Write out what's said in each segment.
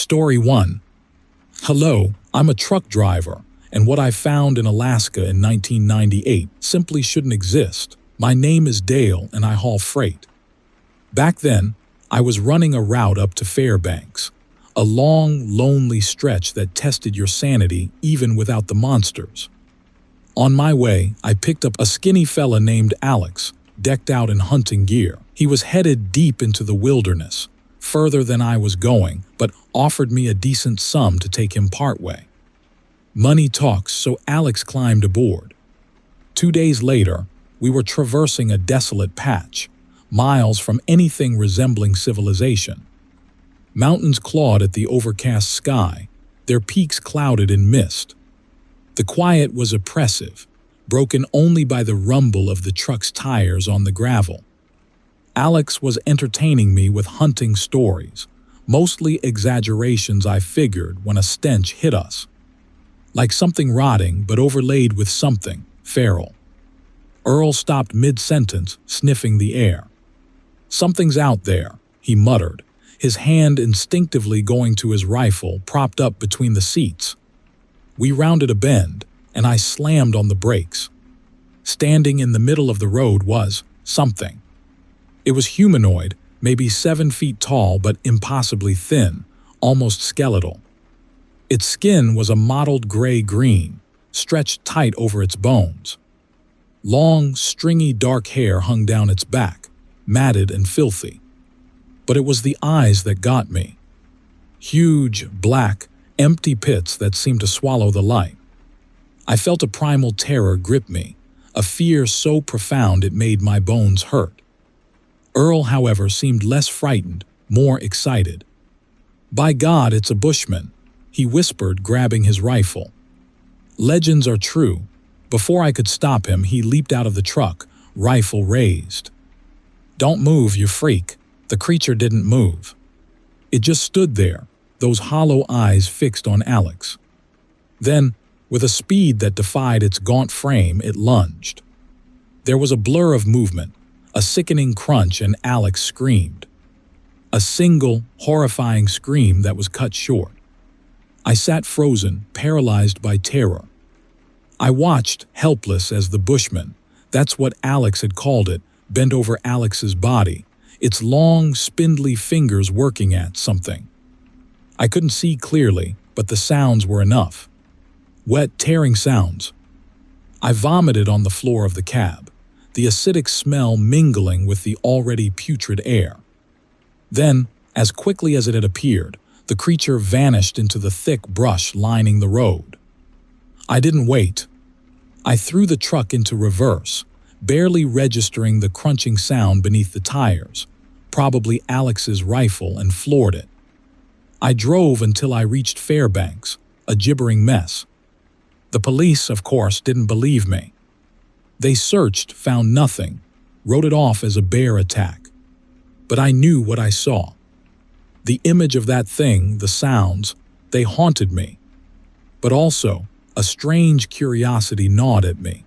Story 1. Hello, I'm a truck driver, and what I found in Alaska in 1998 simply shouldn't exist. My name is Dale, and I haul freight. Back then, I was running a route up to Fairbanks, a long, lonely stretch that tested your sanity even without the monsters. On my way, I picked up a skinny fella named Alex, decked out in hunting gear. He was headed deep into the wilderness, further than I was going, but offered me a decent sum to take him partway. Money talks, so Alex climbed aboard. 2 days later, we were traversing a desolate patch, miles from anything resembling civilization. Mountains clawed at the overcast sky, their peaks clouded in mist. The quiet was oppressive, broken only by the rumble of the truck's tires on the gravel. Alex was entertaining me with hunting stories, mostly exaggerations I figured when a stench hit us. Like something rotting but overlaid with something feral. Earl stopped mid-sentence, sniffing the air. "Something's out there," he muttered, his hand instinctively going to his rifle propped up between the seats. We rounded a bend, and I slammed on the brakes. Standing in the middle of the road was something. It was humanoid, maybe 7 feet tall but impossibly thin, almost skeletal. Its skin was a mottled gray-green, stretched tight over its bones. Long, stringy dark hair hung down its back, matted and filthy. But it was the eyes that got me. Huge, black, empty pits that seemed to swallow the light. I felt a primal terror grip me, a fear so profound it made my bones hurt. Earl, however, seemed less frightened, more excited. "By God, it's a bushman," he whispered, grabbing his rifle. Legends are true. Before I could stop him, he leaped out of the truck, rifle raised. "Don't move, you freak." The creature didn't move. It just stood there, those hollow eyes fixed on Alex. Then, with a speed that defied its gaunt frame, it lunged. There was a blur of movement, a sickening crunch, and Alex screamed. A single, horrifying scream that was cut short. I sat frozen, paralyzed by terror. I watched, helpless as the bushman, that's what Alex had called it, bent over Alex's body, its long, spindly fingers working at something. I couldn't see clearly, but the sounds were enough. Wet, tearing sounds. I vomited on the floor of the cab, the acidic smell mingling with the already putrid air. Then, as quickly as it had appeared, the creature vanished into the thick brush lining the road. I didn't wait. I threw the truck into reverse, barely registering the crunching sound beneath the tires, probably Alex's rifle, and floored it. I drove until I reached Fairbanks, a gibbering mess. The police, of course, didn't believe me. They searched, found nothing, wrote it off as a bear attack. But I knew what I saw. The image of that thing, the sounds, they haunted me. But also, a strange curiosity gnawed at me.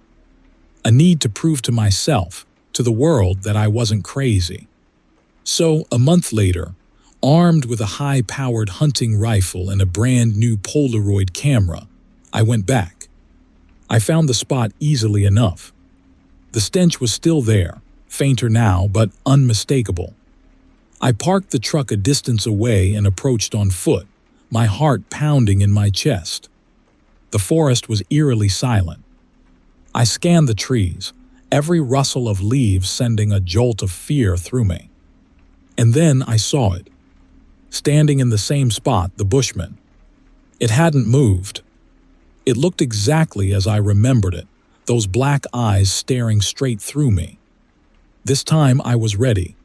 A need to prove to myself, to the world, that I wasn't crazy. So, a month later, armed with a high-powered hunting rifle and a brand-new Polaroid camera, I went back. I found the spot easily enough. The stench was still there, fainter now, but unmistakable. I parked the truck a distance away and approached on foot, my heart pounding in my chest. The forest was eerily silent. I scanned the trees, every rustle of leaves sending a jolt of fear through me. And then I saw it. Standing in the same spot, the bushman. It hadn't moved. It looked exactly as I remembered it, those black eyes staring straight through me. This time I was ready.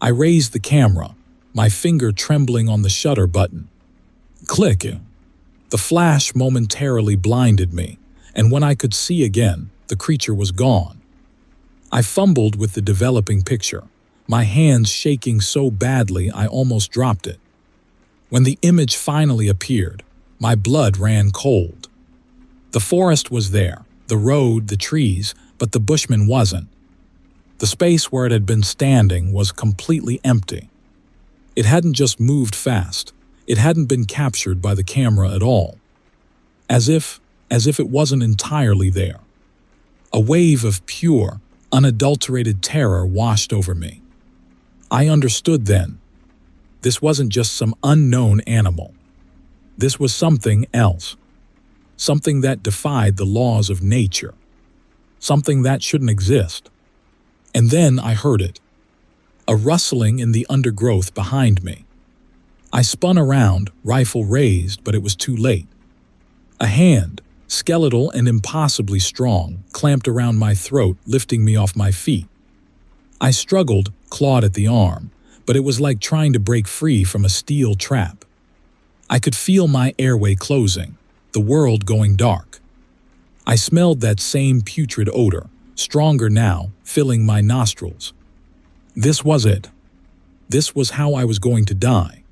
I raised the camera, my finger trembling on the shutter button. Click! The flash momentarily blinded me, and when I could see again, the creature was gone. I fumbled with the developing picture, my hands shaking so badly I almost dropped it. When the image finally appeared, my blood ran cold. The forest was there, the road, the trees, but the bushman wasn't. The space where it had been standing was completely empty. It hadn't just moved fast, It hadn't been captured by the camera at all. As if it wasn't entirely there. A wave of pure, unadulterated terror washed over me. I understood then. This wasn't just some unknown animal. This was something else. Something that defied the laws of nature. Something that shouldn't exist. And then I heard it. A rustling in the undergrowth behind me. I spun around, rifle raised, but it was too late. A hand, skeletal and impossibly strong, clamped around my throat, lifting me off my feet. I struggled, clawed at the arm, but it was like trying to break free from a steel trap. I could feel my airway closing, the world going dark. I smelled that same putrid odor, stronger now, filling my nostrils. This was it. This was how I was going to die.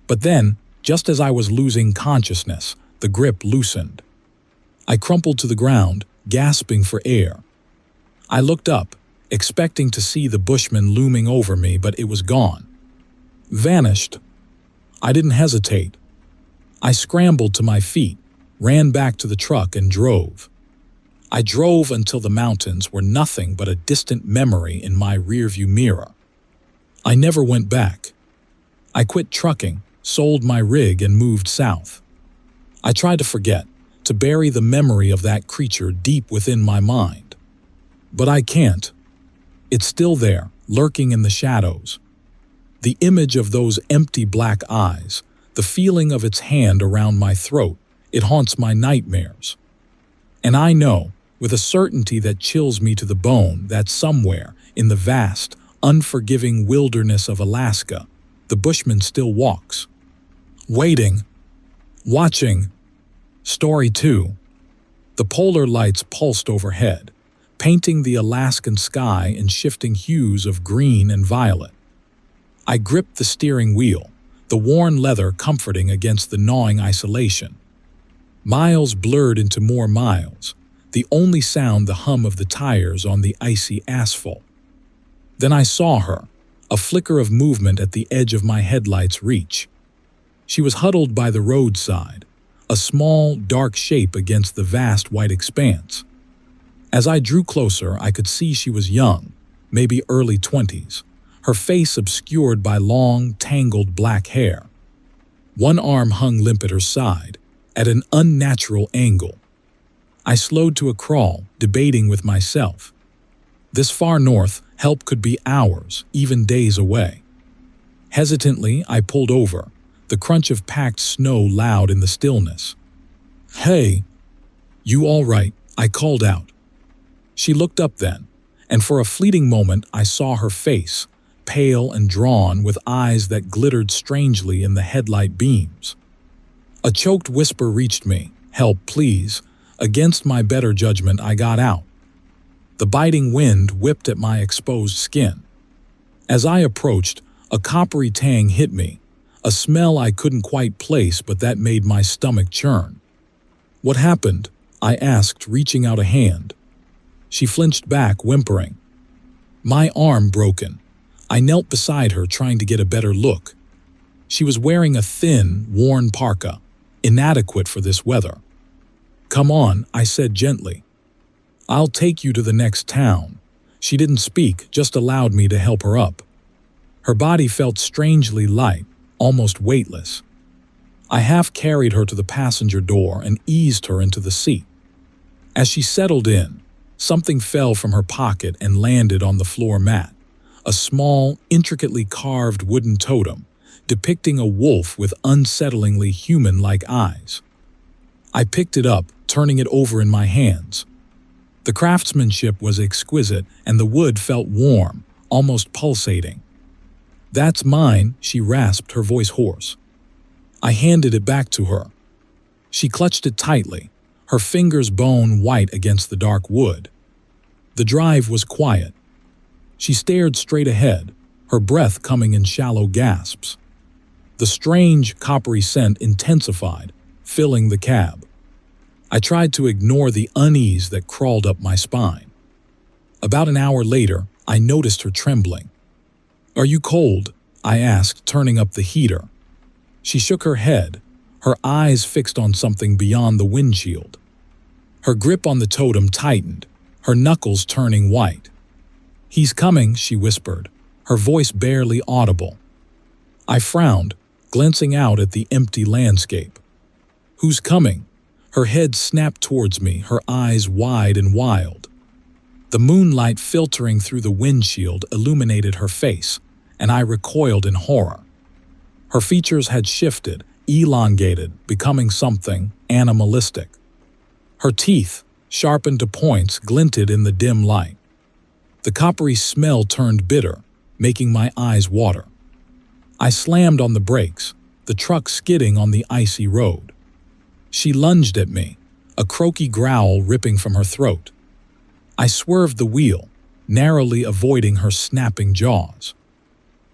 But then, just as I was losing consciousness, the grip loosened. I crumpled to the ground, gasping for air. I looked up, expecting to see the bushman looming over me, but it was gone. Vanished. I didn't hesitate. I scrambled to my feet, ran back to the truck and drove. I drove until the mountains were nothing but a distant memory in my rearview mirror. I never went back. I quit trucking, sold my rig and moved south. I tried to forget, to bury the memory of that creature deep within my mind. But I can't. It's still there, lurking in the shadows. The image of those empty black eyes, the feeling of its hand around my throat, it haunts my nightmares. And I know, with a certainty that chills me to the bone, that somewhere in the vast, unforgiving wilderness of Alaska, the bushman still walks. Waiting. Watching. Story 2. The polar lights pulsed overhead, painting the Alaskan sky in shifting hues of green and violet. I gripped the steering wheel, the worn leather comforting against the gnawing isolation. Miles blurred into more miles, the only sound the hum of the tires on the icy asphalt. Then I saw her, a flicker of movement at the edge of my headlight's reach. She was huddled by the roadside, a small, dark shape against the vast white expanse. As I drew closer, I could see she was young, maybe early 20s, her face obscured by long, tangled black hair. One arm hung limp at her side, at an unnatural angle. I slowed to a crawl, debating with myself. This far north, help could be hours, even days away. Hesitantly, I pulled over, the crunch of packed snow loud in the stillness. "Hey, you all right?" I called out. She looked up then, and for a fleeting moment I saw her face, pale and drawn with eyes that glittered strangely in the headlight beams. A choked whisper reached me, "Help, please." Against my better judgment, I got out. The biting wind whipped at my exposed skin. As I approached, a coppery tang hit me, a smell I couldn't quite place but that made my stomach churn. "What happened?" I asked, reaching out a hand. She flinched back, whimpering. My arm broken. I knelt beside her, trying to get a better look. She was wearing a thin, worn parka, inadequate for this weather. "Come on," I said gently. "I'll take you to the next town." She didn't speak, just allowed me to help her up. Her body felt strangely light, almost weightless. I half carried her to the passenger door and eased her into the seat. As she settled in, something fell from her pocket and landed on the floor mat, a small, intricately carved wooden totem, depicting a wolf with unsettlingly human-like eyes. I picked it up, turning it over in my hands. The craftsmanship was exquisite, and the wood felt warm, almost pulsating. "That's mine," she rasped, her voice hoarse. I handed it back to her. She clutched it tightly, her fingers bone white against the dark wood. The drive was quiet. She stared straight ahead, her breath coming in shallow gasps. The strange, coppery scent intensified, filling the cab. I tried to ignore the unease that crawled up my spine. About an hour later, I noticed her trembling. "Are you cold?" I asked, turning up the heater. She shook her head, her eyes fixed on something beyond the windshield. Her grip on the totem tightened, her knuckles turning white. "He's coming," she whispered, her voice barely audible. I frowned, glancing out at the empty landscape. "Who's coming?" Her head snapped towards me, her eyes wide and wild. The moonlight filtering through the windshield illuminated her face, and I recoiled in horror. Her features had shifted, elongated, becoming something animalistic. Her teeth, sharpened to points, glinted in the dim light. The coppery smell turned bitter, making my eyes water. I slammed on the brakes, the truck skidding on the icy road. She lunged at me, a croaky growl ripping from her throat. I swerved the wheel, narrowly avoiding her snapping jaws.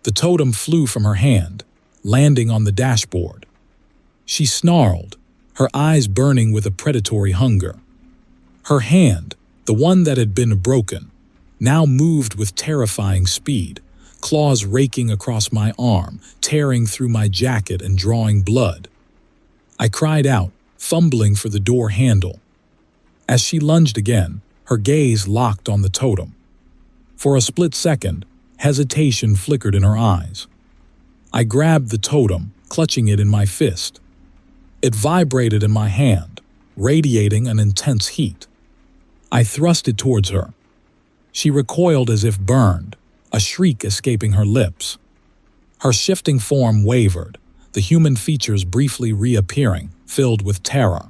The totem flew from her hand, landing on the dashboard. She snarled, her eyes burning with a predatory hunger. Her hand, the one that had been broken, now moved with terrifying speed, claws raking across my arm, tearing through my jacket and drawing blood. I cried out, fumbling for the door handle. As she lunged again, her gaze locked on the totem. For a split second, hesitation flickered in her eyes. I grabbed the totem, clutching it in my fist. It vibrated in my hand, radiating an intense heat. I thrust it towards her. She recoiled as if burned, a shriek escaping her lips. Her shifting form wavered, the human features briefly reappearing, filled with terror.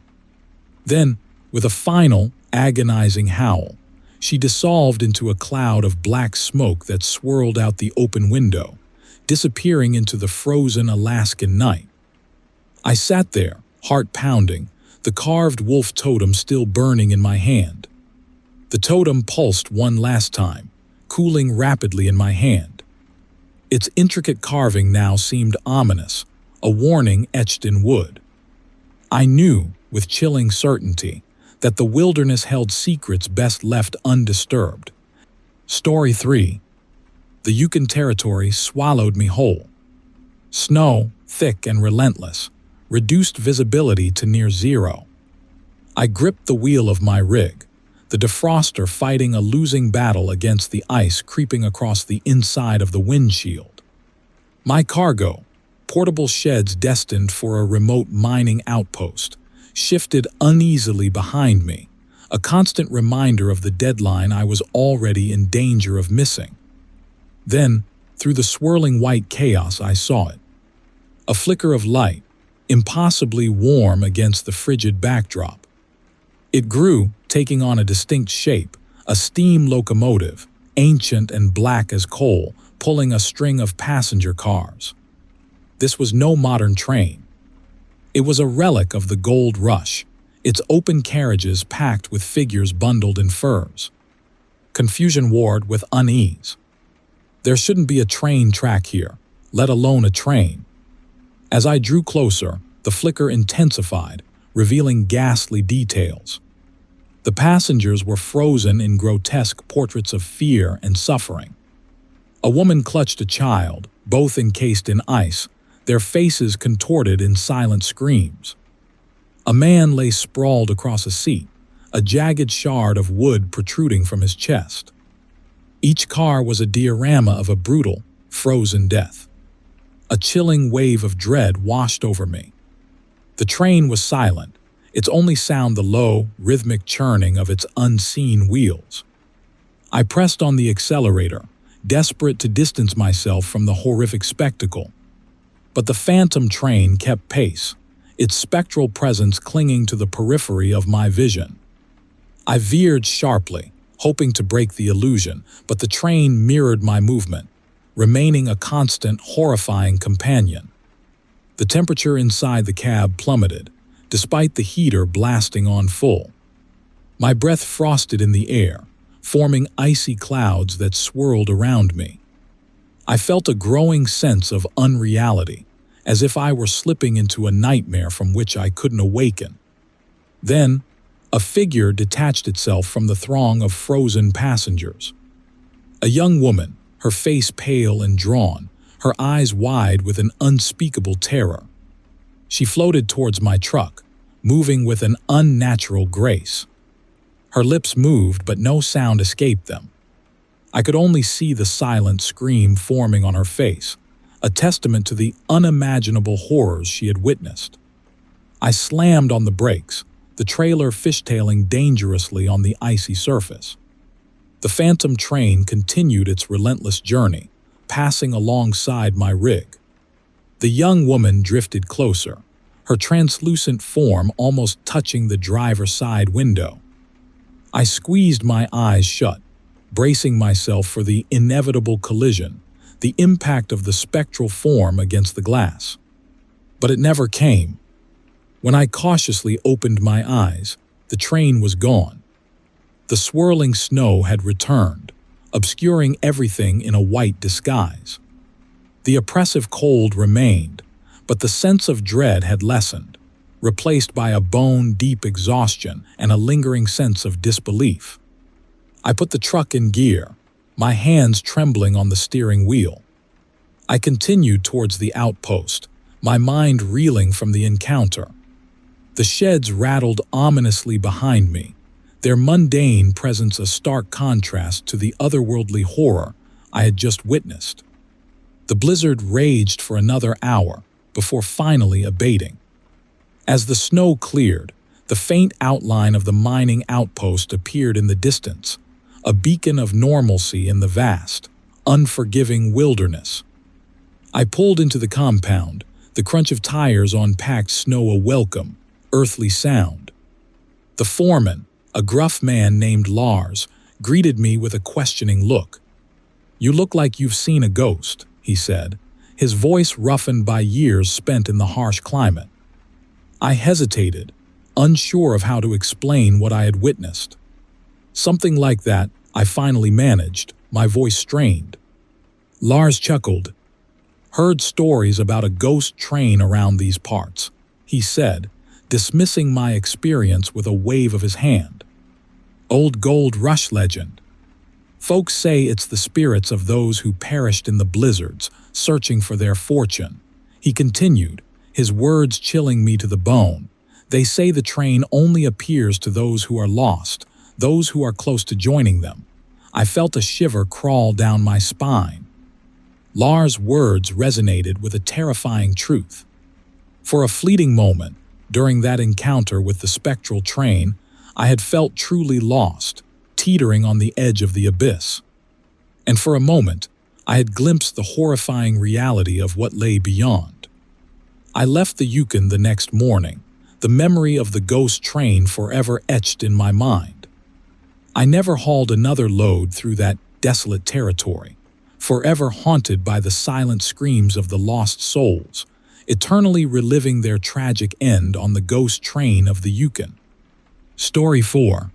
Then, with a final, agonizing howl, she dissolved into a cloud of black smoke that swirled out the open window, disappearing into the frozen Alaskan night. I sat there, heart pounding, the carved wolf totem still burning in my hand. The totem pulsed one last time, cooling rapidly in my hand. Its intricate carving now seemed ominous, a warning etched in wood. I knew, with chilling certainty, that the wilderness held secrets best left undisturbed. Story 3. The Yukon Territory swallowed me whole. Snow, thick and relentless, reduced visibility to near zero. I gripped the wheel of my rig, the defroster fighting a losing battle against the ice creeping across the inside of the windshield. My cargo, portable sheds destined for a remote mining outpost, shifted uneasily behind me, a constant reminder of the deadline I was already in danger of missing. Then, through the swirling white chaos, I saw it. A flicker of light, impossibly warm against the frigid backdrop. It grew, taking on a distinct shape, a steam locomotive, ancient and black as coal, pulling a string of passenger cars. This was no modern train. It was a relic of the gold rush, its open carriages packed with figures bundled in furs. Confusion warred with unease. There shouldn't be a train track here, let alone a train. As I drew closer, the flicker intensified, revealing ghastly details. The passengers were frozen in grotesque portraits of fear and suffering. A woman clutched a child, both encased in ice, their faces contorted in silent screams. A man lay sprawled across a seat, a jagged shard of wood protruding from his chest. Each car was a diorama of a brutal, frozen death. A chilling wave of dread washed over me. The train was silent, its only sound the low, rhythmic churning of its unseen wheels. I pressed on the accelerator, desperate to distance myself from the horrific spectacle. But the phantom train kept pace, its spectral presence clinging to the periphery of my vision. I veered sharply, hoping to break the illusion, but the train mirrored my movement, remaining a constant, horrifying companion. The temperature inside the cab plummeted, despite the heater blasting on full. My breath frosted in the air, forming icy clouds that swirled around me. I felt a growing sense of unreality, as if I were slipping into a nightmare from which I couldn't awaken. Then, a figure detached itself from the throng of frozen passengers. A young woman, her face pale and drawn, her eyes wide with an unspeakable terror. She floated towards my truck, moving with an unnatural grace. Her lips moved, but no sound escaped them. I could only see the silent scream forming on her face, a testament to the unimaginable horrors she had witnessed. I slammed on the brakes, the trailer fishtailing dangerously on the icy surface. The phantom train continued its relentless journey, passing alongside my rig. The young woman drifted closer, her translucent form almost touching the driver's side window. I squeezed my eyes shut, bracing myself for the inevitable collision, the impact of the spectral form against the glass. But it never came. When I cautiously opened my eyes, the train was gone. The swirling snow had returned, obscuring everything in a white disguise. The oppressive cold remained, but the sense of dread had lessened, replaced by a bone-deep exhaustion and a lingering sense of disbelief. I put the truck in gear, my hands trembling on the steering wheel. I continued towards the outpost, my mind reeling from the encounter. The sheds rattled ominously behind me, their mundane presence a stark contrast to the otherworldly horror I had just witnessed. The blizzard raged for another hour before finally abating. As the snow cleared, the faint outline of the mining outpost appeared in the distance, a beacon of normalcy in the vast, unforgiving wilderness. I pulled into the compound, the crunch of tires on packed snow a welcome, earthly sound. The foreman, a gruff man named Lars, greeted me with a questioning look. "You look like you've seen a ghost," he said, his voice roughened by years spent in the harsh climate. I hesitated, unsure of how to explain what I had witnessed. "Something like that," I finally managed, my voice strained. Lars chuckled. "Heard stories about a ghost train around these parts," he said, dismissing my experience with a wave of his hand. "Old gold rush legend. Folks say it's the spirits of those who perished in the blizzards, searching for their fortune." He continued, his words chilling me to the bone. "They say the train only appears to those who are lost, those who are close to joining them." I felt a shiver crawl down my spine. Lars' words resonated with a terrifying truth. For a fleeting moment, during that encounter with the spectral train, I had felt truly lost, teetering on the edge of the abyss. And for a moment, I had glimpsed the horrifying reality of what lay beyond. I left the Yukon the next morning, the memory of the ghost train forever etched in my mind. I never hauled another load through that desolate territory, forever haunted by the silent screams of the lost souls, eternally reliving their tragic end on the ghost train of the Yukon. Story 4.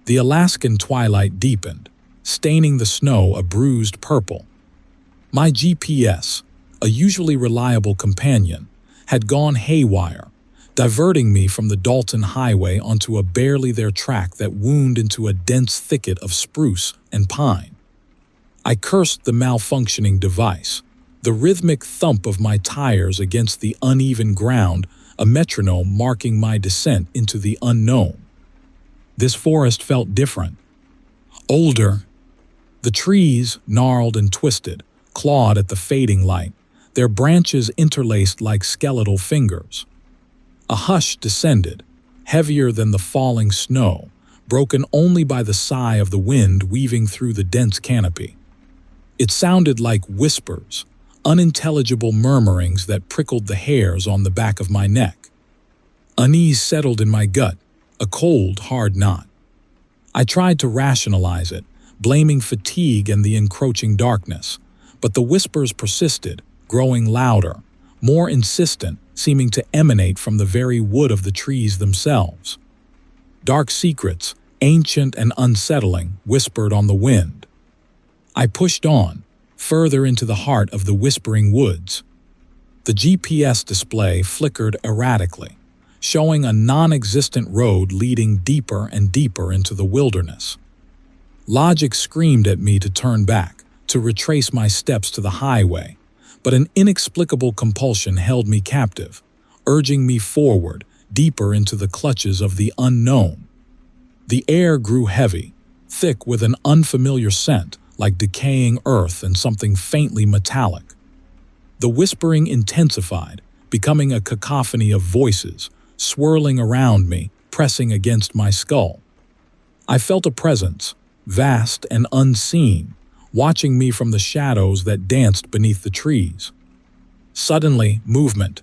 The Alaskan twilight deepened, staining the snow a bruised purple. My GPS, a usually reliable companion, had gone haywire, diverting me from the Dalton Highway onto a barely there track that wound into a dense thicket of spruce and pine. I cursed the malfunctioning device, the rhythmic thump of my tires against the uneven ground, a metronome marking my descent into the unknown. This forest felt different. Older. The trees, gnarled and twisted, clawed at the fading light, their branches interlaced like skeletal fingers. A hush descended, heavier than the falling snow, broken only by the sigh of the wind weaving through the dense canopy. It sounded like whispers, unintelligible murmurings that prickled the hairs on the back of my neck. Unease settled in my gut, a cold, hard knot. I tried to rationalize it, blaming fatigue and the encroaching darkness, but the whispers persisted, growing louder, more insistent, seeming to emanate from the very wood of the trees themselves. Dark secrets, ancient and unsettling, whispered on the wind. I pushed on, further into the heart of the whispering woods. The GPS display flickered erratically, showing a non-existent road leading deeper and deeper into the wilderness. Logic screamed at me to turn back, to retrace my steps to the highway, but an inexplicable compulsion held me captive, urging me forward, deeper into the clutches of the unknown. The air grew heavy, thick with an unfamiliar scent, like decaying earth and something faintly metallic. The whispering intensified, becoming a cacophony of voices, swirling around me, pressing against my skull. I felt a presence, vast and unseen, watching me from the shadows that danced beneath the trees. Suddenly, movement.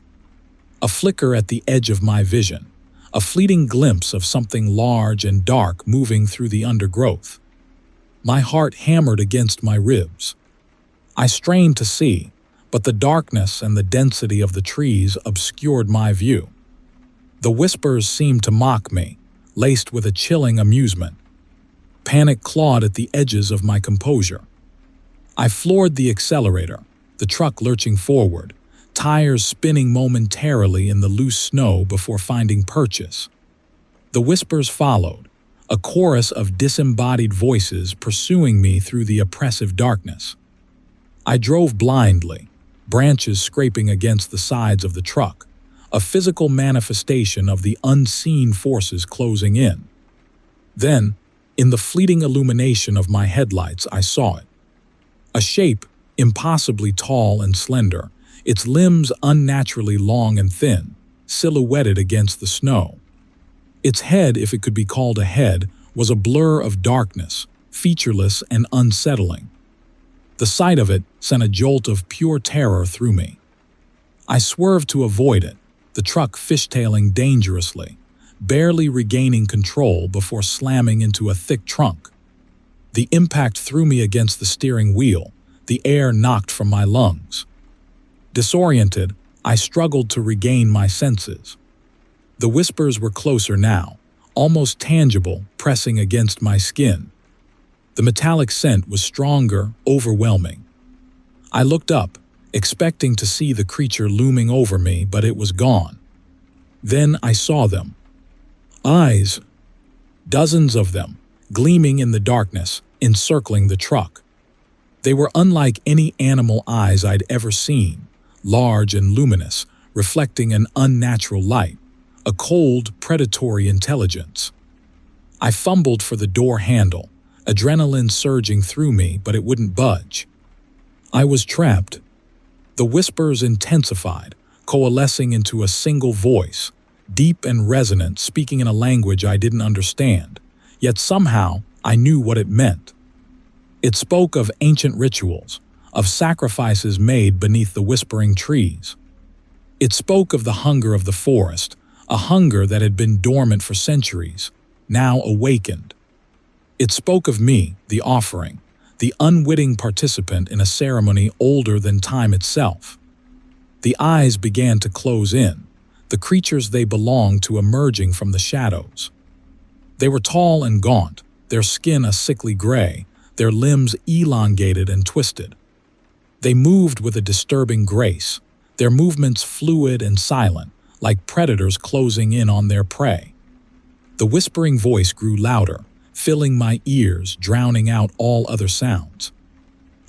A flicker at the edge of my vision, a fleeting glimpse of something large and dark moving through the undergrowth. My heart hammered against my ribs. I strained to see, but the darkness and the density of the trees obscured my view. The whispers seemed to mock me, laced with a chilling amusement. Panic clawed at the edges of my composure. I floored the accelerator, the truck lurching forward, tires spinning momentarily in the loose snow before finding purchase. The whispers followed, a chorus of disembodied voices pursuing me through the oppressive darkness. I drove blindly, branches scraping against the sides of the truck, a physical manifestation of the unseen forces closing in. Then, in the fleeting illumination of my headlights, I saw it. A shape, impossibly tall and slender, its limbs unnaturally long and thin, silhouetted against the snow. Its head, if it could be called a head, was a blur of darkness, featureless and unsettling. The sight of it sent a jolt of pure terror through me. I swerved to avoid it, the truck fishtailing dangerously, barely regaining control before slamming into a thick trunk. The impact threw me against the steering wheel, the air knocked from my lungs. Disoriented, I struggled to regain my senses. The whispers were closer now, almost tangible, pressing against my skin. The metallic scent was stronger, overwhelming. I looked up, expecting to see the creature looming over me, but it was gone. Then I saw them. Eyes. Dozens of them, gleaming in the darkness, encircling the truck. They were unlike any animal eyes I'd ever seen, large and luminous, reflecting an unnatural light, a cold, predatory intelligence. I fumbled for the door handle, adrenaline surging through me, but it wouldn't budge. I was trapped. The whispers intensified, coalescing into a single voice, deep and resonant, speaking in a language I didn't understand, yet somehow I knew what it meant. It spoke of ancient rituals, of sacrifices made beneath the whispering trees. It spoke of the hunger of the forest, a hunger that had been dormant for centuries, now awakened. It spoke of me, the offering, the unwitting participant in a ceremony older than time itself. The eyes began to close in, the creatures they belonged to emerging from the shadows. They were tall and gaunt, their skin a sickly gray, their limbs elongated and twisted. They moved with a disturbing grace, their movements fluid and silent, like predators closing in on their prey. The whispering voice grew louder, filling my ears, drowning out all other sounds.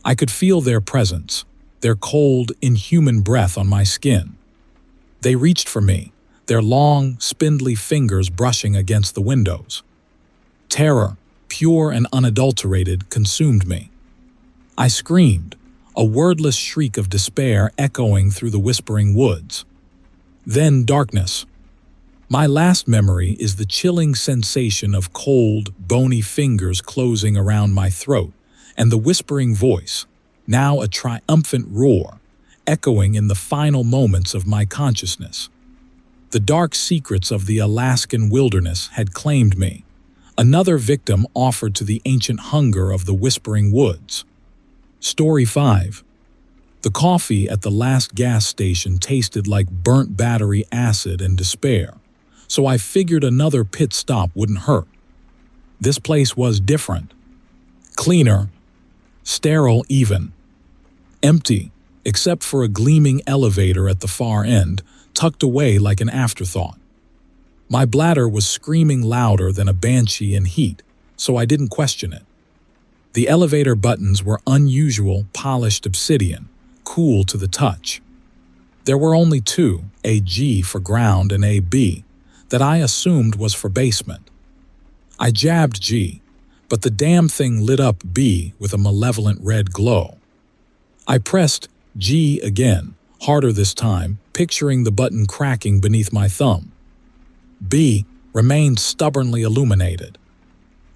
I could feel their presence, their cold, inhuman breath on my skin. They reached for me, their long, spindly fingers brushing against the windows. Terror, pure and unadulterated, consumed me. I screamed, a wordless shriek of despair echoing through the whispering woods. Then darkness. My last memory is the chilling sensation of cold, bony fingers closing around my throat, and the whispering voice, now a triumphant roar, echoing in the final moments of my consciousness. The dark secrets of the Alaskan wilderness had claimed me, another victim offered to the ancient hunger of the whispering woods. Story 5. The coffee at the last gas station tasted like burnt battery acid and despair, so I figured another pit stop wouldn't hurt. This place was different. Cleaner, sterile even. Empty, except for a gleaming elevator at the far end, tucked away like an afterthought. My bladder was screaming louder than a banshee in heat, so I didn't question it. The elevator buttons were unusual, polished obsidian, cool to the touch. There were only two, a G for ground and a B, that I assumed was for basement. I jabbed G, but the damn thing lit up B with a malevolent red glow. I pressed G again, harder this time, picturing the button cracking beneath my thumb. B remained stubbornly illuminated.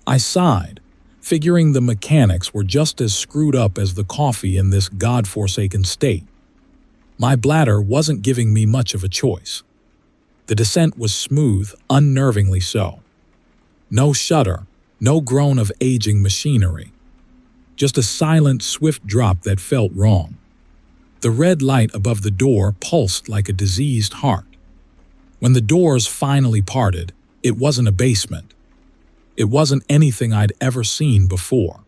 I sighed, figuring the mechanics were just as screwed up as the coffee in this godforsaken state. My bladder wasn't giving me much of a choice. The descent was smooth, unnervingly so. No shudder, no groan of aging machinery. Just a silent, swift drop that felt wrong. The red light above the door pulsed like a diseased heart. When the doors finally parted, it wasn't a basement. It wasn't anything I'd ever seen before.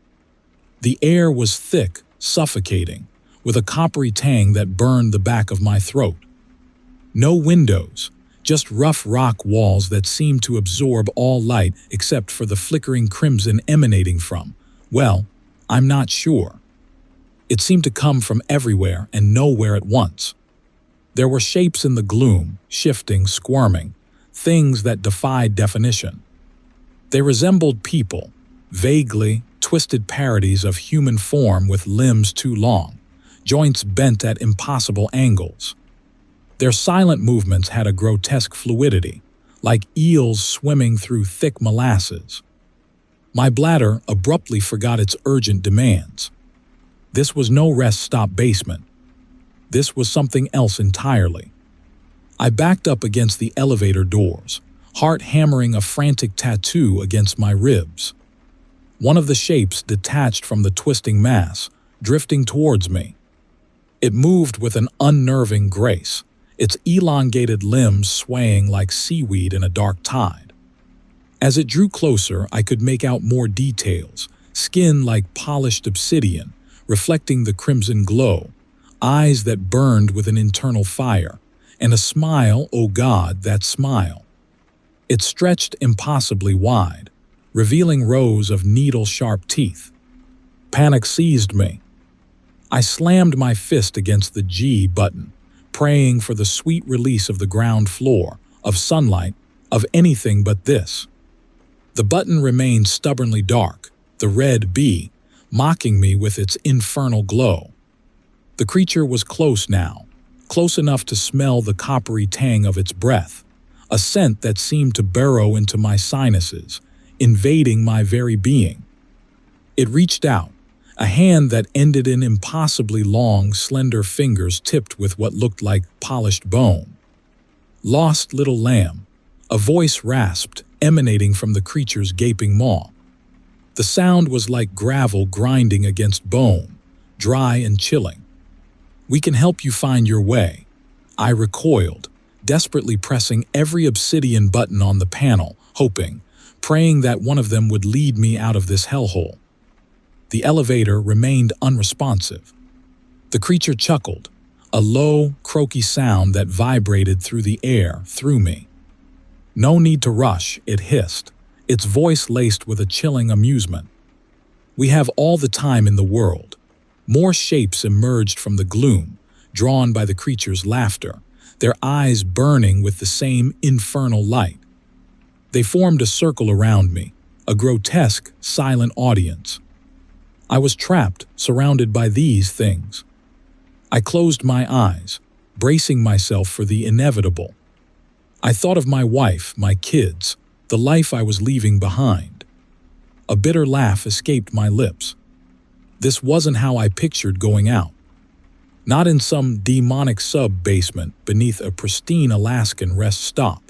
The air was thick, suffocating, with a coppery tang that burned the back of my throat. No windows, just rough rock walls that seemed to absorb all light except for the flickering crimson emanating from, well, I'm not sure. It seemed to come from everywhere and nowhere at once. There were shapes in the gloom, shifting, squirming, things that defied definition. They resembled people, vaguely twisted parodies of human form with limbs too long, joints bent at impossible angles. Their silent movements had a grotesque fluidity, like eels swimming through thick molasses. My bladder abruptly forgot its urgent demands. This was no rest stop basement. This was something else entirely. I backed up against the elevator doors, heart hammering a frantic tattoo against my ribs. One of the shapes detached from the twisting mass, drifting towards me. It moved with an unnerving grace, its elongated limbs swaying like seaweed in a dark tide. As it drew closer, I could make out more details, skin like polished obsidian, reflecting the crimson glow, eyes that burned with an internal fire, and a smile, oh God, that smile. It stretched impossibly wide, revealing rows of needle-sharp teeth. Panic seized me. I slammed my fist against the G button, praying for the sweet release of the ground floor, of sunlight, of anything but this. The button remained stubbornly dark, the red B, mocking me with its infernal glow. The creature was close now, close enough to smell the coppery tang of its breath, a scent that seemed to burrow into my sinuses, invading my very being. It reached out, a hand that ended in impossibly long, slender fingers tipped with what looked like polished bone. Lost little lamb, a voice rasped, emanating from the creature's gaping maw. The sound was like gravel grinding against bone, dry and chilling. "We can help you find your way." I recoiled, desperately pressing every obsidian button on the panel, hoping, praying that one of them would lead me out of this hellhole. The elevator remained unresponsive. The creature chuckled, a low, croaky sound that vibrated through the air through me. "No need to rush," it hissed, its voice laced with a chilling amusement. "We have all the time in the world." More shapes emerged from the gloom, drawn by the creature's laughter, their eyes burning with the same infernal light. They formed a circle around me, a grotesque, silent audience. I was trapped, surrounded by these things. I closed my eyes, bracing myself for the inevitable. I thought of my wife, my kids, the life I was leaving behind. A bitter laugh escaped my lips. This wasn't how I pictured going out. Not in some demonic sub-basement beneath a pristine Alaskan rest stop.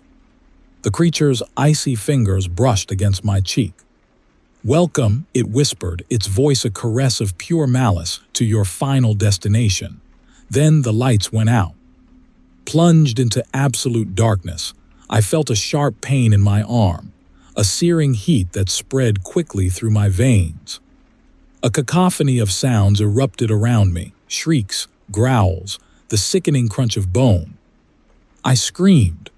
The creature's icy fingers brushed against my cheek. "Welcome," it whispered, its voice a caress of pure malice, "to your final destination." Then the lights went out. Plunged into absolute darkness, I felt a sharp pain in my arm, a searing heat that spread quickly through my veins. A cacophony of sounds erupted around me, shrieks, growls, the sickening crunch of bone. I screamed,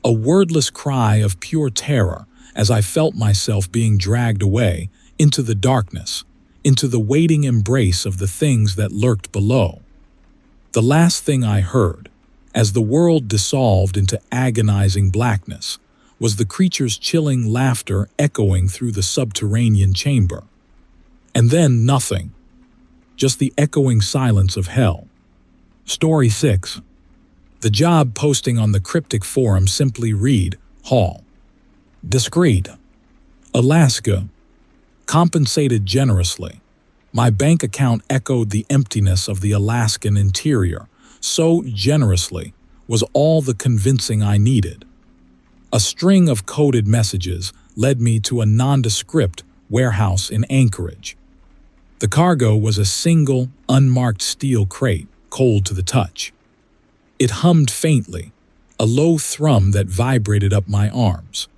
a wordless cry of pure terror, as I felt myself being dragged away into the darkness, into the waiting embrace of the things that lurked below. The last thing I heard, as the world dissolved into agonizing blackness, was the creature's chilling laughter echoing through the subterranean chamber. And then nothing. Just the echoing silence of hell. Story 6. The job posting on the cryptic forum simply read, Hall. Discreet. Alaska. Compensated generously. My bank account echoed the emptiness of the Alaskan interior. So generously was all the convincing I needed. A string of coded messages led me to a nondescript warehouse in Anchorage. The cargo was a single, unmarked steel crate, cold to the touch. It hummed faintly, a low thrum that vibrated up my arms.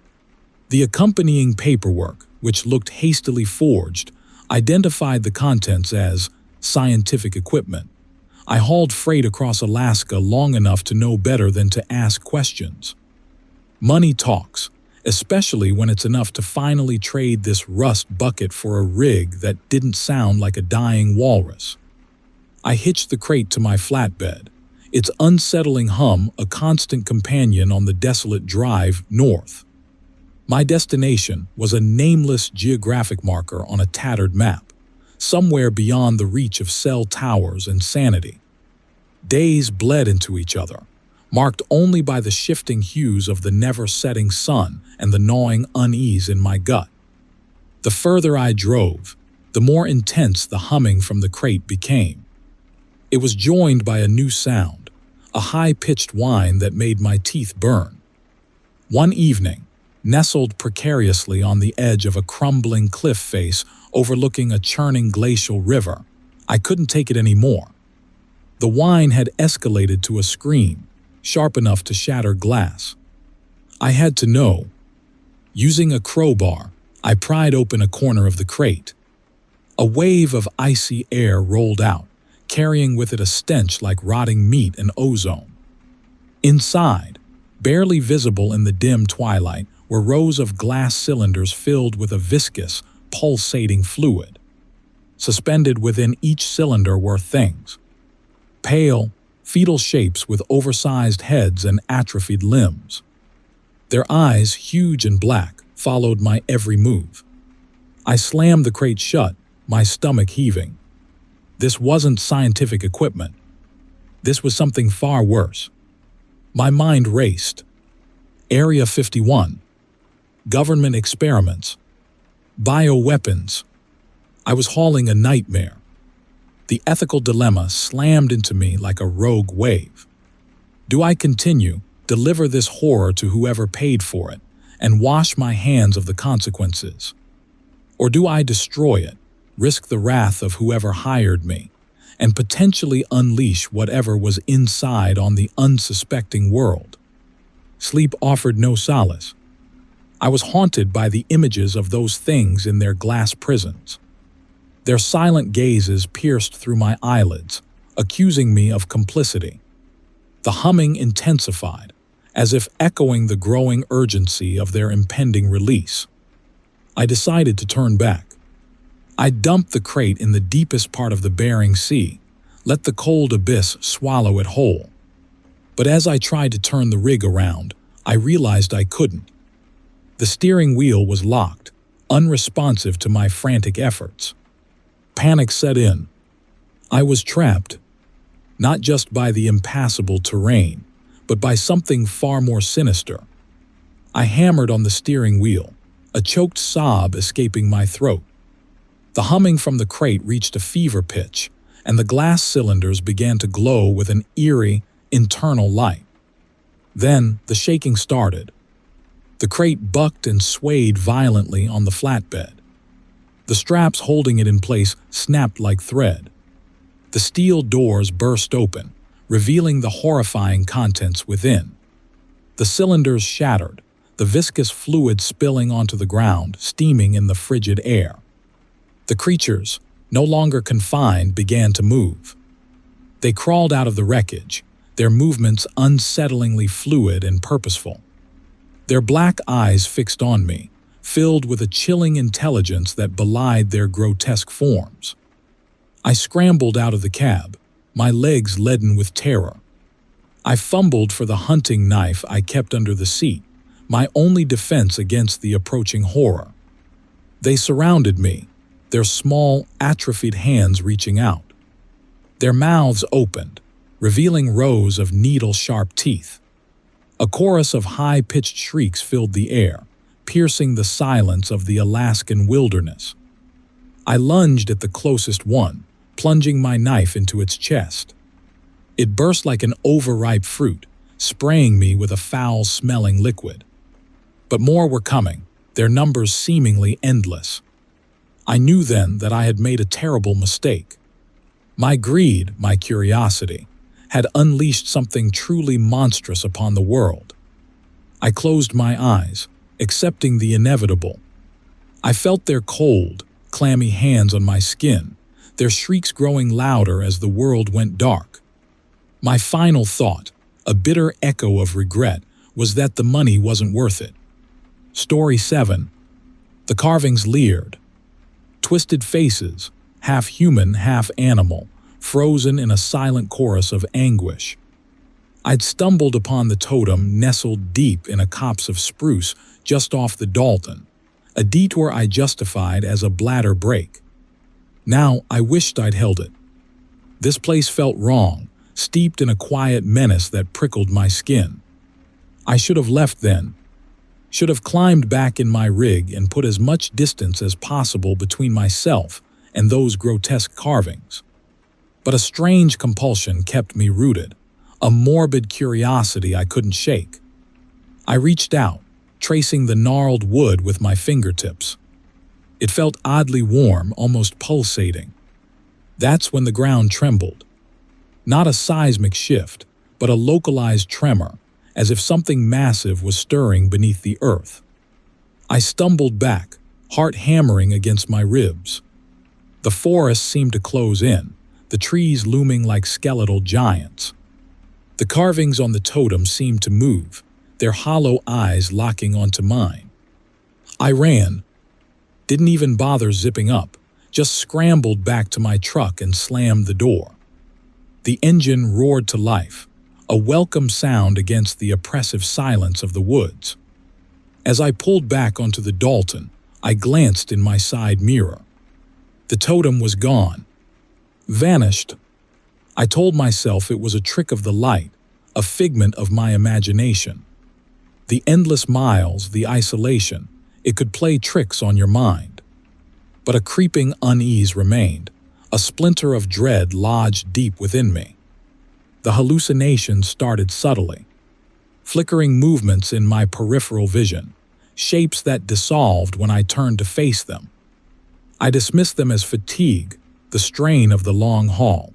The accompanying paperwork, which looked hastily forged, identified the contents as scientific equipment. I hauled freight across Alaska long enough to know better than to ask questions. Money talks, especially when it's enough to finally trade this rust bucket for a rig that didn't sound like a dying walrus. I hitched the crate to my flatbed, its unsettling hum a constant companion on the desolate drive north. My destination was a nameless geographic marker on a tattered map, somewhere beyond the reach of cell towers and sanity. Days bled into each other, marked only by the shifting hues of the never-setting sun and the gnawing unease in my gut. The further I drove, the more intense the humming from the crate became. It was joined by a new sound, a high-pitched whine that made my teeth burn. One evening, nestled precariously on the edge of a crumbling cliff face overlooking a churning glacial river, I couldn't take it anymore. The whine had escalated to a scream, sharp enough to shatter glass. I had to know. Using a crowbar, I pried open a corner of the crate. A wave of icy air rolled out, carrying with it a stench like rotting meat and ozone. Inside, barely visible in the dim twilight, were rows of glass cylinders filled with a viscous, pulsating fluid. Suspended within each cylinder were things. Pale, fetal shapes with oversized heads and atrophied limbs. Their eyes, huge and black, followed my every move. I slammed the crate shut, my stomach heaving. This wasn't scientific equipment. This was something far worse. My mind raced. Area 51. Government experiments. Bioweapons. I was hauling a nightmare. The ethical dilemma slammed into me like a rogue wave. Do I continue, deliver this horror to whoever paid for it, and wash my hands of the consequences? Or do I destroy it, risk the wrath of whoever hired me, and potentially unleash whatever was inside on the unsuspecting world? Sleep offered no solace. I was haunted by the images of those things in their glass prisons. Their silent gazes pierced through my eyelids, accusing me of complicity. The humming intensified, as if echoing the growing urgency of their impending release. I decided to turn back. I dumped the crate in the deepest part of the Bering Sea, let the cold abyss swallow it whole. But as I tried to turn the rig around, I realized I couldn't. The steering wheel was locked, unresponsive to my frantic efforts. Panic set in. I was trapped, not just by the impassable terrain, but by something far more sinister. I hammered on the steering wheel, a choked sob escaping my throat. The humming from the crate reached a fever pitch, and the glass cylinders began to glow with an eerie, internal light. Then the shaking started. The crate bucked and swayed violently on the flatbed. The straps holding it in place snapped like thread. The steel doors burst open, revealing the horrifying contents within. The cylinders shattered, the viscous fluid spilling onto the ground, steaming in the frigid air. The creatures, no longer confined, began to move. They crawled out of the wreckage, their movements unsettlingly fluid and purposeful. Their black eyes fixed on me, filled with a chilling intelligence that belied their grotesque forms. I scrambled out of the cab, my legs leaden with terror. I fumbled for the hunting knife I kept under the seat, my only defense against the approaching horror. They surrounded me, their small, atrophied hands reaching out. Their mouths opened, revealing rows of needle-sharp teeth. A chorus of high-pitched shrieks filled the air, piercing the silence of the Alaskan wilderness. I lunged at the closest one, plunging my knife into its chest. It burst like an overripe fruit, spraying me with a foul-smelling liquid. But more were coming, their numbers seemingly endless. I knew then that I had made a terrible mistake. My greed, my curiosity, had unleashed something truly monstrous upon the world. I closed my eyes, accepting the inevitable. I felt their cold, clammy hands on my skin, their shrieks growing louder as the world went dark. My final thought, a bitter echo of regret, was that the money wasn't worth it. Story 7. The carvings leered. Twisted faces, half human, half animal, frozen in a silent chorus of anguish. I'd stumbled upon the totem nestled deep in a copse of spruce just off the Dalton, a detour I justified as a bladder break. Now I wished I'd held it. This place felt wrong, steeped in a quiet menace that prickled my skin. I should have left then, should have climbed back in my rig and put as much distance as possible between myself and those grotesque carvings. But a strange compulsion kept me rooted, a morbid curiosity I couldn't shake. I reached out, tracing the gnarled wood with my fingertips. It felt oddly warm, almost pulsating. That's when the ground trembled. Not a seismic shift, but a localized tremor, as if something massive was stirring beneath the earth. I stumbled back, heart hammering against my ribs. The forest seemed to close in, the trees looming like skeletal giants. The carvings on the totem seemed to move, their hollow eyes locking onto mine. I ran, didn't even bother zipping up, just scrambled back to my truck and slammed the door. The engine roared to life, a welcome sound against the oppressive silence of the woods. As I pulled back onto the Dalton, I glanced in my side mirror. The totem was gone. Vanished. I told myself it was a trick of the light, a figment of my imagination. The endless miles, the isolation, it could play tricks on your mind. But a creeping unease remained, a splinter of dread lodged deep within me. The hallucinations started subtly, flickering movements in my peripheral vision, shapes that dissolved when I turned to face them. I dismissed them as fatigue, the strain of the long haul.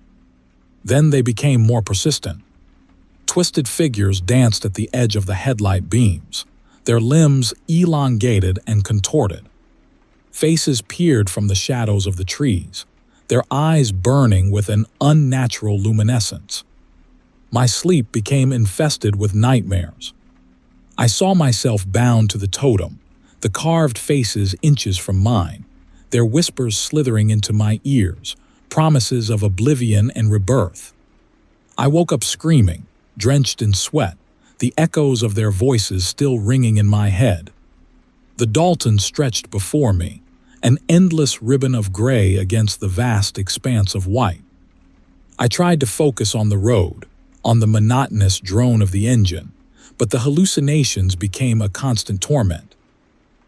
Then they became more persistent. Twisted figures danced at the edge of the headlight beams, their limbs elongated and contorted. Faces peered from the shadows of the trees, their eyes burning with an unnatural luminescence. My sleep became infested with nightmares. I saw myself bound to the totem, the carved faces inches from mine, their whispers slithering into my ears, promises of oblivion and rebirth. I woke up screaming, drenched in sweat, the echoes of their voices still ringing in my head. The Dalton stretched before me, an endless ribbon of gray against the vast expanse of white. I tried to focus on the road, on the monotonous drone of the engine, but the hallucinations became a constant torment.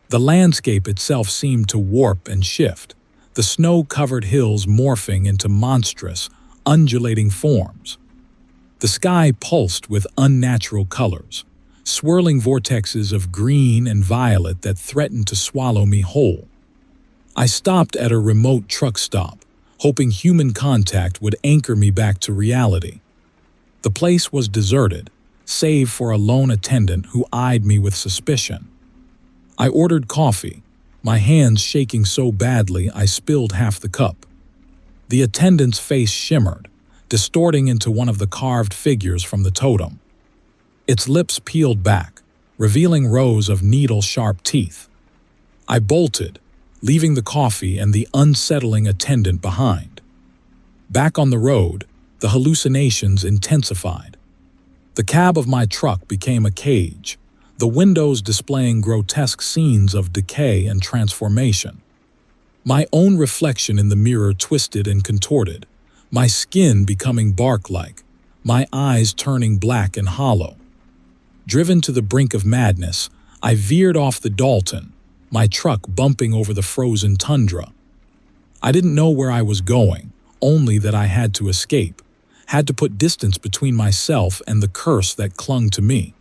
The landscape itself seemed to warp and shift, the snow-covered hills morphing into monstrous, undulating forms. The sky pulsed with unnatural colors, swirling vortexes of green and violet that threatened to swallow me whole. I stopped at a remote truck stop, hoping human contact would anchor me back to reality. The place was deserted, save for a lone attendant who eyed me with suspicion. I ordered coffee, my hands shaking so badly I spilled half the cup. The attendant's face shimmered, distorting into one of the carved figures from the totem. Its lips peeled back, revealing rows of needle-sharp teeth. I bolted, leaving the coffee and the unsettling attendant behind. Back on the road, the hallucinations intensified. The cab of my truck became a cage, the windows displaying grotesque scenes of decay and transformation. My own reflection in the mirror twisted and contorted, my skin becoming bark-like, my eyes turning black and hollow. Driven to the brink of madness, I veered off the Dalton, my truck bumping over the frozen tundra. I didn't know where I was going, only that I had to escape, had to put distance between myself and the curse that clung to me.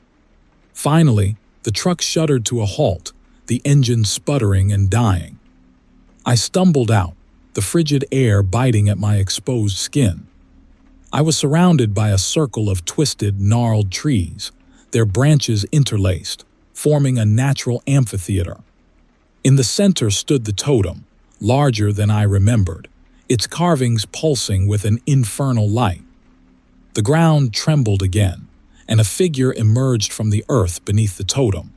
Finally, the truck shuddered to a halt, the engine sputtering and dying. I stumbled out, the frigid air biting at my exposed skin. I was surrounded by a circle of twisted, gnarled trees, their branches interlaced, forming a natural amphitheater. In the center stood the totem, larger than I remembered, its carvings pulsing with an infernal light. The ground trembled again, and a figure emerged from the earth beneath the totem.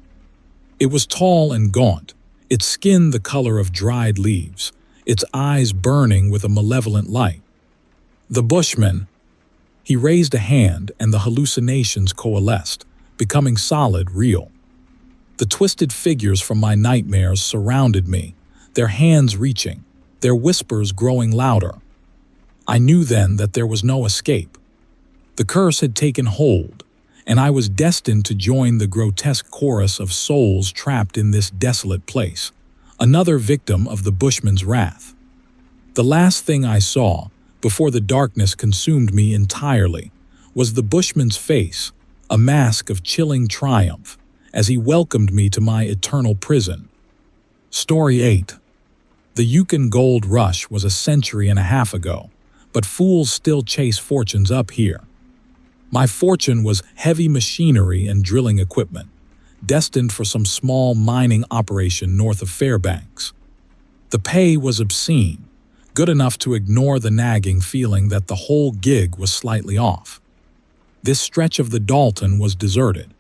It was tall and gaunt, its skin the color of dried leaves, its eyes burning with a malevolent light. The bushman. He raised a hand and the hallucinations coalesced, becoming solid, real. The twisted figures from my nightmares surrounded me, their hands reaching, their whispers growing louder. I knew then that there was no escape. The curse had taken hold, and I was destined to join the grotesque chorus of souls trapped in this desolate place, another victim of the bushman's wrath. The last thing I saw, before the darkness consumed me entirely, was the bushman's face, a mask of chilling triumph, as he welcomed me to my eternal prison. Story 8. The Yukon gold rush was a century and a half ago, but fools still chase fortunes up here. My fortune was heavy machinery and drilling equipment, destined for some small mining operation north of Fairbanks. The pay was obscene, good enough to ignore the nagging feeling that the whole gig was slightly off. This stretch of the Dalton was deserted.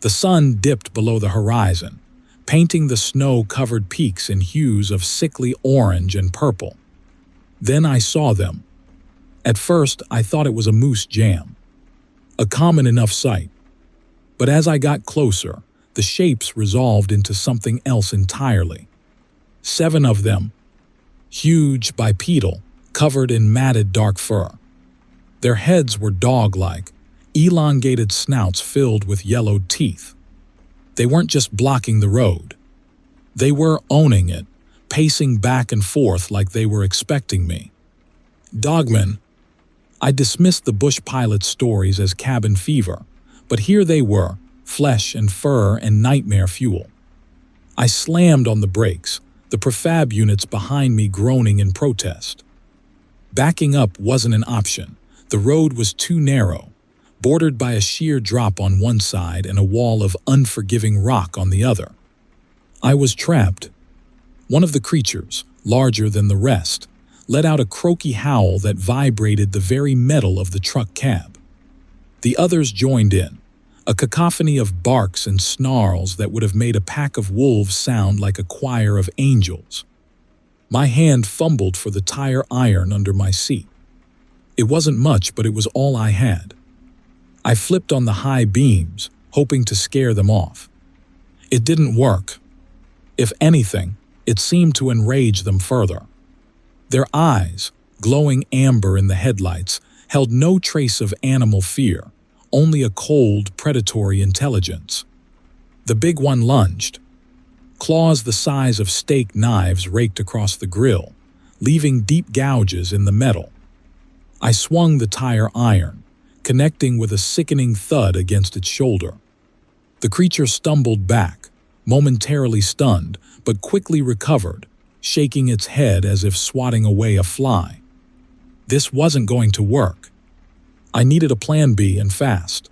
The sun dipped below the horizon, painting the snow-covered peaks in hues of sickly orange and purple. Then I saw them. At first, I thought it was a moose jam, a common enough sight. But as I got closer, the shapes resolved into something else entirely. 7 of them, huge, bipedal, covered in matted dark fur. Their heads were dog-like, elongated snouts filled with yellowed teeth. They weren't just blocking the road. They were owning it, pacing back and forth like they were expecting me. Dogmen. I dismissed the bush pilot's stories as cabin fever, but here they were, flesh and fur and nightmare fuel. I slammed on the brakes, the prefab units behind me groaning in protest. Backing up wasn't an option. The road was too narrow, bordered by a sheer drop on one side and a wall of unforgiving rock on the other. I was trapped. One of the creatures, larger than the rest, let out a croaky howl that vibrated the very metal of the truck cab. The others joined in, a cacophony of barks and snarls that would have made a pack of wolves sound like a choir of angels. My hand fumbled for the tire iron under my seat. It wasn't much, but it was all I had. I flipped on the high beams, hoping to scare them off. It didn't work. If anything, it seemed to enrage them further. Their eyes, glowing amber in the headlights, held no trace of animal fear, only a cold, predatory intelligence. The big one lunged. Claws the size of steak knives raked across the grill, leaving deep gouges in the metal. I swung the tire iron, connecting with a sickening thud against its shoulder. The creature stumbled back, momentarily stunned, but quickly recovered, shaking its head as if swatting away a fly. This wasn't going to work. I needed a plan B and fast.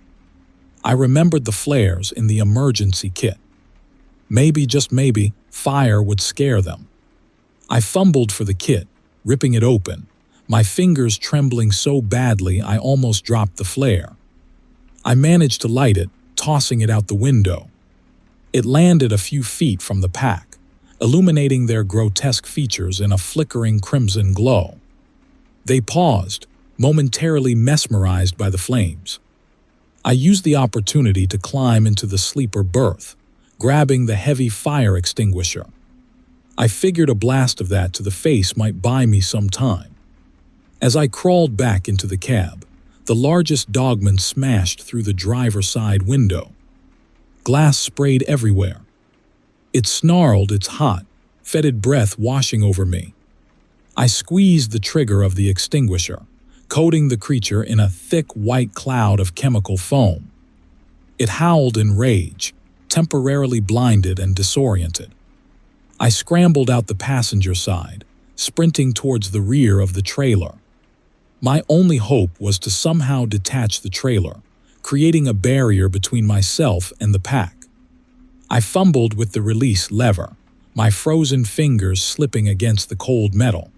I remembered the flares in the emergency kit. Maybe, just maybe, fire would scare them. I fumbled for the kit, ripping it open, my fingers trembling so badly I almost dropped the flare. I managed to light it, tossing it out the window. It landed a few feet from the pack, illuminating their grotesque features in a flickering crimson glow. They paused, momentarily mesmerized by the flames. I used the opportunity to climb into the sleeper berth, grabbing the heavy fire extinguisher. I figured a blast of that to the face might buy me some time. As I crawled back into the cab, the largest dogman smashed through the driver's side window. Glass sprayed everywhere. It snarled its hot, fetid breath washing over me. I squeezed the trigger of the extinguisher, coating the creature in a thick white cloud of chemical foam. It howled in rage, temporarily blinded and disoriented. I scrambled out the passenger side, sprinting towards the rear of the trailer. My only hope was to somehow detach the trailer, creating a barrier between myself and the pack. I fumbled with the release lever, my frozen fingers slipping against the cold metal.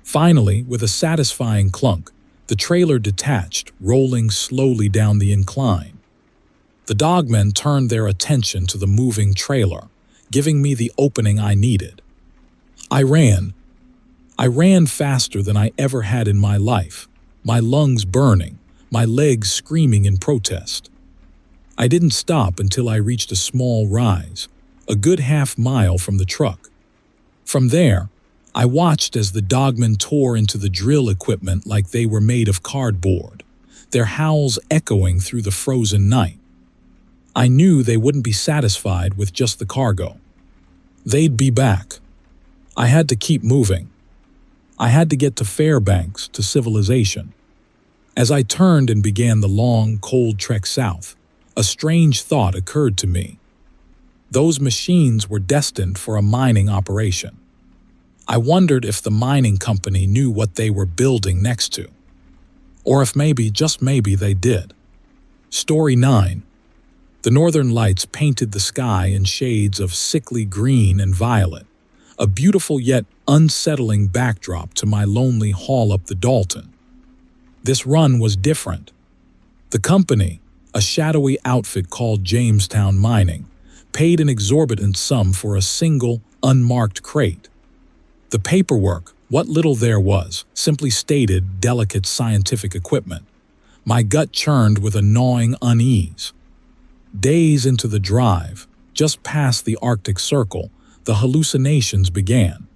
Finally, with a satisfying clunk, the trailer detached, rolling slowly down the incline. The dogmen turned their attention to the moving trailer, giving me the opening I needed. I ran. I ran faster than I ever had in my life, my lungs burning, my legs screaming in protest. I didn't stop until I reached a small rise, a good half-mile from the truck. From there, I watched as the dogmen tore into the drill equipment like they were made of cardboard, their howls echoing through the frozen night. I knew they wouldn't be satisfied with just the cargo. They'd be back. I had to keep moving. I had to get to Fairbanks, to civilization. As I turned and began the long, cold trek south, a strange thought occurred to me. Those machines were destined for a mining operation. I wondered if the mining company knew what they were building next to. Or if maybe, just maybe, they did. Story 9. The northern lights painted the sky in shades of sickly green and violet, a beautiful yet unsettling backdrop to my lonely haul up the Dalton. This run was different. The company, a shadowy outfit called Jamestown Mining, paid an exorbitant sum for a single, unmarked crate. The paperwork, what little there was, simply stated delicate scientific equipment. My gut churned with a gnawing unease. Days into the drive, just past the Arctic Circle, the hallucinations began.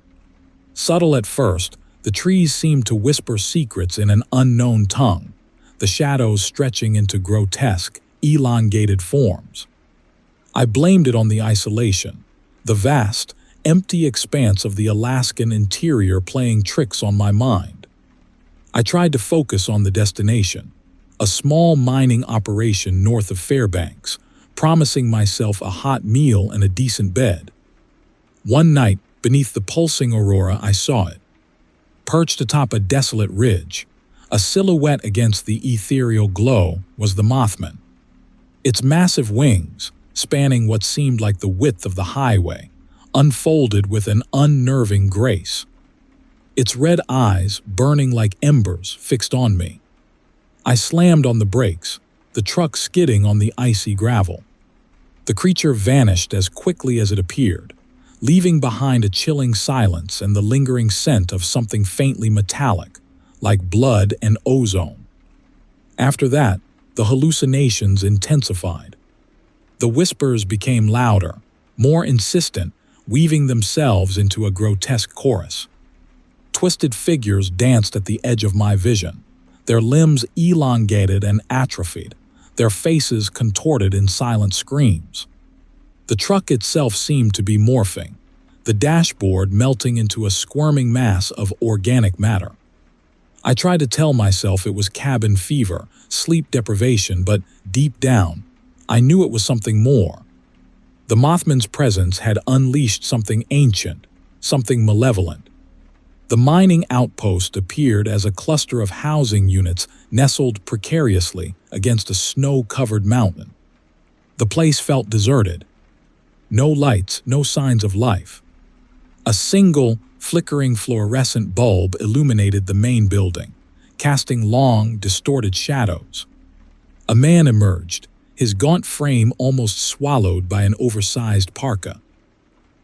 Subtle at first, the trees seemed to whisper secrets in an unknown tongue, the shadows stretching into grotesque, elongated forms. I blamed it on the isolation, the vast, empty expanse of the Alaskan interior playing tricks on my mind. I tried to focus on the destination, a small mining operation north of Fairbanks, promising myself a hot meal and a decent bed. One night, beneath the pulsing aurora, I saw it. Perched atop a desolate ridge, a silhouette against the ethereal glow, was the Mothman. Its massive wings, spanning what seemed like the width of the highway, unfolded with an unnerving grace. Its red eyes, burning like embers, fixed on me. I slammed on the brakes, the truck skidding on the icy gravel. The creature vanished as quickly as it appeared, leaving behind a chilling silence and the lingering scent of something faintly metallic, like blood and ozone. After that, the hallucinations intensified. The whispers became louder, more insistent, weaving themselves into a grotesque chorus. Twisted figures danced at the edge of my vision, their limbs elongated and atrophied, their faces contorted in silent screams. The truck itself seemed to be morphing, the dashboard melting into a squirming mass of organic matter. I tried to tell myself it was cabin fever, sleep deprivation, but deep down, I knew it was something more. The Mothman's presence had unleashed something ancient, something malevolent. The mining outpost appeared as a cluster of housing units nestled precariously against a snow-covered mountain. The place felt deserted. No lights, no signs of life. A single, flickering fluorescent bulb illuminated the main building, casting long, distorted shadows. A man emerged, his gaunt frame almost swallowed by an oversized parka.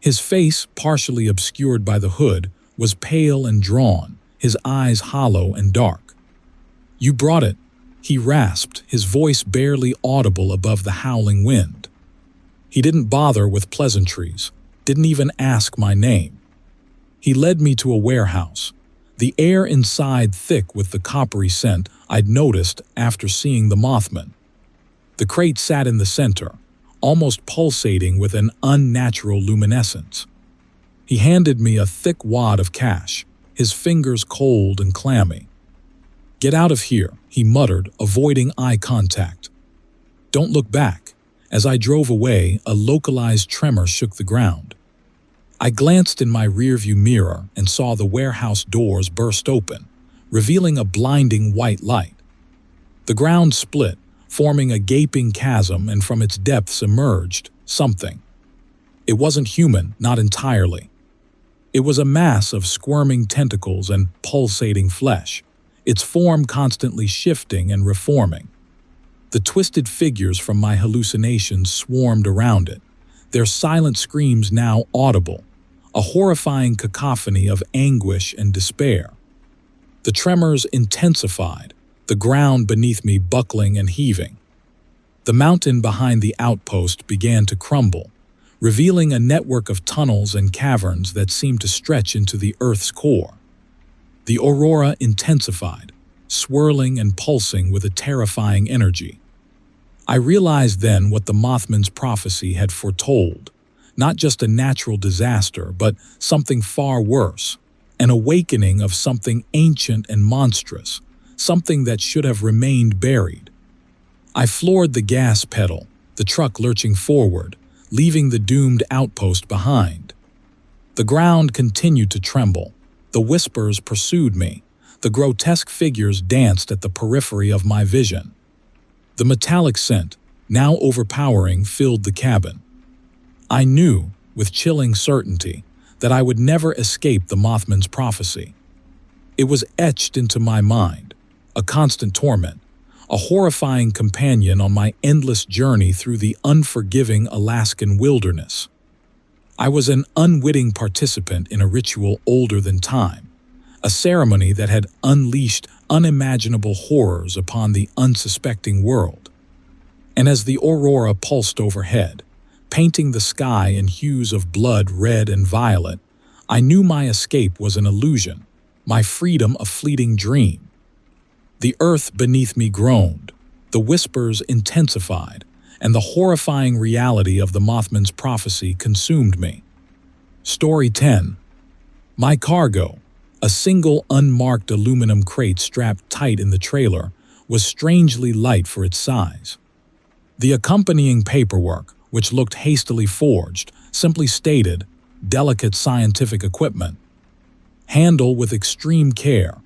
His face, partially obscured by the hood, was pale and drawn, his eyes hollow and dark. "You brought it," He rasped, his voice barely audible above the howling wind. He didn't bother with pleasantries, didn't even ask my name. He led me to a warehouse, the air inside thick with the coppery scent I'd noticed after seeing the Mothman. The crate sat in the center, almost pulsating with an unnatural luminescence. He handed me a thick wad of cash, his fingers cold and clammy. "Get out of here," he muttered, avoiding eye contact. "Don't look back." As I drove away, a localized tremor shook the ground. I glanced in my rearview mirror and saw the warehouse doors burst open, revealing a blinding white light. The ground split, forming a gaping chasm, and from its depths emerged something. It wasn't human, not entirely. It was a mass of squirming tentacles and pulsating flesh, its form constantly shifting and reforming. The twisted figures from my hallucinations swarmed around it, their silent screams now audible, a horrifying cacophony of anguish and despair. The tremors intensified, the ground beneath me buckling and heaving. The mountain behind the outpost began to crumble, revealing a network of tunnels and caverns that seemed to stretch into the Earth's core. The aurora intensified, swirling and pulsing with a terrifying energy. I realized then what the Mothman's prophecy had foretold, not just a natural disaster, but something far worse, an awakening of something ancient and monstrous, something that should have remained buried. I floored the gas pedal, the truck lurching forward, leaving the doomed outpost behind. The ground continued to tremble. The whispers pursued me. The grotesque figures danced at the periphery of my vision. The metallic scent, now overpowering, filled the cabin. I knew, with chilling certainty, that I would never escape the Mothman's prophecy. It was etched into my mind, a constant torment, a horrifying companion on my endless journey through the unforgiving Alaskan wilderness. I was an unwitting participant in a ritual older than time, a ceremony that had unleashed unimaginable horrors upon the unsuspecting world. And as the aurora pulsed overhead, painting the sky in hues of blood red and violet, I knew my escape was an illusion, my freedom a fleeting dream. The earth beneath me groaned, the whispers intensified, and the horrifying reality of the Mothman's prophecy consumed me. Story 10. My cargo, a single unmarked aluminum crate strapped tight in the trailer, was strangely light for its size. The accompanying paperwork, which looked hastily forged, simply stated, "Delicate scientific equipment. Handle with extreme care.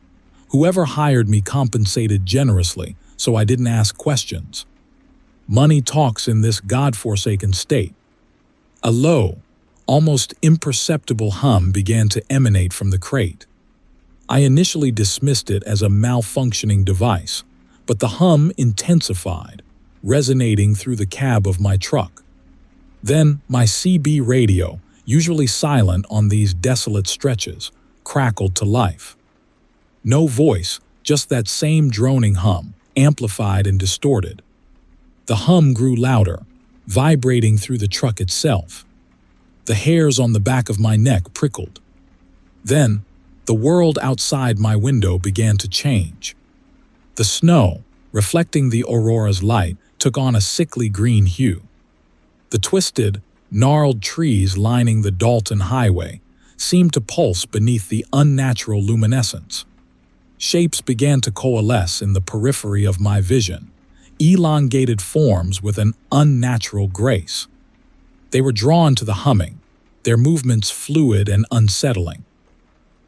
Whoever hired me compensated generously, so I didn't ask questions. Money talks in this godforsaken state." A low, almost imperceptible hum began to emanate from the crate. I initially dismissed it as a malfunctioning device, but the hum intensified, resonating through the cab of my truck. Then my CB radio, usually silent on these desolate stretches, crackled to life. No voice, just that same droning hum, amplified and distorted. The hum grew louder, vibrating through the truck itself. The hairs on the back of my neck prickled. Then, the world outside my window began to change. The snow, reflecting the aurora's light, took on a sickly green hue. The twisted, gnarled trees lining the Dalton Highway seemed to pulse beneath the unnatural luminescence. Shapes began to coalesce in the periphery of my vision, elongated forms with an unnatural grace. They were drawn to the humming, their movements fluid and unsettling.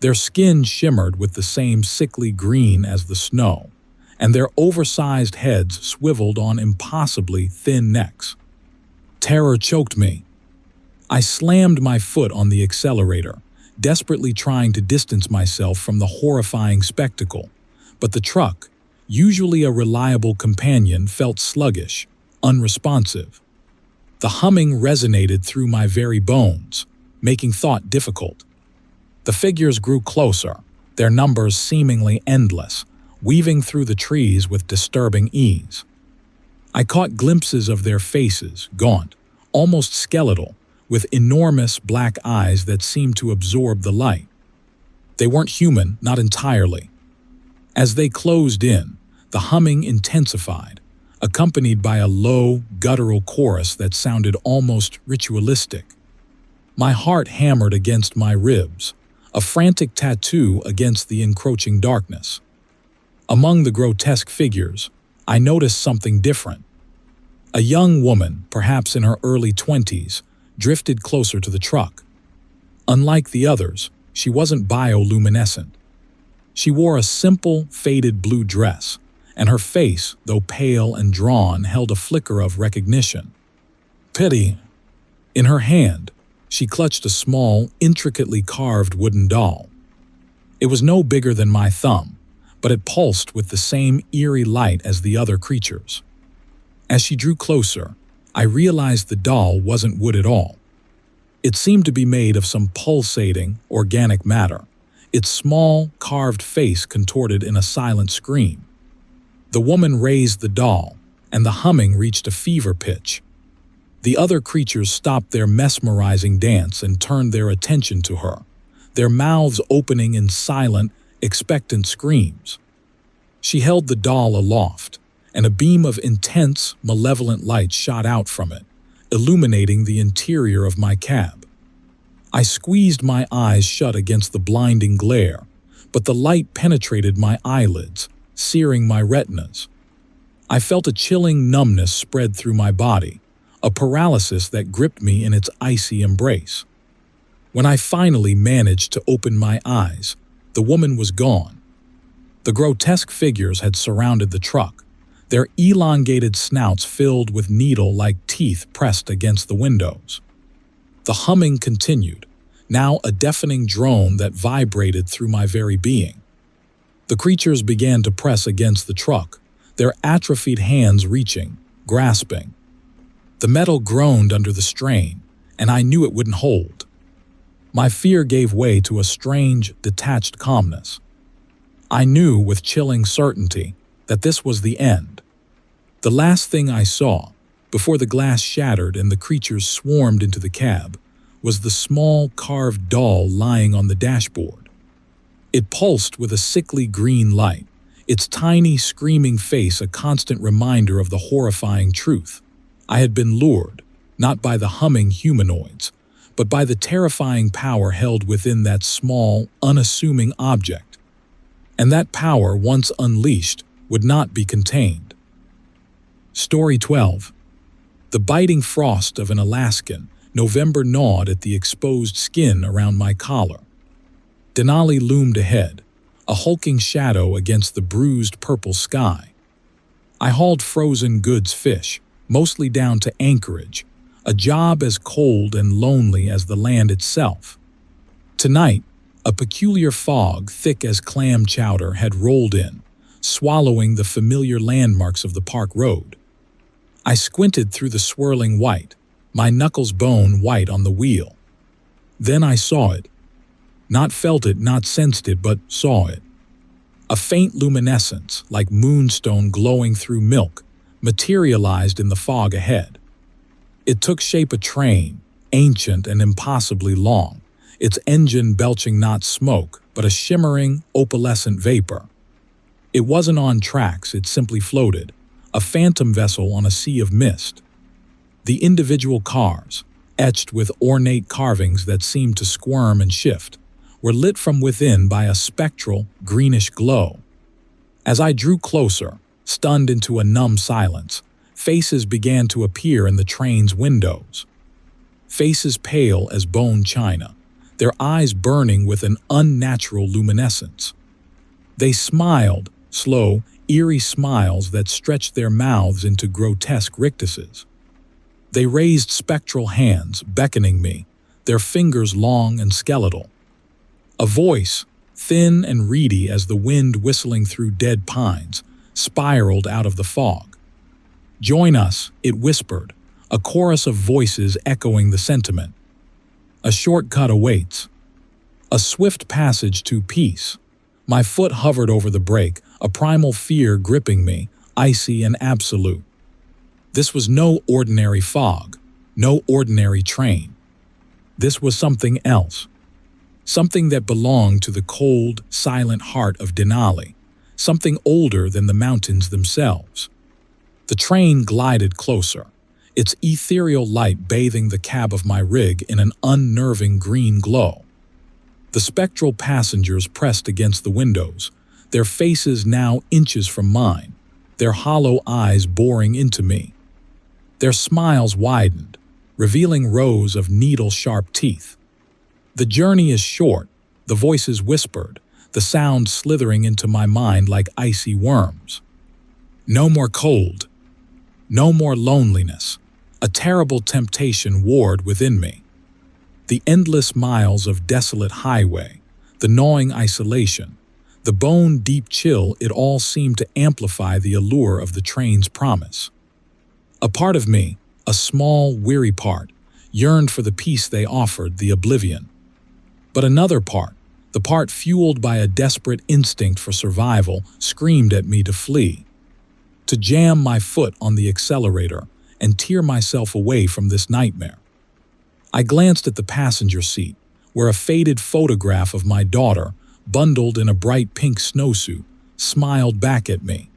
Their skin shimmered with the same sickly green as the snow, and their oversized heads swiveled on impossibly thin necks. Terror choked me. I slammed my foot on the accelerator, desperately trying to distance myself from the horrifying spectacle, but the truck, usually a reliable companion, felt sluggish, unresponsive. The humming resonated through my very bones, making thought difficult. The figures grew closer, their numbers seemingly endless, weaving through the trees with disturbing ease. I caught glimpses of their faces, gaunt, almost skeletal, with enormous black eyes that seemed to absorb the light. They weren't human, not entirely. As they closed in, the humming intensified, accompanied by a low, guttural chorus that sounded almost ritualistic. My heart hammered against my ribs, a frantic tattoo against the encroaching darkness. Among the grotesque figures, I noticed something different. A young woman, perhaps in her early 20s, drifted closer to the truck. Unlike the others, she wasn't bioluminescent. She wore a simple, faded blue dress, and her face, though pale and drawn, held a flicker of recognition. Pity. In her hand, she clutched a small, intricately carved wooden doll. It was no bigger than my thumb, but it pulsed with the same eerie light as the other creatures. As she drew closer, I realized the doll wasn't wood at all. It seemed to be made of some pulsating, organic matter, its small, carved face contorted in a silent scream. The woman raised the doll, and the humming reached a fever pitch. The other creatures stopped their mesmerizing dance and turned their attention to her, their mouths opening in silent, expectant screams. She held the doll aloft, and a beam of intense, malevolent light shot out from it, illuminating the interior of my cab. I squeezed my eyes shut against the blinding glare, but the light penetrated my eyelids, searing my retinas. I felt a chilling numbness spread through my body, a paralysis that gripped me in its icy embrace. When I finally managed to open my eyes, the woman was gone. The grotesque figures had surrounded the truck, their elongated snouts filled with needle-like teeth pressed against the windows. The humming continued, now a deafening drone that vibrated through my very being. The creatures began to press against the truck, their atrophied hands reaching, grasping. The metal groaned under the strain, and I knew it wouldn't hold. My fear gave way to a strange, detached calmness. I knew with chilling certainty that this was the end. The last thing I saw, before the glass shattered and the creatures swarmed into the cab, was the small carved doll lying on the dashboard. It pulsed with a sickly green light, its tiny, screaming face a constant reminder of the horrifying truth. I had been lured, not by the humming humanoids, but by the terrifying power held within that small, unassuming object. And that power, once unleashed, would not be contained. Story 12. The biting frost of an Alaskan, November gnawed at the exposed skin around my collar. Denali loomed ahead, a hulking shadow against the bruised purple sky. I hauled frozen goods fish, mostly down to Anchorage, a job as cold and lonely as the land itself. Tonight, a peculiar fog thick as clam chowder had rolled in, swallowing the familiar landmarks of the park road. I squinted through the swirling white, my knuckles bone white on the wheel. Then I saw it. Not felt it, not sensed it, but saw it. A faint luminescence, like moonstone glowing through milk, materialized in the fog ahead. It took shape a train, ancient and impossibly long, its engine belching not smoke, but a shimmering, opalescent vapor. It wasn't on tracks, it simply floated, a phantom vessel on a sea of mist. The individual cars, etched with ornate carvings that seemed to squirm and shift, were lit from within by a spectral, greenish glow. As I drew closer, stunned into a numb silence, faces began to appear in the train's windows. Faces pale as bone china, their eyes burning with an unnatural luminescence. They smiled, slow, eerie smiles that stretched their mouths into grotesque rictuses. They raised spectral hands, beckoning me, their fingers long and skeletal. A voice, thin and reedy as the wind whistling through dead pines, spiraled out of the fog. "Join us," it whispered, a chorus of voices echoing the sentiment. A shortcut awaits. A swift passage to peace. My foot hovered over the brake, a primal fear gripping me, icy and absolute. This was no ordinary fog, no ordinary train. This was something else. Something that belonged to the cold, silent heart of Denali, something older than the mountains themselves. The train glided closer, its ethereal light bathing the cab of my rig in an unnerving green glow. The spectral passengers pressed against the windows, their faces now inches from mine, their hollow eyes boring into me. Their smiles widened, revealing rows of needle-sharp teeth. The journey is short, the voices whispered, the sound slithering into my mind like icy worms. No more cold, no more loneliness. A terrible temptation warred within me. The endless miles of desolate highway, the gnawing isolation, the bone-deep chill, it all seemed to amplify the allure of the train's promise. A part of me, a small, weary part, yearned for the peace they offered, the oblivion. But another part, the part fueled by a desperate instinct for survival, screamed at me to flee, to jam my foot on the accelerator and tear myself away from this nightmare. I glanced at the passenger seat, where a faded photograph of my daughter, bundled in a bright pink snowsuit, smiled back at me.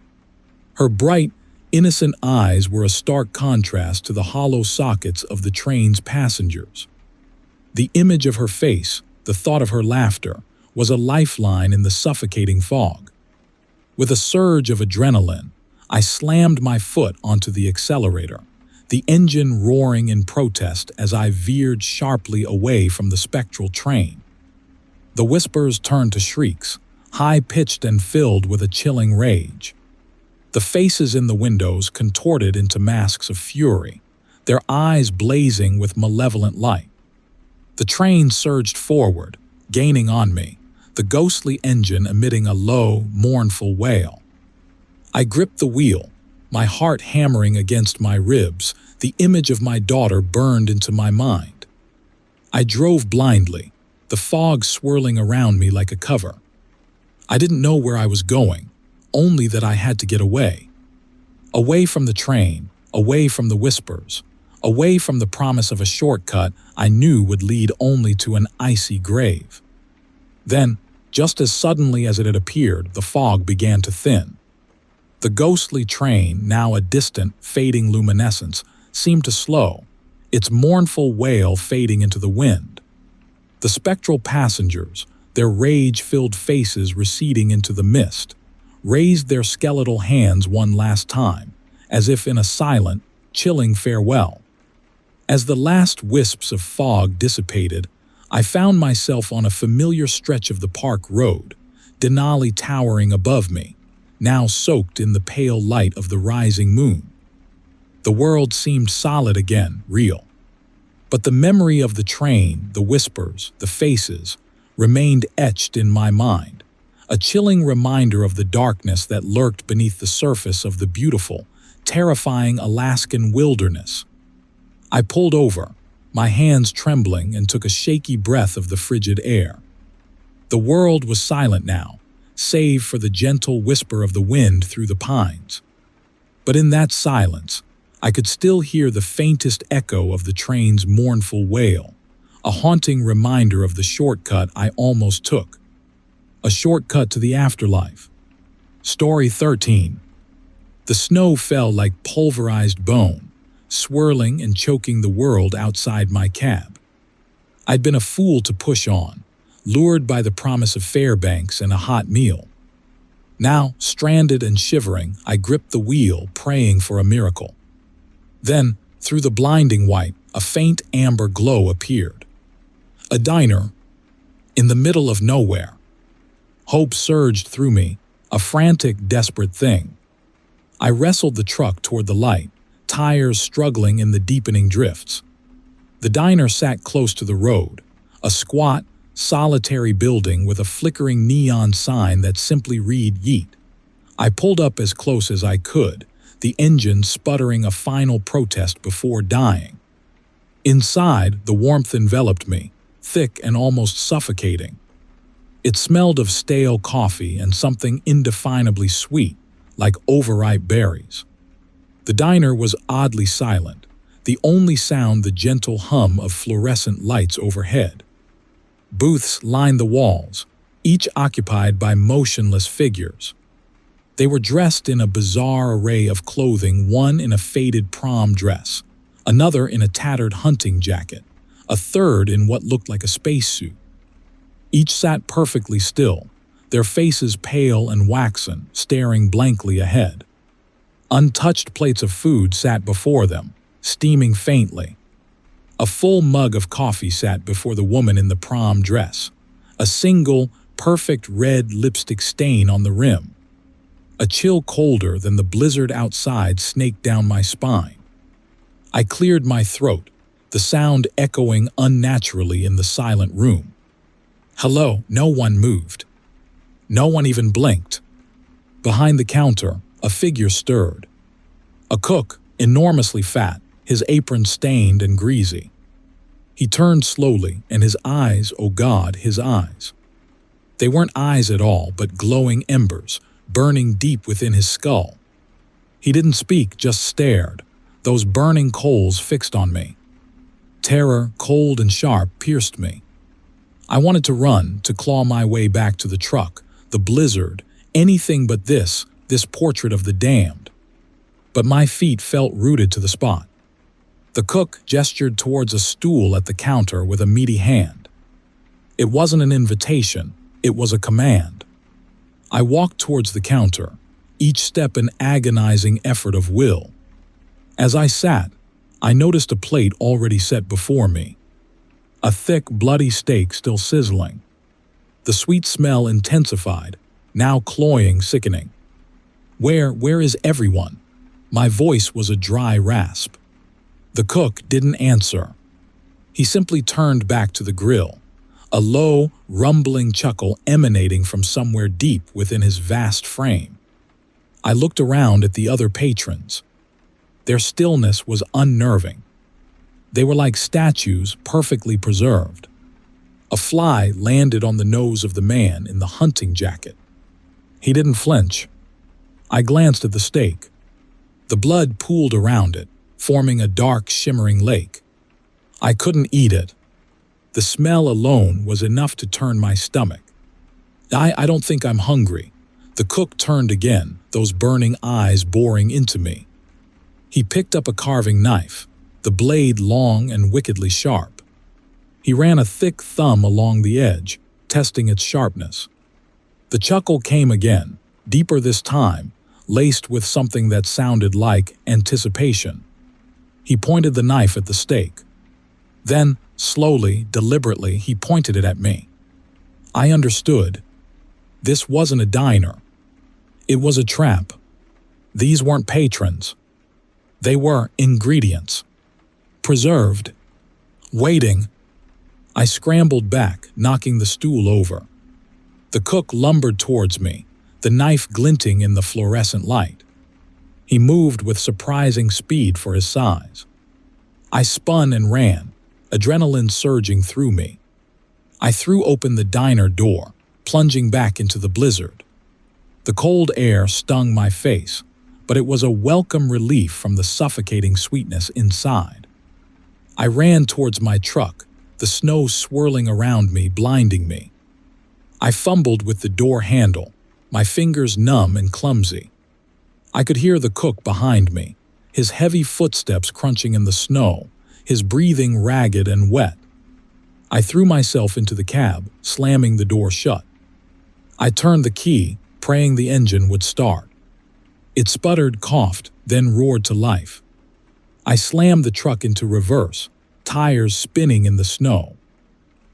Her bright, innocent eyes were a stark contrast to the hollow sockets of the train's passengers. The image of her face, the thought of her laughter, was a lifeline in the suffocating fog. With a surge of adrenaline, I slammed my foot onto the accelerator, the engine roaring in protest as I veered sharply away from the spectral train. The whispers turned to shrieks, high-pitched and filled with a chilling rage. The faces in the windows contorted into masks of fury, their eyes blazing with malevolent light. The train surged forward, gaining on me, the ghostly engine emitting a low, mournful wail. I gripped the wheel, my heart hammering against my ribs, the image of my daughter burned into my mind. I drove blindly, the fog swirling around me like a cover. I didn't know where I was going, only that I had to get away. Away from the train, away from the whispers, away from the promise of a shortcut I knew would lead only to an icy grave. Then, just as suddenly as it had appeared, the fog began to thin. The ghostly train, now a distant, fading luminescence, seemed to slow, its mournful wail fading into the wind. The spectral passengers, their rage-filled faces receding into the mist, raised their skeletal hands one last time, as if in a silent, chilling farewell. As the last wisps of fog dissipated, I found myself on a familiar stretch of the park road, Denali towering above me, now soaked in the pale light of the rising moon. The world seemed solid again, real. But the memory of the train, the whispers, the faces, remained etched in my mind, a chilling reminder of the darkness that lurked beneath the surface of the beautiful, terrifying Alaskan wilderness. I pulled over, my hands trembling, and took a shaky breath of the frigid air. The world was silent now, save for the gentle whisper of the wind through the pines. But in that silence, I could still hear the faintest echo of the train's mournful wail, a haunting reminder of the shortcut I almost took. A shortcut to the afterlife. Story 13. The snow fell like pulverized bone, swirling and choking the world outside my cab. I'd been a fool to push on, lured by the promise of Fairbanks and a hot meal. Now, stranded and shivering, I gripped the wheel, praying for a miracle. Then, through the blinding white, a faint amber glow appeared. A diner, in the middle of nowhere. Hope surged through me, a frantic, desperate thing. I wrestled the truck toward the light, tires struggling in the deepening drifts. The diner sat close to the road, a squat, solitary building with a flickering neon sign that simply read Yeet. I pulled up as close as I could, the engine sputtering a final protest before dying. Inside, the warmth enveloped me, thick and almost suffocating. It smelled of stale coffee and something indefinably sweet, like overripe berries. The diner was oddly silent, the only sound the gentle hum of fluorescent lights overhead. Booths lined the walls, each occupied by motionless figures. They were dressed in a bizarre array of clothing, one in a faded prom dress, another in a tattered hunting jacket, a third in what looked like a spacesuit. Each sat perfectly still, their faces pale and waxen, staring blankly ahead. Untouched plates of food sat before them, steaming faintly. A full mug of coffee sat before the woman in the prom dress, a single, perfect red lipstick stain on the rim. A chill colder than the blizzard outside snaked down my spine. I cleared my throat, the sound echoing unnaturally in the silent room. Hello, no one moved. No one even blinked. Behind the counter, a figure stirred. A cook, enormously fat, his apron stained and greasy. He turned slowly, and his eyes, oh God, his eyes. They weren't eyes at all, but glowing embers, burning deep within his skull. He didn't speak, just stared, those burning coals fixed on me. Terror, cold and sharp, pierced me. I wanted to run, to claw my way back to the truck, the blizzard, anything but this portrait of the damned. But my feet felt rooted to the spot. The cook gestured towards a stool at the counter with a meaty hand. It wasn't an invitation, it was a command. I walked towards the counter, each step an agonizing effort of will. As I sat, I noticed a plate already set before me. A thick, bloody steak still sizzling. The sweet smell intensified, now cloying, sickening. Where is everyone? My voice was a dry rasp. The cook didn't answer. He simply turned back to the grill, a low, rumbling chuckle emanating from somewhere deep within his vast frame. I looked around at the other patrons. Their stillness was unnerving. They were like statues perfectly preserved. A fly landed on the nose of the man in the hunting jacket. He didn't flinch. I glanced at the steak. The blood pooled around it, forming a dark, shimmering lake. I couldn't eat it. The smell alone was enough to turn my stomach. I don't think I'm hungry. The cook turned again, those burning eyes boring into me. He picked up a carving knife, the blade long and wickedly sharp. He ran a thick thumb along the edge, testing its sharpness. The chuckle came again, deeper this time, laced with something that sounded like anticipation. He pointed the knife at the steak. Then, slowly, deliberately, he pointed it at me. I understood. This wasn't a diner. It was a trap. These weren't patrons. They were ingredients. Preserved. Waiting. I scrambled back, knocking the stool over. The cook lumbered towards me, the knife glinting in the fluorescent light. He moved with surprising speed for his size. I spun and ran, adrenaline surging through me. I threw open the diner door, plunging back into the blizzard. The cold air stung my face, but it was a welcome relief from the suffocating sweetness inside. I ran towards my truck, the snow swirling around me, blinding me. I fumbled with the door handle, my fingers numb and clumsy. I could hear the cook behind me, his heavy footsteps crunching in the snow, his breathing ragged and wet. I threw myself into the cab, slamming the door shut. I turned the key, praying the engine would start. It sputtered, coughed, then roared to life. I slammed the truck into reverse, tires spinning in the snow.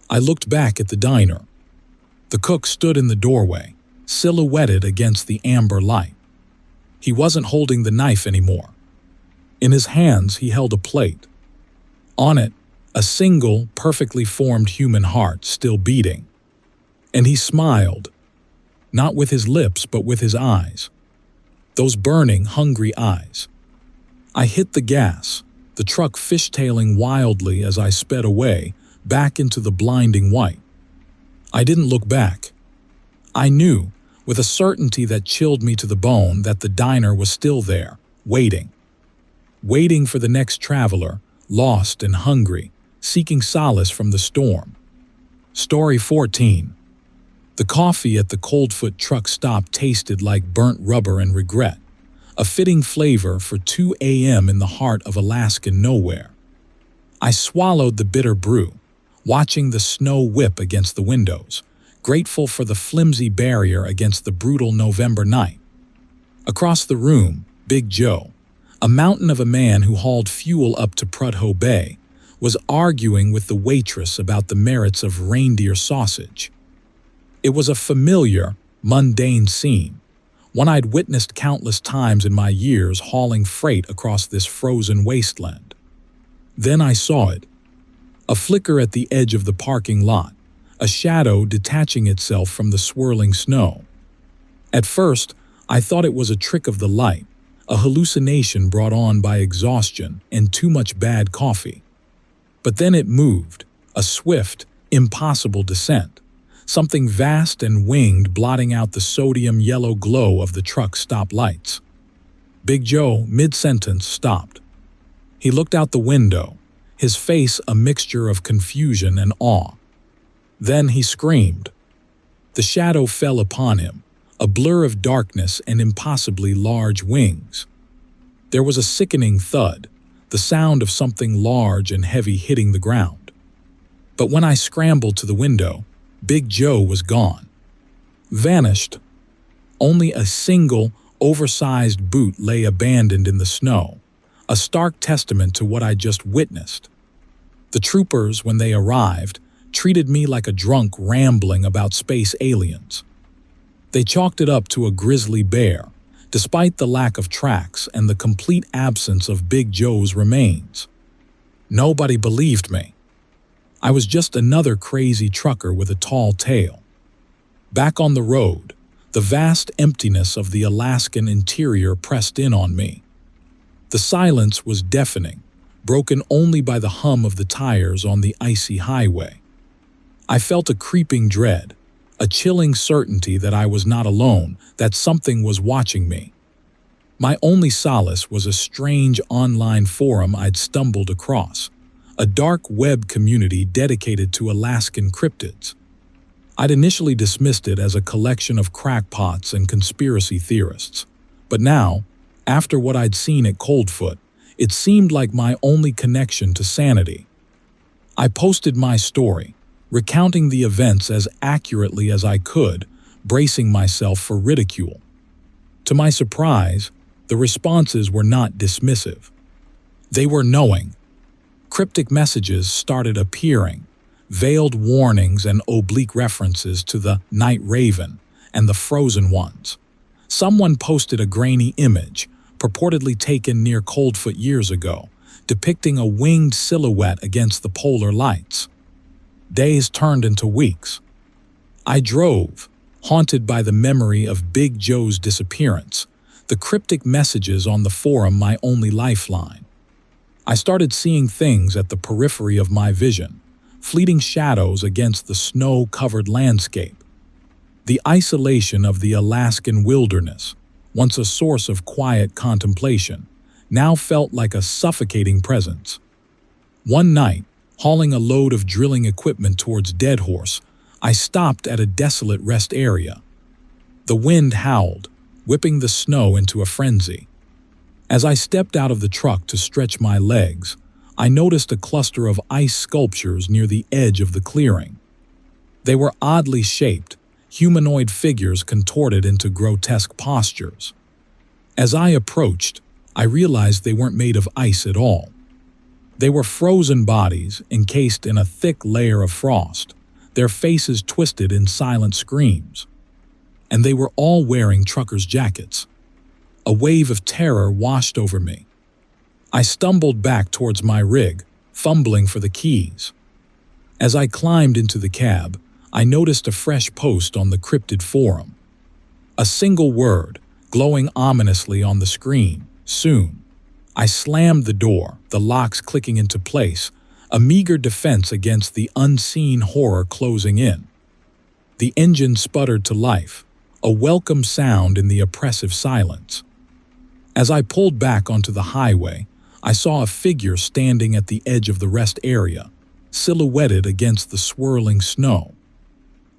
I looked back at the diner. The cook stood in the doorway, silhouetted against the amber light. He wasn't holding the knife anymore. In his hands, he held a plate. On it, a single, perfectly formed human heart still beating. And he smiled, not with his lips, but with his eyes. Those burning, hungry eyes. I hit the gas, the truck fishtailing wildly as I sped away, back into the blinding white. I didn't look back. I knew, with a certainty that chilled me to the bone, that the diner was still there, waiting for the next traveler, lost and hungry, seeking solace from the storm. Story 14. The coffee at the Coldfoot truck stop tasted like burnt rubber and regret, a fitting flavor for 2 a.m. in the heart of Alaskan nowhere. I swallowed the bitter brew, watching the snow whip against the windows, grateful for the flimsy barrier against the brutal November night. Across the room, Big Joe, a mountain of a man who hauled fuel up to Prudhoe Bay, was arguing with the waitress about the merits of reindeer sausage. It was a familiar, mundane scene, one I'd witnessed countless times in my years hauling freight across this frozen wasteland. Then I saw it. A flicker at the edge of the parking lot, a shadow detaching itself from the swirling snow. At first, I thought it was a trick of the light, a hallucination brought on by exhaustion and too much bad coffee. But then it moved, a swift, impossible descent, something vast and winged blotting out the sodium yellow glow of the truck's stop lights. Big Joe, mid-sentence, stopped. He looked out the window, his face a mixture of confusion and awe. Then he screamed. The shadow fell upon him, a blur of darkness and impossibly large wings. There was a sickening thud, the sound of something large and heavy hitting the ground. But when I scrambled to the window, Big Joe was gone. Vanished. Only a single, oversized boot lay abandoned in the snow, a stark testament to what I just witnessed. The troopers, when they arrived, treated me like a drunk rambling about space aliens. They chalked it up to a grizzly bear, despite the lack of tracks and the complete absence of Big Joe's remains. Nobody believed me. I was just another crazy trucker with a tall tale. Back on the road, the vast emptiness of the Alaskan interior pressed in on me. The silence was deafening, broken only by the hum of the tires on the icy highway. I felt a creeping dread, a chilling certainty that I was not alone, that something was watching me. My only solace was a strange online forum I'd stumbled across, a dark web community dedicated to Alaskan cryptids. I'd initially dismissed it as a collection of crackpots and conspiracy theorists, but now, after what I'd seen at Coldfoot, it seemed like my only connection to sanity. I posted my story, recounting the events as accurately as I could, bracing myself for ridicule. To my surprise, the responses were not dismissive. They were knowing. Cryptic messages started appearing, veiled warnings and oblique references to the night raven and the frozen ones. Someone posted a grainy image, purportedly taken near Coldfoot years ago, depicting a winged silhouette against the polar lights. Days turned into weeks. I drove, haunted by the memory of Big Joe's disappearance, the cryptic messages on the forum my only lifeline. I started seeing things at the periphery of my vision, fleeting shadows against the snow-covered landscape. The isolation of the Alaskan wilderness, once a source of quiet contemplation, now felt like a suffocating presence. One night, hauling a load of drilling equipment towards Deadhorse, I stopped at a desolate rest area. The wind howled, whipping the snow into a frenzy. As I stepped out of the truck to stretch my legs, I noticed a cluster of ice sculptures near the edge of the clearing. They were oddly shaped, humanoid figures contorted into grotesque postures. As I approached, I realized they weren't made of ice at all. They were frozen bodies encased in a thick layer of frost, their faces twisted in silent screams. And they were all wearing truckers' jackets. A wave of terror washed over me. I stumbled back towards my rig, fumbling for the keys. As I climbed into the cab, I noticed a fresh post on the cryptid forum. A single word, glowing ominously on the screen, soon. I slammed the door, the locks clicking into place, a meager defense against the unseen horror closing in. The engine sputtered to life, a welcome sound in the oppressive silence. As I pulled back onto the highway, I saw a figure standing at the edge of the rest area, silhouetted against the swirling snow.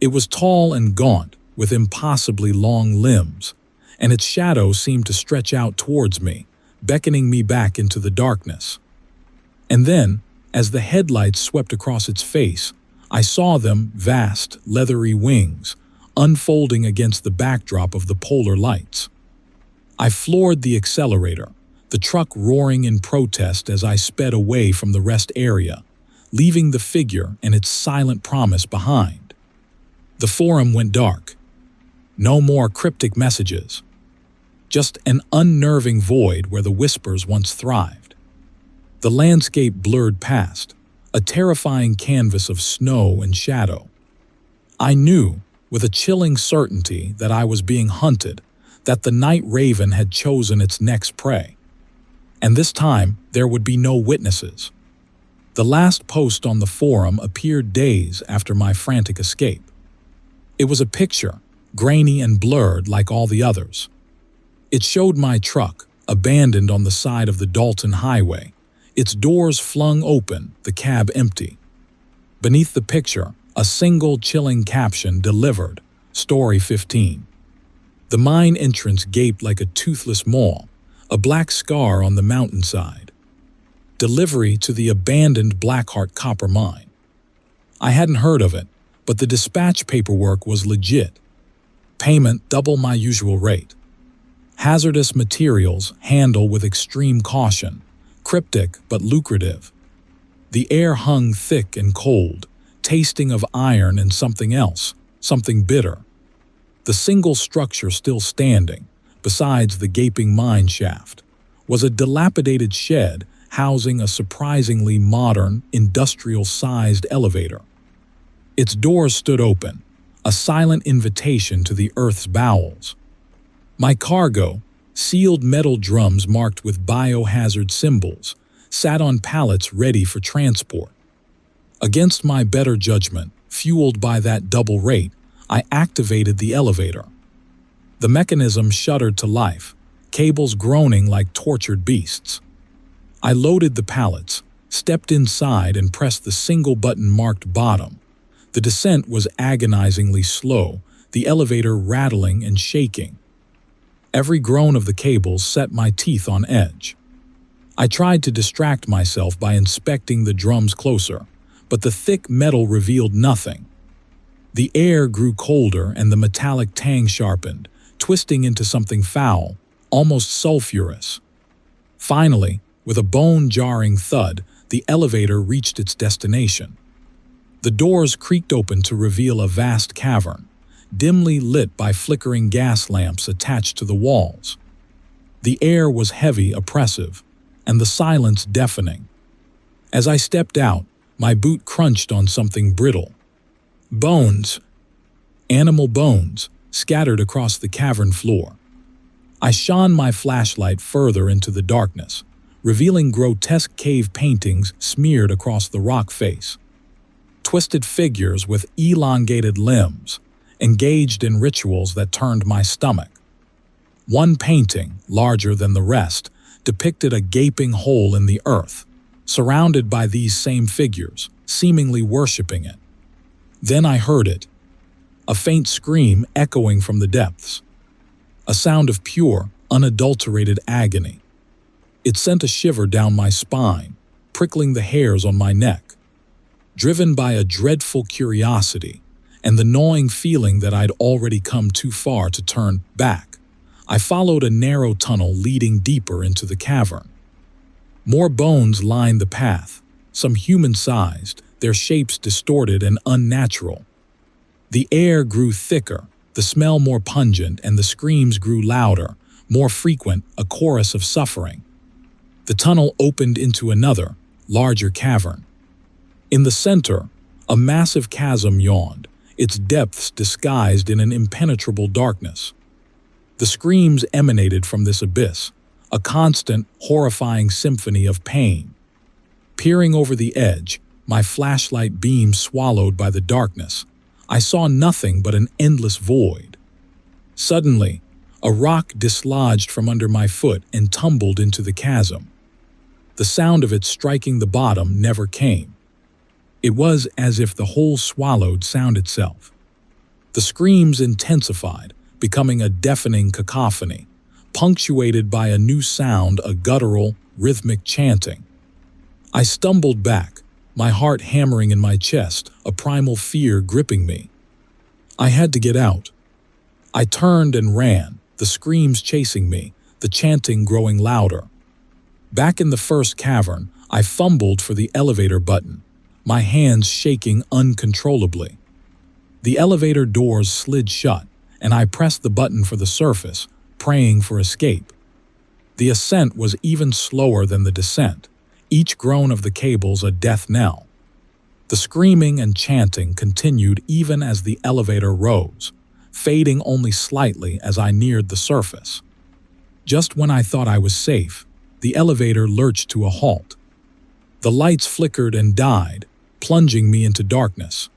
It was tall and gaunt, with impossibly long limbs, and its shadow seemed to stretch out towards me, beckoning me back into the darkness. And then, as the headlights swept across its face, I saw them, vast, leathery wings, unfolding against the backdrop of the polar lights. I floored the accelerator, the truck roaring in protest as I sped away from the rest area, leaving the figure and its silent promise behind. The forum went dark. No more cryptic messages. Just an unnerving void where the whispers once thrived. The landscape blurred past, a terrifying canvas of snow and shadow. I knew, with a chilling certainty, that I was being hunted, that the night raven had chosen its next prey. And this time, there would be no witnesses. The last post on the forum appeared days after my frantic escape. It was a picture, grainy and blurred like all the others. It showed my truck, abandoned on the side of the Dalton Highway, its doors flung open, the cab empty. Beneath the picture, a single chilling caption delivered, Story 15. The mine entrance gaped like a toothless maw, a black scar on the mountainside. Delivery to the abandoned Blackheart copper mine. I hadn't heard of it, but the dispatch paperwork was legit. Payment double my usual rate. Hazardous materials handle with extreme caution, cryptic but lucrative. The air hung thick and cold, tasting of iron and something else, something bitter. The single structure still standing, besides the gaping mine shaft, was a dilapidated shed housing a surprisingly modern, industrial-sized elevator. Its doors stood open, a silent invitation to the Earth's bowels. My cargo, sealed metal drums marked with biohazard symbols, sat on pallets ready for transport. Against my better judgment, fueled by that double rate, I activated the elevator. The mechanism shuddered to life, cables groaning like tortured beasts. I loaded the pallets, stepped inside and pressed the single button marked bottom. The descent was agonizingly slow, the elevator rattling and shaking. Every groan of the cables set my teeth on edge. I tried to distract myself by inspecting the drums closer, but the thick metal revealed nothing. The air grew colder and the metallic tang sharpened, twisting into something foul, almost sulfurous. Finally, with a bone-jarring thud, the elevator reached its destination. The doors creaked open to reveal a vast cavern, dimly lit by flickering gas lamps attached to the walls. The air was heavy, oppressive, and the silence deafening. As I stepped out, my boot crunched on something brittle. Bones. Animal bones, scattered across the cavern floor. I shone my flashlight further into the darkness, revealing grotesque cave paintings smeared across the rock face. Twisted figures with elongated limbs, engaged in rituals that turned my stomach. One painting, larger than the rest, depicted a gaping hole in the earth, surrounded by these same figures, seemingly worshipping it. Then I heard it, a faint scream echoing from the depths, a sound of pure, unadulterated agony. It sent a shiver down my spine, prickling the hairs on my neck. Driven by a dreadful curiosity and the gnawing feeling that I'd already come too far to turn back, I followed a narrow tunnel leading deeper into the cavern. More bones lined the path, some human-sized, their shapes distorted and unnatural. The air grew thicker, the smell more pungent, and the screams grew louder, more frequent, a chorus of suffering. The tunnel opened into another, larger cavern. In the center, a massive chasm yawned, its depths disguised in an impenetrable darkness. The screams emanated from this abyss, a constant, horrifying symphony of pain. Peering over the edge, my flashlight beam swallowed by the darkness, I saw nothing but an endless void. Suddenly, a rock dislodged from under my foot and tumbled into the chasm. The sound of it striking the bottom never came. It was as if the hole swallowed sound itself. The screams intensified, becoming a deafening cacophony, punctuated by a new sound, a guttural, rhythmic chanting. I stumbled back, my heart hammering in my chest, a primal fear gripping me. I had to get out. I turned and ran, the screams chasing me, the chanting growing louder. Back in the first cavern, I fumbled for the elevator button, my hands shaking uncontrollably. The elevator doors slid shut, and I pressed the button for the surface, praying for escape. The ascent was even slower than the descent, each groan of the cables a death knell. The screaming and chanting continued even as the elevator rose, fading only slightly as I neared the surface. Just when I thought I was safe, the elevator lurched to a halt. The lights flickered and died, plunging me into darkness.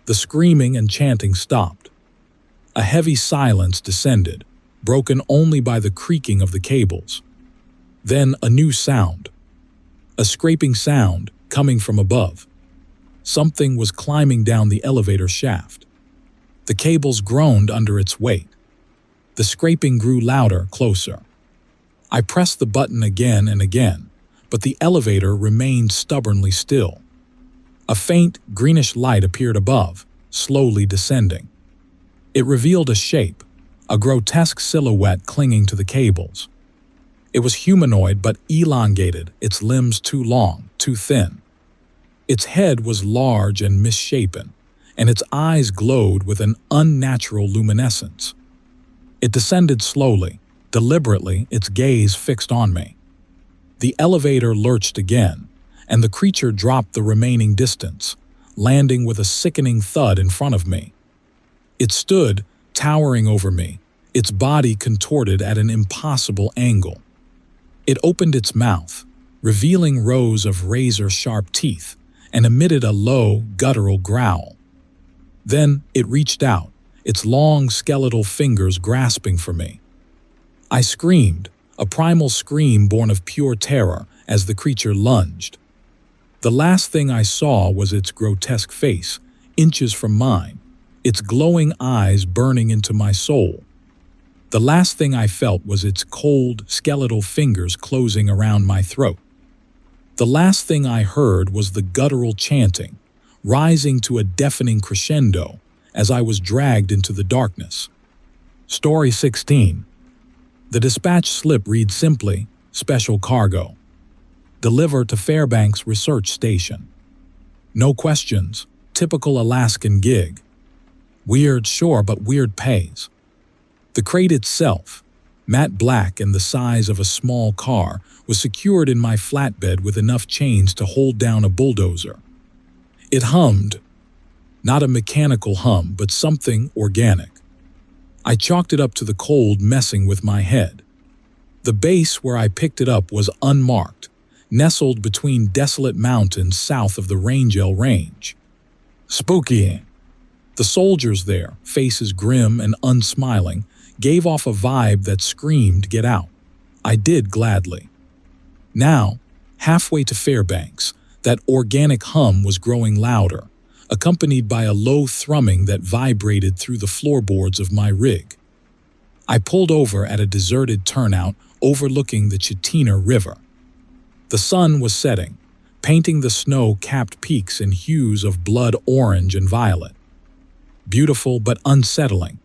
The screaming and chanting stopped. A heavy silence descended, broken only by the creaking of the cables. Then a new sound. A scraping sound coming from above. Something was climbing down the elevator shaft. The cables groaned under its weight. The scraping grew louder, closer. I pressed the button again and again, but the elevator remained stubbornly still. A faint, greenish light appeared above, slowly descending. It revealed a shape, a grotesque silhouette clinging to the cables. It was humanoid but elongated, its limbs too long, too thin. Its head was large and misshapen, and its eyes glowed with an unnatural luminescence. It descended slowly, deliberately, its gaze fixed on me. The elevator lurched again, and the creature dropped the remaining distance, landing with a sickening thud in front of me. It stood, towering over me, its body contorted at an impossible angle. It opened its mouth, revealing rows of razor-sharp teeth, and emitted a low, guttural growl. Then it reached out, its long skeletal fingers grasping for me. I screamed, a primal scream born of pure terror, as the creature lunged. The last thing I saw was its grotesque face, inches from mine, its glowing eyes burning into my soul. The last thing I felt was its cold, skeletal fingers closing around my throat. The last thing I heard was the guttural chanting, rising to a deafening crescendo as I was dragged into the darkness. Story 16. The dispatch slip reads simply, "Special cargo. Deliver to Fairbanks Research Station." No questions, typical Alaskan gig. Weird, sure, but weird pays. The crate itself, matte black and the size of a small car, was secured in my flatbed with enough chains to hold down a bulldozer. It hummed. Not a mechanical hum, but something organic. I chalked it up to the cold messing with my head. The base where I picked it up was unmarked, nestled between desolate mountains south of the Rangell Range. Spooky. The soldiers there, faces grim and unsmiling, gave off a vibe that screamed, "Get out." I did gladly. Now, halfway to Fairbanks, that organic hum was growing louder, accompanied by a low thrumming that vibrated through the floorboards of my rig. I pulled over at a deserted turnout overlooking the Chitina River. The sun was setting, painting the snow-capped peaks in hues of blood orange and violet. Beautiful but unsettling.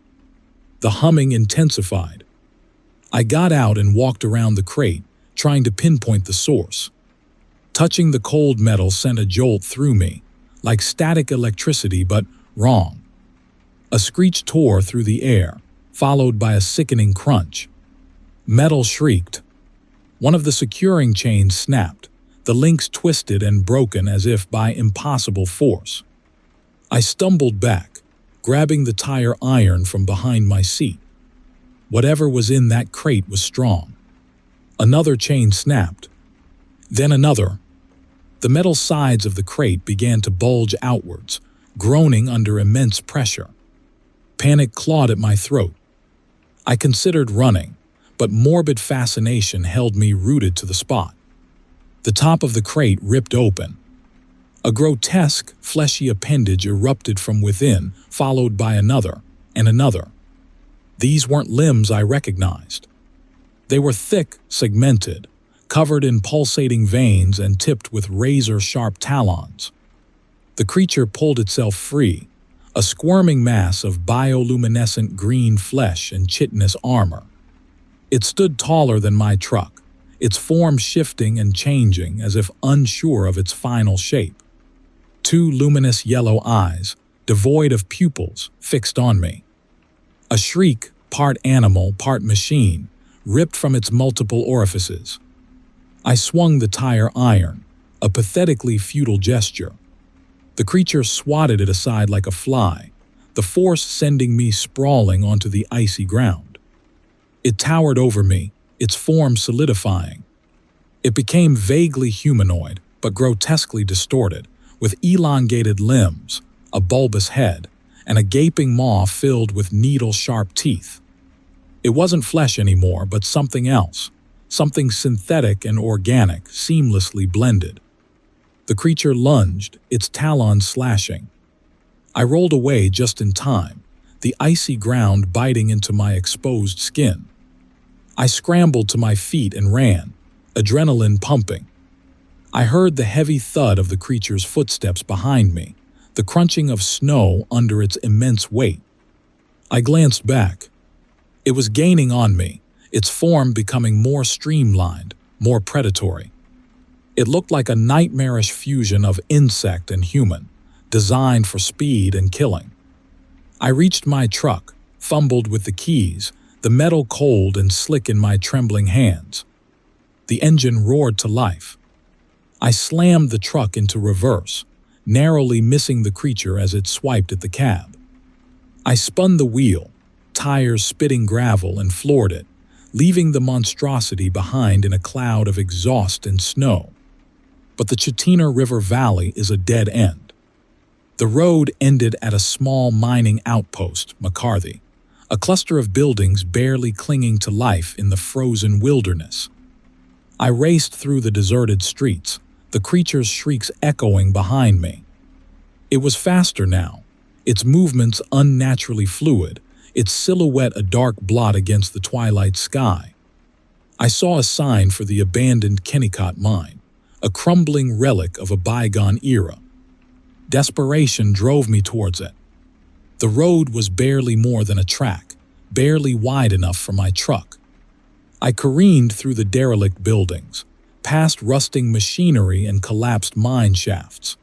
The humming intensified. I got out and walked around the crate, trying to pinpoint the source. Touching the cold metal sent a jolt through me, like static electricity, but wrong. A screech tore through the air, followed by a sickening crunch. Metal shrieked. One of the securing chains snapped, the links twisted and broken as if by impossible force. I stumbled back, grabbing the tire iron from behind my seat. Whatever was in that crate was strong. Another chain snapped. Then another. The metal sides of the crate began to bulge outwards, groaning under immense pressure. Panic clawed at my throat. I considered running, but morbid fascination held me rooted to the spot. The top of the crate ripped open. A grotesque, fleshy appendage erupted from within, followed by another and another. These weren't limbs I recognized. They were thick, segmented, covered in pulsating veins and tipped with razor-sharp talons. The creature pulled itself free, a squirming mass of bioluminescent green flesh and chitinous armor. It stood taller than my truck, its form shifting and changing as if unsure of its final shape. Two luminous yellow eyes, devoid of pupils, fixed on me. A shriek, part animal, part machine, ripped from its multiple orifices. I swung the tire iron, a pathetically futile gesture. The creature swatted it aside like a fly, the force sending me sprawling onto the icy ground. It towered over me, its form solidifying. It became vaguely humanoid, but grotesquely distorted, with elongated limbs, a bulbous head, and a gaping maw filled with needle-sharp teeth. It wasn't flesh anymore, but something else, something synthetic and organic, seamlessly blended. The creature lunged, its talons slashing. I rolled away just in time, the icy ground biting into my exposed skin. I scrambled to my feet and ran, adrenaline pumping. I heard the heavy thud of the creature's footsteps behind me, the crunching of snow under its immense weight. I glanced back. It was gaining on me, its form becoming more streamlined, more predatory. It looked like a nightmarish fusion of insect and human, designed for speed and killing. I reached my truck, fumbled with the keys, the metal cold and slick in my trembling hands. The engine roared to life. I slammed the truck into reverse, narrowly missing the creature as it swiped at the cab. I spun the wheel, tires spitting gravel, and floored it, leaving the monstrosity behind in a cloud of exhaust and snow. But the Chitina River Valley is a dead end. The road ended at a small mining outpost, McCarthy, a cluster of buildings barely clinging to life in the frozen wilderness. I raced through the deserted streets, the creature's shrieks echoing behind me. It was faster now, its movements unnaturally fluid, its silhouette a dark blot against the twilight sky. I saw a sign for the abandoned Kennecott mine, a crumbling relic of a bygone era. Desperation drove me towards it. The road was barely more than a track, barely wide enough for my truck. I careened through the derelict buildings, past rusting machinery and collapsed mine shafts.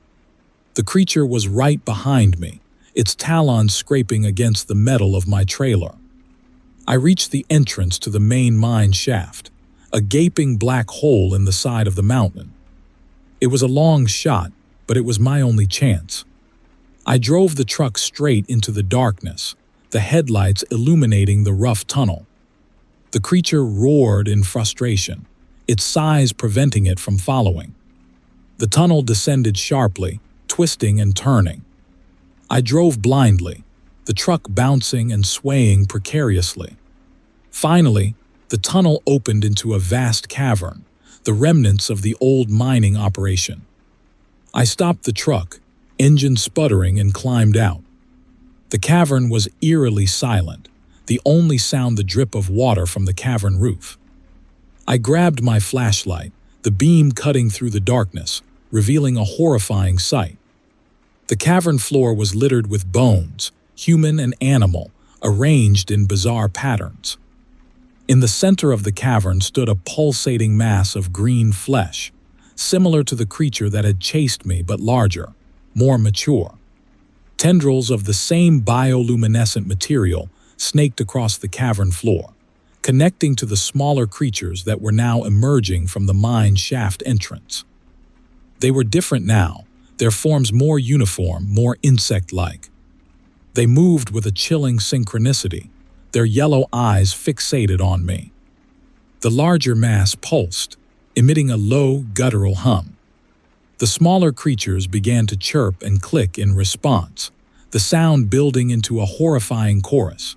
The creature was right behind me, its talons scraping against the metal of my trailer. I reached the entrance to the main mine shaft, a gaping black hole in the side of the mountain. It was a long shot, but it was my only chance. I drove the truck straight into the darkness, the headlights illuminating the rough tunnel. The creature roared in frustration, its size preventing it from following. The tunnel descended sharply, twisting and turning. I drove blindly, the truck bouncing and swaying precariously. Finally, the tunnel opened into a vast cavern, the remnants of the old mining operation. I stopped the truck, engine sputtering, and climbed out. The cavern was eerily silent, the only sound the drip of water from the cavern roof. I grabbed my flashlight, the beam cutting through the darkness, revealing a horrifying sight. The cavern floor was littered with bones, human and animal, arranged in bizarre patterns. In the center of the cavern stood a pulsating mass of green flesh, similar to the creature that had chased me but larger, more mature. Tendrils of the same bioluminescent material snaked across the cavern floor, connecting to the smaller creatures that were now emerging from the mine shaft entrance. They were different now, their forms more uniform, more insect-like. They moved with a chilling synchronicity, their yellow eyes fixated on me. The larger mass pulsed, emitting a low, guttural hum. The smaller creatures began to chirp and click in response, the sound building into a horrifying chorus.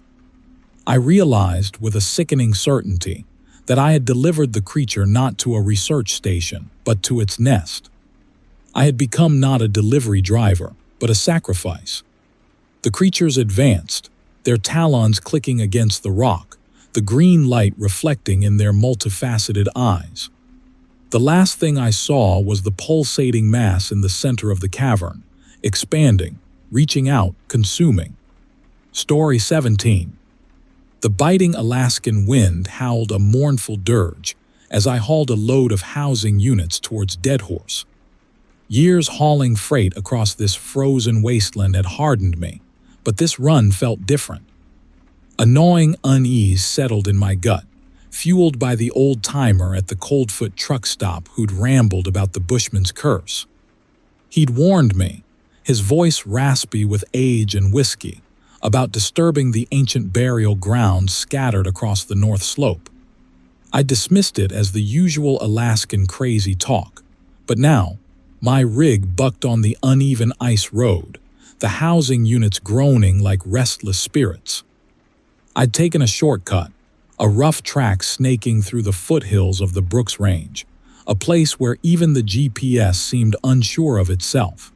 I realized with a sickening certainty that I had delivered the creature not to a research station, but to its nest. I had become not a delivery driver, but a sacrifice. The creatures advanced, their talons clicking against the rock, the green light reflecting in their multifaceted eyes. The last thing I saw was the pulsating mass in the center of the cavern, expanding, reaching out, consuming. Story 17. The biting Alaskan wind howled a mournful dirge as I hauled a load of housing units towards Deadhorse. Years hauling freight across this frozen wasteland had hardened me, but this run felt different. A gnawing unease settled in my gut, fueled by the old-timer at the Coldfoot truck stop who'd rambled about the bushman's curse. He'd warned me, his voice raspy with age and whiskey, about disturbing the ancient burial grounds scattered across the North Slope. I dismissed it as the usual Alaskan crazy talk, but now, my rig bucked on the uneven ice road, the housing units groaning like restless spirits. I'd taken a shortcut, a rough track snaking through the foothills of the Brooks Range, a place where even the GPS seemed unsure of itself.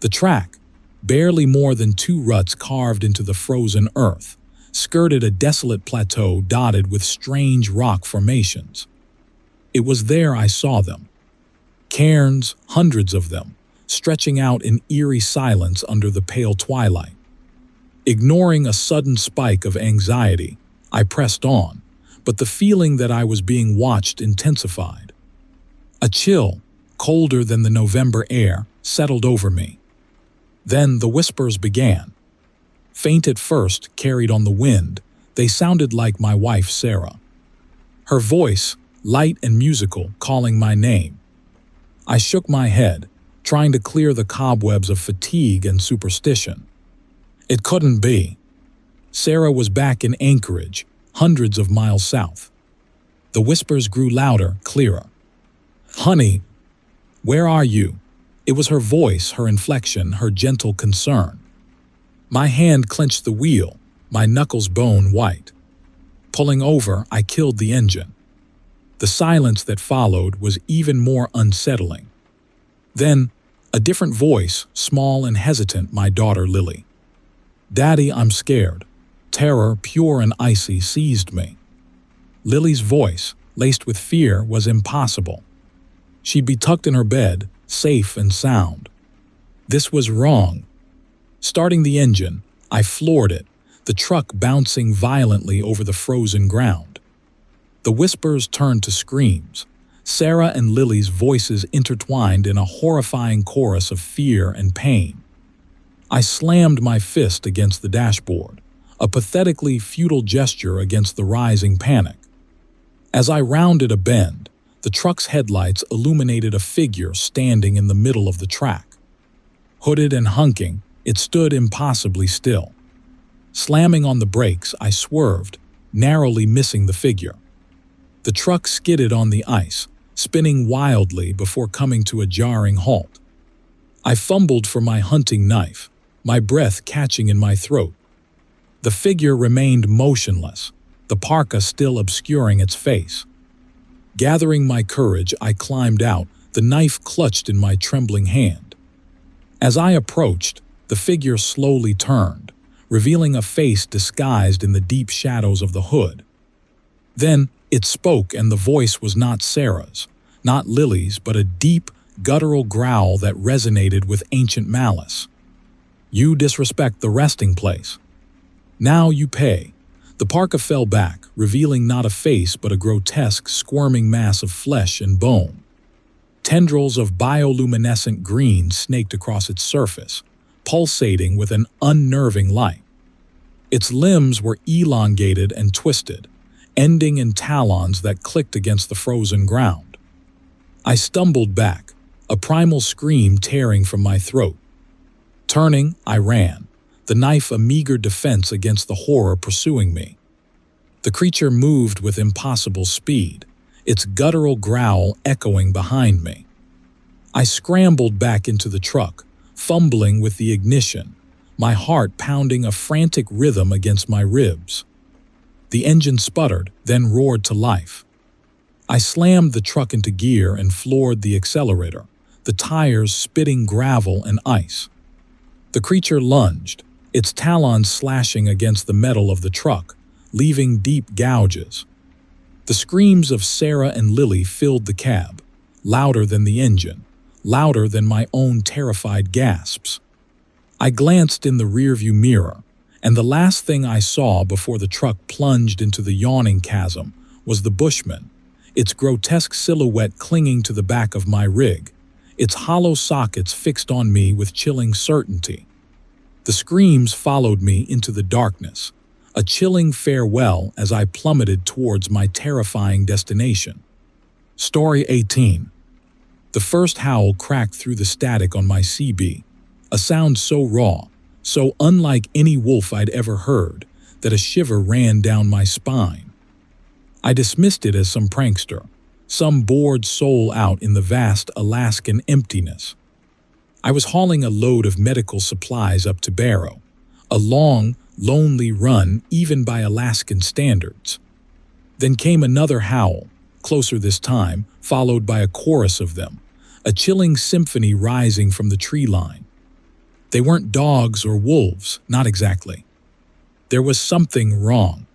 The track, barely more than 2 ruts carved into the frozen earth, skirted a desolate plateau dotted with strange rock formations. It was there I saw them. Cairns, hundreds of them, stretching out in eerie silence under the pale twilight. Ignoring a sudden spike of anxiety, I pressed on, but the feeling that I was being watched intensified. A chill, colder than the November air, settled over me. Then the whispers began. Faint at first, carried on the wind, they sounded like my wife Sarah. Her voice, light and musical, calling my name. I shook my head, trying to clear the cobwebs of fatigue and superstition. It couldn't be. Sarah was back in Anchorage, hundreds of miles south. The whispers grew louder, clearer. "Honey, where are you?" It was her voice, her inflection, her gentle concern. My hand clenched the wheel, my knuckles bone white. Pulling over, I killed the engine. The silence that followed was even more unsettling. Then, a different voice, small and hesitant, my daughter Lily. "Daddy, I'm scared." Terror, pure and icy, seized me. Lily's voice, laced with fear, was impossible. She'd be tucked in her bed, safe and sound. This was wrong. Starting the engine, I floored it, the truck bouncing violently over the frozen ground. The whispers turned to screams, Sarah and Lily's voices intertwined in a horrifying chorus of fear and pain. I slammed my fist against the dashboard, a pathetically futile gesture against the rising panic. As I rounded a bend, the truck's headlights illuminated a figure standing in the middle of the track. Hooded and hunking, it stood impossibly still. Slamming on the brakes, I swerved, narrowly missing the figure. The truck skidded on the ice, spinning wildly before coming to a jarring halt. I fumbled for my hunting knife, my breath catching in my throat. The figure remained motionless, the parka still obscuring its face. Gathering my courage, I climbed out, the knife clutched in my trembling hand. As I approached, the figure slowly turned, revealing a face disguised in the deep shadows of the hood. Then it spoke, and the voice was not Sarah's, not Lily's, but a deep, guttural growl that resonated with ancient malice. "You disrespect the resting place. Now you pay." The parka fell back, revealing not a face but a grotesque, squirming mass of flesh and bone. Tendrils of bioluminescent green snaked across its surface, pulsating with an unnerving light. Its limbs were elongated and twisted, ending in talons that clicked against the frozen ground. I stumbled back, a primal scream tearing from my throat. Turning, I ran, the knife a meager defense against the horror pursuing me. The creature moved with impossible speed, its guttural growl echoing behind me. I scrambled back into the truck, fumbling with the ignition, my heart pounding a frantic rhythm against my ribs. The engine sputtered, then roared to life. I slammed the truck into gear and floored the accelerator, the tires spitting gravel and ice. The creature lunged, its talons slashing against the metal of the truck, leaving deep gouges. The screams of Sarah and Lily filled the cab, louder than the engine, louder than my own terrified gasps. I glanced in the rearview mirror, and the last thing I saw before the truck plunged into the yawning chasm was the Bushman, its grotesque silhouette clinging to the back of my rig, its hollow sockets fixed on me with chilling certainty. The screams followed me into the darkness, a chilling farewell as I plummeted towards my terrifying destination. Story 18. The first howl cracked through the static on my CB, a sound so raw, so unlike any wolf I'd ever heard, that a shiver ran down my spine. I dismissed it as some prankster, some bored soul out in the vast Alaskan emptiness. I was hauling a load of medical supplies up to Barrow, a long, lonely run even by Alaskan standards. Then came another howl, closer this time, followed by a chorus of them, a chilling symphony rising from the tree line. They weren't dogs or wolves, not exactly. There was something wrong.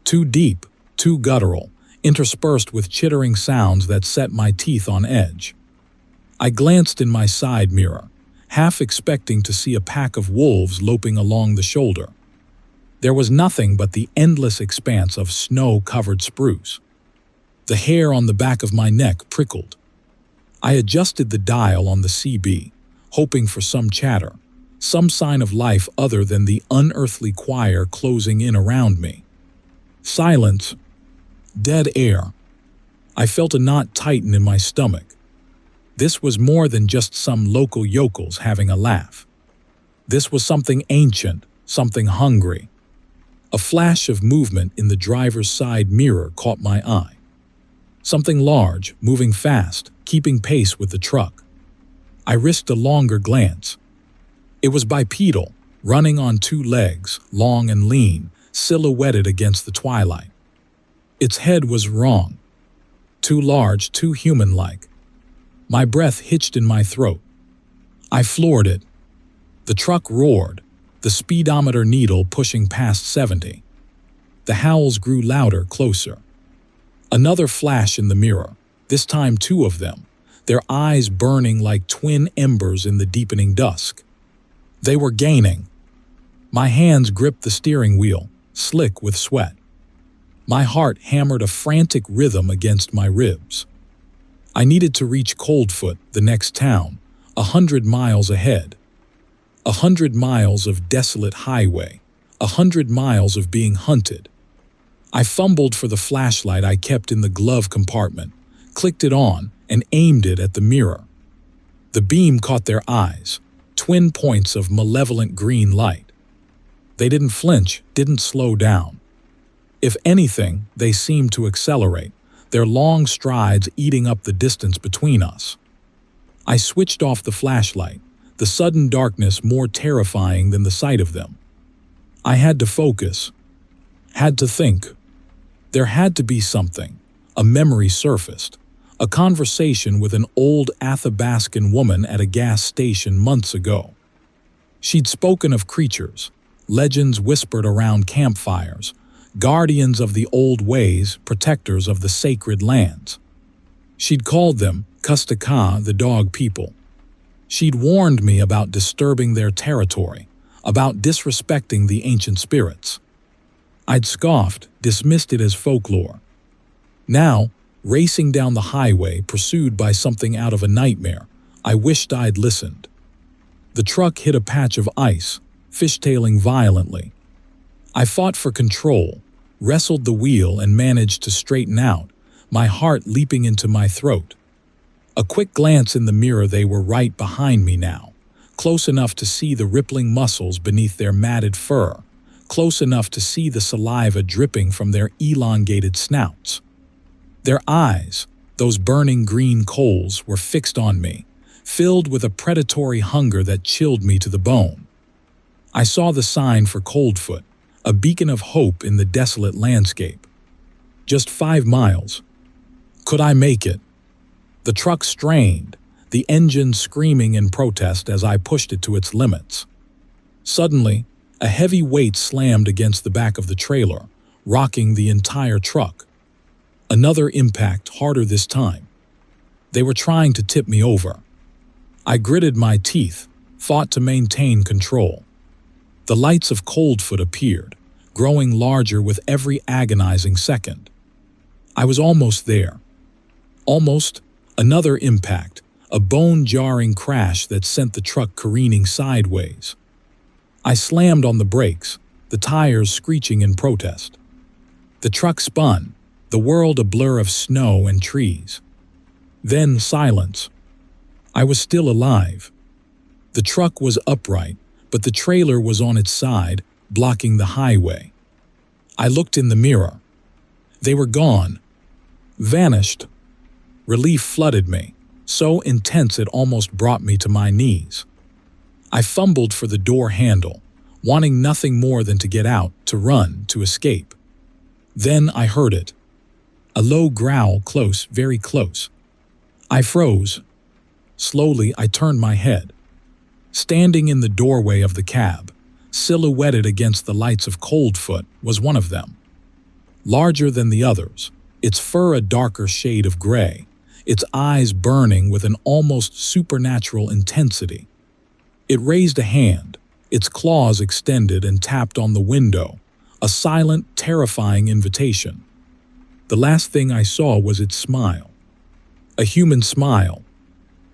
Too deep, too guttural, interspersed with chittering sounds that set my teeth on edge. I glanced in my side mirror, half expecting to see a pack of wolves loping along the shoulder. There was nothing but the endless expanse of snow-covered spruce. The hair on the back of my neck prickled. I adjusted the dial on the CB, hoping for some chatter, some sign of life other than the unearthly choir closing in around me. Silence. Dead air. I felt a knot tighten in my stomach. This was more than just some local yokels having a laugh. This was something ancient, something hungry. A flash of movement in the driver's side mirror caught my eye. Something large, moving fast, keeping pace with the truck. I risked a longer glance. It was bipedal, running on two legs, long and lean, silhouetted against the twilight. Its head was wrong. Too large, too human-like. My breath hitched in my throat. I floored it. The truck roared, the speedometer needle pushing past 70. The howls grew louder, closer. Another flash in the mirror, this time two of them, their eyes burning like twin embers in the deepening dusk. They were gaining. My hands gripped the steering wheel, slick with sweat. My heart hammered a frantic rhythm against my ribs. I needed to reach Coldfoot, the next town, 100 miles ahead. 100 miles of desolate highway, 100 miles of being hunted. I fumbled for the flashlight I kept in the glove compartment, clicked it on, and aimed it at the mirror. The beam caught their eyes, twin points of malevolent green light. They didn't flinch, didn't slow down. If anything, they seemed to accelerate, their long strides eating up the distance between us. I switched off the flashlight, the sudden darkness more terrifying than the sight of them. I had to focus, had to think. There had to be something. A memory surfaced. A conversation with an old Athabascan woman at a gas station months ago. She'd spoken of creatures, legends whispered around campfires, guardians of the old ways, protectors of the sacred lands. She'd called them Kustaka, the dog people. She'd warned me about disturbing their territory, about disrespecting the ancient spirits. I'd scoffed, dismissed it as folklore. Now, racing down the highway, pursued by something out of a nightmare, I wished I'd listened. The truck hit a patch of ice, fishtailing violently. I fought for control, wrestled the wheel and managed to straighten out, my heart leaping into my throat. A quick glance in the mirror, they were right behind me now, close enough to see the rippling muscles beneath their matted fur, close enough to see the saliva dripping from their elongated snouts. Their eyes, those burning green coals, were fixed on me, filled with a predatory hunger that chilled me to the bone. I saw the sign for Coldfoot, a beacon of hope in the desolate landscape. Just 5 miles. Could I make it? The truck strained, the engine screaming in protest as I pushed it to its limits. Suddenly, a heavy weight slammed against the back of the trailer, rocking the entire truck. Another impact, harder this time. They were trying to tip me over. I gritted my teeth, fought to maintain control. The lights of Coldfoot appeared, growing larger with every agonizing second. I was almost there. Almost. Another impact, a bone-jarring crash that sent the truck careening sideways. I slammed on the brakes, the tires screeching in protest. The truck spun, the world a blur of snow and trees. Then silence. I was still alive. The truck was upright, but the trailer was on its side, blocking the highway. I looked in the mirror. They were gone. Vanished. Relief flooded me, so intense it almost brought me to my knees. I fumbled for the door handle, wanting nothing more than to get out, to run, to escape. Then I heard it. A low growl, close, very close. I froze. Slowly, I turned my head. Standing in the doorway of the cab, silhouetted against the lights of Coldfoot, was one of them. Larger than the others, its fur a darker shade of gray, its eyes burning with an almost supernatural intensity. It raised a hand, its claws extended and tapped on the window, a silent, terrifying invitation. The last thing I saw was its smile. A human smile.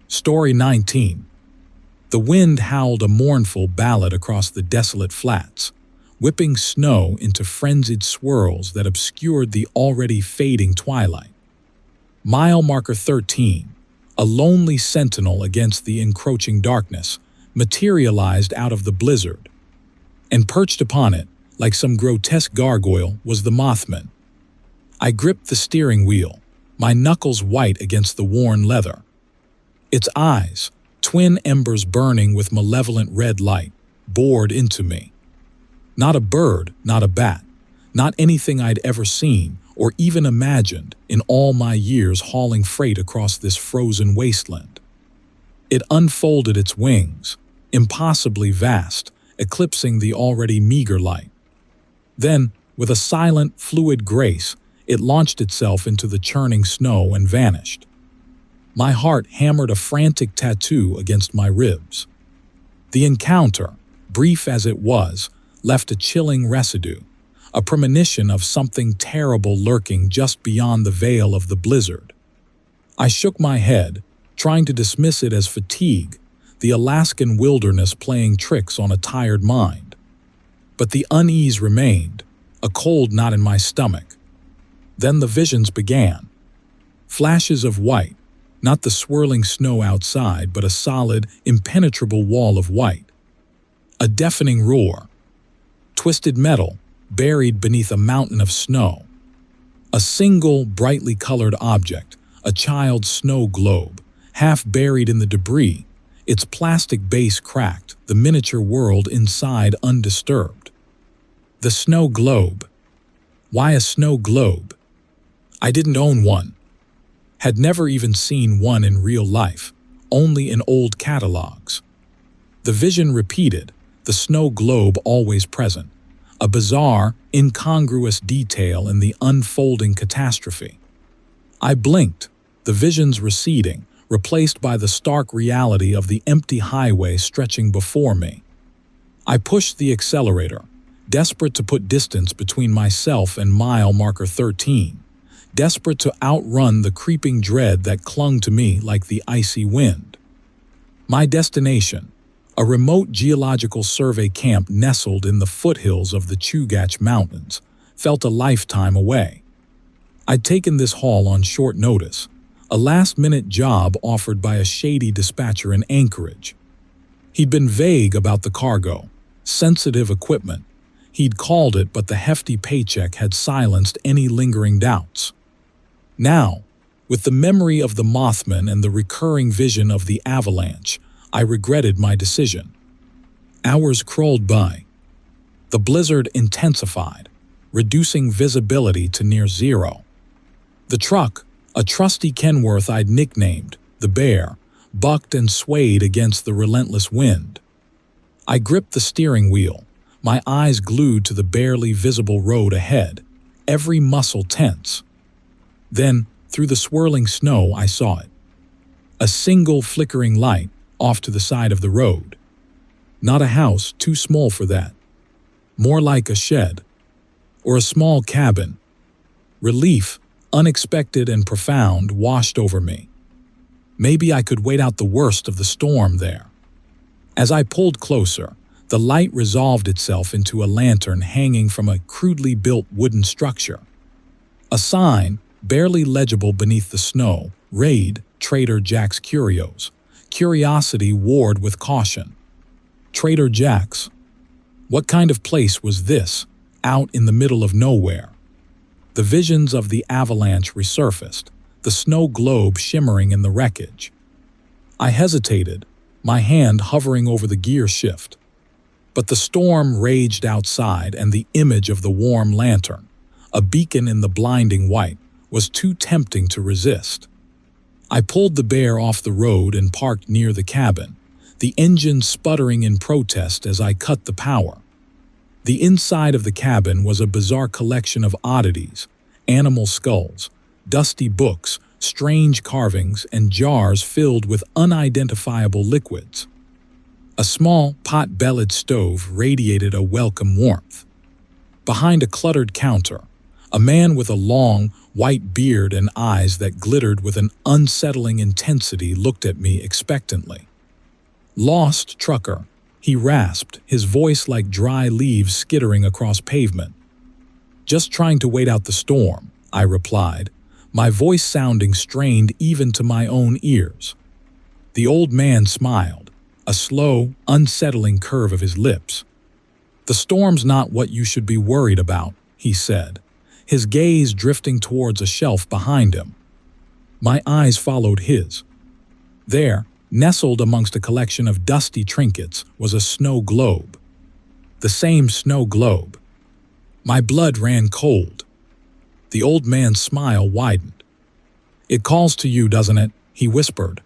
Story 19. The wind howled a mournful ballad across the desolate flats, whipping snow into frenzied swirls that obscured the already fading twilight. Mile marker 13, a lonely sentinel against the encroaching darkness, materialized out of the blizzard. And perched upon it, like some grotesque gargoyle, was the Mothman. I gripped the steering wheel, my knuckles white against the worn leather. Its eyes, twin embers burning with malevolent red light, bored into me. Not a bird, not a bat, not anything I'd ever seen or even imagined in all my years hauling freight across this frozen wasteland. It unfolded its wings, impossibly vast, eclipsing the already meager light. Then, with a silent, fluid grace, it launched itself into the churning snow and vanished. My heart hammered a frantic tattoo against my ribs. The encounter, brief as it was, left a chilling residue, a premonition of something terrible lurking just beyond the veil of the blizzard. I shook my head, trying to dismiss it as fatigue, the Alaskan wilderness playing tricks on a tired mind. But the unease remained, a cold knot in my stomach. Then the visions began. Flashes of white, not the swirling snow outside, but a solid, impenetrable wall of white. A deafening roar. Twisted metal, buried beneath a mountain of snow. A single, brightly colored object, a child's snow globe, half buried in the debris, its plastic base cracked, the miniature world inside undisturbed. The snow globe. Why a snow globe? I didn't own one. Had never even seen one in real life, only in old catalogs. The vision repeated, the snow globe always present, a bizarre, incongruous detail in the unfolding catastrophe. I blinked, the visions receding, replaced by the stark reality of the empty highway stretching before me. I pushed the accelerator, desperate to put distance between myself and mile marker 13, desperate to outrun the creeping dread that clung to me like the icy wind. My destination, a remote geological survey camp nestled in the foothills of the Chugach Mountains, felt a lifetime away. I'd taken this haul on short notice, a last-minute job offered by a shady dispatcher in Anchorage. He'd been vague about the cargo, sensitive equipment. He'd called it, but the hefty paycheck had silenced any lingering doubts. Now, With the memory of the Mothman and the recurring vision of the avalanche, I regretted my decision. Hours crawled by. The blizzard intensified, reducing visibility to near zero. The truck, a trusty Kenworth I'd nicknamed the Bear, bucked and swayed against the relentless wind. I gripped the steering wheel, my eyes glued to the barely visible road ahead, every muscle tense. Then, through the swirling snow, I saw it. A single flickering light off to the side of the road. Not a house too small for that. More like a shed. Or a small cabin. Relief, unexpected and profound, washed over me. Maybe I could wait out the worst of the storm there. As I pulled closer, the light resolved itself into a lantern hanging from a crudely built wooden structure. A sign, barely legible beneath the snow, read, Trader Jack's Curios. Curiosity warred with caution. Trader Jack's. What kind of place was this, out in the middle of nowhere? The visions of the avalanche resurfaced, the snow globe shimmering in the wreckage. I hesitated, my hand hovering over the gear shift. But the storm raged outside, and the image of the warm lantern, a beacon in the blinding white, was too tempting to resist. I pulled the Bear off the road and parked near the cabin, the engine sputtering in protest as I cut the power. The inside of the cabin was a bizarre collection of oddities, animal skulls, dusty books, strange carvings, and jars filled with unidentifiable liquids. A small, pot-bellied stove radiated a welcome warmth. Behind a cluttered counter, a man with a long, white beard and eyes that glittered with an unsettling intensity looked at me expectantly. "Lost, trucker," he rasped, his voice like dry leaves skittering across pavement. "Just trying to wait out the storm," I replied, my voice sounding strained even to my own ears. The old man smiled, a slow, unsettling curve of his lips. "The storm's not what you should be worried about," he said, his gaze drifting towards a shelf behind him. My eyes followed his. There, nestled amongst a collection of dusty trinkets, was a snow globe. The same snow globe. My blood ran cold. The old man's smile widened. "It calls to you, doesn't it?" he whispered.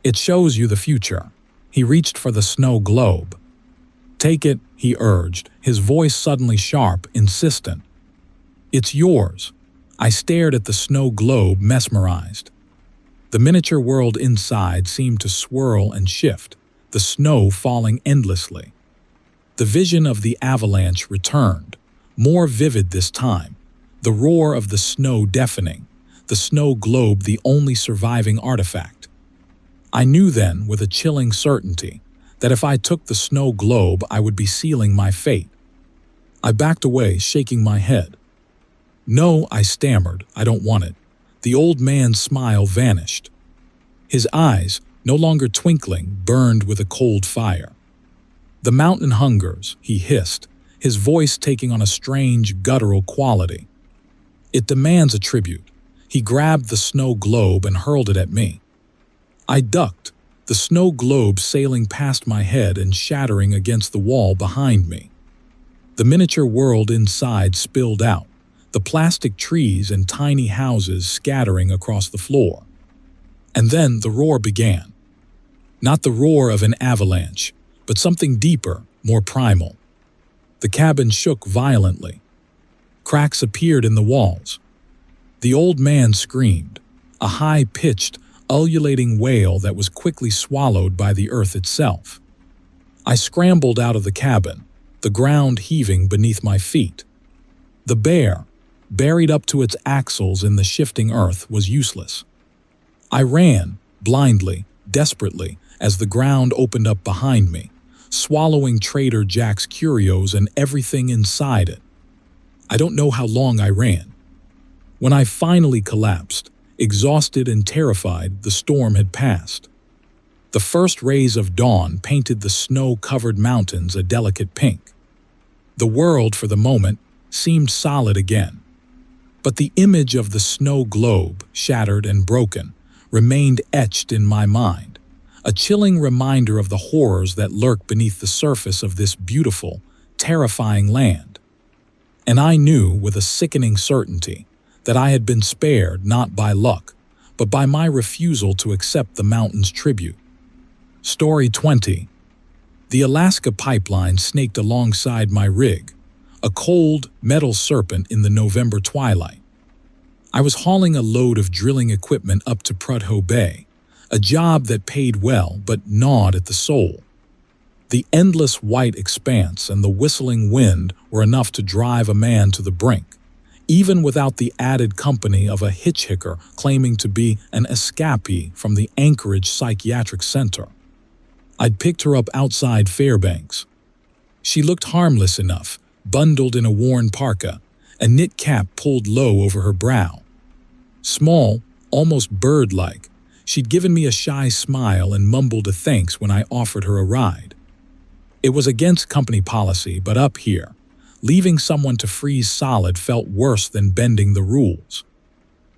"It shows you the future." He reached for the snow globe. "Take it," he urged, his voice suddenly sharp, insistent. "It's yours." I stared at the snow globe, mesmerized. The miniature world inside seemed to swirl and shift, the snow falling endlessly. The vision of the avalanche returned, more vivid this time, the roar of the snow deafening, the snow globe the only surviving artifact. I knew then, with a chilling certainty, that if I took the snow globe, I would be sealing my fate. I backed away, shaking my head. "No," I stammered, "I don't want it." The old man's smile vanished. His eyes, no longer twinkling, burned with a cold fire. "The mountain hungers," he hissed, his voice taking on a strange, guttural quality. "It demands a tribute." He grabbed the snow globe and hurled it at me. I ducked, the snow globe sailing past my head and shattering against the wall behind me. The miniature world inside spilled out, the plastic trees and tiny houses scattering across the floor. And then the roar began. Not the roar of an avalanche, but something deeper, more primal. The cabin shook violently. Cracks appeared in the walls. The old man screamed, a high-pitched, ululating wail that was quickly swallowed by the earth itself. I scrambled out of the cabin, the ground heaving beneath my feet. The Bear, buried up to its axles in the shifting earth, was useless. I ran, blindly, desperately, as the ground opened up behind me, swallowing Trader Jack's Curios and everything inside it. I don't know how long I ran. When I finally collapsed, exhausted and terrified, the storm had passed. The first rays of dawn painted the snow-covered mountains a delicate pink. The world, for the moment, seemed solid again. But the image of the snow globe, shattered and broken, remained etched in my mind, a chilling reminder of the horrors that lurk beneath the surface of this beautiful, terrifying land. And I knew with a sickening certainty that I had been spared not by luck, but by my refusal to accept the mountain's tribute. Story 20. The Alaska pipeline snaked alongside my rig, a cold, metal serpent in the November twilight. I was hauling a load of drilling equipment up to Prudhoe Bay, a job that paid well but gnawed at the soul. The endless white expanse and the whistling wind were enough to drive a man to the brink, even without the added company of a hitchhiker claiming to be an escapee from the Anchorage Psychiatric Center. I'd picked her up outside Fairbanks. She looked harmless enough, bundled in a worn parka, a knit cap pulled low over her brow. Small, almost bird-like, she'd given me a shy smile and mumbled a thanks when I offered her a ride. It was against company policy, but up here, leaving someone to freeze solid felt worse than bending the rules.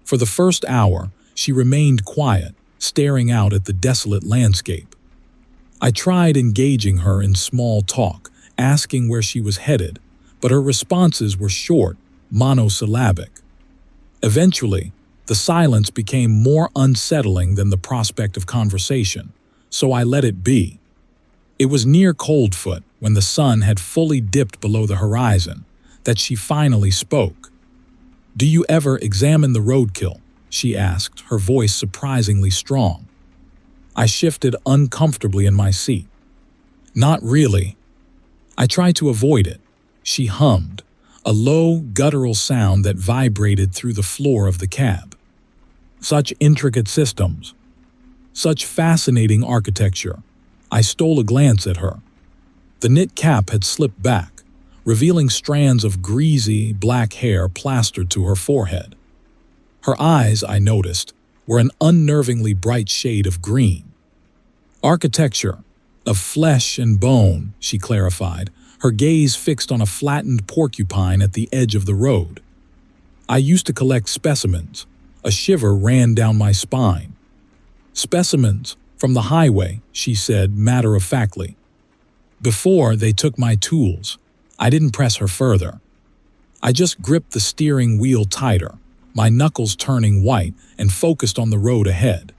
For the first hour, she remained quiet, staring out at the desolate landscape. I tried engaging her in small talk, asking where she was headed, but her responses were short, monosyllabic. Eventually, the silence became more unsettling than the prospect of conversation, so I let it be. It was near Coldfoot, when the sun had fully dipped below the horizon, that she finally spoke. "Do you ever examine the roadkill?" she asked, her voice surprisingly strong. I shifted uncomfortably in my seat. "Not really." I tried to avoid it. She hummed, a low, guttural sound that vibrated through the floor of the cab. "Such intricate systems. Such fascinating architecture." I stole a glance at her. The knit cap had slipped back, revealing strands of greasy, black hair plastered to her forehead. Her eyes, I noticed, were an unnervingly bright shade of green. "Architecture, of flesh and bone," she clarified, her gaze fixed on a flattened porcupine at the edge of the road. "I used to collect specimens." A shiver ran down my spine. "Specimens from the highway," she said matter-of-factly. "Before they took my tools." I didn't press her further. I just gripped the steering wheel tighter, my knuckles turning white, and focused on the road ahead.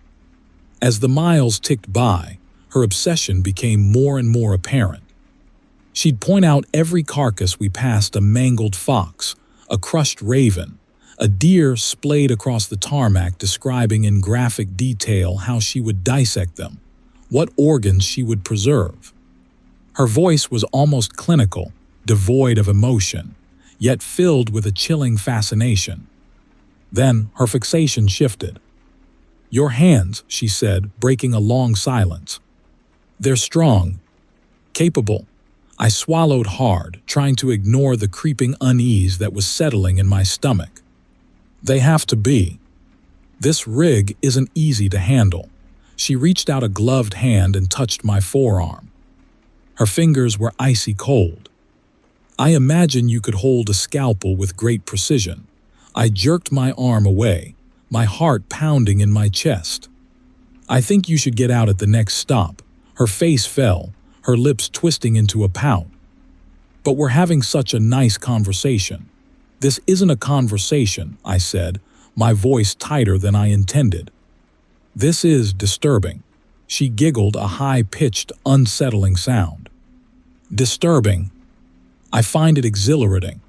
As the miles ticked by, her obsession became more and more apparent. She'd point out every carcass we passed: a mangled fox, a crushed raven, a deer splayed across the tarmac, describing in graphic detail how she would dissect them, what organs she would preserve. Her voice was almost clinical, devoid of emotion, yet filled with a chilling fascination. Then her fixation shifted. "Your hands," she said, breaking a long silence. "They're strong, capable." I swallowed hard, trying to ignore the creeping unease that was settling in my stomach. "They have to be. This rig isn't easy to handle." She reached out a gloved hand and touched my forearm. Her fingers were icy cold. "I imagine you could hold a scalpel with great precision." I jerked my arm away, my heart pounding in my chest. "I think you should get out at the next stop." Her face fell, her lips twisting into a pout. "But we're having such a nice conversation." "This isn't a conversation," I said, my voice tighter than I intended. "This is disturbing." She giggled, a high-pitched, unsettling sound. "Disturbing? I find it exhilarating.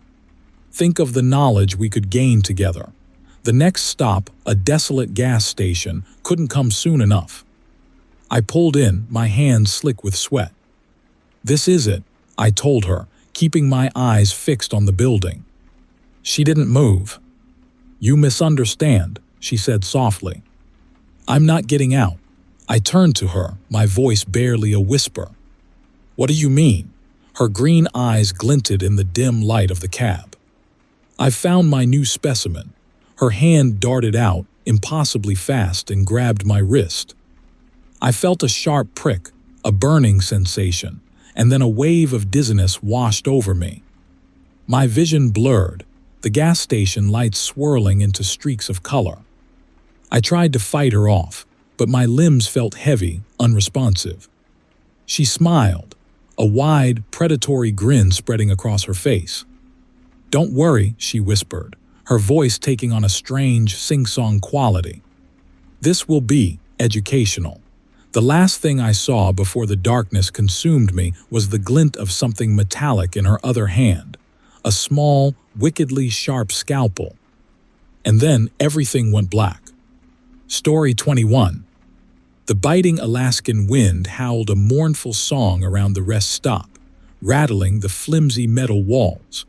Think of the knowledge we could gain together." The next stop, a desolate gas station, couldn't come soon enough. I pulled in, my hands slick with sweat. "This is it," I told her, keeping my eyes fixed on the building. She didn't move. "You misunderstand," she said softly. "I'm not getting out." I turned to her, my voice barely a whisper. "What do you mean?" Her green eyes glinted in the dim light of the cab. "I've found my new specimen." Her hand darted out, impossibly fast, and grabbed my wrist. I felt a sharp prick, a burning sensation, and then a wave of dizziness washed over me. My vision blurred, the gas station lights swirling into streaks of color. I tried to fight her off, but my limbs felt heavy, unresponsive. She smiled, a wide, predatory grin spreading across her face. "Don't worry," she whispered, her voice taking on a strange, sing-song quality. "This will be educational." The last thing I saw before the darkness consumed me was the glint of something metallic in her other hand, a small, wickedly sharp scalpel. And then everything went black. Story 21. The biting Alaskan wind howled a mournful song around the rest stop, rattling the flimsy metal walls.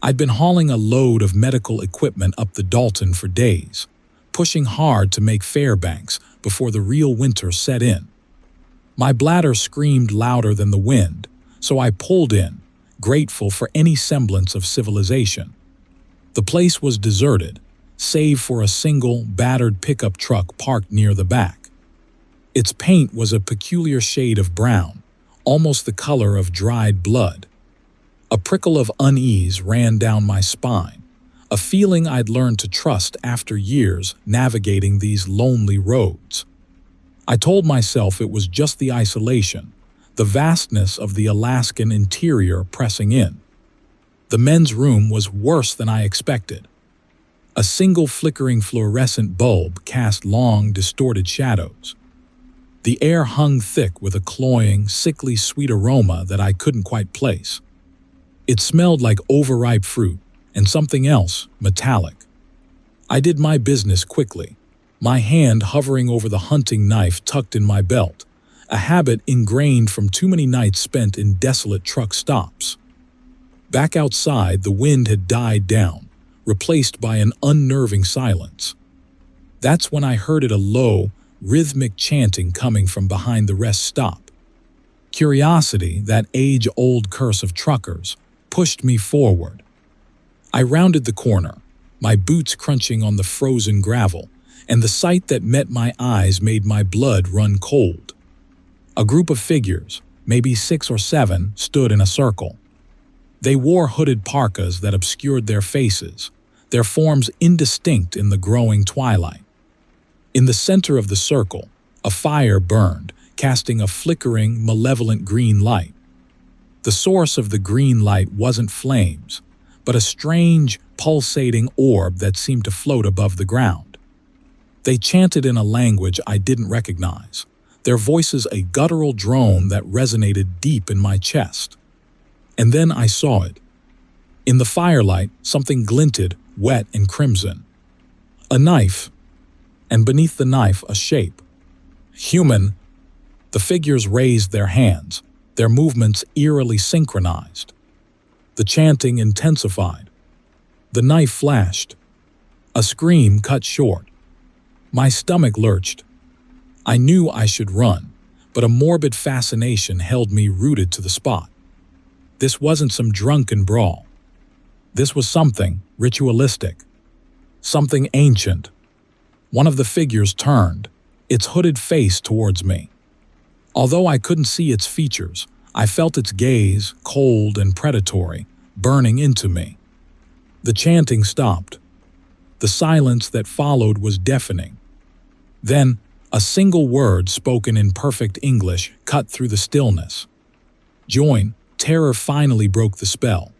I'd been hauling a load of medical equipment up the Dalton for days, pushing hard to make Fairbanks before the real winter set in. My bladder screamed louder than the wind, so I pulled in, grateful for any semblance of civilization. The place was deserted, save for a single, battered pickup truck parked near the back. Its paint was a peculiar shade of brown, almost the color of dried blood. A prickle of unease ran down my spine, a feeling I'd learned to trust after years navigating these lonely roads. I told myself it was just the isolation, the vastness of the Alaskan interior pressing in. The men's room was worse than I expected. A single flickering fluorescent bulb cast long, distorted shadows. The air hung thick with a cloying, sickly sweet aroma that I couldn't quite place. It smelled like overripe fruit and something else, metallic. I did my business quickly, my hand hovering over the hunting knife tucked in my belt, a habit ingrained from too many nights spent in desolate truck stops. Back outside, the wind had died down, replaced by an unnerving silence. That's when I heard a low, rhythmic chanting coming from behind the rest stop. Curiosity, that age-old curse of truckers, pushed me forward. I rounded the corner, my boots crunching on the frozen gravel, and the sight that met my eyes made my blood run cold. A group of figures, maybe 6 or 7, stood in a circle. They wore hooded parkas that obscured their faces, their forms indistinct in the growing twilight. In the center of the circle, a fire burned, casting a flickering, malevolent green light. The source of the green light wasn't flames, but a strange, pulsating orb that seemed to float above the ground. They chanted in a language I didn't recognize, their voices a guttural drone that resonated deep in my chest. And then I saw it. In the firelight, something glinted, wet and crimson. A knife, and beneath the knife a shape. Human. The figures raised their hands, their movements eerily synchronized. The chanting intensified. The knife flashed. A scream cut short. My stomach lurched. I knew I should run, but a morbid fascination held me rooted to the spot. This wasn't some drunken brawl. This was something ritualistic, something ancient. One of the figures turned, its hooded face towards me. Although I couldn't see its features, I felt its gaze, cold and predatory, burning into me. The chanting stopped. The silence that followed was deafening. Then, a single word spoken in perfect English cut through the stillness. Join. Terror finally broke the spell.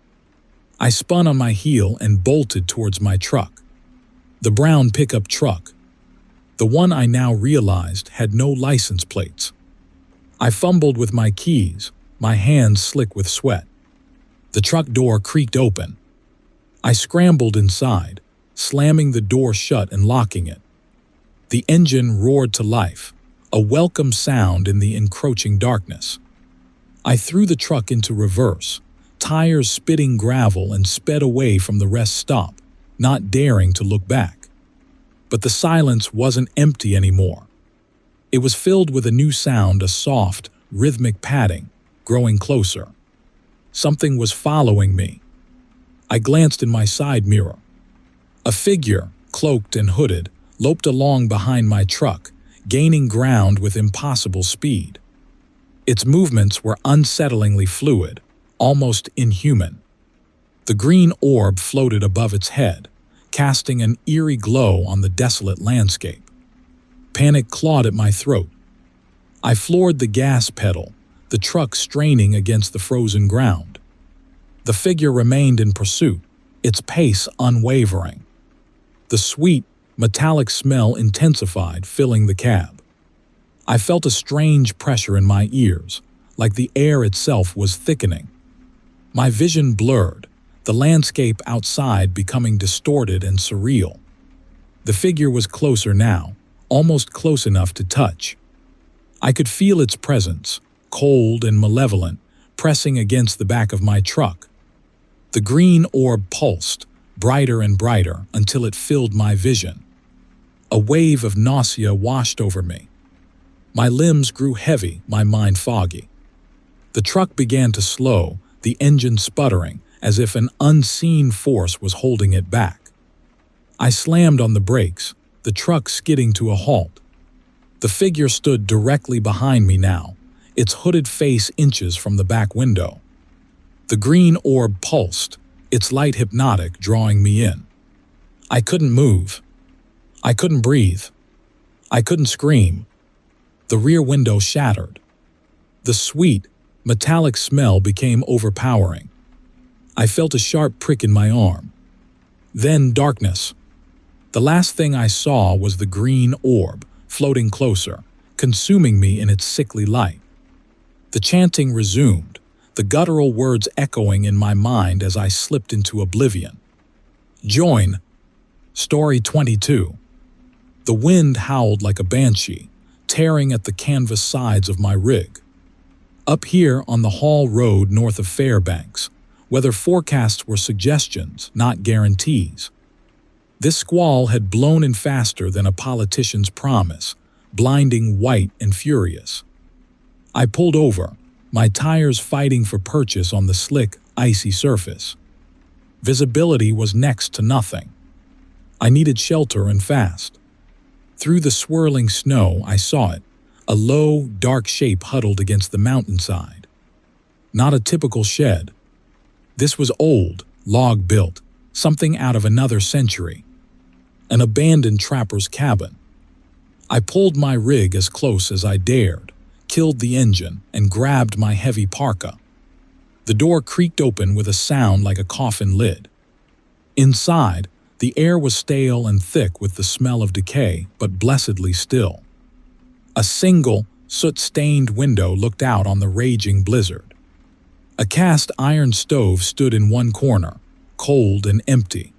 I spun on my heel and bolted towards my truck. The brown pickup truck. The one I now realized had no license plates. I fumbled with my keys, my hands slick with sweat. The truck door creaked open. I scrambled inside, slamming the door shut and locking it. The engine roared to life, a welcome sound in the encroaching darkness. I threw the truck into reverse, tires spitting gravel, and sped away from the rest stop, not daring to look back. But the silence wasn't empty anymore. It was filled with a new sound, a soft, rhythmic padding, growing closer. Something was following me. I glanced in my side mirror. A figure, cloaked and hooded, loped along behind my truck, gaining ground with impossible speed. Its movements were unsettlingly fluid, almost inhuman. The green orb floated above its head, casting an eerie glow on the desolate landscape. Panic clawed at my throat. I floored the gas pedal, the truck straining against the frozen ground. The figure remained in pursuit, its pace unwavering. The sweet, metallic smell intensified, filling the cab. I felt a strange pressure in my ears, like the air itself was thickening. My vision blurred, the landscape outside becoming distorted and surreal. The figure was closer now, almost close enough to touch. I could feel its presence, cold and malevolent, pressing against the back of my truck. The green orb pulsed, brighter and brighter, until it filled my vision. A wave of nausea washed over me. My limbs grew heavy, my mind foggy. The truck began to slow, the engine sputtering, as if an unseen force was holding it back. I slammed on the brakes, the truck skidding to a halt. The figure stood directly behind me now, its hooded face inches from the back window. The green orb pulsed, its light hypnotic, drawing me in. I couldn't move. I couldn't breathe. I couldn't scream. The rear window shattered. The sweet, metallic smell became overpowering. I felt a sharp prick in my arm. Then darkness. The last thing I saw was the green orb, floating closer, consuming me in its sickly light. The chanting resumed, the guttural words echoing in my mind as I slipped into oblivion. Join. Story 22. The wind howled like a banshee, tearing at the canvas sides of my rig. Up here on the Hall Road north of Fairbanks, weather forecasts were suggestions, not guarantees. This squall had blown in faster than a politician's promise, blinding white and furious. I pulled over, my tires fighting for purchase on the slick, icy surface. Visibility was next to nothing. I needed shelter and fast. Through the swirling snow, I saw it, a low, dark shape huddled against the mountainside. Not a typical shed. This was old, log-built, something out of another century. An abandoned trapper's cabin. I pulled my rig as close as I dared, killed the engine, and grabbed my heavy parka. The door creaked open with a sound like a coffin lid. Inside, the air was stale and thick with the smell of decay, but blessedly still. A single, soot-stained window looked out on the raging blizzard. A cast iron stove stood in one corner, cold and empty.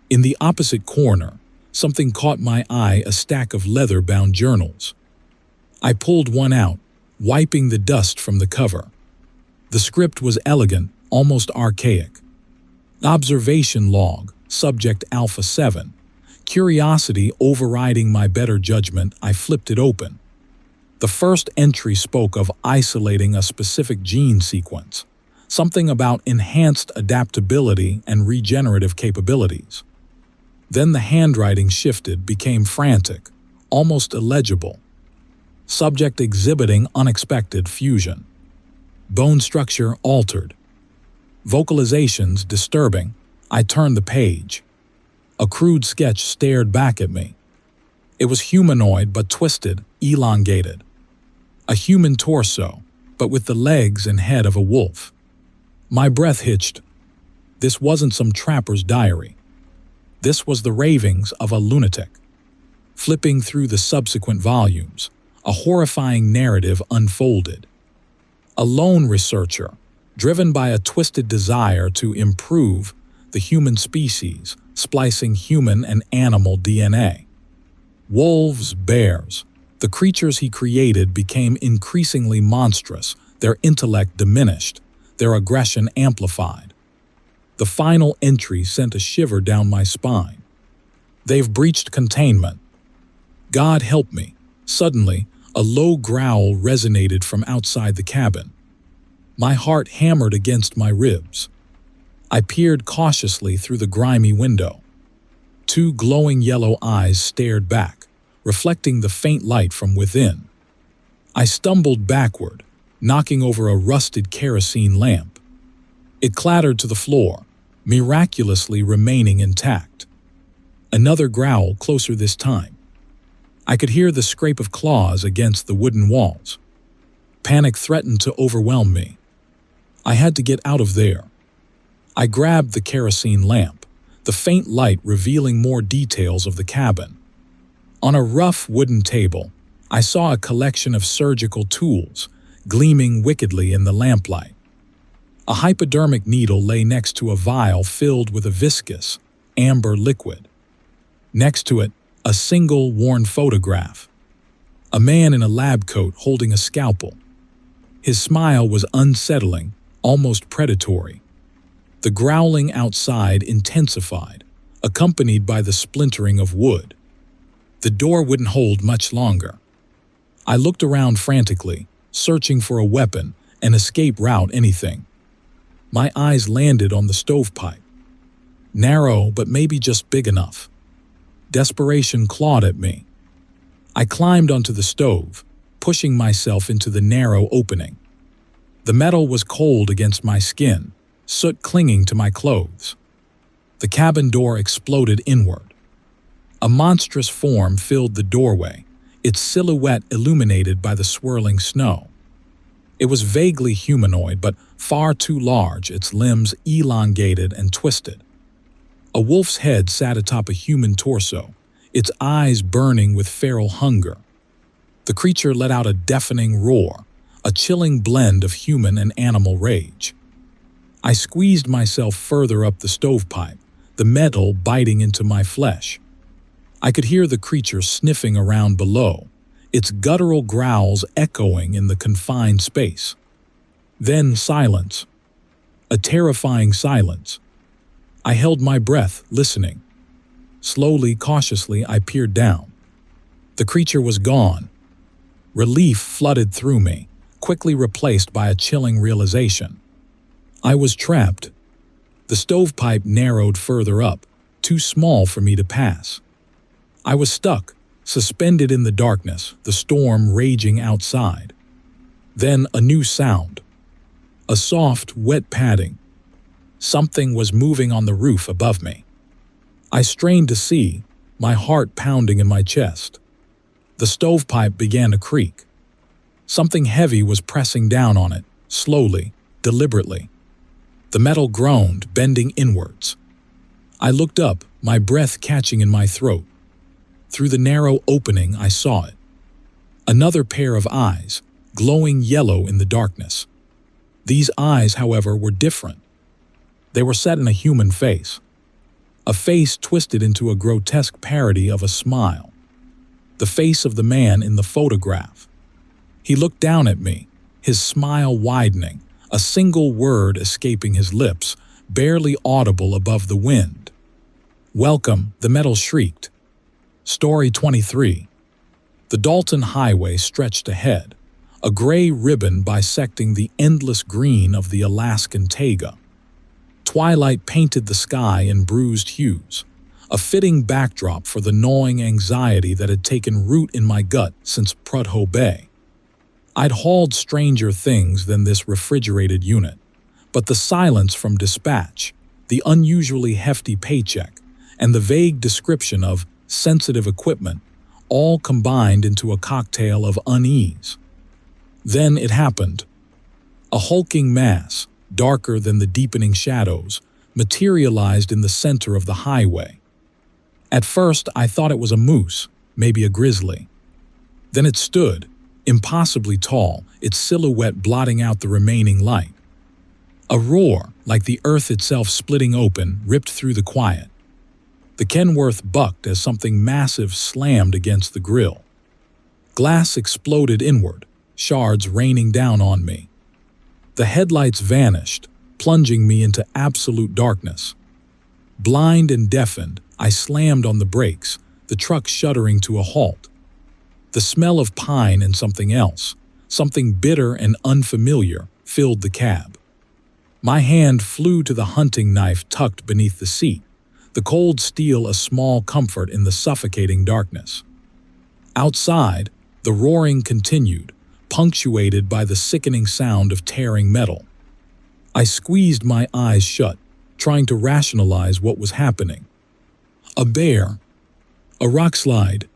In the opposite corner, something caught my eye, a stack of leather-bound journals. I pulled one out, wiping the dust from the cover. The script was elegant, almost archaic. Observation log, subject Alpha 7. Curiosity overriding my better judgment, I flipped it open. The first entry spoke of isolating a specific gene sequence, something about enhanced adaptability and regenerative capabilities. Then the handwriting shifted, became frantic, almost illegible. Subject exhibiting unexpected fusion. Bone structure altered. Vocalizations disturbing. I turned the page. A crude sketch stared back at me. It was humanoid but twisted, elongated. A human torso, but with the legs and head of a wolf. My breath hitched. This wasn't some trapper's diary. This was the ravings of a lunatic. Flipping through the subsequent volumes, a horrifying narrative unfolded. A lone researcher, driven by a twisted desire to improve the human species, splicing human and animal DNA. Wolves, bears, the creatures he created became increasingly monstrous, their intellect diminished, their aggression amplified. The final entry sent a shiver down my spine. They've breached containment. God help me. Suddenly, a low growl resonated from outside the cabin. My heart hammered against my ribs. I peered cautiously through the grimy window. Two glowing yellow eyes stared back, reflecting the faint light from within. I stumbled backward, knocking over a rusted kerosene lamp. It clattered to the floor, miraculously remaining intact. Another growl closer this time. I could hear the scrape of claws against the wooden walls. Panic threatened to overwhelm me. I had to get out of there. I grabbed the kerosene lamp, the faint light revealing more details of the cabin. On a rough wooden table, I saw a collection of surgical tools, gleaming wickedly in the lamplight. A hypodermic needle lay next to a vial filled with a viscous, amber liquid. Next to it, a single worn photograph. A man in a lab coat holding a scalpel. His smile was unsettling, almost predatory. The growling outside intensified, accompanied by the splintering of wood. The door wouldn't hold much longer. I looked around frantically, searching for a weapon, an escape route, anything. My eyes landed on the stovepipe. Narrow, but maybe just big enough. Desperation clawed at me. I climbed onto the stove, pushing myself into the narrow opening. The metal was cold against my skin, soot clinging to my clothes. The cabin door exploded inward. A monstrous form filled the doorway, its silhouette illuminated by the swirling snow. It was vaguely humanoid, but far too large, its limbs elongated and twisted. A wolf's head sat atop a human torso, its eyes burning with feral hunger. The creature let out a deafening roar, a chilling blend of human and animal rage. I squeezed myself further up the stovepipe, the metal biting into my flesh. I could hear the creature sniffing around below, its guttural growls echoing in the confined space. Then silence. A terrifying silence. I held my breath, listening. Slowly, cautiously, I peered down. The creature was gone. Relief flooded through me, quickly replaced by a chilling realization. I was trapped. The stovepipe narrowed further up, too small for me to pass. I was stuck, suspended in the darkness, the storm raging outside. Then a new sound. A soft, wet padding. Something was moving on the roof above me. I strained to see, my heart pounding in my chest. The stovepipe began to creak. Something heavy was pressing down on it, slowly, deliberately. The metal groaned, bending inwards. I looked up, my breath catching in my throat. Through the narrow opening, I saw it. Another pair of eyes, glowing yellow in the darkness. These eyes, however, were different. They were set in a human face. A face twisted into a grotesque parody of a smile. The face of the man in the photograph. He looked down at me, his smile widening, a single word escaping his lips, barely audible above the wind. "Welcome," the metal shrieked. Story 23. The Dalton Highway stretched ahead, a gray ribbon bisecting the endless green of the Alaskan taiga. Twilight painted the sky in bruised hues, a fitting backdrop for the gnawing anxiety that had taken root in my gut since Prudhoe Bay. I'd hauled stranger things than this refrigerated unit, but the silence from dispatch, the unusually hefty paycheck, and the vague description of sensitive equipment all combined into a cocktail of unease. Then it happened. A hulking mass, darker than the deepening shadows, materialized in the center of the highway. At first, I thought it was a moose, maybe a grizzly. Then it stood, impossibly tall, its silhouette blotting out the remaining light. A roar, like the earth itself splitting open, ripped through the quiet. The Kenworth bucked as something massive slammed against the grille. Glass exploded inward, shards raining down on me. The headlights vanished, plunging me into absolute darkness. Blind and deafened, I slammed on the brakes, the truck shuddering to a halt. The smell of pine and something else, something bitter and unfamiliar, filled the cab. My hand flew to the hunting knife tucked beneath the seat, the cold steel a small comfort in the suffocating darkness. Outside, the roaring continued, punctuated by the sickening sound of tearing metal. I squeezed my eyes shut, trying to rationalize what was happening. A bear, a rock slide,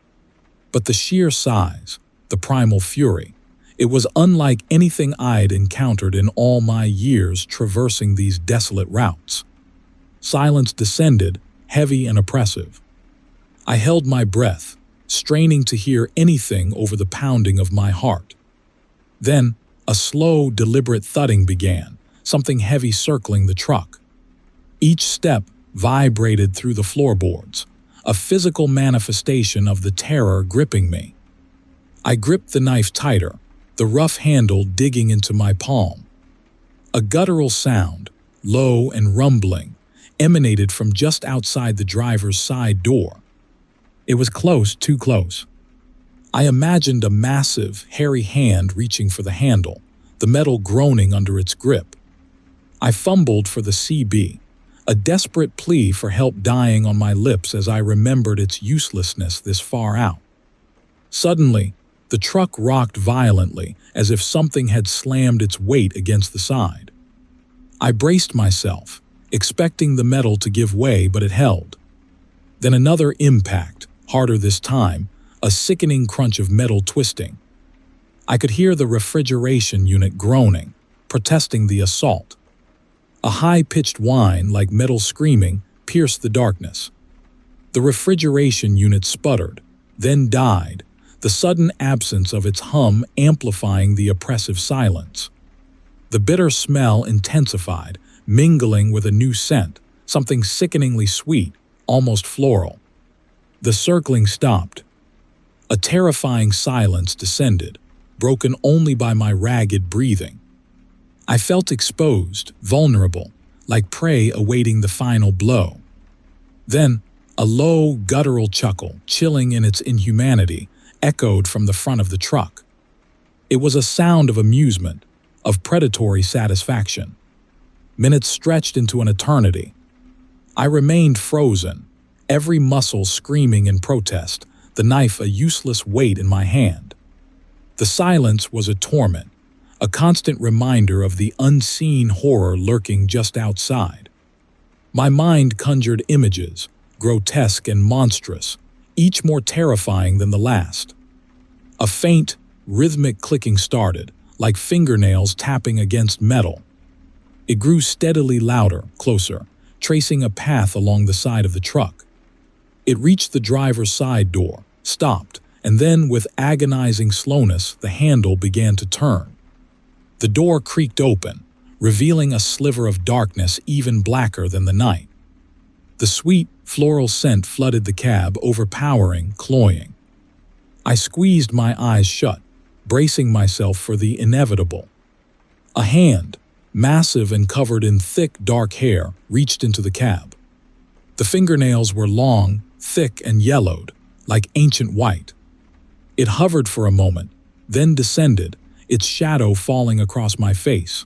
but the sheer size, the primal fury, it was unlike anything I'd encountered in all my years traversing these desolate routes. Silence descended, heavy and oppressive. I held my breath, straining to hear anything over the pounding of my heart. Then, a slow, deliberate thudding began, something heavy circling the truck. Each step vibrated through the floorboards, a physical manifestation of the terror gripping me. I gripped the knife tighter, the rough handle digging into my palm. A guttural sound, low and rumbling, emanated from just outside the driver's side door. It was close, too close. I imagined a massive, hairy hand reaching for the handle, the metal groaning under its grip. I fumbled for the CB, a desperate plea for help dying on my lips as I remembered its uselessness this far out. Suddenly, the truck rocked violently as if something had slammed its weight against the side. I braced myself, expecting the metal to give way, but it held. Then another impact, harder this time, a sickening crunch of metal twisting. I could hear the refrigeration unit groaning, protesting the assault. A high-pitched whine like metal screaming pierced the darkness. The refrigeration unit sputtered, then died, the sudden absence of its hum amplifying the oppressive silence. The bitter smell intensified, mingling with a new scent, something sickeningly sweet, almost floral. The circling stopped. A terrifying silence descended, broken only by my ragged breathing. I felt exposed, vulnerable, like prey awaiting the final blow. Then, a low, guttural chuckle, chilling in its inhumanity, echoed from the front of the truck. It was a sound of amusement, of predatory satisfaction. Minutes stretched into an eternity. I remained frozen, every muscle screaming in protest, the knife a useless weight in my hand. The silence was a torment, a constant reminder of the unseen horror lurking just outside. My mind conjured images, grotesque and monstrous, each more terrifying than the last. A faint, rhythmic clicking started, like fingernails tapping against metal. It grew steadily louder, closer, tracing a path along the side of the truck. It reached the driver's side door, stopped, and then, with agonizing slowness, the handle began to turn. The door creaked open, revealing a sliver of darkness even blacker than the night. The sweet, floral scent flooded the cab, overpowering, cloying. I squeezed my eyes shut, bracing myself for the inevitable. A hand, massive and covered in thick, dark hair, reached into the cab. The fingernails were long, thick and yellowed, like ancient white. It hovered for a moment, then descended, its shadow falling across my face.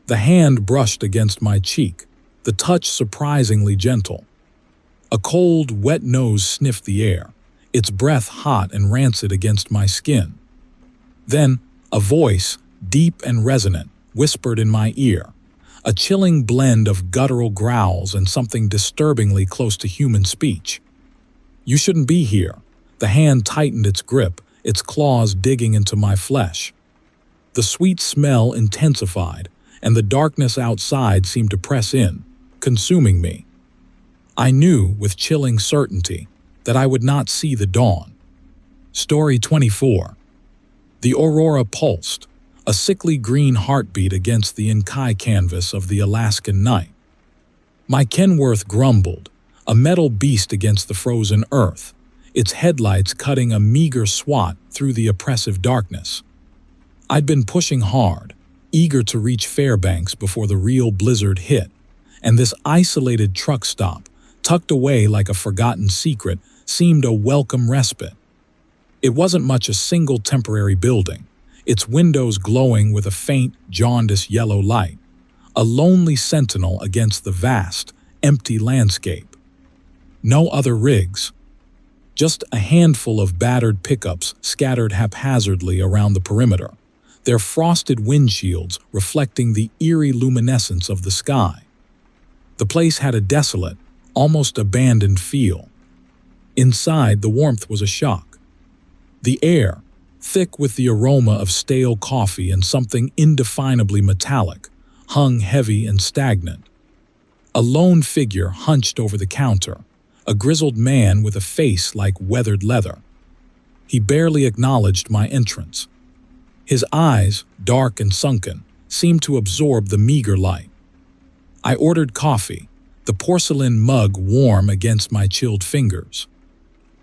The hand brushed against my cheek, the touch surprisingly gentle. A cold, wet nose sniffed the air, its breath hot and rancid against my skin. Then, a voice, deep and resonant, whispered in my ear, a chilling blend of guttural growls and something disturbingly close to human speech. "You shouldn't be here." The hand tightened its grip, its claws digging into my flesh. The sweet smell intensified, and the darkness outside seemed to press in, consuming me. I knew, with chilling certainty, that I would not see the dawn. Story 24. The aurora pulsed, a sickly green heartbeat against the inky canvas of the Alaskan night. My Kenworth grumbled, a metal beast against the frozen earth, its headlights cutting a meager swat through the oppressive darkness. I'd been pushing hard, eager to reach Fairbanks before the real blizzard hit, and this isolated truck stop, tucked away like a forgotten secret, seemed a welcome respite. It wasn't much a single temporary building, its windows glowing with a faint, jaundiced yellow light, a lonely sentinel against the vast, empty landscape. No other rigs. Just a handful of battered pickups scattered haphazardly around the perimeter, their frosted windshields reflecting the eerie luminescence of the sky. The place had a desolate, almost abandoned feel. Inside, the warmth was a shock. The air, thick with the aroma of stale coffee and something indefinably metallic, hung heavy and stagnant. A lone figure hunched over the counter, a grizzled man with a face like weathered leather. He barely acknowledged my entrance. His eyes, dark and sunken, seemed to absorb the meager light. I ordered coffee, the porcelain mug warm against my chilled fingers.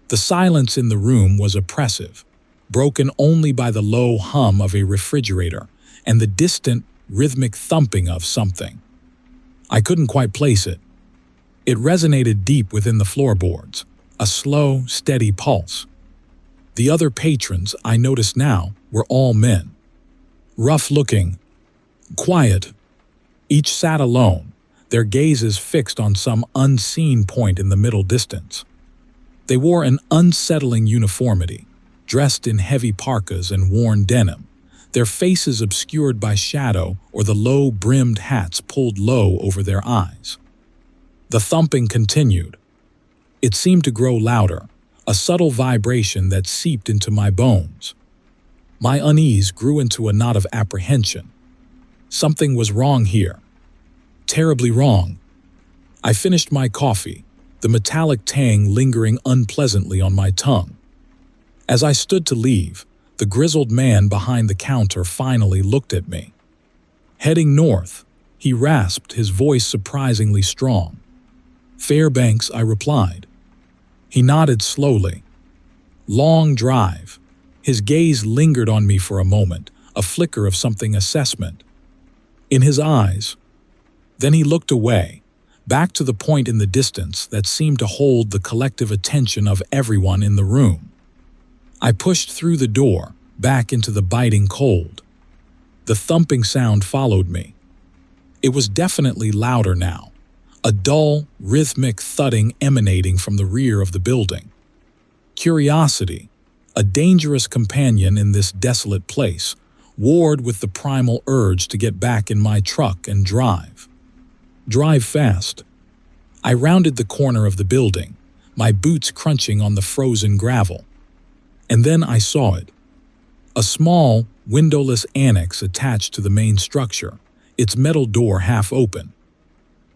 The silence in the room was oppressive, broken only by the low hum of a refrigerator and the distant, rhythmic thumping of something. I couldn't quite place it. It resonated deep within the floorboards, a slow, steady pulse. The other patrons, I noticed now, were all men. Rough-looking, quiet. Each sat alone, their gazes fixed on some unseen point in the middle distance. They wore an unsettling uniformity, dressed in heavy parkas and worn denim, their faces obscured by shadow or the low-brimmed hats pulled low over their eyes. The thumping continued. It seemed to grow louder, a subtle vibration that seeped into my bones. My unease grew into a knot of apprehension. Something was wrong here. Terribly wrong. I finished my coffee, the metallic tang lingering unpleasantly on my tongue. As I stood to leave, the grizzled man behind the counter finally looked at me. Heading north, he rasped, his voice surprisingly strong. "Fairbanks," I replied. He nodded slowly. "Long drive." His gaze lingered on me for a moment, a flicker of something assessment in his eyes. Then he looked away, back to the point in the distance that seemed to hold the collective attention of everyone in the room. I pushed through the door, back into the biting cold. The thumping sound followed me. It was definitely louder now, a dull, rhythmic thudding emanating from the rear of the building. Curiosity, a dangerous companion in this desolate place, warred with the primal urge to get back in my truck and drive. Drive fast. I rounded the corner of the building, my boots crunching on the frozen gravel. And then I saw it. A small, windowless annex attached to the main structure, its metal door half open.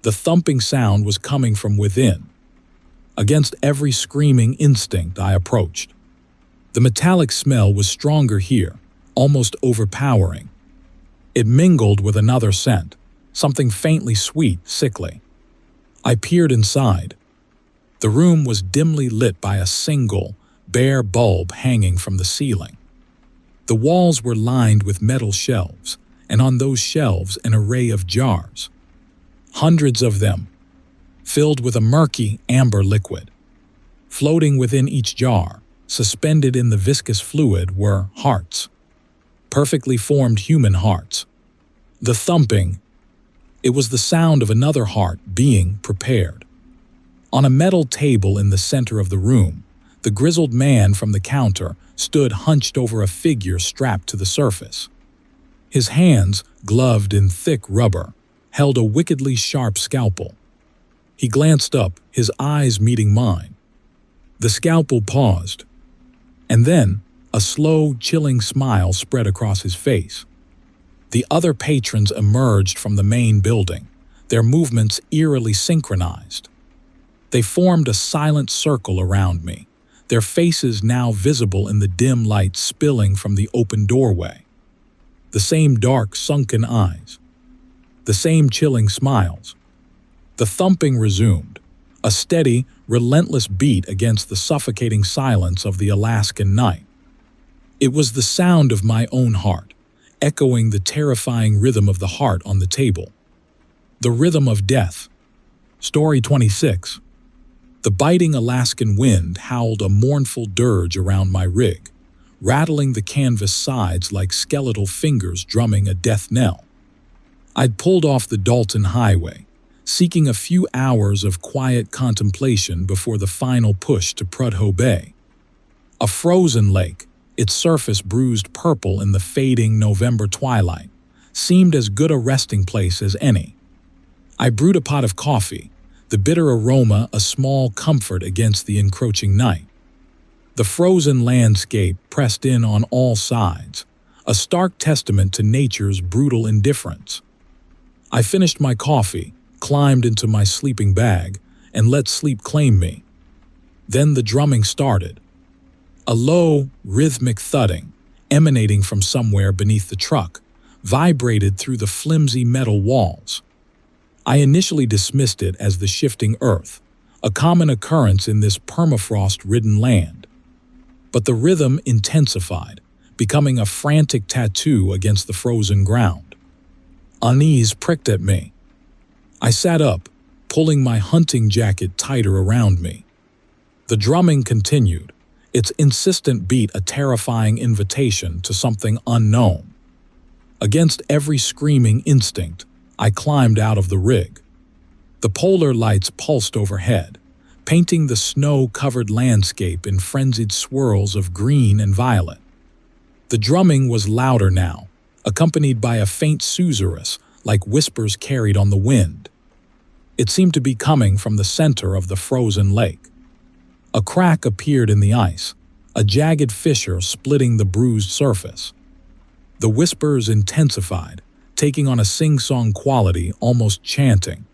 The thumping sound was coming from within. Against every screaming instinct, I approached. The metallic smell was stronger here, almost overpowering. It mingled with another scent, something faintly sweet, sickly. I peered inside. The room was dimly lit by a single, bare bulb hanging from the ceiling. The walls were lined with metal shelves, and on those shelves an array of jars. Hundreds of them, filled with a murky, amber liquid. Floating within each jar, suspended in the viscous fluid, were hearts. Perfectly formed human hearts. The thumping, it was the sound of another heart being prepared. On a metal table in the center of the room, the grizzled man from the counter stood hunched over a figure strapped to the surface. His hands, gloved in thick rubber, held a wickedly sharp scalpel. He glanced up, his eyes meeting mine. The scalpel paused, and then a slow, chilling smile spread across his face. The other patrons emerged from the main building, their movements eerily synchronized. They formed a silent circle around me, their faces now visible in the dim light spilling from the open doorway. The same dark, sunken eyes. The same chilling smiles. The thumping resumed, a steady, relentless beat against the suffocating silence of the Alaskan night. It was the sound of my own heart, echoing the terrifying rhythm of the heart on the table. The rhythm of death. Story 26. The biting Alaskan wind howled a mournful dirge around my rig, rattling the canvas sides like skeletal fingers drumming a death knell. I'd pulled off the Dalton Highway, seeking a few hours of quiet contemplation before the final push to Prudhoe Bay. A frozen lake, its surface bruised purple in the fading November twilight, seemed as good a resting place as any. I brewed a pot of coffee, the bitter aroma a small comfort against the encroaching night. The frozen landscape pressed in on all sides, a stark testament to nature's brutal indifference. I finished my coffee, climbed into my sleeping bag, and let sleep claim me. Then the drumming started. A low, rhythmic thudding, emanating from somewhere beneath the truck, vibrated through the flimsy metal walls. I initially dismissed it as the shifting earth, a common occurrence in this permafrost-ridden land. But the rhythm intensified, becoming a frantic tattoo against the frozen ground. Unease pricked at me. I sat up, pulling my hunting jacket tighter around me. The drumming continued, its insistent beat a terrifying invitation to something unknown. Against every screaming instinct, I climbed out of the rig. The polar lights pulsed overhead, painting the snow-covered landscape in frenzied swirls of green and violet. The drumming was louder now, accompanied by a faint susurrus like whispers carried on the wind. It seemed to be coming from the center of the frozen lake. A crack appeared in the ice, a jagged fissure splitting the bruised surface. The whispers intensified, taking on a sing-song quality, almost chanting.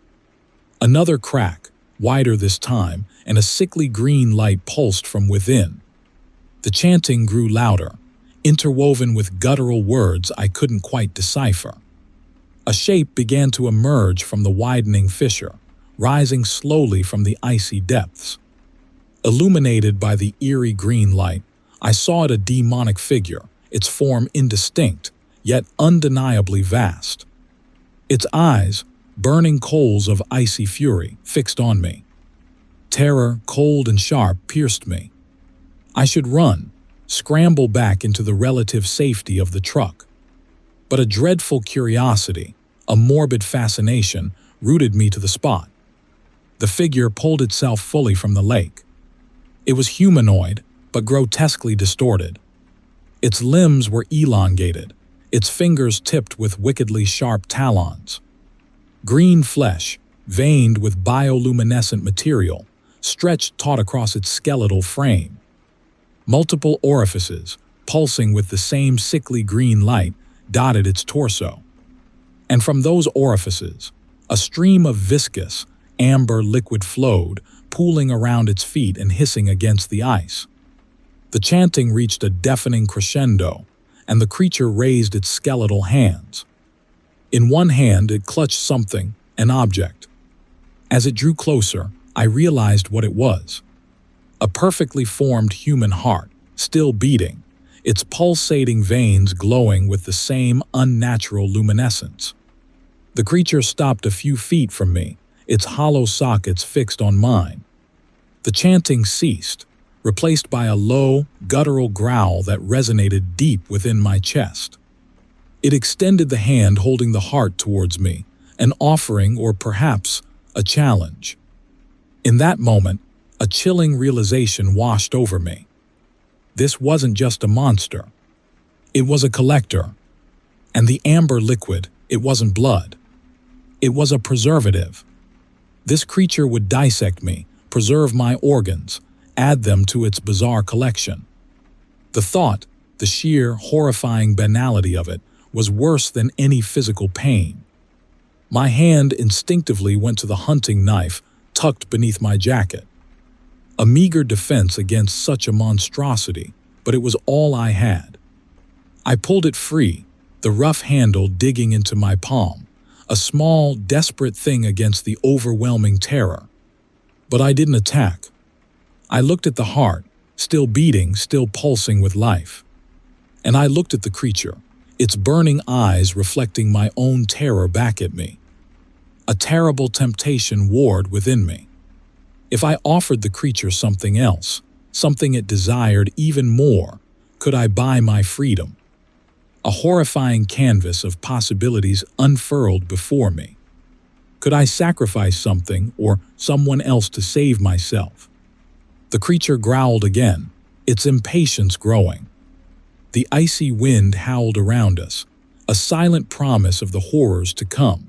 Another crack, wider this time, and a sickly green light pulsed from within. The chanting grew louder, interwoven with guttural words I couldn't quite decipher. A shape began to emerge from the widening fissure, rising slowly from the icy depths. Illuminated by the eerie green light, I saw it a demonic figure, its form indistinct, yet undeniably vast. Its eyes, burning coals of icy fury, fixed on me. Terror, cold and sharp, pierced me. I should run, scramble back into the relative safety of the truck. But a dreadful curiosity, a morbid fascination, rooted me to the spot. The figure pulled itself fully from the lake. It was humanoid, but grotesquely distorted. Its limbs were elongated, its fingers tipped with wickedly sharp talons. Green flesh, veined with bioluminescent material, stretched taut across its skeletal frame. Multiple orifices, pulsing with the same sickly green light, dotted its torso. And from those orifices, a stream of viscous, amber liquid flowed, pooling around its feet and hissing against the ice. The chanting reached a deafening crescendo, and the creature raised its skeletal hands. In one hand, it clutched something, an object. As it drew closer, I realized what it was. A perfectly formed human heart, still beating, its pulsating veins glowing with the same unnatural luminescence. The creature stopped a few feet from me, its hollow sockets fixed on mine. The chanting ceased, replaced by a low, guttural growl that resonated deep within my chest. It extended the hand holding the heart towards me, an offering or perhaps a challenge. In that moment, a chilling realization washed over me. This wasn't just a monster. It was a collector. And the amber liquid, it wasn't blood. It was a preservative. This creature would dissect me, preserve my organs, add them to its bizarre collection. The thought, the sheer, horrifying banality of it, was worse than any physical pain. My hand instinctively went to the hunting knife tucked beneath my jacket. A meager defense against such a monstrosity, but it was all I had. I pulled it free, the rough handle digging into my palm, a small, desperate thing against the overwhelming terror. But I didn't attack. I looked at the heart, still beating, still pulsing with life. And I looked at the creature, its burning eyes reflecting my own terror back at me. A terrible temptation warred within me. If I offered the creature something else, something it desired even more, could I buy my freedom? A horrifying canvas of possibilities unfurled before me. Could I sacrifice something or someone else to save myself? The creature growled again, its impatience growing. The icy wind howled around us, a silent promise of the horrors to come.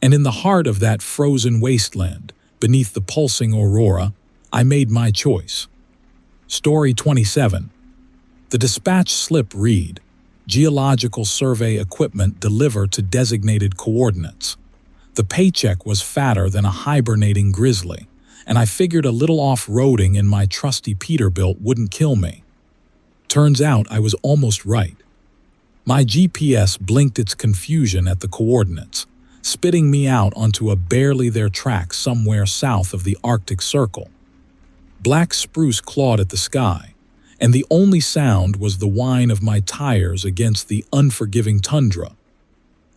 And in the heart of that frozen wasteland, beneath the pulsing aurora, I made my choice. Story 27. The dispatch slip read, "Geological survey equipment deliver to designated coordinates." The paycheck was fatter than a hibernating grizzly, and I figured a little off-roading in my trusty Peterbilt wouldn't kill me. Turns out I was almost right. My GPS blinked its confusion at the coordinates, spitting me out onto a barely there track somewhere south of the Arctic Circle. Black spruce clawed at the sky, and the only sound was the whine of my tires against the unforgiving tundra.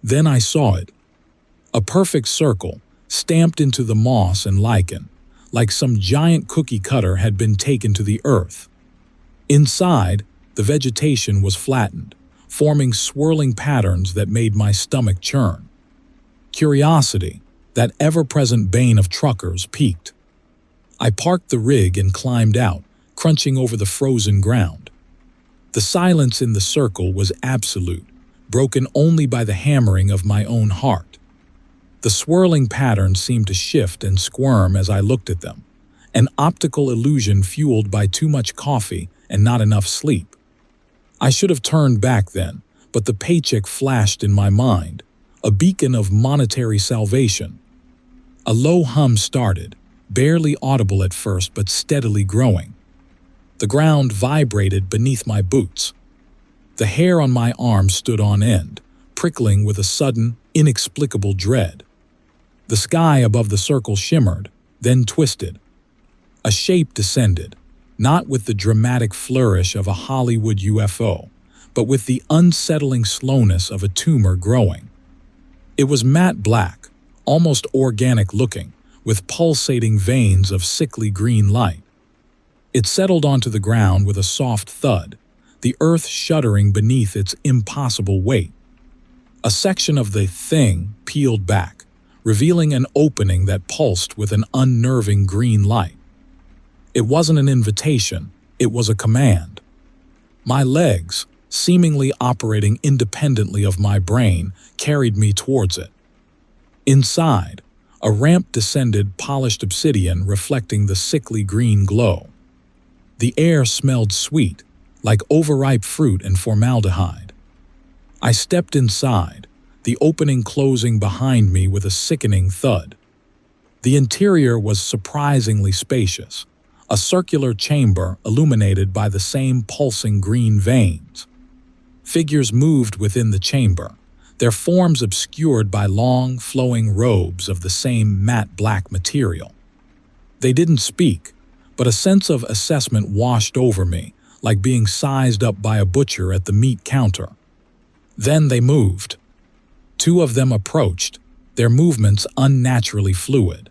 Then I saw it. A perfect circle, stamped into the moss and lichen, like some giant cookie cutter had been taken to the earth. Inside, the vegetation was flattened, forming swirling patterns that made my stomach churn. Curiosity, that ever-present bane of truckers, piqued. I parked the rig and climbed out, crunching over the frozen ground. The silence in the circle was absolute, broken only by the hammering of my own heart. The swirling patterns seemed to shift and squirm as I looked at them, an optical illusion fueled by too much coffee and not enough sleep. I should have turned back then, but the paycheck flashed in my mind, a beacon of monetary salvation. A low hum started, barely audible at first but steadily growing. The ground vibrated beneath my boots. The hair on my arm stood on end, prickling with a sudden, inexplicable dread. The sky above the circle shimmered, then twisted. A shape descended, not with the dramatic flourish of a Hollywood UFO, but with the unsettling slowness of a tumor growing. It was matte black, almost organic looking, with pulsating veins of sickly green light. It settled onto the ground with a soft thud, the earth shuddering beneath its impossible weight. A section of the thing peeled back, revealing an opening that pulsed with an unnerving green light. It wasn't an invitation, it was a command. My legs, seemingly operating independently of my brain, carried me towards it. Inside, a ramp descended polished obsidian reflecting the sickly green glow. The air smelled sweet, like overripe fruit and formaldehyde. I stepped inside, the opening closing behind me with a sickening thud. The interior was surprisingly spacious, a circular chamber illuminated by the same pulsing green veins. Figures moved within the chamber, their forms obscured by long, flowing robes of the same matte black material. They didn't speak, but a sense of assessment washed over me, like being sized up by a butcher at the meat counter. Then they moved. Two of them approached, their movements unnaturally fluid.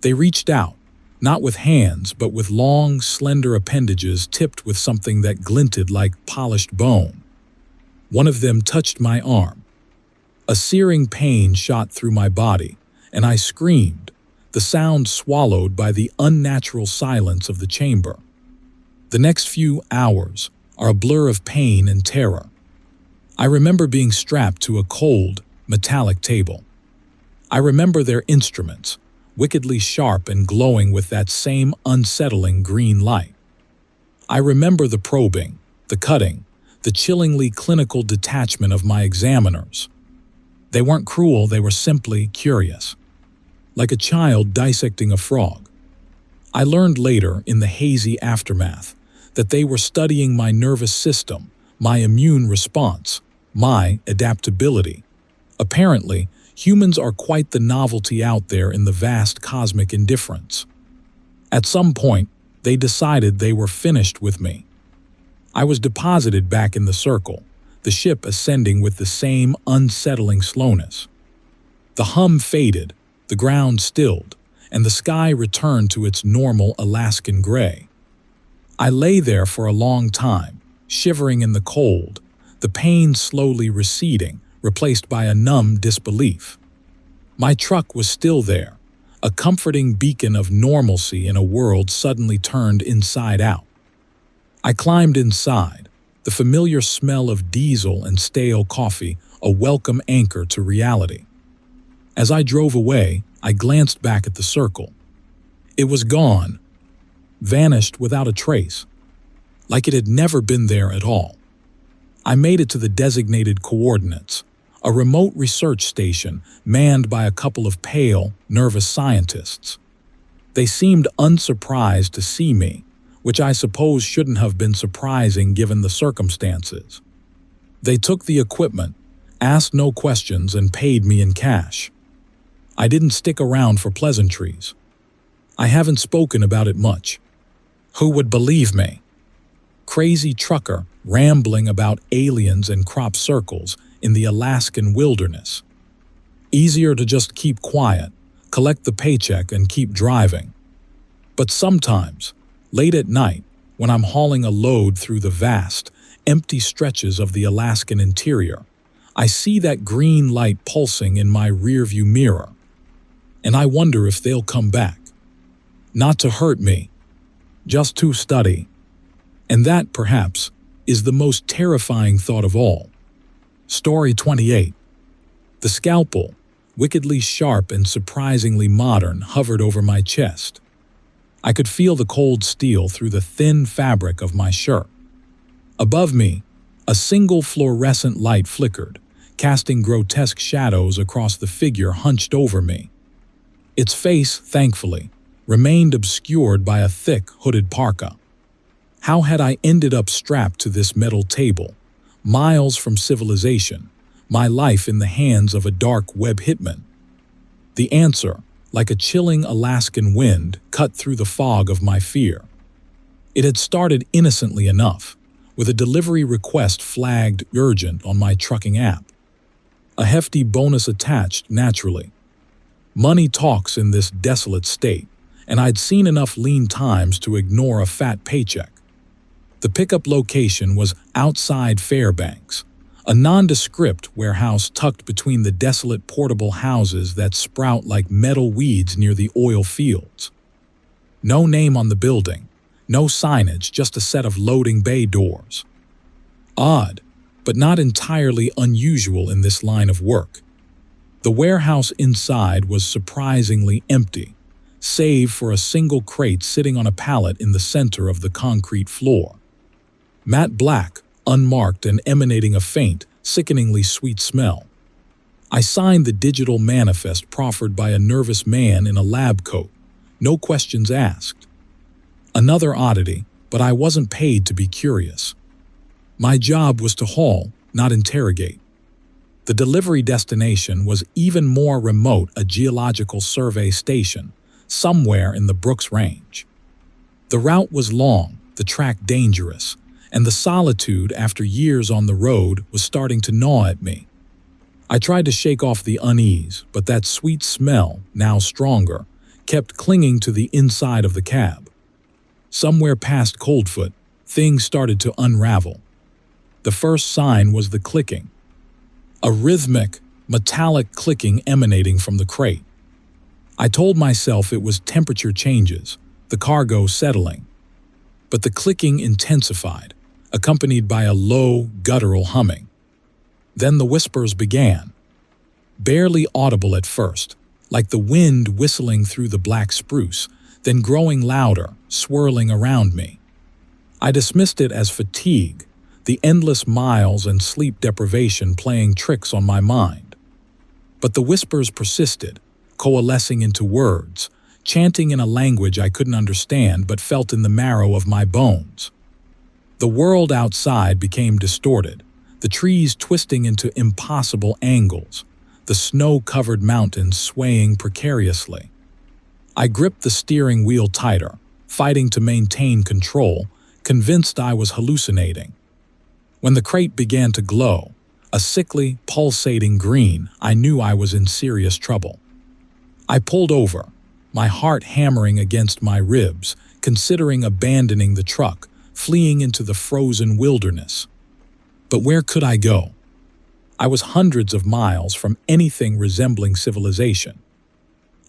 They reached out, not with hands, but with long, slender appendages tipped with something that glinted like polished bone. One of them touched my arm. A searing pain shot through my body, and I screamed, the sound swallowed by the unnatural silence of the chamber. The next few hours are a blur of pain and terror. I remember being strapped to a cold, metallic table. I remember their instruments, wickedly sharp and glowing with that same unsettling green light. I remember the probing, the cutting, the chillingly clinical detachment of my examiners. They weren't cruel, they were simply curious. Like a child dissecting a frog. I learned later, in the hazy aftermath, that they were studying my nervous system, my immune response, my adaptability. Apparently, humans are quite the novelty out there in the vast cosmic indifference. At some point, they decided they were finished with me. I was deposited back in the circle, the ship ascending with the same unsettling slowness. The hum faded, the ground stilled, and the sky returned to its normal Alaskan gray. I lay there for a long time, shivering in the cold, the pain slowly receding, replaced by a numb disbelief. My truck was still there, a comforting beacon of normalcy in a world suddenly turned inside out. I climbed inside, the familiar smell of diesel and stale coffee a welcome anchor to reality. As I drove away, I glanced back at the circle. It was gone, vanished without a trace, like it had never been there at all. I made it to the designated coordinates, a remote research station manned by a couple of pale, nervous scientists. They seemed unsurprised to see me, which I suppose shouldn't have been surprising given the circumstances. They took the equipment, asked no questions, and paid me in cash. I didn't stick around for pleasantries. I haven't spoken about it much. Who would believe me? Crazy trucker rambling about aliens and crop circles in the Alaskan wilderness. Easier to just keep quiet, collect the paycheck, and keep driving. But sometimes, late at night, when I'm hauling a load through the vast, empty stretches of the Alaskan interior, I see that green light pulsing in my rearview mirror. And I wonder if they'll come back. Not to hurt me, just to study. And that, perhaps, is the most terrifying thought of all. Story 28. The scalpel, wickedly sharp and surprisingly modern, hovered over my chest. I could feel the cold steel through the thin fabric of my shirt. Above me, a single fluorescent light flickered, casting grotesque shadows across the figure hunched over me. Its face, thankfully, remained obscured by a thick, hooded parka. How had I ended up strapped to this metal table, miles from civilization, my life in the hands of a dark web hitman? The answer, like a chilling Alaskan wind, cut through the fog of my fear. It had started innocently enough, with a delivery request flagged urgent on my trucking app. A hefty bonus attached, naturally. Money talks in this desolate state, and I'd seen enough lean times to ignore a fat paycheck. The pickup location was outside Fairbanks, a nondescript warehouse tucked between the desolate portable houses that sprout like metal weeds near the oil fields. No name on the building, no signage, just a set of loading bay doors. Odd, but not entirely unusual in this line of work. The warehouse inside was surprisingly empty, save for a single crate sitting on a pallet in the center of the concrete floor. Matte black, unmarked and emanating a faint, sickeningly sweet smell. I signed the digital manifest proffered by a nervous man in a lab coat, no questions asked. Another oddity, but I wasn't paid to be curious. My job was to haul, not interrogate. The delivery destination was even more remote, a geological survey station, somewhere in the Brooks Range. The route was long, the track dangerous, and the solitude after years on the road was starting to gnaw at me. I tried to shake off the unease, but that sweet smell, now stronger, kept clinging to the inside of the cab. Somewhere past Coldfoot, things started to unravel. The first sign was the clicking. A rhythmic, metallic clicking emanating from the crate. I told myself it was temperature changes, the cargo settling. But the clicking intensified, accompanied by a low, guttural humming. Then the whispers began. Barely audible at first, like the wind whistling through the black spruce, then growing louder, swirling around me. I dismissed it as fatigue, the endless miles and sleep deprivation playing tricks on my mind. But the whispers persisted, coalescing into words, chanting in a language I couldn't understand but felt in the marrow of my bones. The world outside became distorted, the trees twisting into impossible angles, the snow-covered mountains swaying precariously. I gripped the steering wheel tighter, fighting to maintain control, convinced I was hallucinating. When the crate began to glow, a sickly, pulsating green, I knew I was in serious trouble. I pulled over, my heart hammering against my ribs, considering abandoning the truck, fleeing into the frozen wilderness. But where could I go? I was hundreds of miles from anything resembling civilization.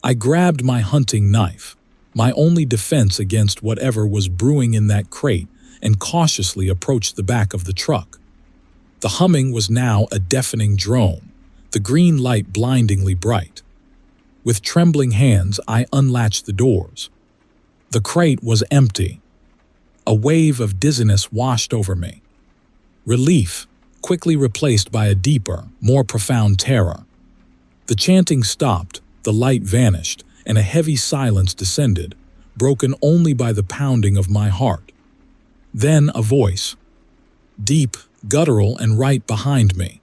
I grabbed my hunting knife, my only defense against whatever was brewing in that crate, and cautiously approached the back of the truck. The humming was now a deafening drone, the green light blindingly bright. With trembling hands, I unlatched the doors. The crate was empty. A wave of dizziness washed over me. Relief, quickly replaced by a deeper, more profound terror. The chanting stopped, the light vanished, and a heavy silence descended, broken only by the pounding of my heart. Then a voice. Deep, guttural, and right behind me.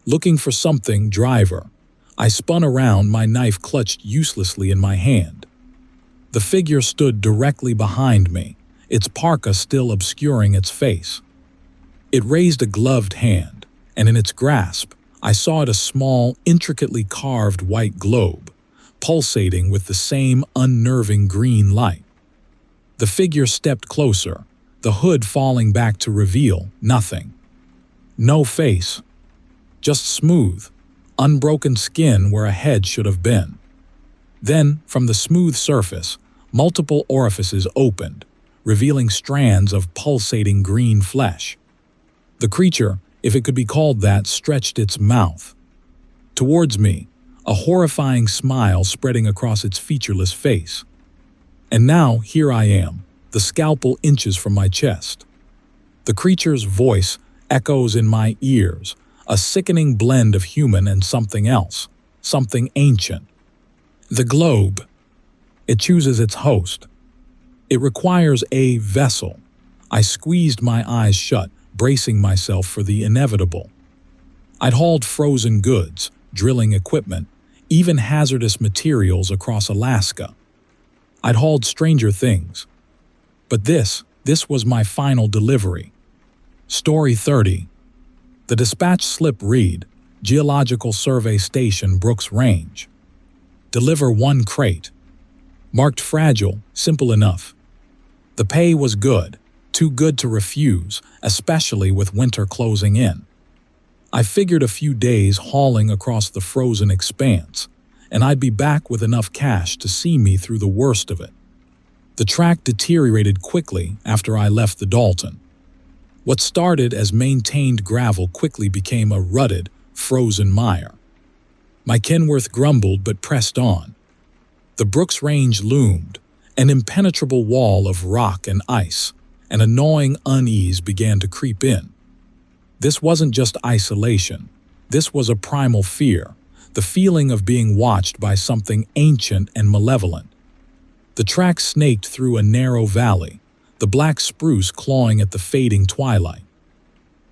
Looking for something, driver. I spun around, my knife clutched uselessly in my hand. The figure stood directly behind me, its parka still obscuring its face. It raised a gloved hand, and in its grasp, I saw it a small, intricately carved white globe, pulsating with the same unnerving green light. The figure stepped closer, the hood falling back to reveal nothing. No face. Just smooth, unbroken skin where a head should have been. Then, from the smooth surface, multiple orifices opened, revealing strands of pulsating green flesh. The creature, if it could be called that, stretched its mouth. Towards me, a horrifying smile spreading across its featureless face. And now, here I am, the scalpel inches from my chest. The creature's voice echoes in my ears, a sickening blend of human and something else, something ancient. The globe. It chooses its host. It requires a vessel. I squeezed my eyes shut, bracing myself for the inevitable. I'd hauled frozen goods, drilling equipment, even hazardous materials across Alaska. I'd hauled stranger things. But this was my final delivery. Story 30. The dispatch slip read, Geological Survey Station, Brooks Range. Deliver 1 crate. Marked fragile, simple enough. The pay was good, too good to refuse, especially with winter closing in. I figured a few days hauling across the frozen expanse, and I'd be back with enough cash to see me through the worst of it. The track deteriorated quickly after I left the Dalton. What started as maintained gravel quickly became a rutted, frozen mire. My Kenworth grumbled but pressed on. The Brooks Range loomed, an impenetrable wall of rock and ice, and a gnawing unease began to creep in. This wasn't just isolation. This was a primal fear, the feeling of being watched by something ancient and malevolent. The track snaked through a narrow valley, the black spruce clawing at the fading twilight.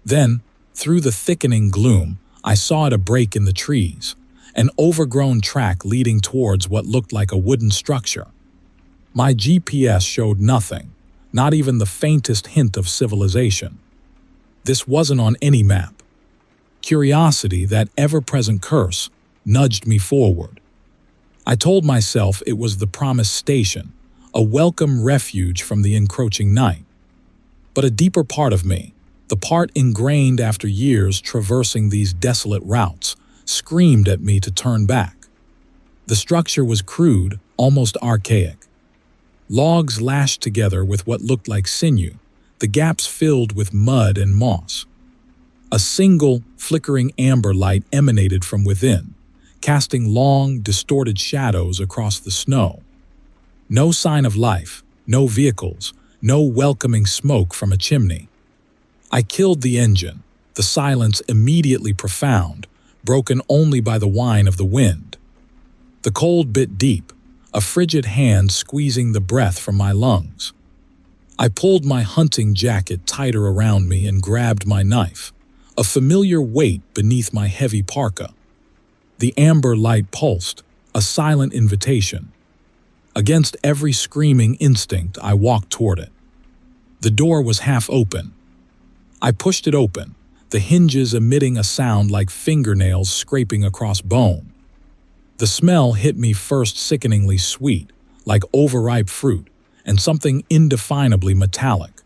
Then, through the thickening gloom, I saw at a break in the trees, an overgrown track leading towards what looked like a wooden structure. My GPS showed nothing, not even the faintest hint of civilization. This wasn't on any map. Curiosity, that ever-present curse, nudged me forward. I told myself it was the promised station, a welcome refuge from the encroaching night. But a deeper part of me, the part ingrained after years traversing these desolate routes, screamed at me to turn back. The structure was crude, almost archaic. Logs lashed together with what looked like sinew, the gaps filled with mud and moss. A single, flickering amber light emanated from within, casting long, distorted shadows across the snow. No sign of life, no vehicles, no welcoming smoke from a chimney. I killed the engine, the silence immediately profound, broken only by the whine of the wind. The cold bit deep, a frigid hand squeezing the breath from my lungs. I pulled my hunting jacket tighter around me and grabbed my knife, a familiar weight beneath my heavy parka. The amber light pulsed, a silent invitation. Against every screaming instinct, I walked toward it. The door was half open. I pushed it open, the hinges emitting a sound like fingernails scraping across bone. The smell hit me first sickeningly sweet, like overripe fruit, and something indefinably metallic.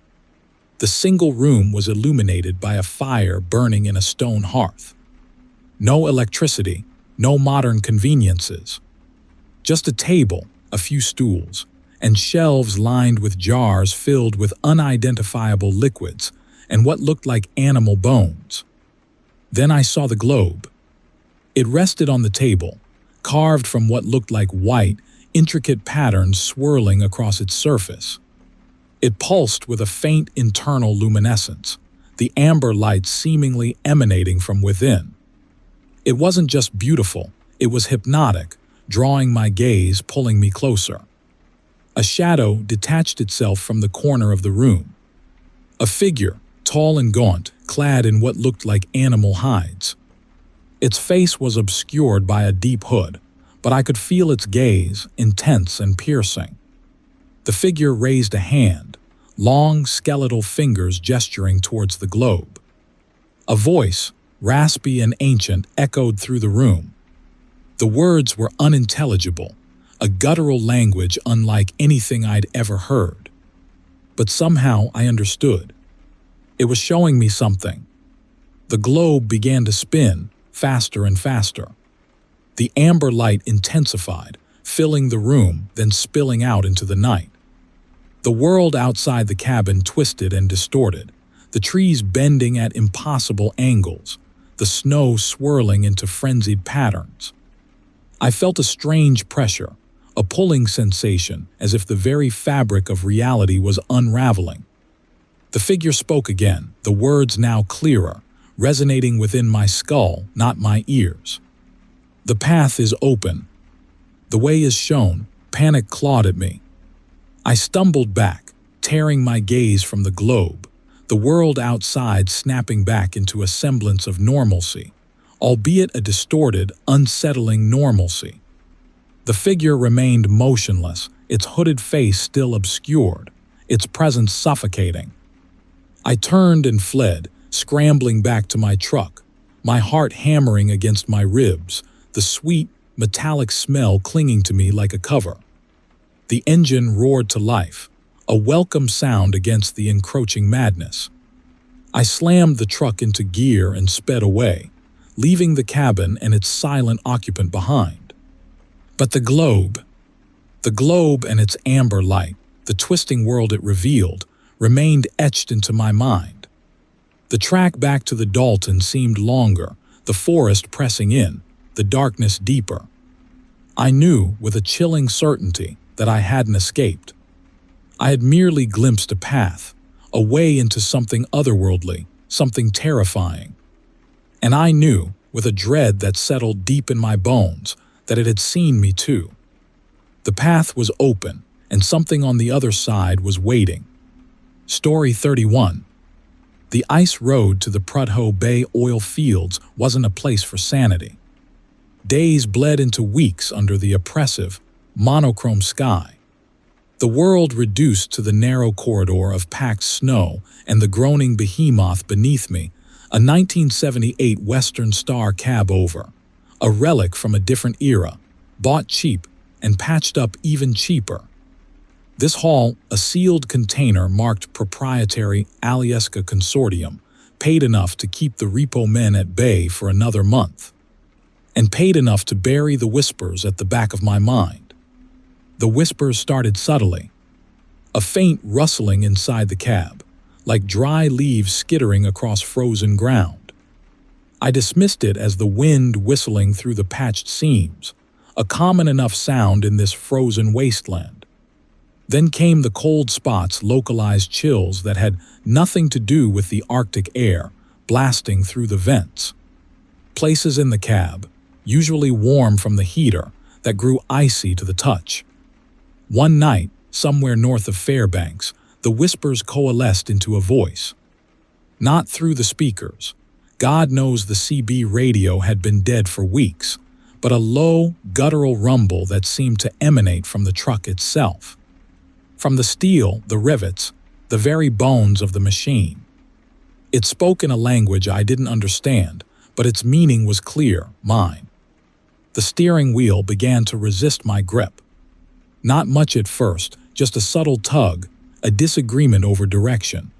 The single room was illuminated by a fire burning in a stone hearth. No electricity, no modern conveniences. Just a table, a few stools, and shelves lined with jars filled with unidentifiable liquids and what looked like animal bones. Then I saw the globe. It rested on the table, carved from what looked like white, intricate patterns swirling across its surface. It pulsed with a faint internal luminescence, the amber light seemingly emanating from within. It wasn't just beautiful, it was hypnotic, drawing my gaze, pulling me closer. A shadow detached itself from the corner of the room. A figure, tall and gaunt, clad in what looked like animal hides. Its face was obscured by a deep hood, but I could feel its gaze, intense and piercing. The figure raised a hand, long skeletal fingers gesturing towards the globe. A voice, raspy and ancient, echoed through the room. The words were unintelligible, a guttural language unlike anything I'd ever heard. But somehow I understood. It was showing me something. The globe began to spin, faster and faster. The amber light intensified, filling the room, then spilling out into the night. The world outside the cabin twisted and distorted, the trees bending at impossible angles, the snow swirling into frenzied patterns. I felt a strange pressure, a pulling sensation, as if the very fabric of reality was unraveling. The figure spoke again, the words now clearer, resonating within my skull, not my ears. The path is open. The way is shown. Panic clawed at me. I stumbled back, tearing my gaze from the globe, the world outside snapping back into a semblance of normalcy, albeit a distorted, unsettling normalcy. The figure remained motionless, its hooded face still obscured, its presence suffocating. I turned and fled, scrambling back to my truck, my heart hammering against my ribs, the sweet, metallic smell clinging to me like a cover. The engine roared to life, a welcome sound against the encroaching madness. I slammed the truck into gear and sped away, leaving the cabin and its silent occupant behind. But the globe and its amber light, the twisting world it revealed, remained etched into my mind. The track back to the Dalton seemed longer, the forest pressing in, the darkness deeper. I knew with a chilling certainty that I hadn't escaped. I had merely glimpsed a path, a way into something otherworldly, something terrifying. And I knew, with a dread that settled deep in my bones, that it had seen me too. The path was open, and something on the other side was waiting. Story 31. The ice road to the Prudhoe Bay oil fields wasn't a place for sanity. Days bled into weeks under the oppressive, monochrome sky. The world reduced to the narrow corridor of packed snow and the groaning behemoth beneath me, a 1978 Western Star cab over, a relic from a different era, bought cheap and patched up even cheaper. This haul, a sealed container marked proprietary Alyeska Consortium, paid enough to keep the repo men at bay for another month, and paid enough to bury the whispers at the back of my mind. The whispers started subtly, a faint rustling inside the cab, like dry leaves skittering across frozen ground. I dismissed it as the wind whistling through the patched seams, a common enough sound in this frozen wasteland. Then came the cold spots, localized chills that had nothing to do with the Arctic air blasting through the vents. Places in the cab, usually warm from the heater, that grew icy to the touch. One night, somewhere north of Fairbanks, the whispers coalesced into a voice. Not through the speakers. God knows the CB radio had been dead for weeks, but a low, guttural rumble that seemed to emanate from the truck itself. From the steel, the rivets, the very bones of the machine. It spoke in a language I didn't understand, but its meaning was clear, mine. The steering wheel began to resist my grip. Not much at first, just a subtle tug, a disagreement over direction.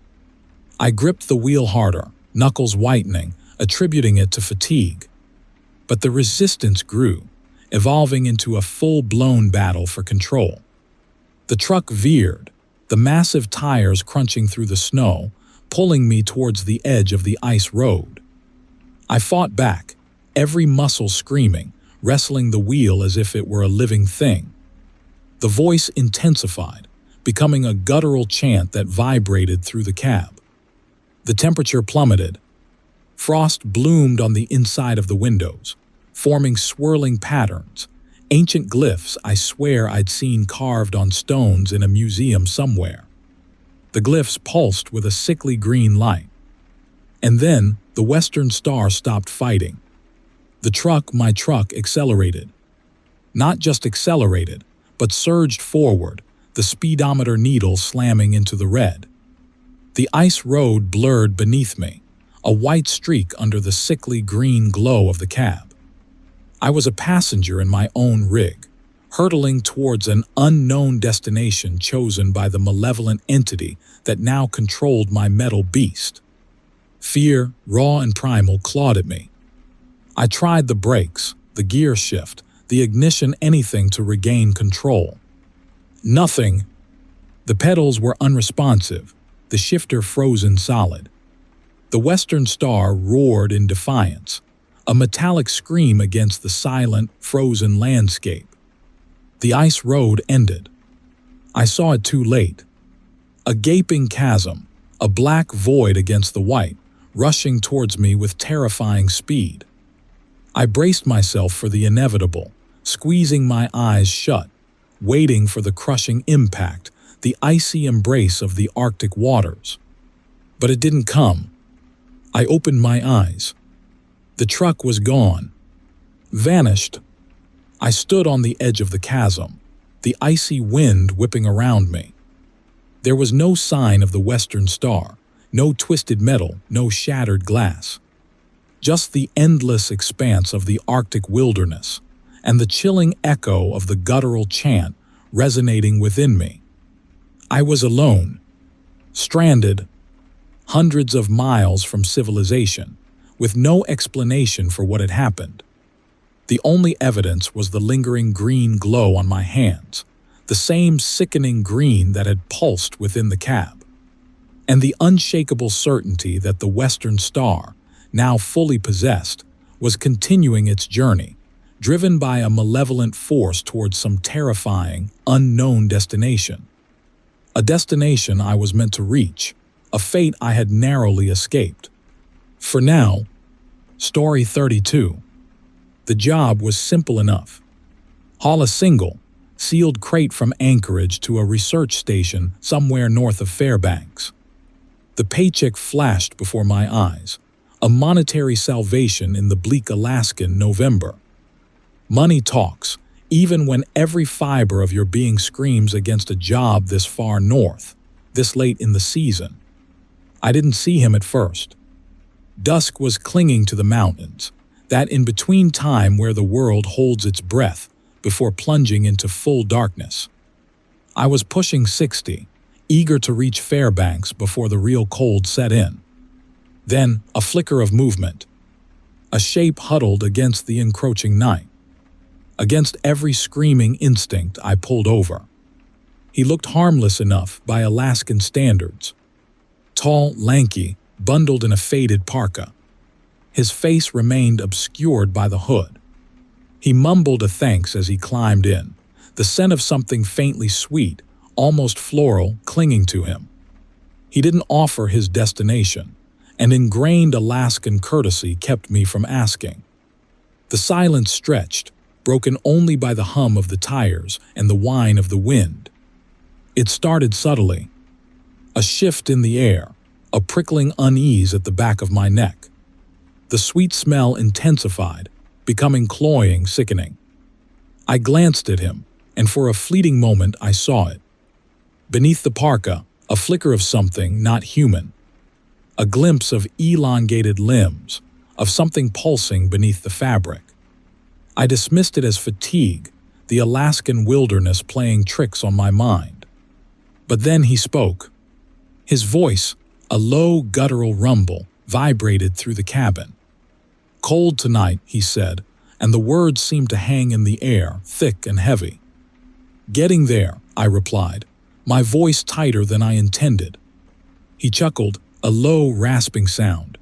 I gripped the wheel harder, knuckles whitening, attributing it to fatigue. But the resistance grew, evolving into a full-blown battle for control. The truck veered, the massive tires crunching through the snow, pulling me towards the edge of the ice road. I fought back, every muscle screaming, wrestling the wheel as if it were a living thing. The voice intensified, becoming a guttural chant that vibrated through the cab. The temperature plummeted. Frost bloomed on the inside of the windows, forming swirling patterns, ancient glyphs I swear I'd seen carved on stones in a museum somewhere. The glyphs pulsed with a sickly green light. And then the Western Star stopped fighting. My truck, accelerated. Not just accelerated, but surged forward, the speedometer needle slamming into the red. The ice road blurred beneath me, a white streak under the sickly green glow of the cab. I was a passenger in my own rig, hurtling towards an unknown destination chosen by the malevolent entity that now controlled my metal beast. Fear, raw and primal, clawed at me. I tried the brakes, the gear shift, the ignition, anything to regain control. Nothing. The pedals were unresponsive, the shifter frozen solid. The Western Star roared in defiance, a metallic scream against the silent, frozen landscape. The ice road ended. I saw it too late. A gaping chasm, a black void against the white, rushing towards me with terrifying speed. I braced myself for the inevitable, squeezing my eyes shut, waiting for the crushing impact, the icy embrace of the Arctic waters. But it didn't come. I opened my eyes. The truck was gone. Vanished. I stood on the edge of the chasm, the icy wind whipping around me. There was no sign of the Western Star, no twisted metal, no shattered glass. Just the endless expanse of the Arctic wilderness, and the chilling echo of the guttural chant resonating within me. I was alone, stranded, hundreds of miles from civilization, with no explanation for what had happened. The only evidence was the lingering green glow on my hands, the same sickening green that had pulsed within the cab, and the unshakable certainty that the Western Star, now fully possessed, was continuing its journey, driven by a malevolent force towards some terrifying, unknown destination. A destination I was meant to reach, a fate I had narrowly escaped. For now, Story 32. The job was simple enough. Haul a single, sealed crate from Anchorage to a research station somewhere north of Fairbanks. The paycheck flashed before my eyes, a monetary salvation in the bleak Alaskan November. Money talks, even when every fiber of your being screams against a job this far north, this late in the season. I didn't see him at first. Dusk was clinging to the mountains, that in-between time where the world holds its breath before plunging into full darkness. I was pushing 60, eager to reach Fairbanks before the real cold set in. Then, a flicker of movement. A shape huddled against the encroaching night. Against every screaming instinct, I pulled over. He looked harmless enough by Alaskan standards. Tall, lanky, bundled in a faded parka. His face remained obscured by the hood. He mumbled a thanks as he climbed in, the scent of something faintly sweet, almost floral, clinging to him. He didn't offer his destination, and ingrained Alaskan courtesy kept me from asking. The silence stretched, broken only by the hum of the tires and the whine of the wind. It started subtly. A shift in the air, a prickling unease at the back of my neck. The sweet smell intensified, becoming cloying, sickening. I glanced at him, and for a fleeting moment I saw it. Beneath the parka, a flicker of something not human. A glimpse of elongated limbs, of something pulsing beneath the fabric. I dismissed it as fatigue, the Alaskan wilderness playing tricks on my mind. But then he spoke. His voice, a low, guttural rumble, vibrated through the cabin. "Cold tonight," he said, and the words seemed to hang in the air, thick and heavy. "Getting there," I replied, my voice tighter than I intended. He chuckled, a low, rasping sound.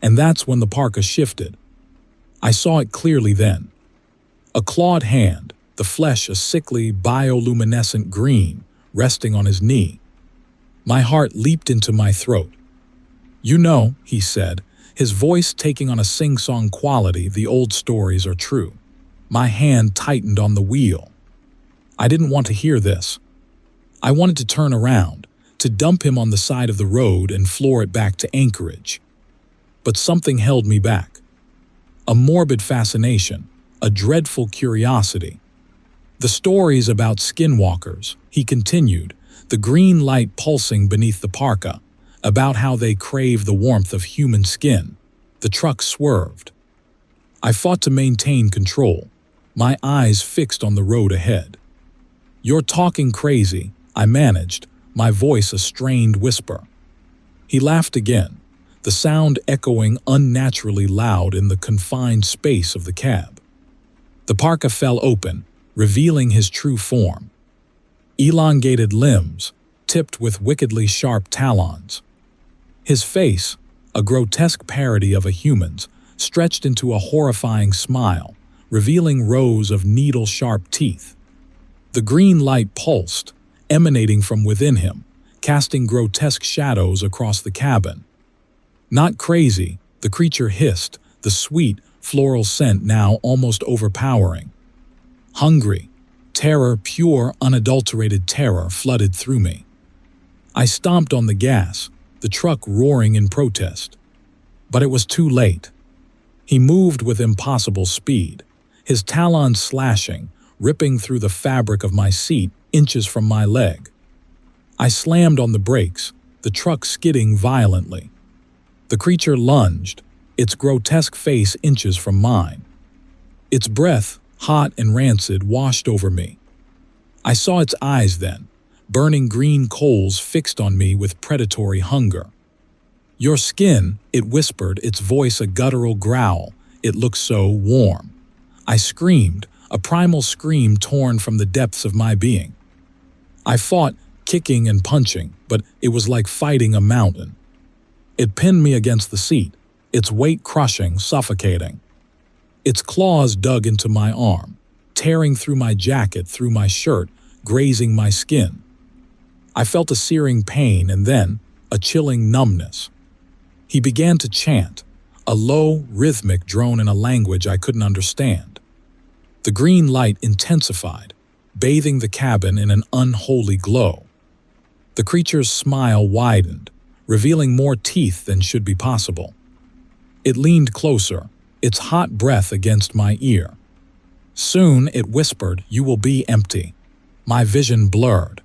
And that's when the parka shifted. I saw it clearly then. A clawed hand, the flesh a sickly, bioluminescent green, resting on his knee. My heart leaped into my throat. "You know," he said, his voice taking on a sing-song quality. "The old stories are true." My hand tightened on the wheel. I didn't want to hear this. I wanted to turn around, to dump him on the side of the road and floor it back to Anchorage. But something held me back. A morbid fascination, a dreadful curiosity. "The stories about skinwalkers," he continued, the green light pulsing beneath the parka, "about how they crave the warmth of human skin." The truck swerved. I fought to maintain control, my eyes fixed on the road ahead. "You're talking crazy," I managed, my voice a strained whisper. He laughed again, the sound echoing unnaturally loud in the confined space of the cab. The parka fell open, revealing his true form. Elongated limbs, tipped with wickedly sharp talons. His face, a grotesque parody of a human's, stretched into a horrifying smile, revealing rows of needle-sharp teeth. The green light pulsed, emanating from within him, casting grotesque shadows across the cabin. "Not crazy," the creature hissed, the sweet, floral scent now almost overpowering. "Hungry." Terror, pure, unadulterated terror, flooded through me. I stomped on the gas, the truck roaring in protest. But it was too late. He moved with impossible speed, his talons slashing, ripping through the fabric of my seat inches from my leg. I slammed on the brakes, the truck skidding violently. The creature lunged, its grotesque face inches from mine. Its breath, hot and rancid, washed over me. I saw its eyes then, burning green coals fixed on me with predatory hunger. "Your skin," it whispered, its voice a guttural growl. "It looks so warm." I screamed, a primal scream torn from the depths of my being. I fought, kicking and punching, but it was like fighting a mountain. It pinned me against the seat, its weight crushing, suffocating. Its claws dug into my arm, tearing through my jacket, through my shirt, grazing my skin. I felt a searing pain and then a chilling numbness. He began to chant, a low, rhythmic drone in a language I couldn't understand. The green light intensified, bathing the cabin in an unholy glow. The creature's smile widened, revealing more teeth than should be possible. It leaned closer, its hot breath against my ear. Soon, it whispered, "You will be empty." My vision blurred.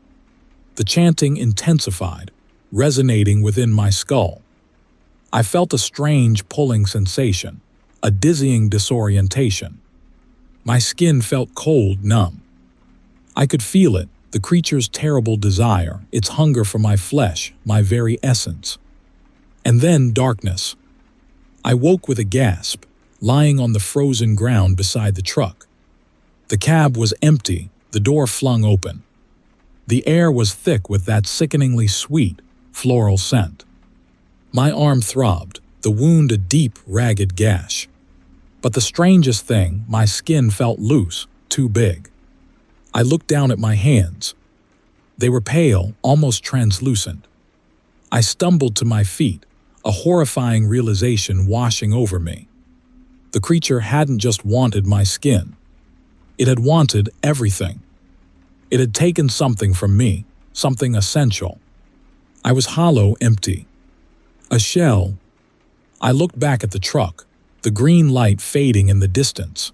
The chanting intensified, resonating within my skull. I felt a strange pulling sensation, a dizzying disorientation. My skin felt cold, numb. I could feel it, the creature's terrible desire, its hunger for my flesh, my very essence. And then darkness. I woke with a gasp, lying on the frozen ground beside the truck. The cab was empty, the door flung open. The air was thick with that sickeningly sweet, floral scent. My arm throbbed, the wound a deep, ragged gash. But the strangest thing, my skin felt loose, too big. I looked down at my hands. They were pale, almost translucent. I stumbled to my feet, a horrifying realization washing over me. The creature hadn't just wanted my skin. It had wanted everything. It had taken something from me, something essential. I was hollow, empty. A shell. I looked back at the truck, the green light fading in the distance.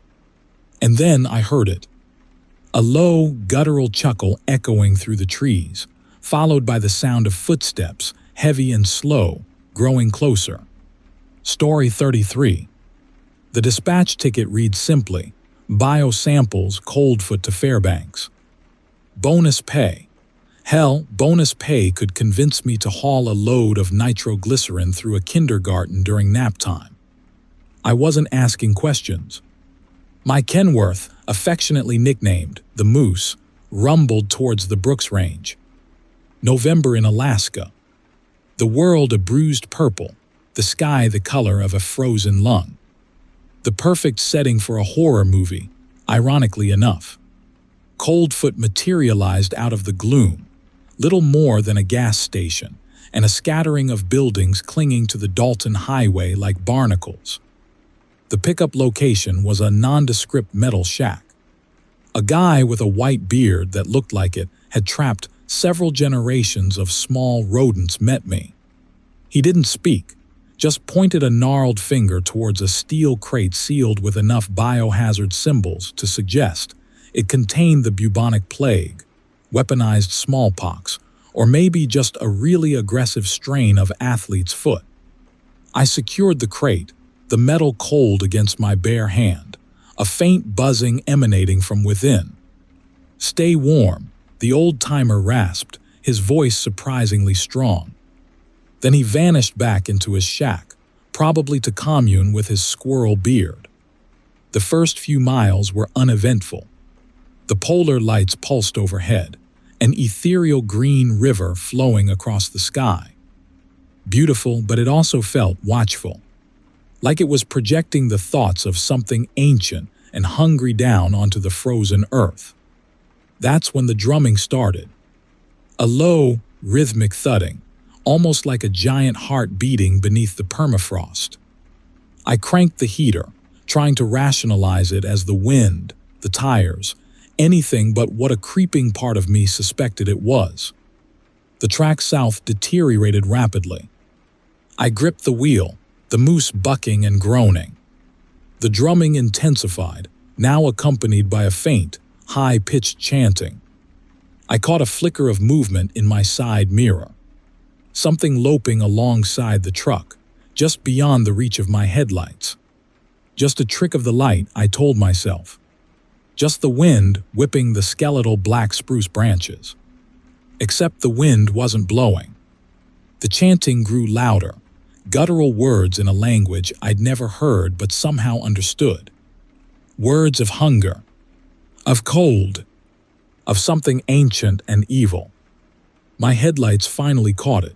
And then I heard it. A low, guttural chuckle echoing through the trees, followed by the sound of footsteps, heavy and slow, growing closer. Story 33. The dispatch ticket reads simply, "Biosamples Coldfoot to Fairbanks." Bonus pay. Hell, bonus pay could convince me to haul a load of nitroglycerin through a kindergarten during nap time. I wasn't asking questions. My Kenworth, affectionately nicknamed the Moose, rumbled towards the Brooks Range. November in Alaska. The world a bruised purple, the sky the color of a frozen lung. The perfect setting for a horror movie, ironically enough. Coldfoot materialized out of the gloom, little more than a gas station, and a scattering of buildings clinging to the Dalton Highway like barnacles. The pickup location was a nondescript metal shack. A guy with a white beard that looked like it had trapped several generations of small rodents met me. He didn't speak, just pointed a gnarled finger towards a steel crate sealed with enough biohazard symbols to suggest it contained the bubonic plague, weaponized smallpox, or maybe just a really aggressive strain of athlete's foot. I secured the crate, the metal cold against my bare hand, a faint buzzing emanating from within. "Stay warm," the old-timer rasped, his voice surprisingly strong. Then he vanished back into his shack, probably to commune with his squirrel beard. The first few miles were uneventful. The polar lights pulsed overhead, an ethereal green river flowing across the sky. Beautiful, but it also felt watchful, like it was projecting the thoughts of something ancient and hungry down onto the frozen earth. That's when the drumming started. A low, rhythmic thudding, almost like a giant heart beating beneath the permafrost. I cranked the heater, trying to rationalize it as the wind, the tires, anything but what a creeping part of me suspected it was. The track south deteriorated rapidly. I gripped the wheel, the moose bucking and groaning. The drumming intensified, now accompanied by a faint, high-pitched chanting. I caught a flicker of movement in my side mirror. Something loping alongside the truck, just beyond the reach of my headlights. Just a trick of the light, I told myself. Just the wind whipping the skeletal black spruce branches. Except the wind wasn't blowing. The chanting grew louder, guttural words in a language I'd never heard but somehow understood. Words of hunger, of cold, of something ancient and evil. My headlights finally caught it.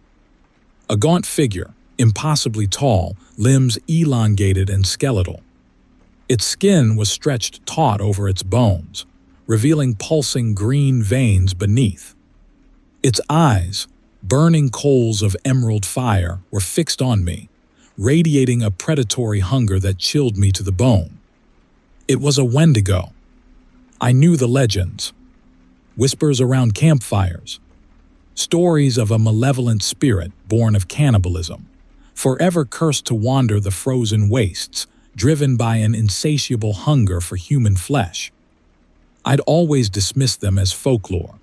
A gaunt figure, impossibly tall, limbs elongated and skeletal. Its skin was stretched taut over its bones, revealing pulsing green veins beneath. Its eyes, burning coals of emerald fire, were fixed on me, radiating a predatory hunger that chilled me to the bone. It was a Wendigo. I knew the legends. Whispers around campfires. Stories of a malevolent spirit born of cannibalism, forever cursed to wander the frozen wastes, driven by an insatiable hunger for human flesh. I'd always dismissed them as folklore,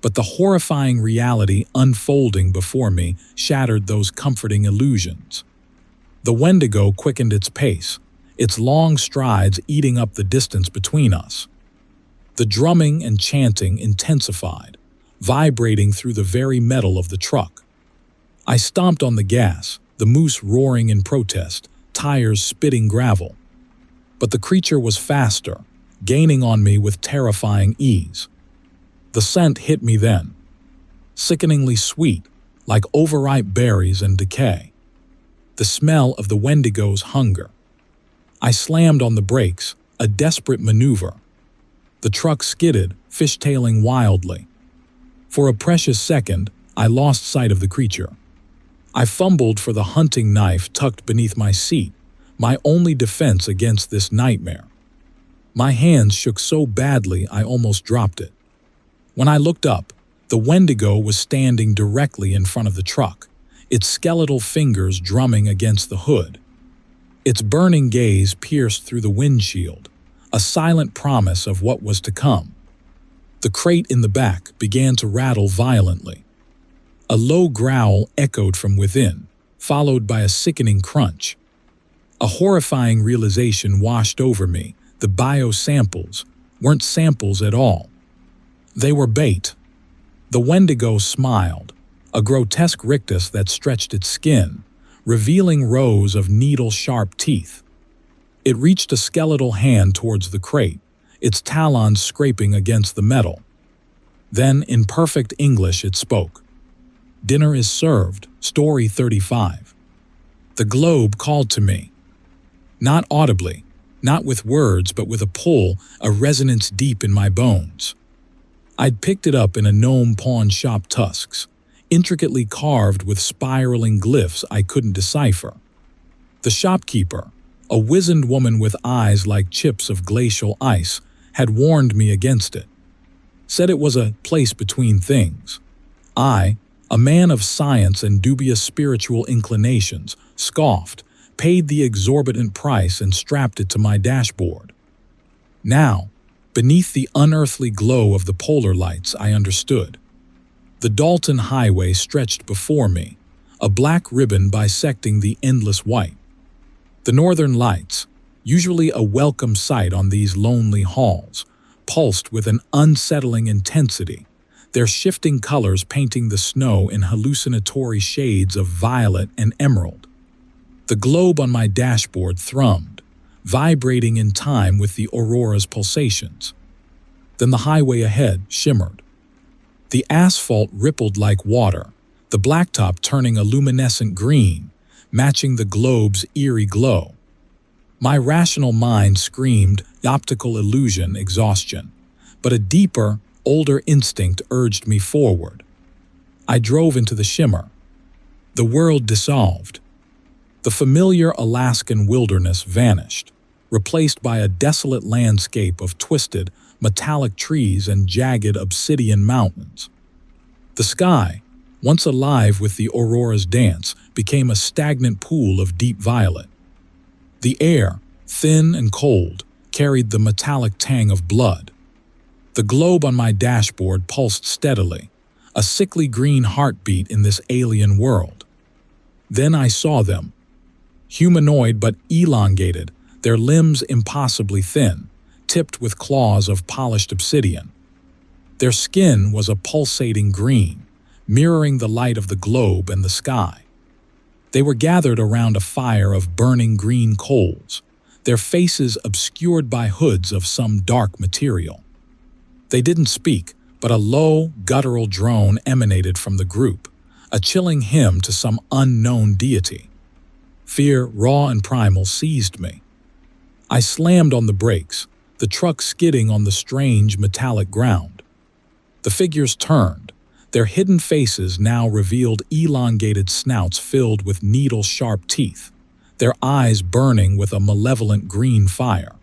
but the horrifying reality unfolding before me shattered those comforting illusions. The Wendigo quickened its pace, its long strides eating up the distance between us. The drumming and chanting intensified, vibrating through the very metal of the truck. I stomped on the gas, the moose roaring in protest, tires spitting gravel. But the creature was faster, gaining on me with terrifying ease. The scent hit me then, sickeningly sweet, like overripe berries and decay. The smell of the Wendigo's hunger. I slammed on the brakes, a desperate maneuver. The truck skidded, fishtailing wildly. For a precious second, I lost sight of the creature. I fumbled for the hunting knife tucked beneath my seat, my only defense against this nightmare. My hands shook so badly I almost dropped it. When I looked up, the Wendigo was standing directly in front of the truck, its skeletal fingers drumming against the hood. Its burning gaze pierced through the windshield, a silent promise of what was to come. The crate in the back began to rattle violently. A low growl echoed from within, followed by a sickening crunch. A horrifying realization washed over me. The biosamples weren't samples at all. They were bait. The Wendigo smiled, a grotesque rictus that stretched its skin, revealing rows of needle-sharp teeth. It reached a skeletal hand towards the crate, its talons scraping against the metal. Then, in perfect English, it spoke. "Dinner is served, story 35. The globe called to me. Not audibly, not with words but with a pull, a resonance deep in my bones. I'd picked it up in a gnome pawn shop tusks, intricately carved with spiraling glyphs I couldn't decipher. The shopkeeper, a wizened woman with eyes like chips of glacial ice, had warned me against it. Said it was a place between things. I, a man of science and dubious spiritual inclinations, scoffed, paid the exorbitant price and strapped it to my dashboard. Now, beneath the unearthly glow of the polar lights, I understood. The Dalton Highway stretched before me, a black ribbon bisecting the endless white. The northern lights, usually a welcome sight on these lonely hauls, pulsed with an unsettling intensity, their shifting colors painting the snow in hallucinatory shades of violet and emerald. The globe on my dashboard thrummed, vibrating in time with the aurora's pulsations. Then the highway ahead shimmered. The asphalt rippled like water, the blacktop turning a luminescent green, matching the globe's eerie glow. My rational mind screamed optical illusion, exhaustion, but a deeper, older instinct urged me forward. I drove into the shimmer. The world dissolved. The familiar Alaskan wilderness vanished, replaced by a desolate landscape of twisted, metallic trees and jagged obsidian mountains. The sky, once alive with the aurora's dance, became a stagnant pool of deep violet. The air, thin and cold, carried the metallic tang of blood. The globe on my dashboard pulsed steadily, a sickly green heartbeat in this alien world. Then I saw them. Humanoid but elongated, their limbs impossibly thin, tipped with claws of polished obsidian. Their skin was a pulsating green, mirroring the light of the globe and the sky. They were gathered around a fire of burning green coals, their faces obscured by hoods of some dark material. They didn't speak, but a low, guttural drone emanated from the group, a chilling hymn to some unknown deity. Fear, raw and primal, seized me. I slammed on the brakes, the truck skidding on the strange metallic ground. The figures turned, their hidden faces now revealed elongated snouts filled with needle-sharp teeth, their eyes burning with a malevolent green fire.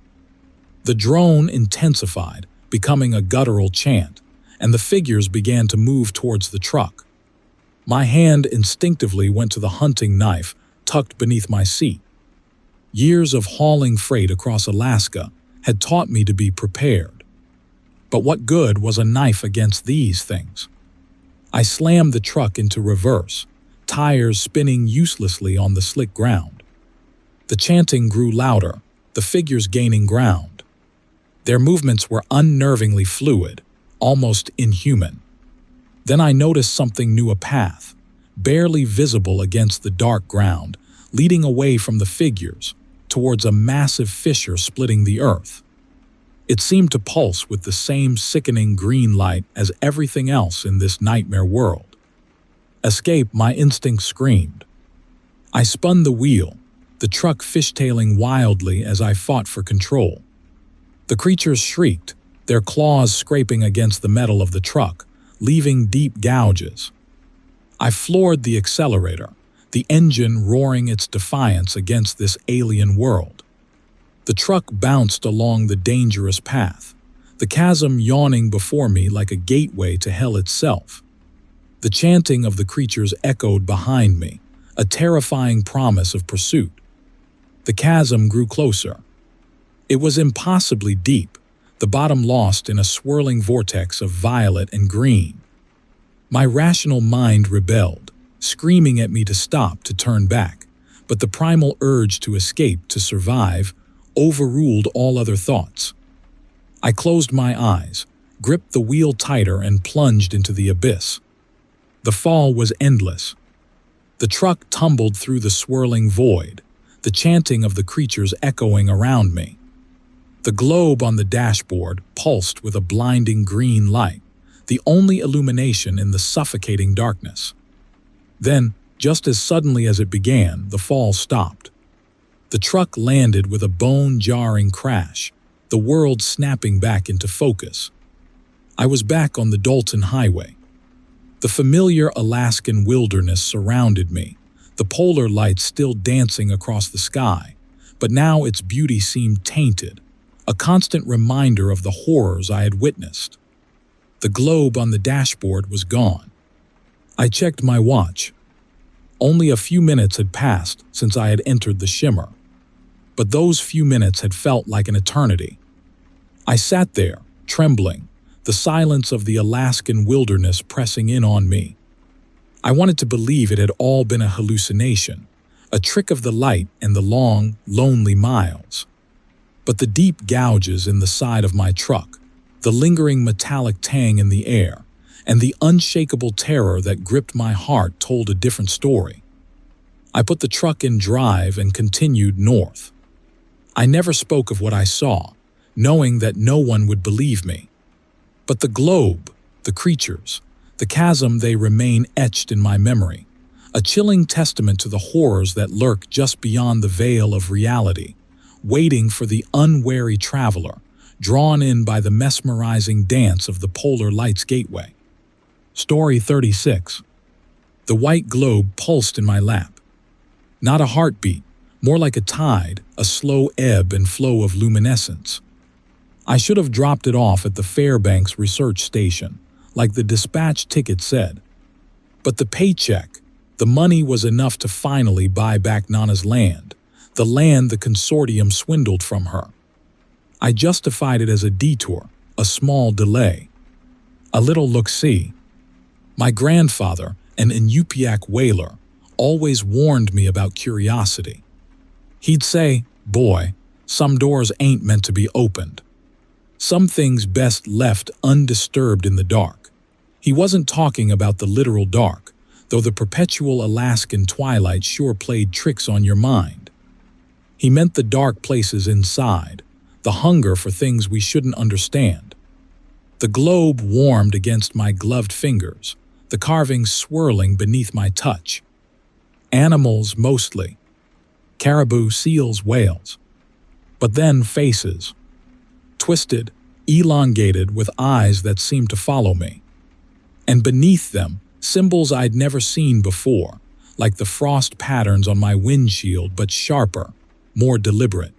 The drone intensified, becoming a guttural chant, and the figures began to move towards the truck. My hand instinctively went to the hunting knife tucked beneath my seat. Years of hauling freight across Alaska had taught me to be prepared. But what good was a knife against these things? I slammed the truck into reverse, tires spinning uselessly on the slick ground. The chanting grew louder, the figures gaining ground. Their movements were unnervingly fluid, almost inhuman. Then I noticed something new, a path, barely visible against the dark ground, leading away from the figures, towards a massive fissure splitting the earth. It seemed to pulse with the same sickening green light as everything else in this nightmare world. Escape, my instinct screamed. I spun the wheel, the truck fishtailing wildly as I fought for control. The creatures shrieked, their claws scraping against the metal of the truck, leaving deep gouges. I floored the accelerator, the engine roaring its defiance against this alien world. The truck bounced along the dangerous path, the chasm yawning before me like a gateway to hell itself. The chanting of the creatures echoed behind me, a terrifying promise of pursuit. The chasm grew closer. It was impossibly deep, the bottom lost in a swirling vortex of violet and green. My rational mind rebelled, screaming at me to stop, to turn back, but the primal urge to escape, to survive, overruled all other thoughts. I closed my eyes, gripped the wheel tighter, and plunged into the abyss. The fall was endless. The truck tumbled through the swirling void, the chanting of the creatures echoing around me. The globe on the dashboard pulsed with a blinding green light, the only illumination in the suffocating darkness. Then, just as suddenly as it began, the fall stopped. The truck landed with a bone-jarring crash, the world snapping back into focus. I was back on the Dalton Highway. The familiar Alaskan wilderness surrounded me, the polar lights still dancing across the sky, but now its beauty seemed tainted, a constant reminder of the horrors I had witnessed. The globe on the dashboard was gone. I checked my watch. Only a few minutes had passed since I had entered the shimmer, but those few minutes had felt like an eternity. I sat there, trembling, the silence of the Alaskan wilderness pressing in on me. I wanted to believe it had all been a hallucination, a trick of the light and the long, lonely miles. But the deep gouges in the side of my truck, the lingering metallic tang in the air, and the unshakable terror that gripped my heart told a different story. I put the truck in drive and continued north. I never spoke of what I saw, knowing that no one would believe me. But the globe, the creatures, the chasm, they remain etched in my memory, a chilling testament to the horrors that lurk just beyond the veil of reality, waiting for the unwary traveler, drawn in by the mesmerizing dance of the polar lights gateway. Story 36. The white globe pulsed in my lap. Not a heartbeat, more like a tide, a slow ebb and flow of luminescence. I should have dropped it off at the Fairbanks Research Station, like the dispatch ticket said. But the paycheck, the money was enough to finally buy back Nana's land, the land the consortium swindled from her. I justified it as a detour, a small delay. A little look-see. My grandfather, an Inupiaq whaler, always warned me about curiosity. He'd say, "Boy, some doors ain't meant to be opened. Some things best left undisturbed in the dark." He wasn't talking about the literal dark, though the perpetual Alaskan twilight sure played tricks on your mind. He meant the dark places inside, the hunger for things we shouldn't understand. The globe warmed against my gloved fingers, the carvings swirling beneath my touch. Animals mostly. Caribou, seals, whales. But then faces. Twisted, elongated, with eyes that seemed to follow me. And beneath them, symbols I'd never seen before, like the frost patterns on my windshield, but sharper, more deliberate.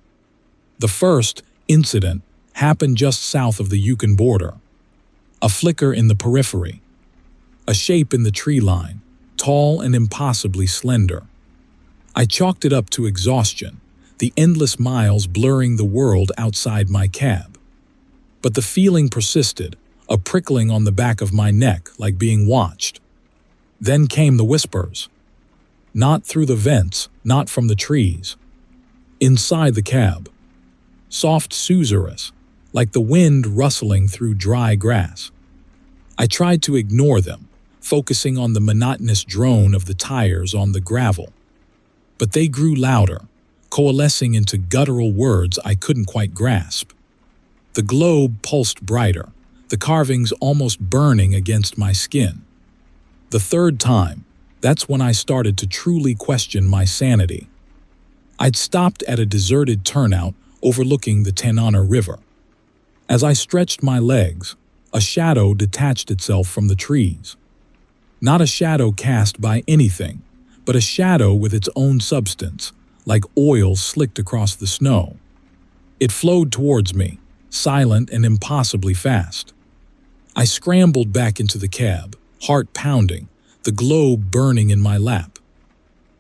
The first incident happened just south of the Yukon border. A flicker in the periphery. A shape in the tree line, tall and impossibly slender. I chalked it up to exhaustion, the endless miles blurring the world outside my cab. But the feeling persisted, a prickling on the back of my neck like being watched. Then came the whispers. Not through the vents, not from the trees. Inside the cab. Soft susurrus, like the wind rustling through dry grass. I tried to ignore them, focusing on the monotonous drone of the tires on the gravel. But they grew louder, coalescing into guttural words I couldn't quite grasp. The globe pulsed brighter, the carvings almost burning against my skin. The third time, that's when I started to truly question my sanity. I'd stopped at a deserted turnout overlooking the Tanana River. As I stretched my legs, a shadow detached itself from the trees. Not a shadow cast by anything, but a shadow with its own substance, like oil slicked across the snow. It flowed towards me, silent and impossibly fast. I scrambled back into the cab, heart pounding, the globe burning in my lap.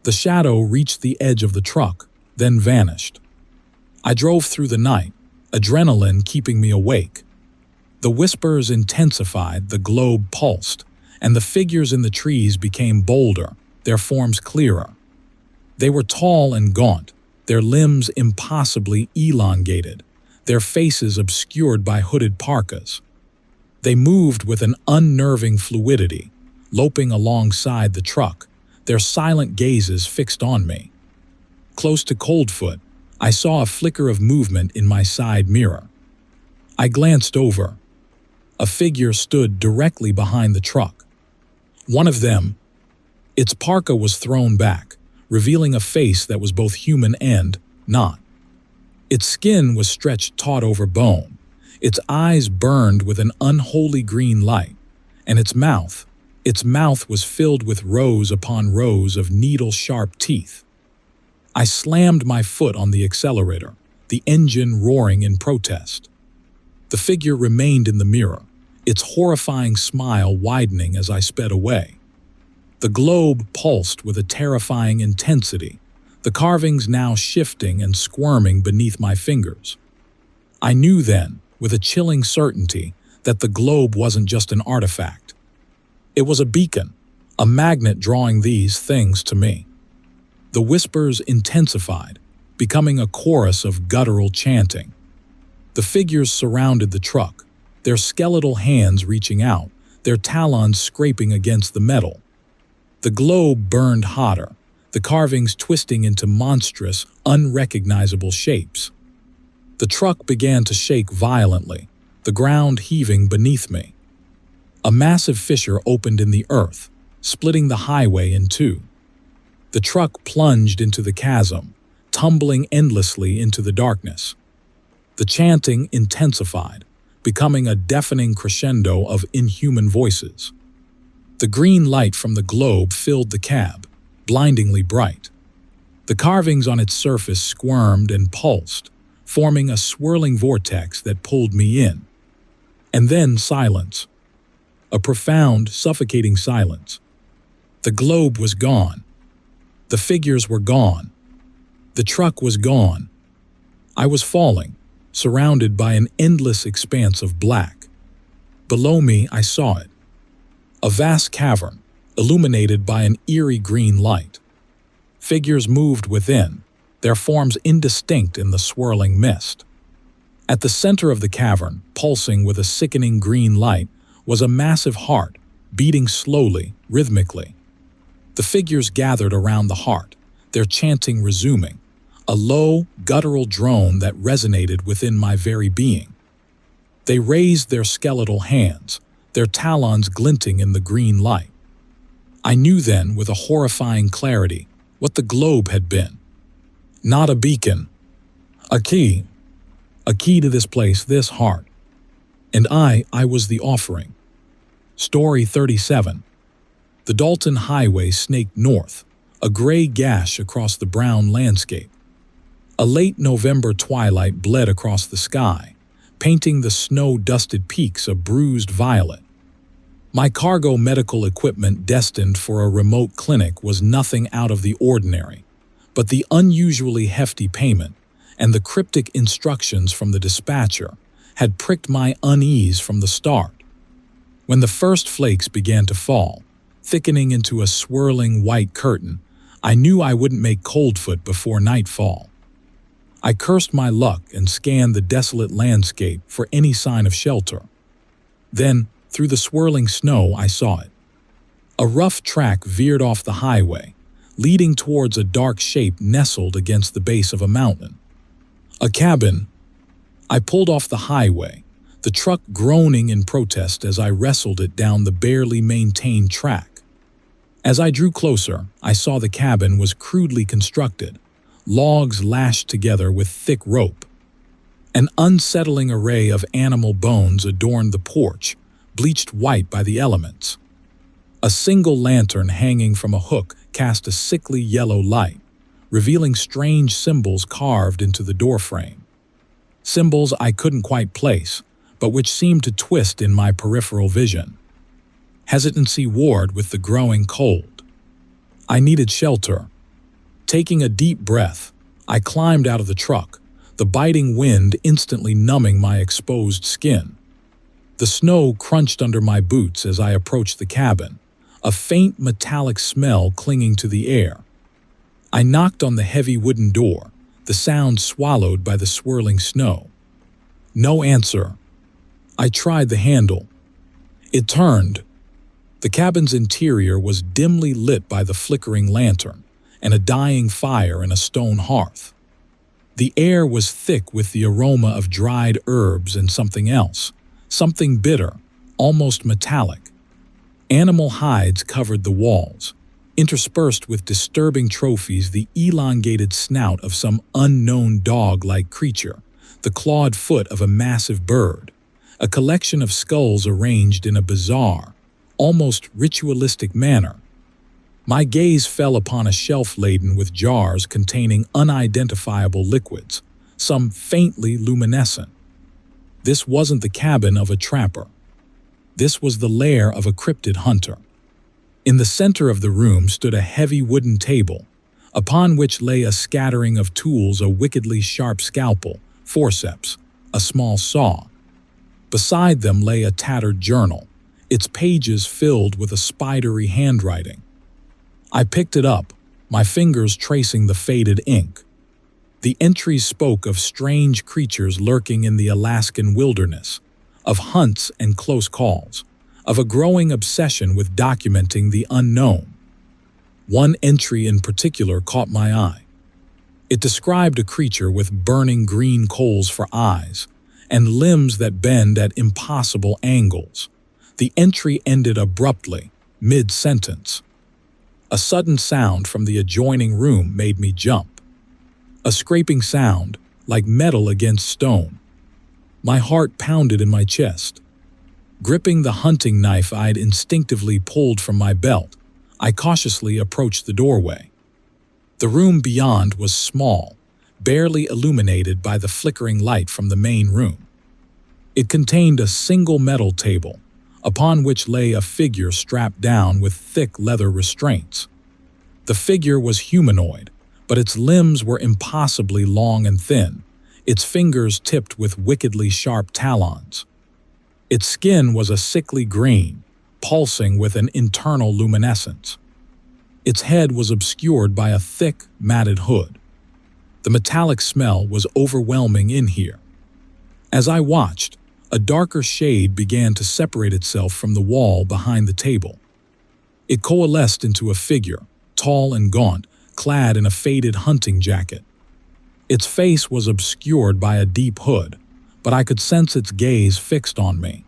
The shadow reached the edge of the truck, then vanished. I drove through the night, adrenaline keeping me awake. The whispers intensified, the globe pulsed, and the figures in the trees became bolder, their forms clearer. They were tall and gaunt, their limbs impossibly elongated, their faces obscured by hooded parkas. They moved with an unnerving fluidity, loping alongside the truck, their silent gazes fixed on me. Close to Coldfoot, I saw a flicker of movement in my side mirror. I glanced over. A figure stood directly behind the truck. One of them, its parka was thrown back, revealing a face that was both human and not. Its skin was stretched taut over bone, its eyes burned with an unholy green light, and its mouth was filled with rows upon rows of needle-sharp teeth. I slammed my foot on the accelerator, the engine roaring in protest. The figure remained in the mirror, its horrifying smile widening as I sped away. The globe pulsed with a terrifying intensity, the carvings now shifting and squirming beneath my fingers. I knew then, with a chilling certainty, that the globe wasn't just an artifact. It was a beacon, a magnet drawing these things to me. The whispers intensified, becoming a chorus of guttural chanting. The figures surrounded the truck, their skeletal hands reaching out, their talons scraping against the metal. The globe burned hotter, the carvings twisting into monstrous, unrecognizable shapes. The truck began to shake violently, the ground heaving beneath me. A massive fissure opened in the earth, splitting the highway in two. The truck plunged into the chasm, tumbling endlessly into the darkness. The chanting intensified, becoming a deafening crescendo of inhuman voices. The green light from the globe filled the cab, blindingly bright. The carvings on its surface squirmed and pulsed, forming a swirling vortex that pulled me in. And then silence. A profound, suffocating silence. The globe was gone. The figures were gone. The truck was gone. I was falling, surrounded by an endless expanse of black. Below me, I saw it. A vast cavern, illuminated by an eerie green light. Figures moved within, their forms indistinct in the swirling mist. At the center of the cavern, pulsing with a sickening green light, was a massive heart, beating slowly, rhythmically. The figures gathered around the heart, their chanting resuming, a low, guttural drone that resonated within my very being. They raised their skeletal hands, their talons glinting in the green light. I knew then, with a horrifying clarity, what the globe had been. Not a beacon. A key. A key to this place, this heart. And I was the offering. Story 37. The Dalton Highway snaked north, a gray gash across the brown landscape. A late November twilight bled across the sky, painting the snow-dusted peaks a bruised violet. My cargo medical equipment destined for a remote clinic was nothing out of the ordinary, but the unusually hefty payment and the cryptic instructions from the dispatcher had pricked my unease from the start. When the first flakes began to fall, thickening into a swirling white curtain, I knew I wouldn't make Coldfoot before nightfall. I cursed my luck and scanned the desolate landscape for any sign of shelter. Then, through the swirling snow, I saw it. A rough track veered off the highway, leading towards a dark shape nestled against the base of a mountain. A cabin. I pulled off the highway, the truck groaning in protest as I wrestled it down the barely maintained track. As I drew closer, I saw the cabin was crudely constructed, logs lashed together with thick rope. An unsettling array of animal bones adorned the porch, bleached white by the elements. A single lantern hanging from a hook cast a sickly yellow light, revealing strange symbols carved into the doorframe. Symbols I couldn't quite place, but which seemed to twist in my peripheral vision. Hesitancy warred with the growing cold. I needed shelter. Taking a deep breath, I climbed out of the truck, the biting wind instantly numbing my exposed skin. The snow crunched under my boots as I approached the cabin, a faint metallic smell clinging to the air. I knocked on the heavy wooden door, the sound swallowed by the swirling snow. No answer. I tried the handle. It turned. The cabin's interior was dimly lit by the flickering lantern and a dying fire in a stone hearth. The air was thick with the aroma of dried herbs and something else, something bitter, almost metallic. Animal hides covered the walls, interspersed with disturbing trophies the elongated snout of some unknown dog-like creature, the clawed foot of a massive bird, a collection of skulls arranged in a bizarre, almost ritualistic manner. My gaze fell upon a shelf laden with jars containing unidentifiable liquids, some faintly luminescent. This wasn't the cabin of a trapper. This was the lair of a cryptid hunter. In the center of the room stood a heavy wooden table, upon which lay a scattering of tools: a wickedly sharp scalpel, forceps, a small saw. Beside them lay a tattered journal, its pages filled with a spidery handwriting. I picked it up, my fingers tracing the faded ink. The entries spoke of strange creatures lurking in the Alaskan wilderness, of hunts and close calls, of a growing obsession with documenting the unknown. One entry in particular caught my eye. It described a creature with burning green coals for eyes and limbs that bend at impossible angles. The entry ended abruptly, mid-sentence. A sudden sound from the adjoining room made me jump. A scraping sound, like metal against stone. My heart pounded in my chest. Gripping the hunting knife I'd instinctively pulled from my belt, I cautiously approached the doorway. The room beyond was small, barely illuminated by the flickering light from the main room. It contained a single metal table, upon which lay a figure strapped down with thick leather restraints. The figure was humanoid, but its limbs were impossibly long and thin, its fingers tipped with wickedly sharp talons. Its skin was a sickly green, pulsing with an internal luminescence. Its head was obscured by a thick, matted hood. The metallic smell was overwhelming in here. As I watched, a darker shade began to separate itself from the wall behind the table. It coalesced into a figure, tall and gaunt, clad in a faded hunting jacket. Its face was obscured by a deep hood, but I could sense its gaze fixed on me.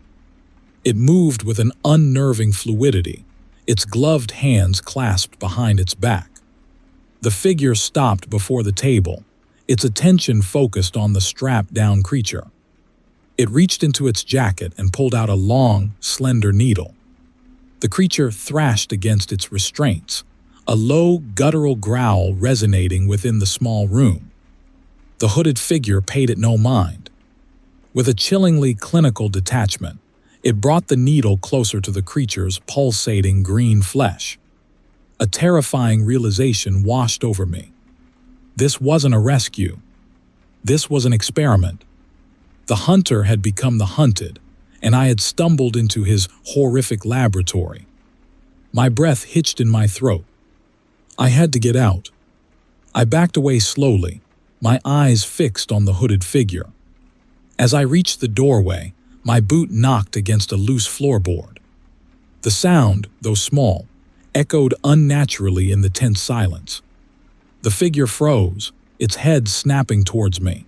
It moved with an unnerving fluidity, its gloved hands clasped behind its back. The figure stopped before the table, its attention focused on the strapped-down creature. It reached into its jacket and pulled out a long, slender needle. The creature thrashed against its restraints, a low, guttural growl resonating within the small room. The hooded figure paid it no mind. With a chillingly clinical detachment, it brought the needle closer to the creature's pulsating green flesh. A terrifying realization washed over me. This wasn't a rescue. This was an experiment. The hunter had become the hunted, and I had stumbled into his horrific laboratory. My breath hitched in my throat. I had to get out. I backed away slowly, my eyes fixed on the hooded figure. As I reached the doorway, my boot knocked against a loose floorboard. The sound, though small, echoed unnaturally in the tense silence. The figure froze, its head snapping towards me.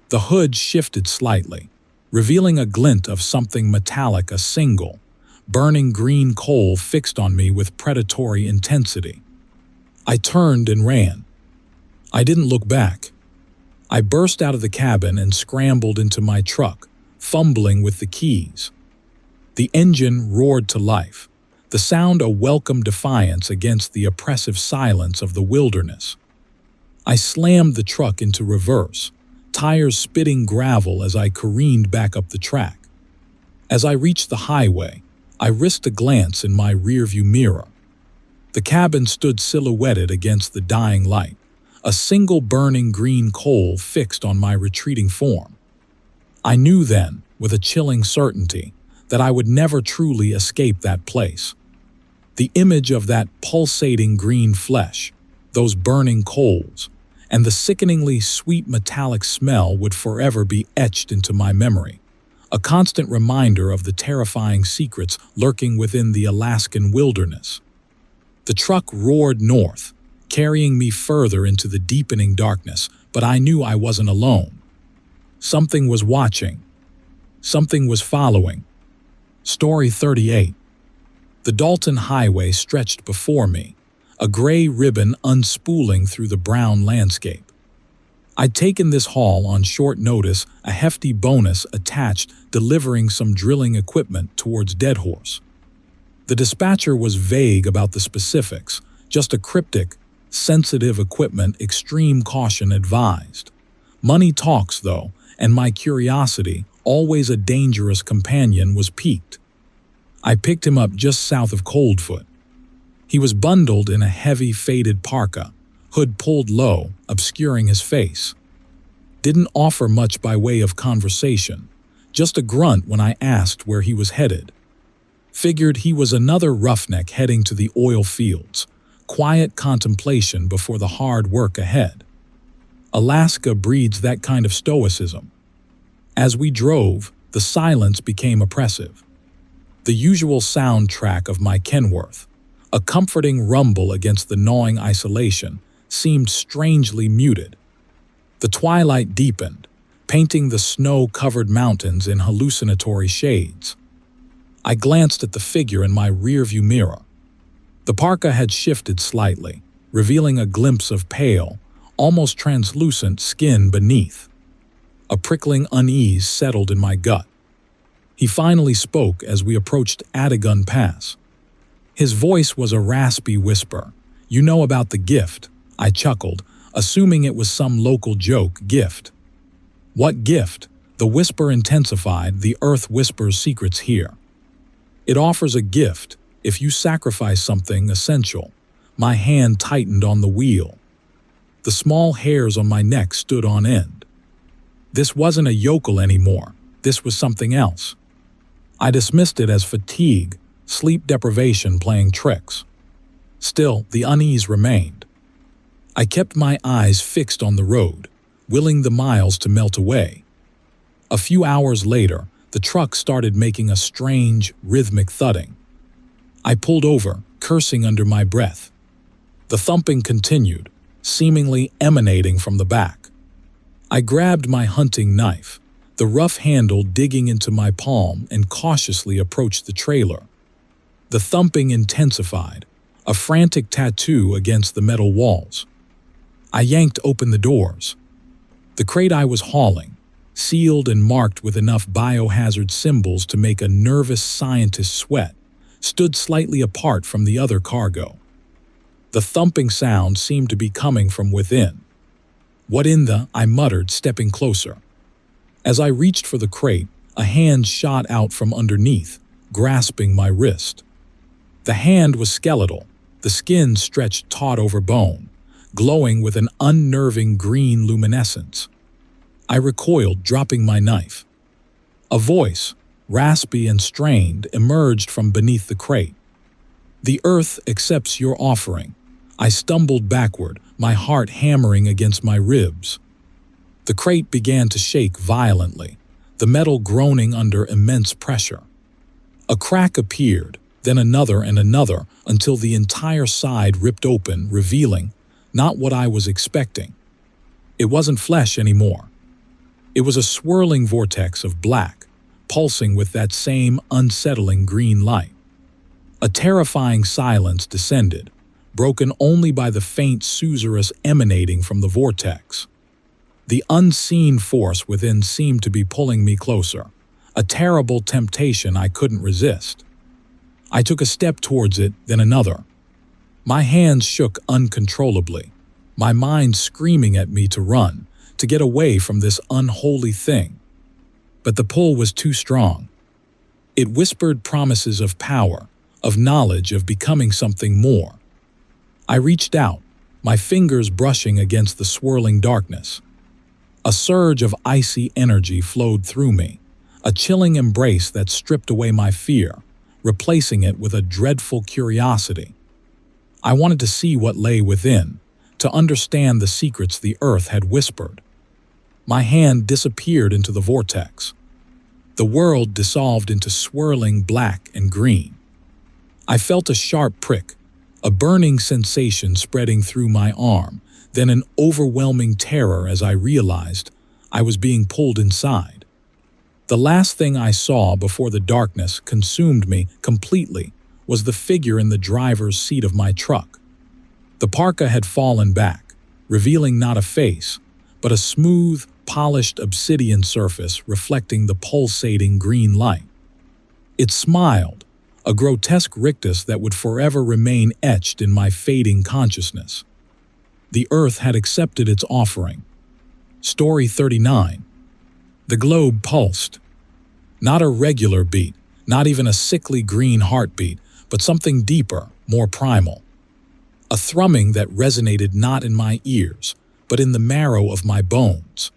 The hood shifted slightly, revealing a glint of something metallic, a single, burning green coal fixed on me with predatory intensity. I turned and ran. I didn't look back. I burst out of the cabin and scrambled into my truck, fumbling with the keys. The engine roared to life, the sound a welcome defiance against the oppressive silence of the wilderness. I slammed the truck into reverse, tires spitting gravel as I careened back up the track. As I reached the highway, I risked a glance in my rearview mirror. The cabin stood silhouetted against the dying light, a single burning green coal fixed on my retreating form. I knew then, with a chilling certainty, that I would never truly escape that place. The image of that pulsating green flesh, those burning coals, and the sickeningly sweet metallic smell would forever be etched into my memory, a constant reminder of the terrifying secrets lurking within the Alaskan wilderness. The truck roared north, carrying me further into the deepening darkness, but I knew I wasn't alone. Something was watching. Something was following. Story 38. The Dalton Highway stretched before me, a gray ribbon unspooling through the brown landscape. I'd taken this haul on short notice, a hefty bonus attached delivering some drilling equipment towards Deadhorse. The dispatcher was vague about the specifics, just a cryptic, sensitive equipment, extreme caution advised. Money talks, though, and my curiosity, always a dangerous companion, was piqued. I picked him up just south of Coldfoot. He was bundled in a heavy, faded parka, hood pulled low, obscuring his face. Didn't offer much by way of conversation, just a grunt when I asked where he was headed. Figured he was another roughneck heading to the oil fields, quiet contemplation before the hard work ahead. Alaska breeds that kind of stoicism. As we drove, the silence became oppressive. The usual soundtrack of my Kenworth, a comforting rumble against the gnawing isolation, seemed strangely muted. The twilight deepened, painting the snow-covered mountains in hallucinatory shades. I glanced at the figure in my rearview mirror. The parka had shifted slightly, revealing a glimpse of pale, almost translucent skin beneath. A prickling unease settled in my gut. He finally spoke as we approached Adigun Pass. His voice was a raspy whisper. "You know about the gift," I chuckled, assuming it was some local joke. "Gift? What gift?" The whisper intensified. "The earth whispers secrets here. It offers a gift if you sacrifice something essential." My hand tightened on the wheel. The small hairs on my neck stood on end. This wasn't a yokel anymore. This was something else. I dismissed it as fatigue, sleep deprivation playing tricks. Still, the unease remained. I kept my eyes fixed on the road, willing the miles to melt away. A few hours later, the truck started making a strange, rhythmic thudding. I pulled over, cursing under my breath. The thumping continued, seemingly emanating from the back. I grabbed my hunting knife, the rough handle digging into my palm, and cautiously approached the trailer. The thumping intensified, a frantic tattoo against the metal walls. I yanked open the doors. The crate I was hauling, sealed and marked with enough biohazard symbols to make a nervous scientist sweat, stood slightly apart from the other cargo. The thumping sound seemed to be coming from within. "What in the?" I muttered, stepping closer. As I reached for the crate, a hand shot out from underneath, grasping my wrist. The hand was skeletal, the skin stretched taut over bone, glowing with an unnerving green luminescence. I recoiled, dropping my knife. A voice, raspy and strained, emerged from beneath the crate. "The earth accepts your offering." I stumbled backward, my heart hammering against my ribs. The crate began to shake violently, the metal groaning under immense pressure. A crack appeared, then another and another, until the entire side ripped open, revealing not what I was expecting. It wasn't flesh anymore. It was a swirling vortex of black, pulsing with that same unsettling green light. A terrifying silence descended, broken only by the faint susurrus emanating from the vortex. The unseen force within seemed to be pulling me closer, a terrible temptation I couldn't resist. I took a step towards it, then another. My hands shook uncontrollably, my mind screaming at me to run, to get away from this unholy thing. But the pull was too strong. It whispered promises of power, of knowledge, of becoming something more. I reached out, my fingers brushing against the swirling darkness. A surge of icy energy flowed through me, a chilling embrace that stripped away my fear, replacing it with a dreadful curiosity. I wanted to see what lay within, to understand the secrets the earth had whispered. My hand disappeared into the vortex. The world dissolved into swirling black and green. I felt a sharp prick, a burning sensation spreading through my arm, then an overwhelming terror as I realized I was being pulled inside. The last thing I saw before the darkness consumed me completely was the figure in the driver's seat of my truck. The parka had fallen back, revealing not a face, but a smooth, polished obsidian surface reflecting the pulsating green light. It smiled, a grotesque rictus that would forever remain etched in my fading consciousness. The earth had accepted its offering. Story 39. The globe pulsed. Not a regular beat, not even a sickly green heartbeat, but something deeper, more primal. A thrumming that resonated not in my ears, but in the marrow of my bones.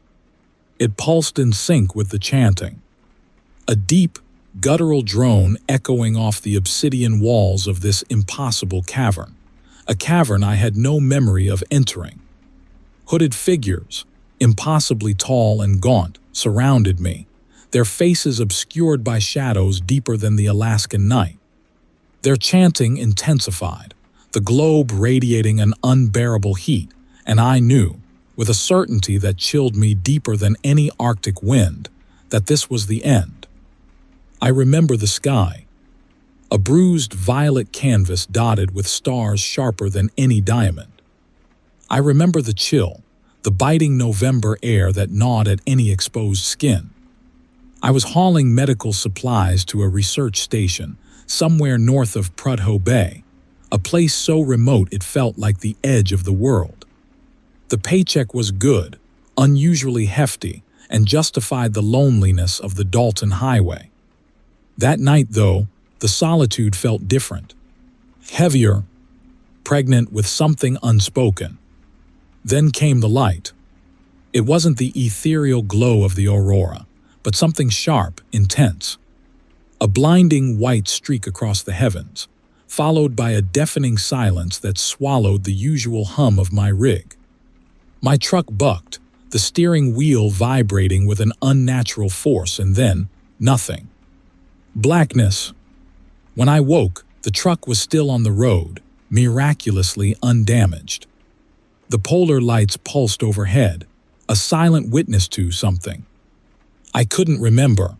It pulsed in sync with the chanting. A deep, guttural drone echoing off the obsidian walls of this impossible cavern. A cavern I had no memory of entering. Hooded figures, impossibly tall and gaunt, surrounded me, their faces obscured by shadows deeper than the Alaskan night. Their chanting intensified, the globe radiating an unbearable heat, and I knew, with a certainty that chilled me deeper than any Arctic wind, that this was the end. I remember the sky, a bruised violet canvas dotted with stars sharper than any diamond. I remember the chill, the biting November air that gnawed at any exposed skin. I was hauling medical supplies to a research station somewhere north of Prudhoe Bay, a place so remote it felt like the edge of the world. The paycheck was good, unusually hefty, and justified the loneliness of the Dalton Highway. That night, though, the solitude felt different. Heavier, pregnant with something unspoken. Then came the light. It wasn't the ethereal glow of the aurora, but something sharp, intense. A blinding white streak across the heavens, followed by a deafening silence that swallowed the usual hum of my rig. My truck bucked, the steering wheel vibrating with an unnatural force, and then nothing. Blackness. When I woke, the truck was still on the road, miraculously undamaged. The polar lights pulsed overhead, a silent witness to something. I couldn't remember.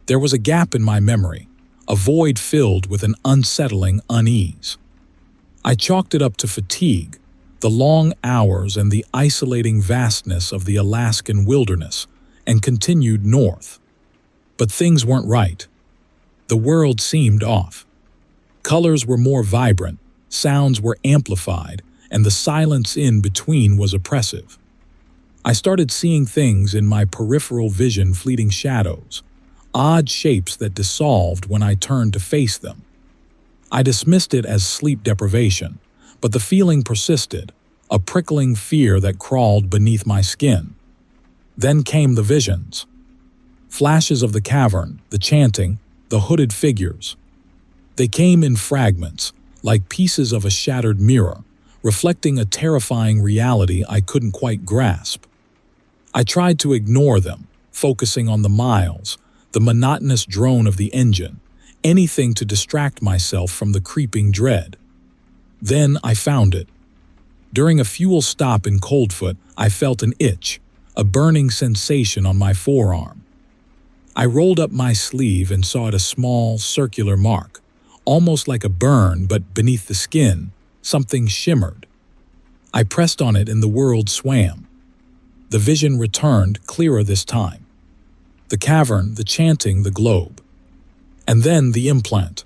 There was a gap in my memory, a void filled with an unsettling unease. I chalked it up to fatigue, the long hours and the isolating vastness of the Alaskan wilderness, and continued north. But things weren't right. The world seemed off. Colors were more vibrant, sounds were amplified, and the silence in between was oppressive. I started seeing things in my peripheral vision, fleeting shadows, odd shapes that dissolved when I turned to face them. I dismissed it as sleep deprivation, but the feeling persisted, a prickling fear that crawled beneath my skin. Then came the visions. Flashes of the cavern, the chanting, the hooded figures. They came in fragments, like pieces of a shattered mirror, reflecting a terrifying reality I couldn't quite grasp. I tried to ignore them, focusing on the miles, the monotonous drone of the engine, anything to distract myself from the creeping dread. Then I found it. During a fuel stop in Coldfoot, I felt an itch, a burning sensation on my forearm. I rolled up my sleeve and saw it, a small, circular mark, almost like a burn, but beneath the skin, something shimmered. I pressed on it and the world swam. The vision returned, clearer this time. The cavern, the chanting, the globe. And then the implant.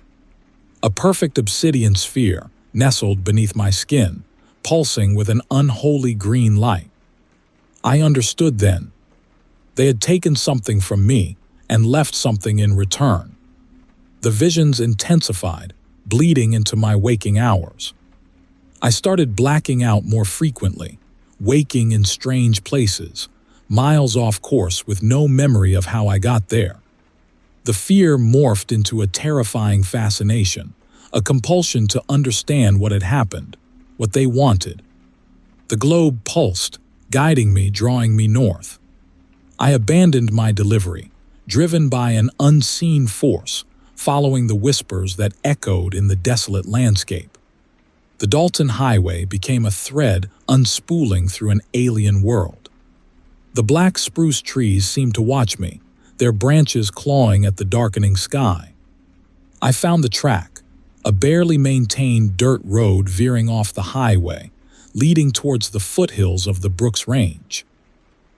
A perfect obsidian sphere, nestled beneath my skin, pulsing with an unholy green light. I understood then. They had taken something from me and left something in return. The visions intensified, bleeding into my waking hours. I started blacking out more frequently, waking in strange places, miles off course with no memory of how I got there. The fear morphed into a terrifying fascination, a compulsion to understand what had happened, what they wanted. The globe pulsed, guiding me, drawing me north. I abandoned my delivery, driven by an unseen force, following the whispers that echoed in the desolate landscape. The Dalton Highway became a thread unspooling through an alien world. The black spruce trees seemed to watch me, their branches clawing at the darkening sky. I found the track, a barely maintained dirt road veering off the highway, leading towards the foothills of the Brooks Range.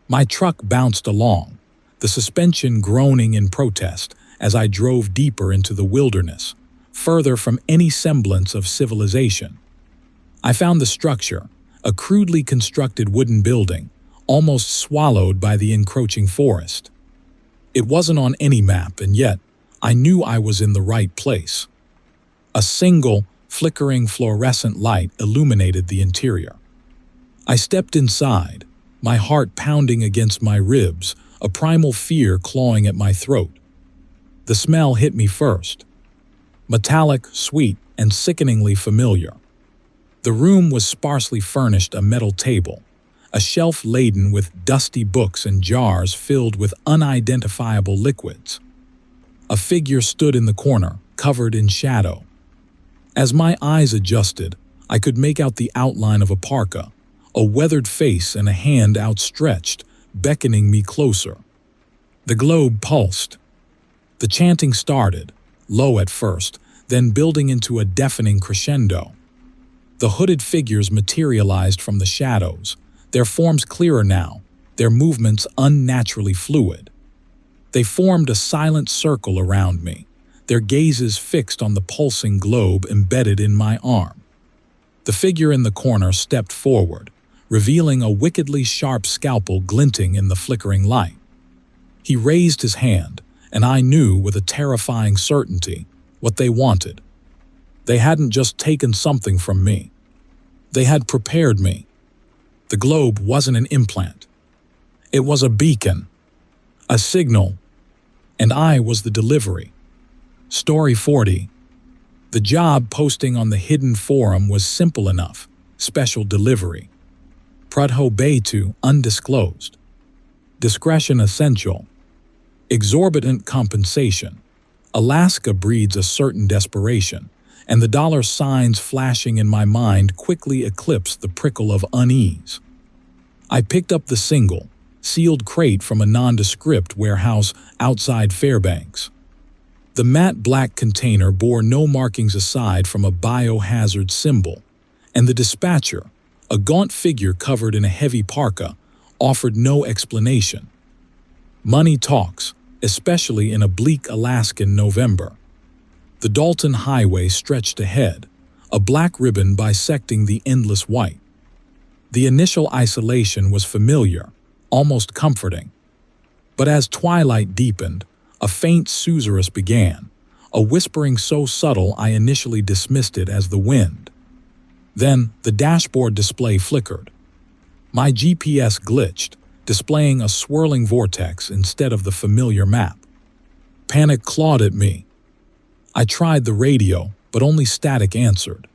My truck bounced along, the suspension groaning in protest as I drove deeper into the wilderness, further from any semblance of civilization. I found the structure, a crudely constructed wooden building, almost swallowed by the encroaching forest. It wasn't on any map, and yet I knew I was in the right place. A single, flickering fluorescent light illuminated the interior. I stepped inside, my heart pounding against my ribs, a primal fear clawing at my throat. The smell hit me first. Metallic, sweet, and sickeningly familiar. The room was sparsely furnished, a metal table, a shelf laden with dusty books and jars filled with unidentifiable liquids. A figure stood in the corner, covered in shadow. As my eyes adjusted, I could make out the outline of a parka, a weathered face and a hand outstretched, beckoning me closer. The globe pulsed. The chanting started, low at first, then building into a deafening crescendo. The hooded figures materialized from the shadows, their forms clearer now, their movements unnaturally fluid. They formed a silent circle around me, their gazes fixed on the pulsing globe embedded in my arm. The figure in the corner stepped forward, revealing a wickedly sharp scalpel glinting in the flickering light. He raised his hand, and I knew with a terrifying certainty what they wanted. They hadn't just taken something from me. They had prepared me. The globe wasn't an implant. It was a beacon, a signal, and I was the delivery. Story 40. The job posting on the hidden forum was simple enough: special delivery. Prudhoe Baytu undisclosed. Discretion essential. Exorbitant compensation. Alaska breeds a certain desperation, and the dollar signs flashing in my mind quickly eclipsed the prickle of unease. I picked up the single, sealed crate from a nondescript warehouse outside Fairbanks. The matte black container bore no markings aside from a biohazard symbol, and the dispatcher, a gaunt figure covered in a heavy parka, offered no explanation. Money talks, especially in a bleak Alaskan November. The Dalton Highway stretched ahead, a black ribbon bisecting the endless white. The initial isolation was familiar, almost comforting. But as twilight deepened, a faint susurrus began, a whispering so subtle I initially dismissed it as the wind. Then the dashboard display flickered. My GPS glitched, displaying a swirling vortex instead of the familiar map. Panic clawed at me. I tried the radio, but only static answered.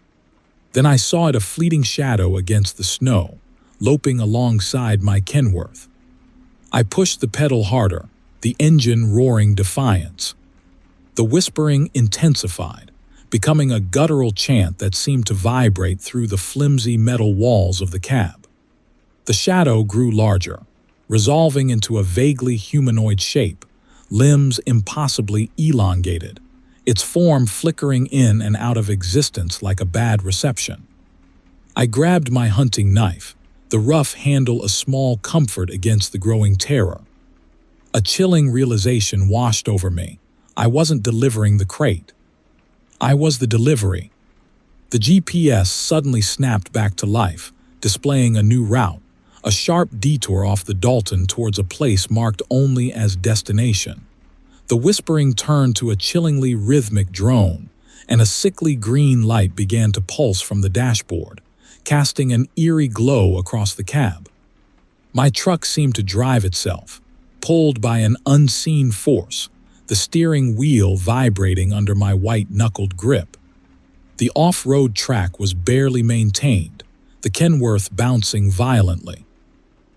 Then I saw it, a fleeting shadow against the snow, loping alongside my Kenworth. I pushed the pedal harder, the engine roaring defiance. The whispering intensified, becoming a guttural chant that seemed to vibrate through the flimsy metal walls of the cab. The shadow grew larger, resolving into a vaguely humanoid shape, limbs impossibly elongated, its form flickering in and out of existence like a bad reception. I grabbed my hunting knife, the rough handle a small comfort against the growing terror. A chilling realization washed over me. I wasn't delivering the crate. I was the delivery. The GPS suddenly snapped back to life, displaying a new route, a sharp detour off the Dalton towards a place marked only as destination. The whispering turned to a chillingly rhythmic drone, and a sickly green light began to pulse from the dashboard, casting an eerie glow across the cab. My truck seemed to drive itself, pulled by an unseen force, the steering wheel vibrating under my white-knuckled grip. The off-road track was barely maintained, the Kenworth bouncing violently.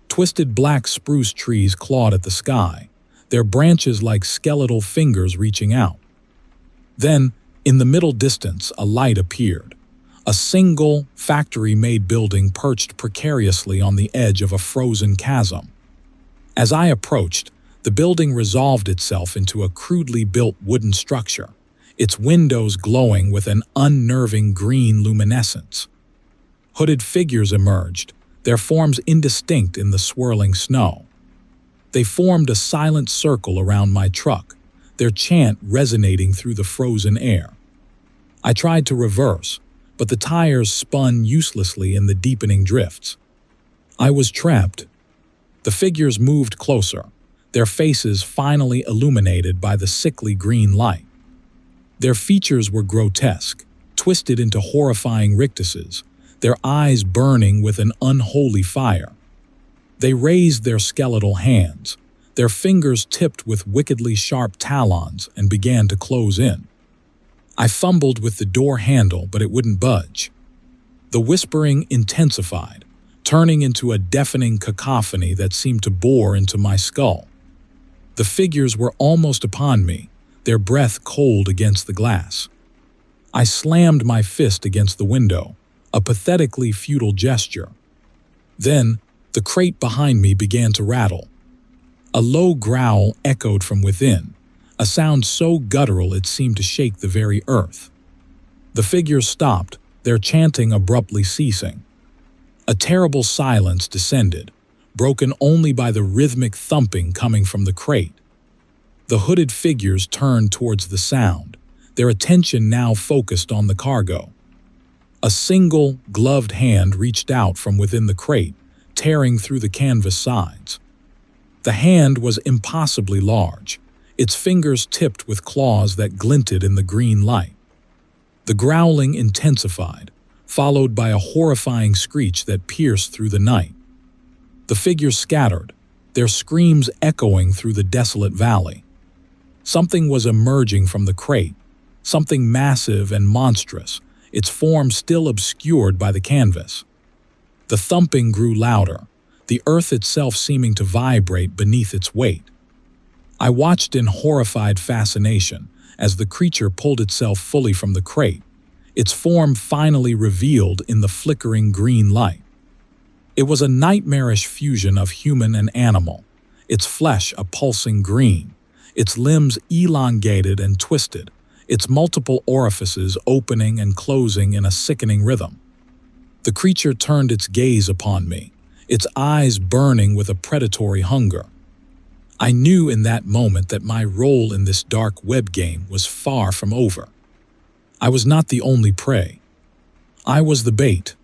Twisted black spruce trees clawed at the sky, their branches like skeletal fingers reaching out. Then, in the middle distance, a light appeared. A single, factory-made building perched precariously on the edge of a frozen chasm. As I approached, the building resolved itself into a crudely built wooden structure, its windows glowing with an unnerving green luminescence. Hooded figures emerged, their forms indistinct in the swirling snow. They formed a silent circle around my truck, their chant resonating through the frozen air. I tried to reverse, but the tires spun uselessly in the deepening drifts. I was trapped. The figures moved closer, their faces finally illuminated by the sickly green light. Their features were grotesque, twisted into horrifying rictuses, their eyes burning with an unholy fire. They raised their skeletal hands, their fingers tipped with wickedly sharp talons, and began to close in. I fumbled with the door handle, but it wouldn't budge. The whispering intensified, turning into a deafening cacophony that seemed to bore into my skull. The figures were almost upon me, their breath cold against the glass. I slammed my fist against the window, a pathetically futile gesture. Then, the crate behind me began to rattle. A low growl echoed from within, a sound so guttural it seemed to shake the very earth. The figures stopped, their chanting abruptly ceasing. A terrible silence descended, broken only by the rhythmic thumping coming from the crate. The hooded figures turned towards the sound, their attention now focused on the cargo. A single, gloved hand reached out from within the crate, tearing through the canvas sides. The hand was impossibly large, its fingers tipped with claws that glinted in the green light. The growling intensified, followed by a horrifying screech that pierced through the night. The figures scattered, their screams echoing through the desolate valley. Something was emerging from the crate, something massive and monstrous, its form still obscured by the canvas. The thumping grew louder, the earth itself seeming to vibrate beneath its weight. I watched in horrified fascination as the creature pulled itself fully from the crate, its form finally revealed in the flickering green light. It was a nightmarish fusion of human and animal, its flesh a pulsing green, its limbs elongated and twisted, its multiple orifices opening and closing in a sickening rhythm. The creature turned its gaze upon me, its eyes burning with a predatory hunger. I knew in that moment that my role in this dark web game was far from over. I was not the only prey. I was the bait.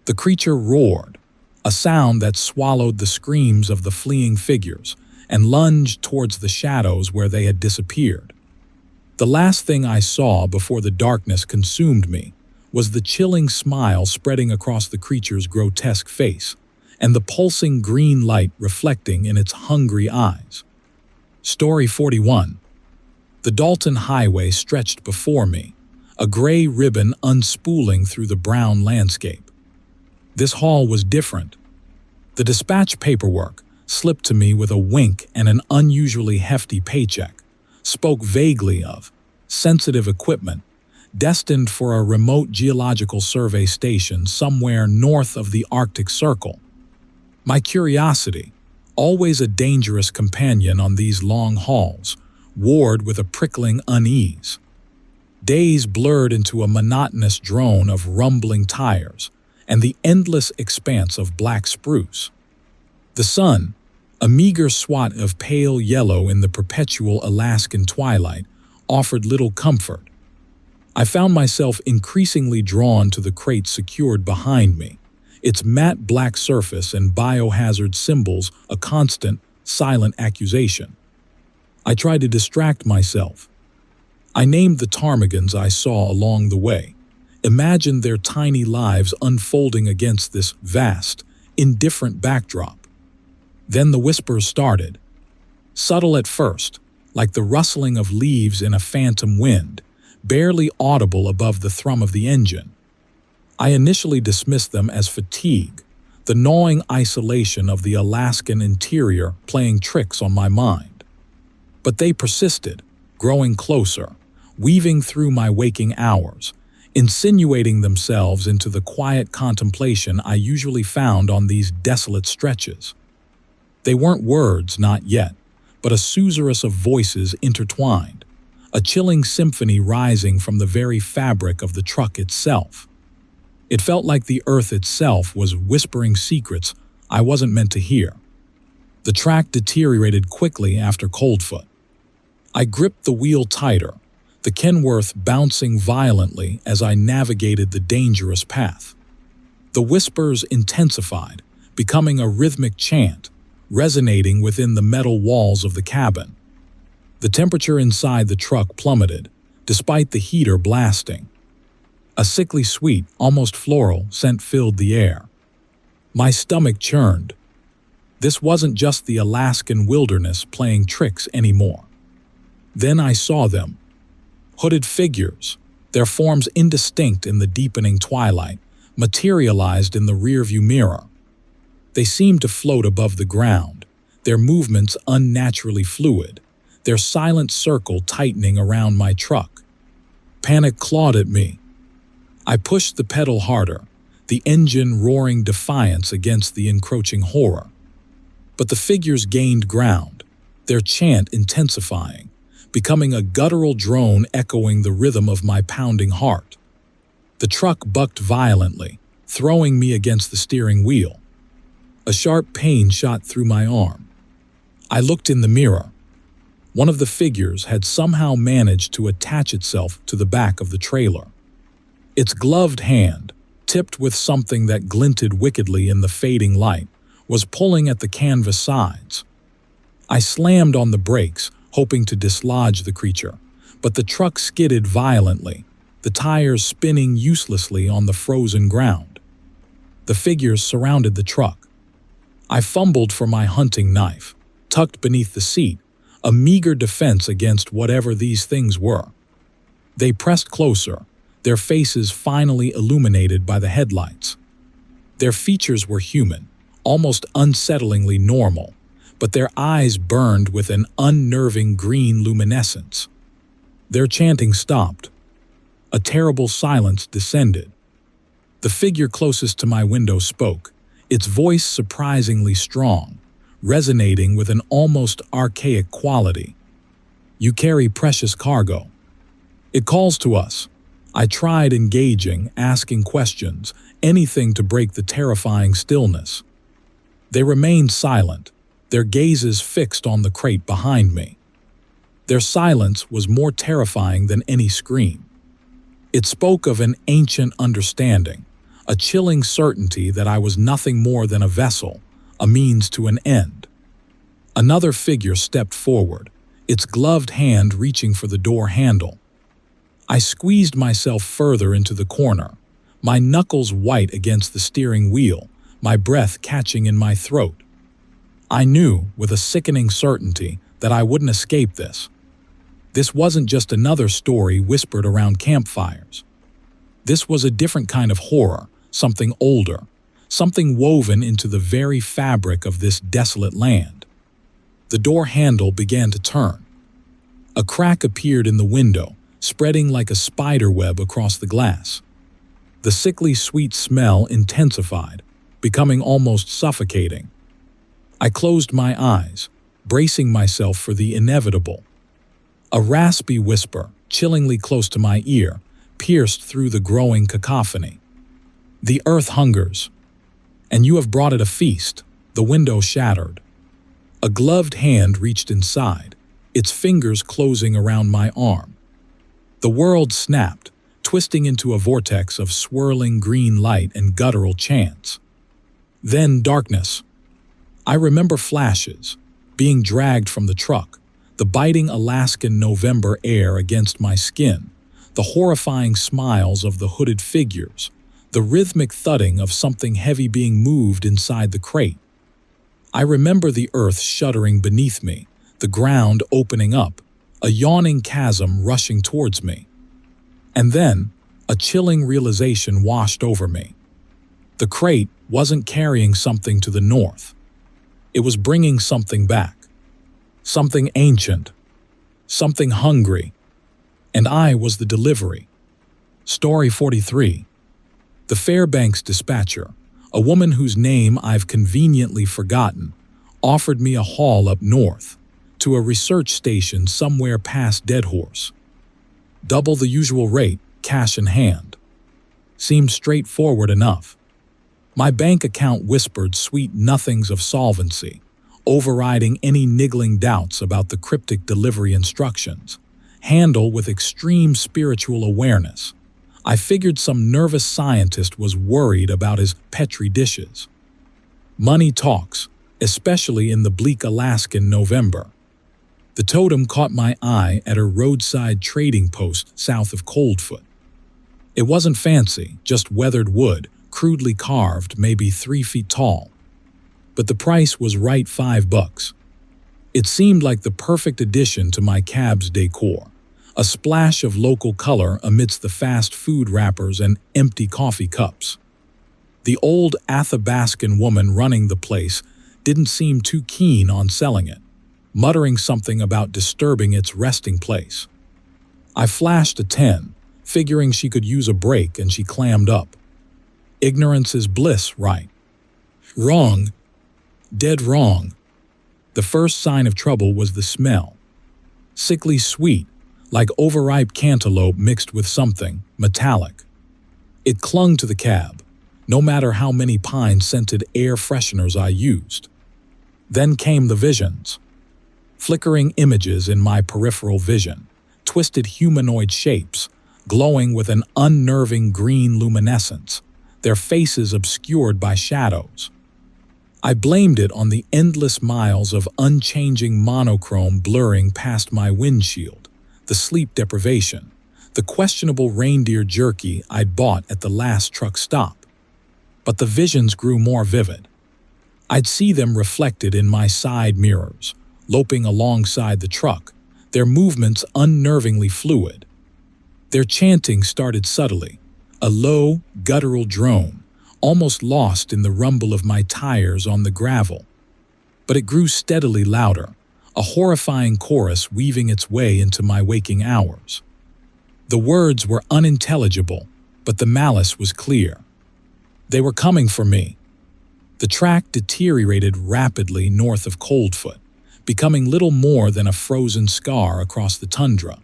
The creature roared, a sound that swallowed the screams of the fleeing figures, and lunged towards the shadows where they had disappeared. The last thing I saw before the darkness consumed me was the chilling smile spreading across the creature's grotesque face, and the pulsing green light reflecting in its hungry eyes. Story 41. The Dalton Highway stretched before me, a gray ribbon unspooling through the brown landscape. This haul was different. The dispatch paperwork, slipped to me with a wink and an unusually hefty paycheck, spoke vaguely of sensitive equipment destined for a remote geological survey station somewhere north of the Arctic Circle. My curiosity, always a dangerous companion on these long hauls, warred with a prickling unease. Days blurred into a monotonous drone of rumbling tires and the endless expanse of black spruce. The sun, a meager swat of pale yellow in the perpetual Alaskan twilight, offered little comfort. I found myself increasingly drawn to the crate secured behind me, its matte black surface and biohazard symbols a constant, silent accusation. I tried to distract myself. I named the ptarmigans I saw along the way, imagined their tiny lives unfolding against this vast, indifferent backdrop. Then the whispers started. Subtle at first, like the rustling of leaves in a phantom wind, barely audible above the thrum of the engine. I initially dismissed them as fatigue, the gnawing isolation of the Alaskan interior playing tricks on my mind. But they persisted, growing closer, weaving through my waking hours, insinuating themselves into the quiet contemplation I usually found on these desolate stretches. They weren't words, not yet, but a suzerainty of voices intertwined, a chilling symphony rising from the very fabric of the truck itself. It felt like the earth itself was whispering secrets I wasn't meant to hear. The track deteriorated quickly after Coldfoot. I gripped the wheel tighter, the Kenworth bouncing violently as I navigated the dangerous path. The whispers intensified, becoming a rhythmic chant, resonating within the metal walls of the cabin. The temperature inside the truck plummeted, despite the heater blasting. A sickly sweet, almost floral, scent filled the air. My stomach churned. This wasn't just the Alaskan wilderness playing tricks anymore. Then I saw them. Hooded figures, their forms indistinct in the deepening twilight, materialized in the rearview mirror. They seemed to float above the ground, their movements unnaturally fluid, their silent circle tightening around my truck. Panic clawed at me. I pushed the pedal harder, the engine roaring defiance against the encroaching horror. But the figures gained ground, their chant intensifying, becoming a guttural drone echoing the rhythm of my pounding heart. The truck bucked violently, throwing me against the steering wheel. A sharp pain shot through my arm. I looked in the mirror. One of the figures had somehow managed to attach itself to the back of the trailer. Its gloved hand, tipped with something that glinted wickedly in the fading light, was pulling at the canvas sides. I slammed on the brakes, hoping to dislodge the creature, but the truck skidded violently, the tires spinning uselessly on the frozen ground. The figures surrounded the truck. I fumbled for my hunting knife, tucked beneath the seat, a meager defense against whatever these things were. They pressed closer, their faces finally illuminated by the headlights. Their features were human, almost unsettlingly normal, but their eyes burned with an unnerving green luminescence. Their chanting stopped. A terrible silence descended. The figure closest to my window spoke, its voice surprisingly strong, resonating with an almost archaic quality. "You carry precious cargo. It calls to us." I tried engaging, asking questions, anything to break the terrifying stillness. They remained silent, their gazes fixed on the crate behind me. Their silence was more terrifying than any scream. It spoke of an ancient understanding, a chilling certainty that I was nothing more than a vessel, a means to an end. Another figure stepped forward, its gloved hand reaching for the door handle. I squeezed myself further into the corner, my knuckles white against the steering wheel, my breath catching in my throat. I knew, with a sickening certainty, that I wouldn't escape this. This wasn't just another story whispered around campfires. This was a different kind of horror, something older, something woven into the very fabric of this desolate land. The door handle began to turn. A crack appeared in the window, spreading like a spider web across the glass. The sickly sweet smell intensified, becoming almost suffocating. I closed my eyes, bracing myself for the inevitable. A raspy whisper, chillingly close to my ear, pierced through the growing cacophony. "The earth hungers, and you have brought it a feast." The window shattered. A gloved hand reached inside, its fingers closing around my arm. The world snapped, twisting into a vortex of swirling green light and guttural chants. Then darkness. I remember flashes, being dragged from the truck, the biting Alaskan November air against my skin, the horrifying smiles of the hooded figures, the rhythmic thudding of something heavy being moved inside the crate. I remember the earth shuddering beneath me, the ground opening up, a yawning chasm rushing towards me. And then, a chilling realization washed over me. The crate wasn't carrying something to the north. It was bringing something back. Something ancient. Something hungry. And I was the delivery. Story 43. The Fairbanks dispatcher, a woman whose name I've conveniently forgotten, offered me a haul up north, to a research station somewhere past Deadhorse. Double the usual rate, cash in hand. Seemed straightforward enough. My bank account whispered sweet nothings of solvency, overriding any niggling doubts about the cryptic delivery instructions. Handle with extreme spiritual awareness. I figured some nervous scientist was worried about his Petri dishes. Money talks, especially in the bleak Alaskan November. The totem caught my eye at a roadside trading post south of Coldfoot. It wasn't fancy, just weathered wood, crudely carved, maybe 3 feet tall. But the price was right $5. It seemed like the perfect addition to my cab's decor, a splash of local color amidst the fast food wrappers and empty coffee cups. The old Athabascan woman running the place didn't seem too keen on selling it, muttering something about disturbing its resting place. I flashed a 10, figuring she could use a break, and she clammed up. Ignorance is bliss, right? Wrong. Dead wrong. The first sign of trouble was the smell. Sickly sweet, like overripe cantaloupe mixed with something metallic. It clung to the cab, no matter how many pine-scented air fresheners I used. Then came the visions. Flickering images in my peripheral vision, twisted humanoid shapes, glowing with an unnerving green luminescence, their faces obscured by shadows. I blamed it on the endless miles of unchanging monochrome blurring past my windshield, the sleep deprivation, the questionable reindeer jerky I'd bought at the last truck stop. But the visions grew more vivid. I'd see them reflected in my side mirrors, loping alongside the truck, their movements unnervingly fluid. Their chanting started subtly, a low, guttural drone, almost lost in the rumble of my tires on the gravel. But it grew steadily louder, a horrifying chorus weaving its way into my waking hours. The words were unintelligible, but the malice was clear. They were coming for me. The track deteriorated rapidly north of Coldfoot, becoming little more than a frozen scar across the tundra.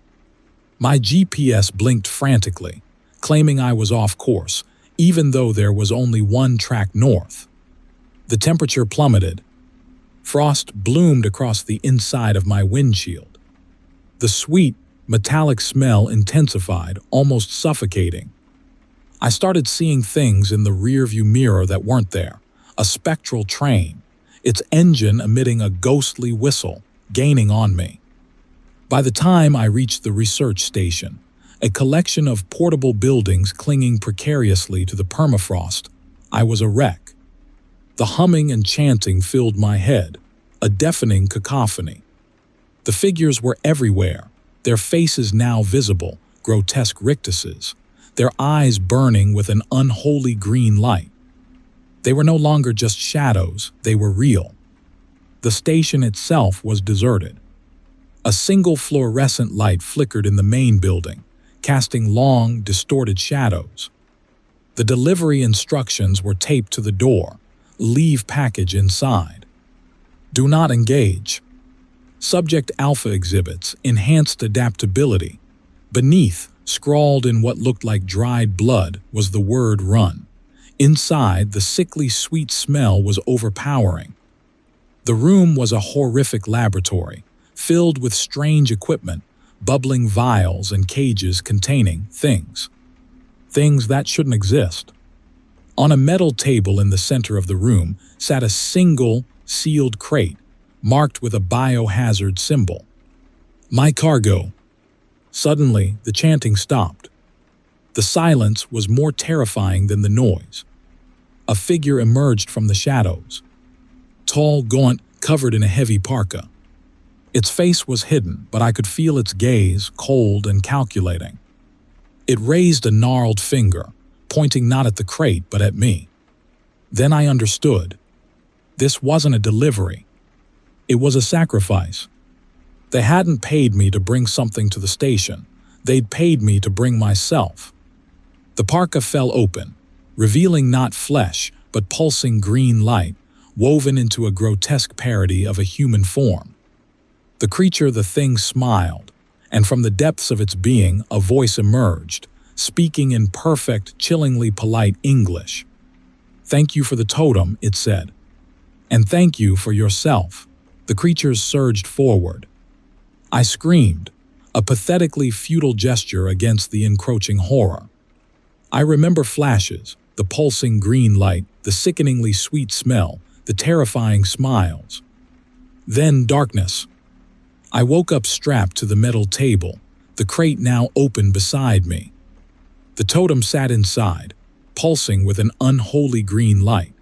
My GPS blinked frantically, claiming I was off course, even though there was only one track north. The temperature plummeted. Frost bloomed across the inside of my windshield. The sweet, metallic smell intensified, almost suffocating. I started seeing things in the rearview mirror that weren't there, a spectral train, its engine emitting a ghostly whistle, gaining on me. By the time I reached the research station, a collection of portable buildings clinging precariously to the permafrost, I was a wreck. The humming and chanting filled my head, a deafening cacophony. The figures were everywhere, their faces now visible, grotesque rictuses, their eyes burning with an unholy green light. They were no longer just shadows, they were real. The station itself was deserted. A single fluorescent light flickered in the main building, casting long, distorted shadows. The delivery instructions were taped to the door. Leave package inside. Do not engage. Subject Alpha exhibits enhanced adaptability. Beneath, scrawled in what looked like dried blood, was the word run. Inside, the sickly sweet smell was overpowering. The room was a horrific laboratory, filled with strange equipment, bubbling vials and cages containing things. Things that shouldn't exist. On a metal table in the center of the room sat a single, sealed crate, marked with a biohazard symbol. My cargo. Suddenly, the chanting stopped. The silence was more terrifying than the noise. A figure emerged from the shadows. Tall, gaunt, covered in a heavy parka. Its face was hidden, but I could feel its gaze, cold and calculating. It raised a gnarled finger, pointing not at the crate but at me. Then I understood. This wasn't a delivery. It was a sacrifice. They hadn't paid me to bring something to the station. They'd paid me to bring myself. The parka fell open, revealing not flesh, but pulsing green light, woven into a grotesque parody of a human form. The creature, the thing, smiled, and from the depths of its being, a voice emerged, speaking in perfect, chillingly polite English. "Thank you for the totem," it said. "And thank you for yourself." The creatures surged forward. I screamed, a pathetically futile gesture against the encroaching horror. I remember flashes, the pulsing green light, the sickeningly sweet smell, the terrifying smiles. Then darkness. I woke up strapped to the metal table, the crate now open beside me. The totem sat inside, pulsing with an unholy green light.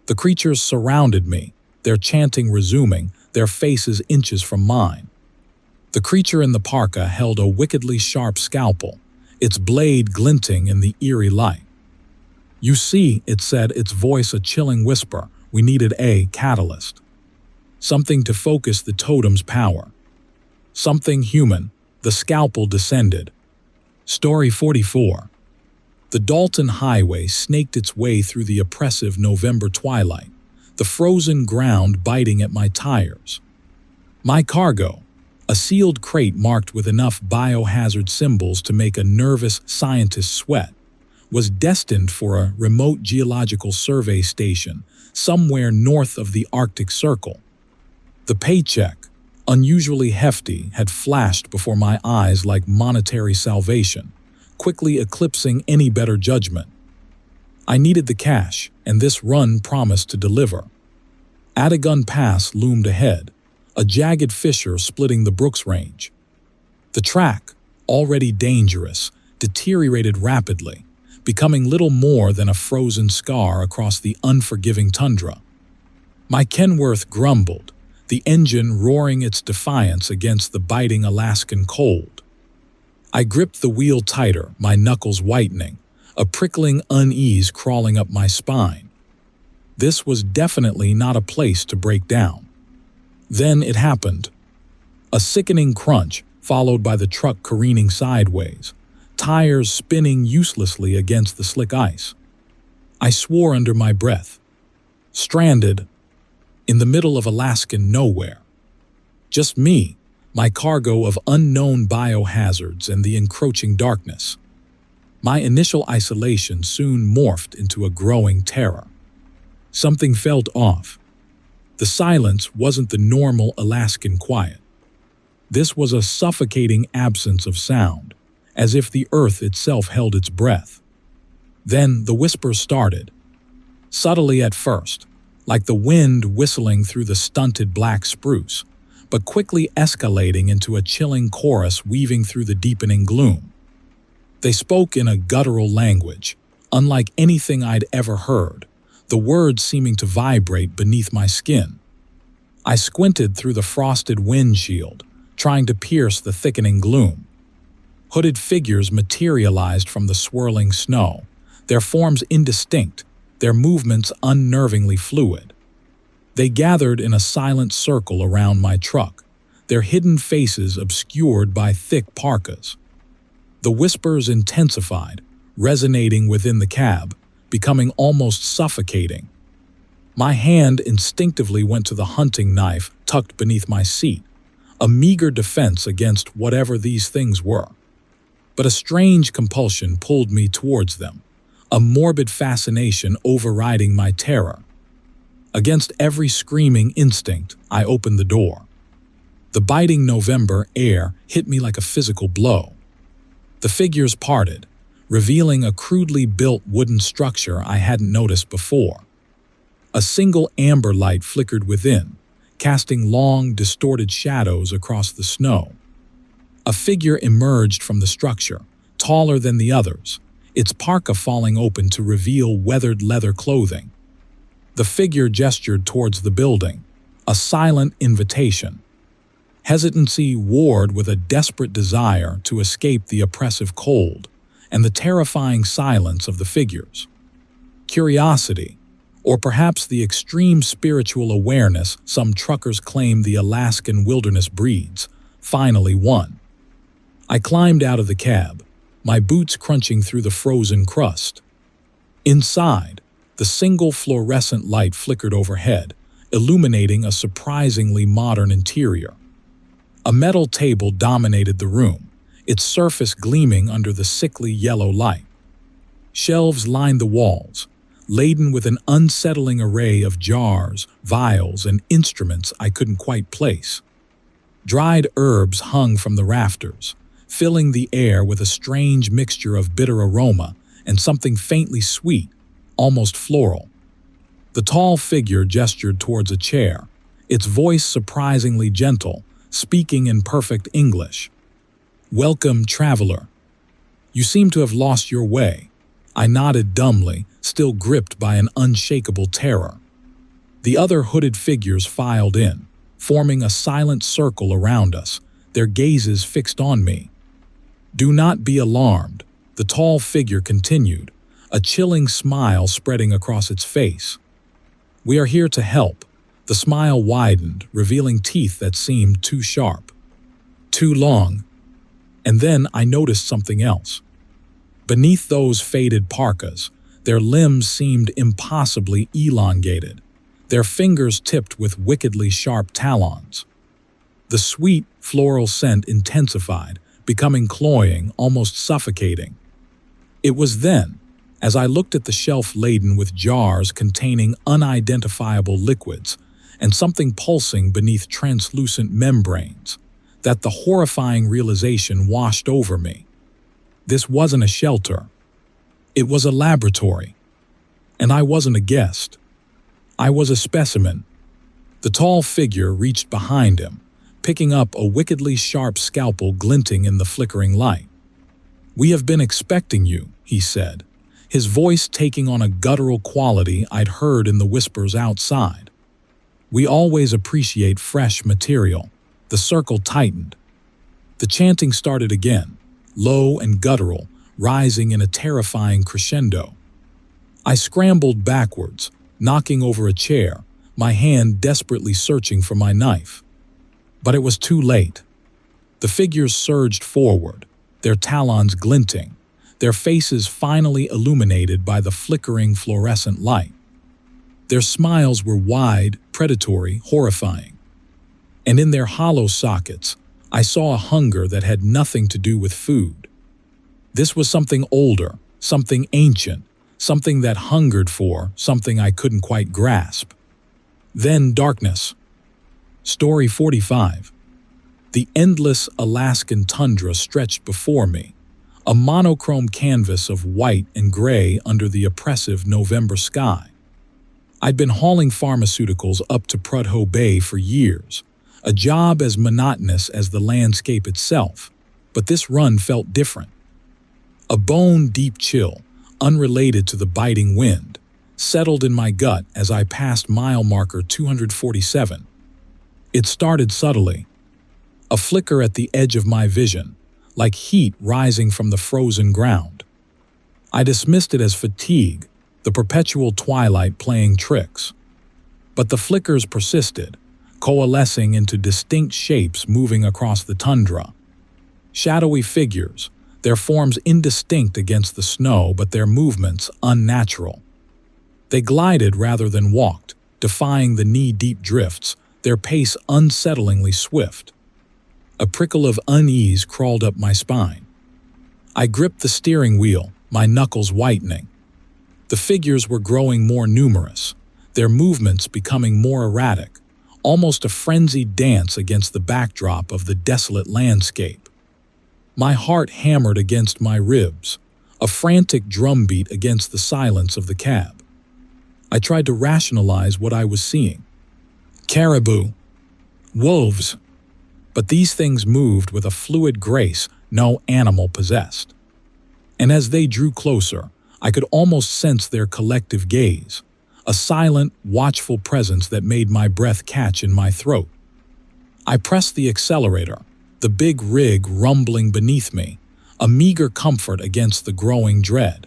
The creatures surrounded me, their chanting resuming, their faces inches from mine. The creature in the parka held a wickedly sharp scalpel, its blade glinting in the eerie light. "You see," it said, its voice a chilling whisper, "we needed a catalyst. Something to focus the totem's power. Something human." The scalpel descended. Story 44. The Dalton Highway snaked its way through the oppressive November twilight, the frozen ground biting at my tires. My cargo, a sealed crate marked with enough biohazard symbols to make a nervous scientist sweat, was destined for a remote geological survey station somewhere north of the Arctic Circle. The paycheck, unusually hefty, had flashed before my eyes like monetary salvation, quickly eclipsing any better judgment. I needed the cash, and this run promised to deliver. Adagun Pass loomed ahead, a jagged fissure splitting the Brooks Range. The track, already dangerous, deteriorated rapidly, becoming little more than a frozen scar across the unforgiving tundra. My Kenworth grumbled, the engine roaring its defiance against the biting Alaskan cold. I gripped the wheel tighter, my knuckles whitening, a prickling unease crawling up my spine. This was definitely not a place to break down. Then it happened. A sickening crunch, followed by the truck careening sideways, tires spinning uselessly against the slick ice. I swore under my breath. Stranded, in the middle of Alaskan nowhere. Just me, my cargo of unknown biohazards, and the encroaching darkness. My initial isolation soon morphed into a growing terror. Something felt off. The silence wasn't the normal Alaskan quiet. This was a suffocating absence of sound, as if the earth itself held its breath. Then the whispers started. Subtly at first, like the wind whistling through the stunted black spruce, but quickly escalating into a chilling chorus weaving through the deepening gloom. They spoke in a guttural language, unlike anything I'd ever heard, the words seeming to vibrate beneath my skin. I squinted through the frosted windshield, trying to pierce the thickening gloom. Hooded figures materialized from the swirling snow, their forms indistinct, their movements unnervingly fluid. They gathered in a silent circle around my truck, their hidden faces obscured by thick parkas. The whispers intensified, resonating within the cab, becoming almost suffocating. My hand instinctively went to the hunting knife tucked beneath my seat, a meager defense against whatever these things were. But a strange compulsion pulled me towards them, a morbid fascination overriding my terror. Against every screaming instinct, I opened the door. The biting November air hit me like a physical blow. The figures parted, revealing a crudely built wooden structure I hadn't noticed before. A single amber light flickered within, casting long, distorted shadows across the snow. A figure emerged from the structure, taller than the others, its parka falling open to reveal weathered leather clothing. The figure gestured towards the building, a silent invitation. Hesitancy warred with a desperate desire to escape the oppressive cold and the terrifying silence of the figures. Curiosity, or perhaps the extreme spiritual awareness some truckers claim the Alaskan wilderness breeds, finally won. I climbed out of the cab, my boots crunching through the frozen crust. Inside, the single fluorescent light flickered overhead, illuminating a surprisingly modern interior. A metal table dominated the room, its surface gleaming under the sickly yellow light. Shelves lined the walls, laden with an unsettling array of jars, vials, and instruments I couldn't quite place. Dried herbs hung from the rafters, filling the air with a strange mixture of bitter aroma and something faintly sweet, almost floral. The tall figure gestured towards a chair, its voice surprisingly gentle, speaking in perfect English. "Welcome, traveler. You seem to have lost your way." I nodded dumbly, still gripped by an unshakable terror. The other hooded figures filed in, forming a silent circle around us, their gazes fixed on me. "Do not be alarmed," the tall figure continued, a chilling smile spreading across its face. "We are here to help." The smile widened, revealing teeth that seemed too sharp, too long. And then I noticed something else. Beneath those faded parkas, their limbs seemed impossibly elongated, their fingers tipped with wickedly sharp talons. The sweet, floral scent intensified, becoming cloying, almost suffocating. It was then, as I looked at the shelf laden with jars containing unidentifiable liquids and something pulsing beneath translucent membranes, that the horrifying realization washed over me. This wasn't a shelter. It was a laboratory. And I wasn't a guest. I was a specimen. The tall figure reached behind him, picking up a wickedly sharp scalpel glinting in the flickering light. "We have been expecting you," he said, his voice taking on a guttural quality I'd heard in the whispers outside. "We always appreciate fresh material." The circle tightened. The chanting started again, low and guttural, rising in a terrifying crescendo. I scrambled backwards, knocking over a chair, my hand desperately searching for my knife. But it was too late. The figures surged forward, their talons glinting, their faces finally illuminated by the flickering fluorescent light. Their smiles were wide, predatory, horrifying. And in their hollow sockets, I saw a hunger that had nothing to do with food. This was something older, something ancient, something that hungered for something I couldn't quite grasp. Then darkness. Story 45. The endless Alaskan tundra stretched before me, a monochrome canvas of white and gray under the oppressive November sky. I'd been hauling pharmaceuticals up to Prudhoe Bay for years, a job as monotonous as the landscape itself, but this run felt different. A bone-deep chill, unrelated to the biting wind, settled in my gut as I passed mile marker 247. It started subtly, a flicker at the edge of my vision, like heat rising from the frozen ground. I dismissed it as fatigue, the perpetual twilight playing tricks. But the flickers persisted, coalescing into distinct shapes moving across the tundra. Shadowy figures, their forms indistinct against the snow but their movements unnatural. They glided rather than walked, defying the knee-deep drifts, their pace unsettlingly swift. A prickle of unease crawled up my spine. I gripped the steering wheel, my knuckles whitening. The figures were growing more numerous, their movements becoming more erratic, almost a frenzied dance against the backdrop of the desolate landscape. My heart hammered against my ribs, a frantic drumbeat against the silence of the cab. I tried to rationalize what I was seeing. Caribou. Wolves. But these things moved with a fluid grace no animal possessed. And as they drew closer, I could almost sense their collective gaze, a silent, watchful presence that made my breath catch in my throat. I pressed the accelerator, the big rig rumbling beneath me, a meager comfort against the growing dread.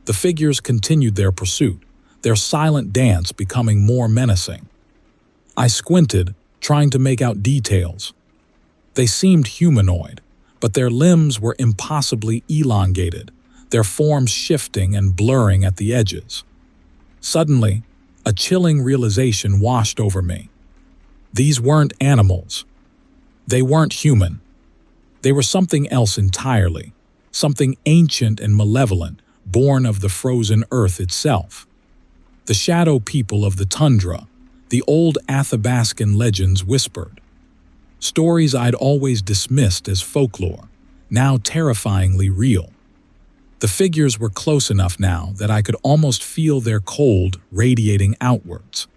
The figures continued their pursuit, their silent dance becoming more menacing. I squinted, trying to make out details. They seemed humanoid, but their limbs were impossibly elongated, their forms shifting and blurring at the edges. Suddenly, a chilling realization washed over me. These weren't animals. They weren't human. They were something else entirely, something ancient and malevolent, born of the frozen earth itself. The shadow people of the tundra, the old Athabascan legends whispered. Stories I'd always dismissed as folklore, now terrifyingly real. The figures were close enough now that I could almost feel their cold radiating outwards.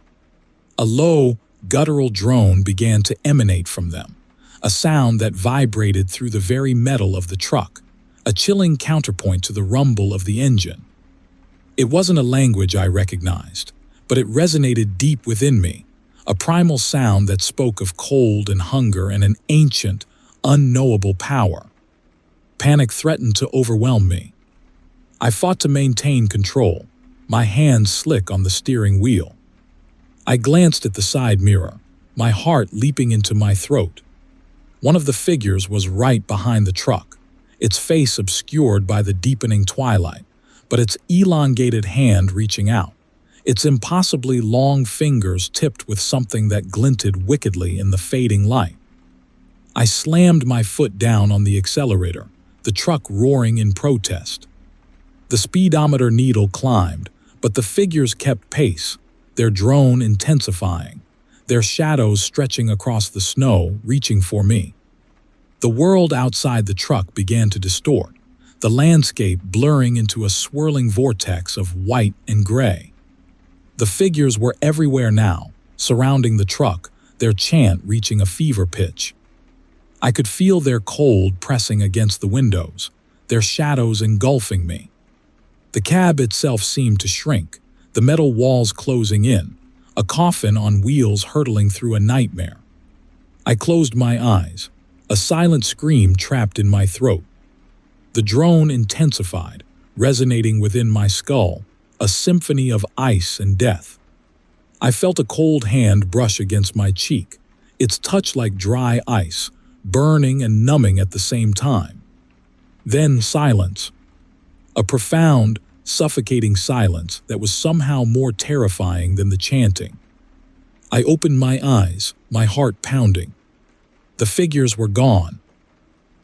A low, guttural drone began to emanate from them, a sound that vibrated through the very metal of the truck, a chilling counterpoint to the rumble of the engine. It wasn't a language I recognized, but it resonated deep within me, a primal sound that spoke of cold and hunger and an ancient, unknowable power. Panic threatened to overwhelm me. I fought to maintain control, my hands slick on the steering wheel. I glanced at the side mirror, my heart leaping into my throat. One of the figures was right behind the truck, its face obscured by the deepening twilight, but its elongated hand reaching out, its impossibly long fingers tipped with something that glinted wickedly in the fading light. I slammed my foot down on the accelerator, the truck roaring in protest. The speedometer needle climbed, but the figures kept pace, their drone intensifying, their shadows stretching across the snow, reaching for me. The world outside the truck began to distort, the landscape blurring into a swirling vortex of white and gray. The figures were everywhere now, surrounding the truck, their chant reaching a fever pitch. I could feel their cold pressing against the windows, their shadows engulfing me. The cab itself seemed to shrink, the metal walls closing in, a coffin on wheels hurtling through a nightmare. I closed my eyes, a silent scream trapped in my throat. The drone intensified, resonating within my skull, a symphony of ice and death. I felt a cold hand brush against my cheek, its touch like dry ice, burning and numbing at the same time. Then silence. A profound, suffocating silence that was somehow more terrifying than the chanting. I opened my eyes, my heart pounding. The figures were gone.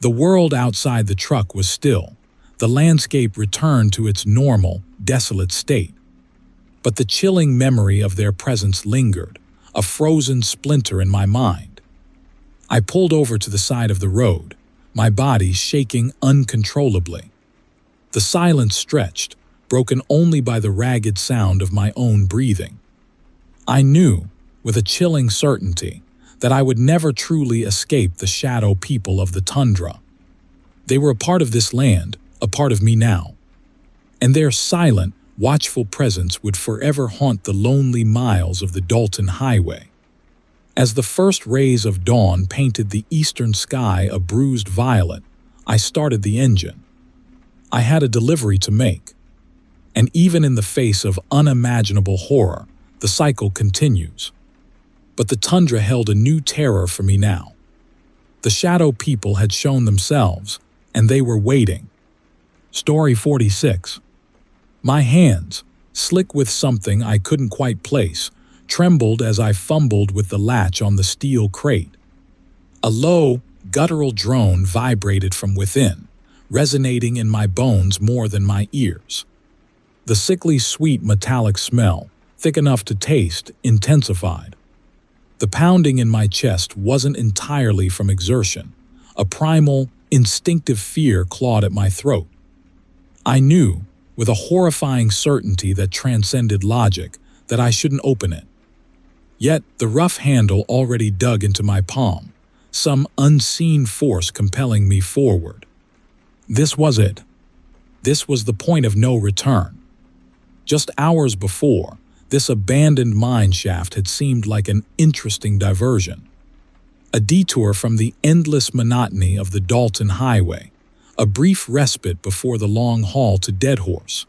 The world outside the truck was still. The landscape returned to its normal, desolate state. But the chilling memory of their presence lingered, a frozen splinter in my mind. I pulled over to the side of the road, my body shaking uncontrollably. The silence stretched, broken only by the ragged sound of my own breathing. I knew, with a chilling certainty, that I would never truly escape the shadow people of the tundra. They were a part of this land, a part of me now. And their silent, watchful presence would forever haunt the lonely miles of the Dalton Highway. As the first rays of dawn painted the eastern sky a bruised violet, I started the engine. I had a delivery to make. And even in the face of unimaginable horror, the cycle continues. But the tundra held a new terror for me now. The shadow people had shown themselves, and they were waiting. Story 46. My hands, slick with something I couldn't quite place, trembled as I fumbled with the latch on the steel crate. A low, guttural drone vibrated from within, resonating in my bones more than my ears. The sickly sweet metallic smell, thick enough to taste, intensified. The pounding in my chest wasn't entirely from exertion. A primal, instinctive fear clawed at my throat. I knew, with a horrifying certainty that transcended logic, that I shouldn't open it. Yet the rough handle already dug into my palm, some unseen force compelling me forward. This was it. This was the point of no return. Just hours before, this abandoned mine shaft had seemed like an interesting diversion. A detour from the endless monotony of the Dalton Highway, a brief respite before the long haul to Deadhorse.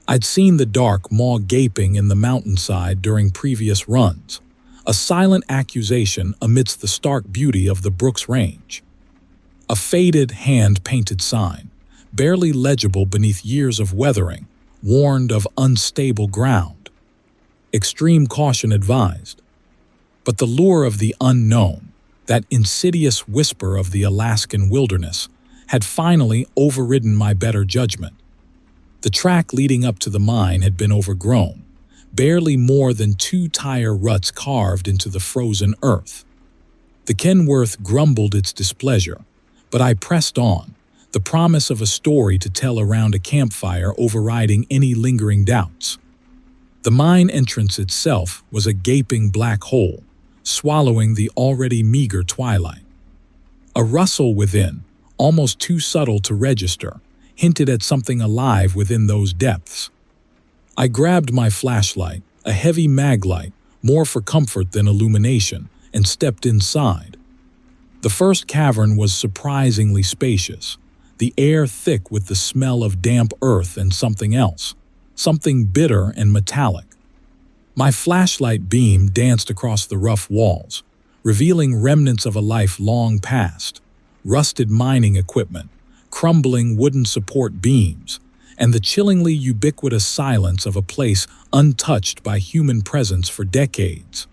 I'd seen the dark maw gaping in the mountainside during previous runs, a silent accusation amidst the stark beauty of the Brooks Range. A faded, hand-painted sign, barely legible beneath years of weathering, warned of unstable ground. Extreme caution advised. But the lure of the unknown, that insidious whisper of the Alaskan wilderness, had finally overridden my better judgment. The track leading up to the mine had been overgrown, barely more than 2 tire ruts carved into the frozen earth. The Kenworth grumbled its displeasure, but I pressed on, the promise of a story to tell around a campfire overriding any lingering doubts. The mine entrance itself was a gaping black hole, swallowing the already meager twilight. A rustle within, almost too subtle to register, hinted at something alive within those depths. I grabbed my flashlight, a heavy mag light, more for comfort than illumination, and stepped inside. The first cavern was surprisingly spacious, the air thick with the smell of damp earth and something else, something bitter and metallic. My flashlight beam danced across the rough walls, revealing remnants of a life long past, rusted mining equipment, crumbling wooden support beams, and the chillingly ubiquitous silence of a place untouched by human presence for decades.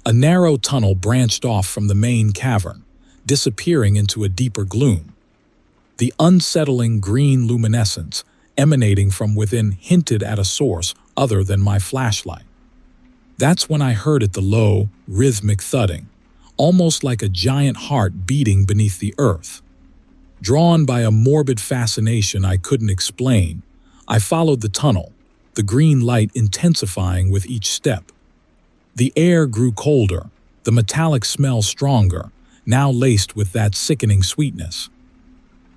A narrow tunnel branched off from the main cavern, disappearing into a deeper gloom. The unsettling green luminescence emanating from within hinted at a source other than my flashlight. That's when I heard it, the low, rhythmic thudding, almost like a giant heart beating beneath the earth. Drawn by a morbid fascination I couldn't explain, I followed the tunnel, the green light intensifying with each step. The air grew colder, the metallic smell stronger, now laced with that sickening sweetness.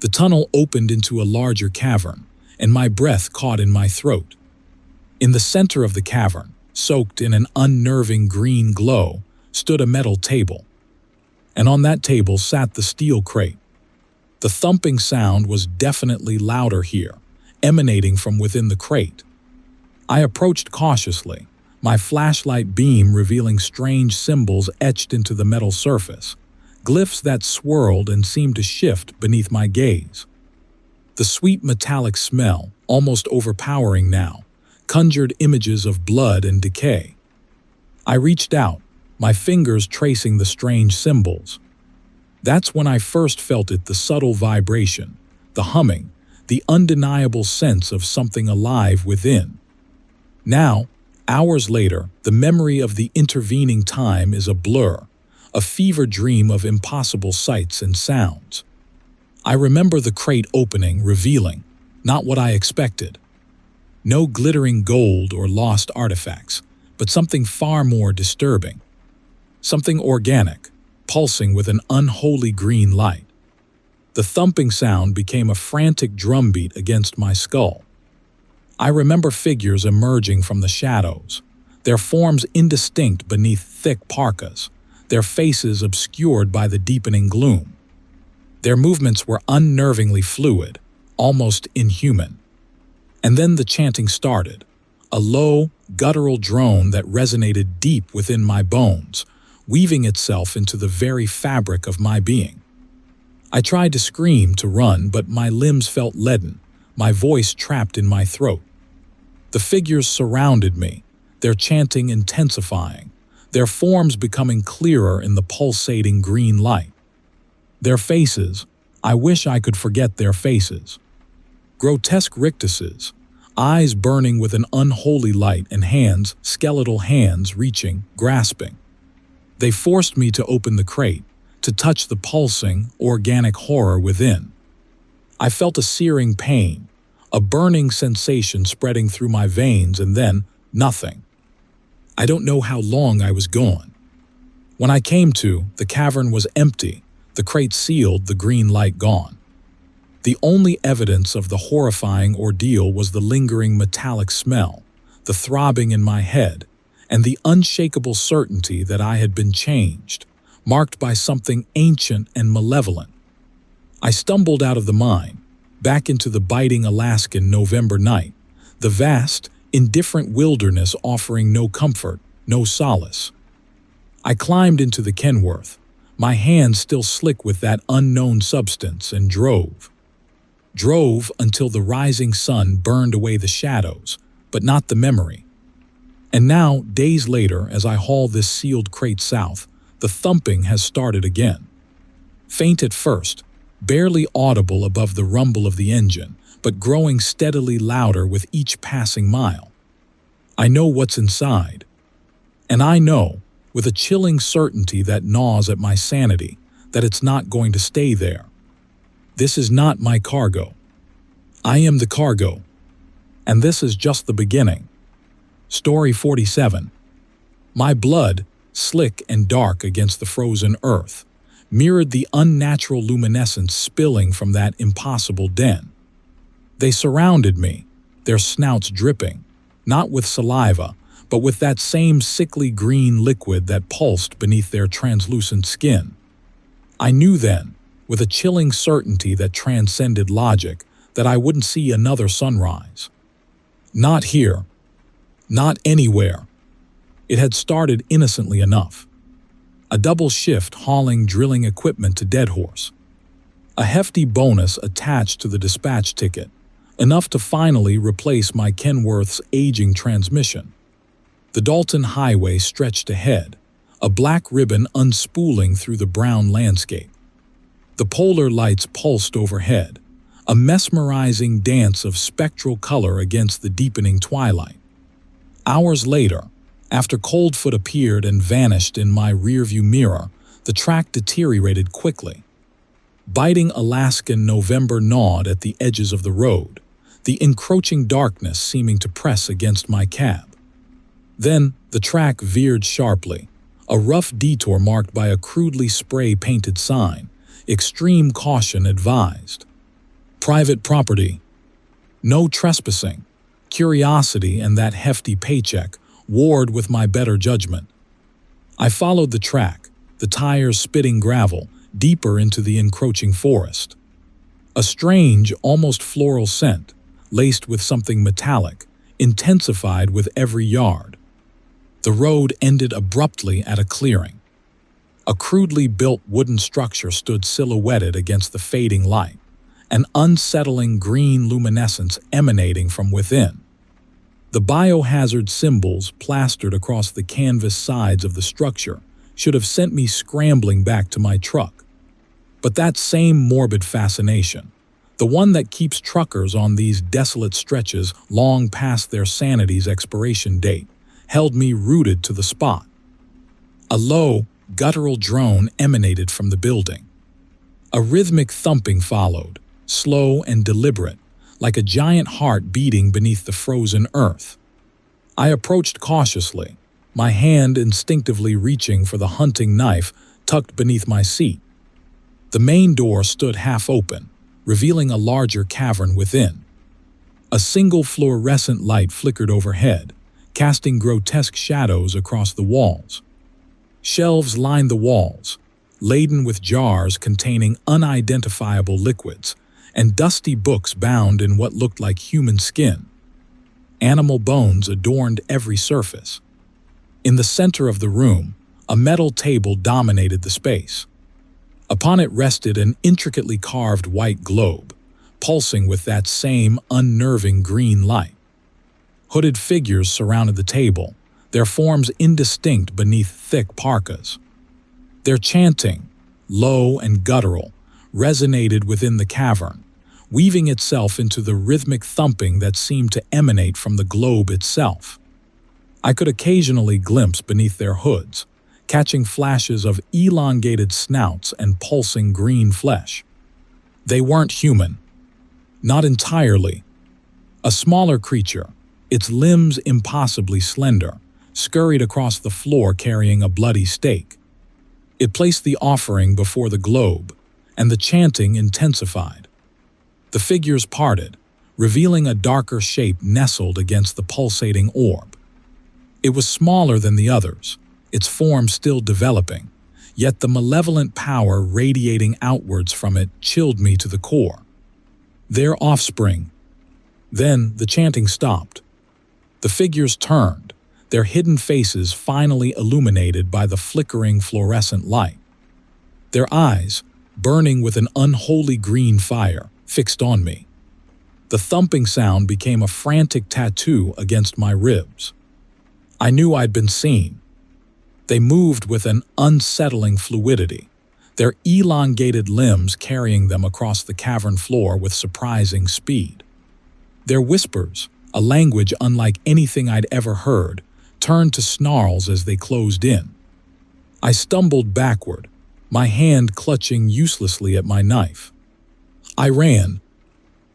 The tunnel opened into a larger cavern, and my breath caught in my throat. In the center of the cavern, soaked in an unnerving green glow, stood a metal table. And on that table sat the steel crate. The thumping sound was definitely louder here, emanating from within the crate. I approached cautiously, my flashlight beam revealing strange symbols etched into the metal surface, glyphs that swirled and seemed to shift beneath my gaze. The sweet metallic smell, almost overpowering now, conjured images of blood and decay. I reached out, my fingers tracing the strange symbols. That's when I first felt it, the subtle vibration, the humming, the undeniable sense of something alive within. Now, hours later, the memory of the intervening time is a blur, a fever dream of impossible sights and sounds. I remember the crate opening, revealing, not what I expected. No glittering gold or lost artifacts, but something far more disturbing. Something organic, pulsing with an unholy green light. The thumping sound became a frantic drumbeat against my skull. I remember figures emerging from the shadows, their forms indistinct beneath thick parkas, their faces obscured by the deepening gloom. Their movements were unnervingly fluid, almost inhuman. And then the chanting started, a low, guttural drone that resonated deep within my bones, weaving itself into the very fabric of my being. I tried to scream, to run, but my limbs felt leaden, my voice trapped in my throat. The figures surrounded me, their chanting intensifying, their forms becoming clearer in the pulsating green light. Their faces, I wish I could forget their faces. Grotesque rictuses, eyes burning with an unholy light, and hands, skeletal hands reaching, grasping. They forced me to open the crate, to touch the pulsing, organic horror within. I felt a searing pain, a burning sensation spreading through my veins, and then nothing. I don't know how long I was gone. When I came to, the cavern was empty, the crate sealed, the green light gone. The only evidence of the horrifying ordeal was the lingering metallic smell, the throbbing in my head, and the unshakable certainty that I had been changed, marked by something ancient and malevolent. I stumbled out of the mine, back into the biting Alaskan November night, the vast, indifferent wilderness offering no comfort, no solace. I climbed into the Kenworth, my hands still slick with that unknown substance, and drove. Drove until the rising sun burned away the shadows, but not the memory. And now, days later, as I haul this sealed crate south, the thumping has started again. Faint at first, barely audible above the rumble of the engine, but growing steadily louder with each passing mile. I know what's inside. And I know, with a chilling certainty that gnaws at my sanity, that it's not going to stay there. This is not my cargo. I am the cargo. And this is just the beginning. Story 47. My blood, slick and dark against the frozen earth, mirrored the unnatural luminescence spilling from that impossible den. They surrounded me, their snouts dripping, not with saliva, but with that same sickly green liquid that pulsed beneath their translucent skin. I knew then, with a chilling certainty that transcended logic, that I wouldn't see another sunrise. Not here. Not anywhere. It had started innocently enough. A double shift hauling drilling equipment to Deadhorse. A hefty bonus attached to the dispatch ticket, enough to finally replace my Kenworth's aging transmission. The Dalton Highway stretched ahead, a black ribbon unspooling through the brown landscape. The polar lights pulsed overhead, a mesmerizing dance of spectral color against the deepening twilight. Hours later, after Coldfoot appeared and vanished in my rearview mirror, the track deteriorated quickly. Biting Alaskan November gnawed at the edges of the road, the encroaching darkness seeming to press against my cab. Then the track veered sharply, a rough detour marked by a crudely spray-painted sign, extreme caution advised. Private property. No trespassing. Curiosity and that hefty paycheck warred with my better judgment. I followed the track, the tires spitting gravel, deeper into the encroaching forest. A strange, almost floral scent, laced with something metallic, intensified with every yard. The road ended abruptly at a clearing. A crudely built wooden structure stood silhouetted against the fading light, an unsettling green luminescence emanating from within. The biohazard symbols plastered across the canvas sides of the structure should have sent me scrambling back to my truck. But that same morbid fascination, the one that keeps truckers on these desolate stretches long past their sanity's expiration date, held me rooted to the spot. A low, guttural drone emanated from the building. A rhythmic thumping followed, slow and deliberate, like a giant heart beating beneath the frozen earth. I approached cautiously, my hand instinctively reaching for the hunting knife tucked beneath my seat. The main door stood half open, revealing a larger cavern within. A single fluorescent light flickered overhead, casting grotesque shadows across the walls. Shelves lined the walls, laden with jars containing unidentifiable liquids, and dusty books bound in what looked like human skin. Animal bones adorned every surface. In the center of the room, a metal table dominated the space. Upon it rested an intricately carved white globe, pulsing with that same unnerving green light. Hooded figures surrounded the table, their forms indistinct beneath thick parkas. Their chanting, low and guttural, resonated within the cavern, weaving itself into the rhythmic thumping that seemed to emanate from the globe itself. I could occasionally glimpse beneath their hoods, catching flashes of elongated snouts and pulsing green flesh. They weren't human. Not entirely. A smaller creature, its limbs impossibly slender, scurried across the floor carrying a bloody stake. It placed the offering before the globe, and the chanting intensified. The figures parted, revealing a darker shape nestled against the pulsating orb. It was smaller than the others, its form still developing, yet the malevolent power radiating outwards from it chilled me to the core. Their offspring. Then the chanting stopped. The figures turned, their hidden faces finally illuminated by the flickering fluorescent light. Their eyes, burning with an unholy green fire, fixed on me. The thumping sound became a frantic tattoo against my ribs. I knew I'd been seen. They moved with an unsettling fluidity, their elongated limbs carrying them across the cavern floor with surprising speed. Their whispers, a language unlike anything I'd ever heard, turned to snarls as they closed in. I stumbled backward, my hand clutching uselessly at my knife. I ran.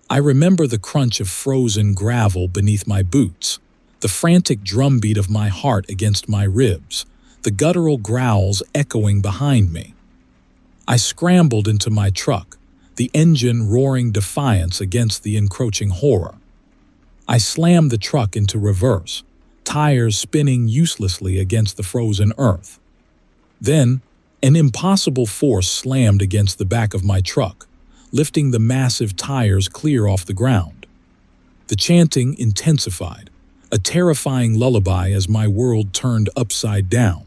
I remember the crunch of frozen gravel beneath my boots, the frantic drumbeat of my heart against my ribs, the guttural growls echoing behind me. I scrambled into my truck, the engine roaring defiance against the encroaching horror. I slammed the truck into reverse, tires spinning uselessly against the frozen earth. Then, an impossible force slammed against the back of my truck, lifting the massive tires clear off the ground. The chanting intensified, a terrifying lullaby as my world turned upside down.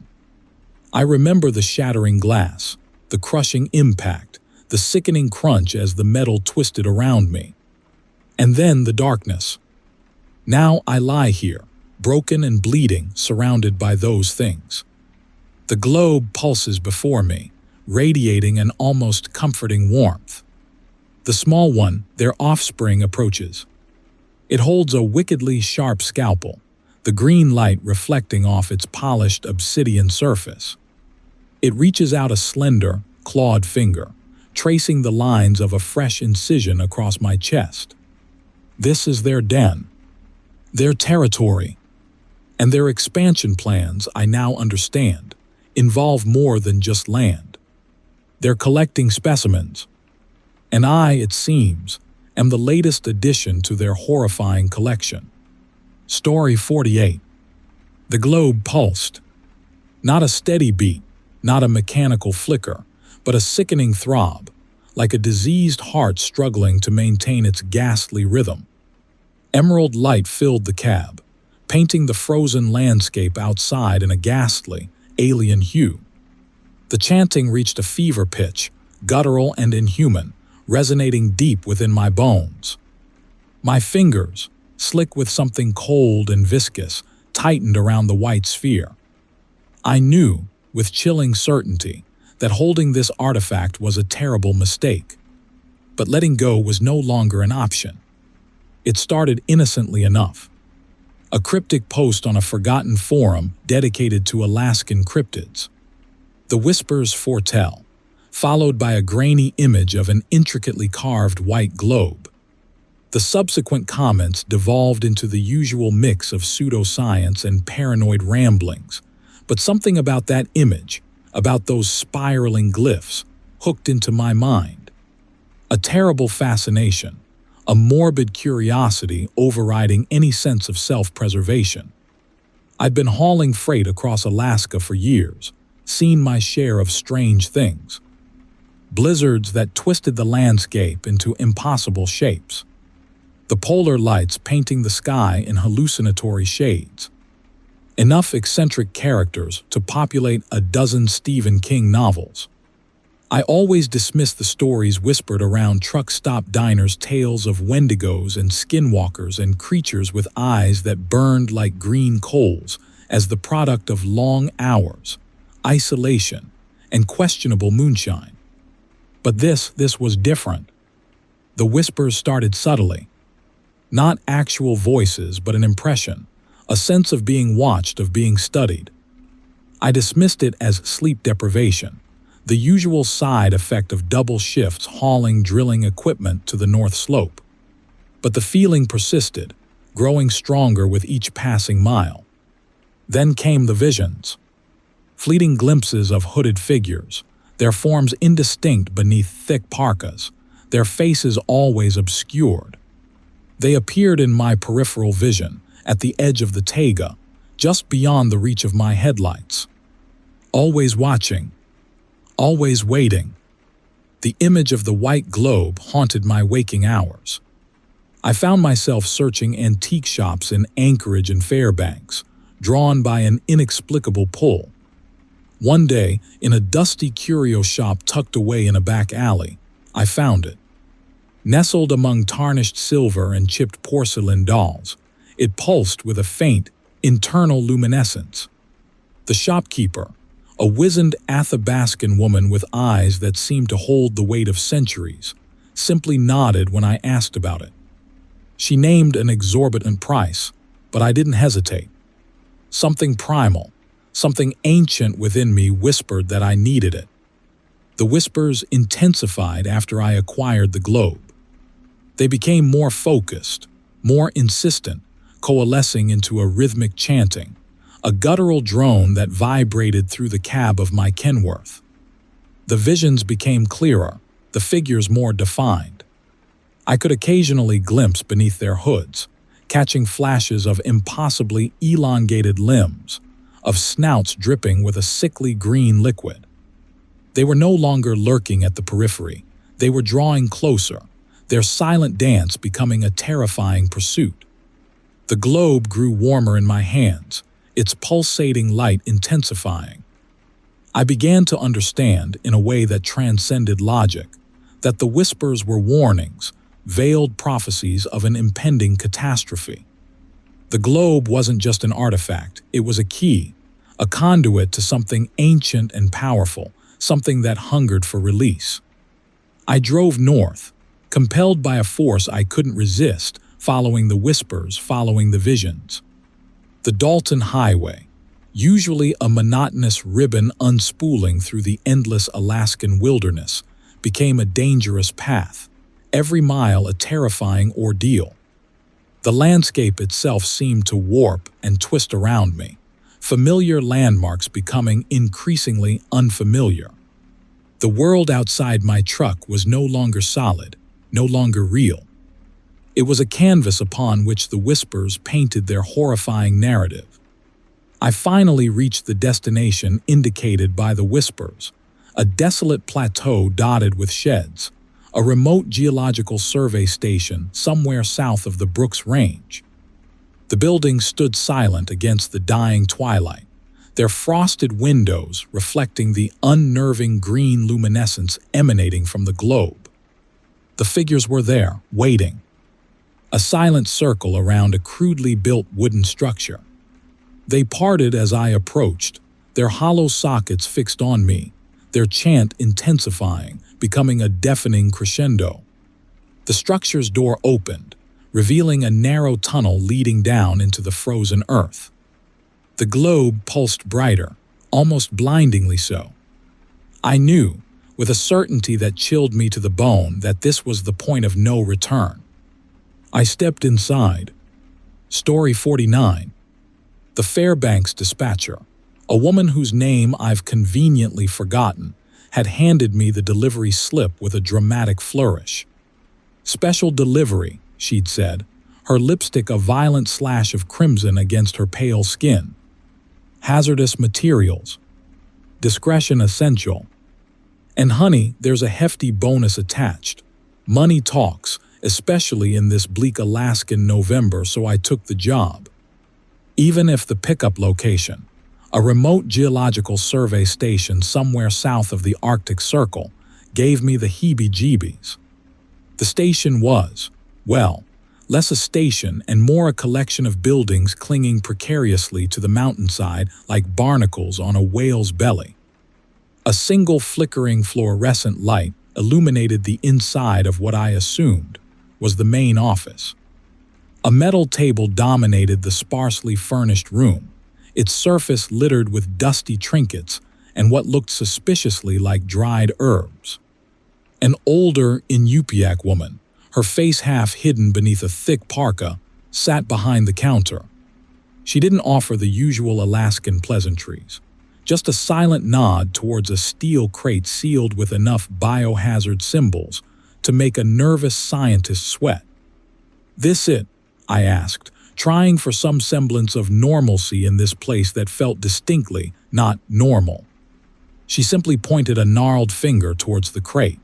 I remember the shattering glass, the crushing impact, the sickening crunch as the metal twisted around me. And then the darkness. Now I lie here, broken and bleeding, surrounded by those things. The globe pulses before me, radiating an almost comforting warmth. The small one, their offspring, approaches. It holds a wickedly sharp scalpel, the green light reflecting off its polished obsidian surface. It reaches out a slender, clawed finger, tracing the lines of a fresh incision across my chest. This is their den, their territory, and their expansion plans, I now understand, involve more than just land. They're collecting specimens, and I, it seems, am the latest addition to their horrifying collection. Story 48. The globe pulsed. Not a steady beat, not a mechanical flicker, but a sickening throb, like a diseased heart struggling to maintain its ghastly rhythm. Emerald light filled the cab, painting the frozen landscape outside in a ghastly, alien hue. The chanting reached a fever pitch, guttural and inhuman, resonating deep within my bones. My fingers, slick with something cold and viscous, tightened around the white sphere. I knew, with chilling certainty, that holding this artifact was a terrible mistake. But letting go was no longer an option. It started innocently enough. A cryptic post on a forgotten forum dedicated to Alaskan cryptids. The whispers foretell, followed by a grainy image of an intricately carved white globe. The subsequent comments devolved into the usual mix of pseudoscience and paranoid ramblings, but something about that image, about those spiraling glyphs, hooked into my mind. A terrible fascination, a morbid curiosity overriding any sense of self-preservation. I'd been hauling freight across Alaska for years, seen my share of strange things. Blizzards that twisted the landscape into impossible shapes. The polar lights painting the sky in hallucinatory shades. Enough eccentric characters to populate a dozen Stephen King novels. I always dismissed the stories whispered around truck stop diners, tales of wendigos and skinwalkers and creatures with eyes that burned like green coals, as the product of long hours, isolation, and questionable moonshine. But this was different. The whispers started subtly. Not actual voices, but an impression, a sense of being watched, of being studied. I dismissed it as sleep deprivation, the usual side effect of double shifts hauling drilling equipment to the North Slope. But the feeling persisted, growing stronger with each passing mile. Then came the visions. Fleeting glimpses of hooded figures, their forms indistinct beneath thick parkas, their faces always obscured. They appeared in my peripheral vision, at the edge of the taiga, just beyond the reach of my headlights. Always watching, always waiting. The image of the white globe haunted my waking hours. I found myself searching antique shops in Anchorage and Fairbanks, drawn by an inexplicable pull. One day, in a dusty curio shop tucked away in a back alley, I found it. Nestled among tarnished silver and chipped porcelain dolls, it pulsed with a faint, internal luminescence. The shopkeeper, A wizened Athabascan woman with eyes that seemed to hold the weight of centuries simply nodded when I asked about it. She named an exorbitant price, but I didn't hesitate. Something primal, something ancient within me whispered that I needed it. The whispers intensified after I acquired the globe. They became more focused, more insistent, coalescing into a rhythmic chanting, a guttural drone that vibrated through the cab of my Kenworth. The visions became clearer, the figures more defined. I could occasionally glimpse beneath their hoods, catching flashes of impossibly elongated limbs, of snouts dripping with a sickly green liquid. They were no longer lurking at the periphery. They were drawing closer, their silent dance becoming a terrifying pursuit. The globe grew warmer in my hands, its pulsating light intensifying. I began to understand, in a way that transcended logic, that the whispers were warnings, veiled prophecies of an impending catastrophe. The globe wasn't just an artifact, it was a key, a conduit to something ancient and powerful, something that hungered for release. I drove north, compelled by a force I couldn't resist, following the whispers, following the visions. The Dalton Highway, usually a monotonous ribbon unspooling through the endless Alaskan wilderness, became a dangerous path, every mile a terrifying ordeal. The landscape itself seemed to warp and twist around me, familiar landmarks becoming increasingly unfamiliar. The world outside my truck was no longer solid, no longer real. It was a canvas upon which the whispers painted their horrifying narrative. I finally reached the destination indicated by the whispers, a desolate plateau dotted with sheds, a remote geological survey station somewhere south of the Brooks Range. The buildings stood silent against the dying twilight, their frosted windows reflecting the unnerving green luminescence emanating from the globe. The figures were there, waiting. A silent circle around a crudely built wooden structure. They parted as I approached, their hollow sockets fixed on me, their chant intensifying, becoming a deafening crescendo. The structure's door opened, revealing a narrow tunnel leading down into the frozen earth. The globe pulsed brighter, almost blindingly so. I knew, with a certainty that chilled me to the bone, that this was the point of no return. I stepped inside. Story 49. The Fairbanks dispatcher, a woman whose name I've conveniently forgotten, had handed me the delivery slip with a dramatic flourish. Special delivery, she'd said, her lipstick a violent slash of crimson against her pale skin. Hazardous materials. Discretion essential. And honey, there's a hefty bonus attached. Money talks, especially in this bleak Alaskan November, so I took the job. Even if the pickup location, a remote geological survey station somewhere south of the Arctic Circle, gave me the heebie-jeebies. The station was, well, less a station and more a collection of buildings clinging precariously to the mountainside like barnacles on a whale's belly. A single flickering fluorescent light illuminated the inside of what I assumed was the main office. A metal table dominated the sparsely furnished room, its surface littered with dusty trinkets and what looked suspiciously like dried herbs. An older Inupiaq woman, her face half hidden beneath a thick parka, sat behind the counter. She didn't offer the usual Alaskan pleasantries, just a silent nod towards a steel crate sealed with enough biohazard symbols to make a nervous scientist sweat. "This it?" I asked, trying for some semblance of normalcy in this place that felt distinctly not normal. She simply pointed a gnarled finger towards the crate.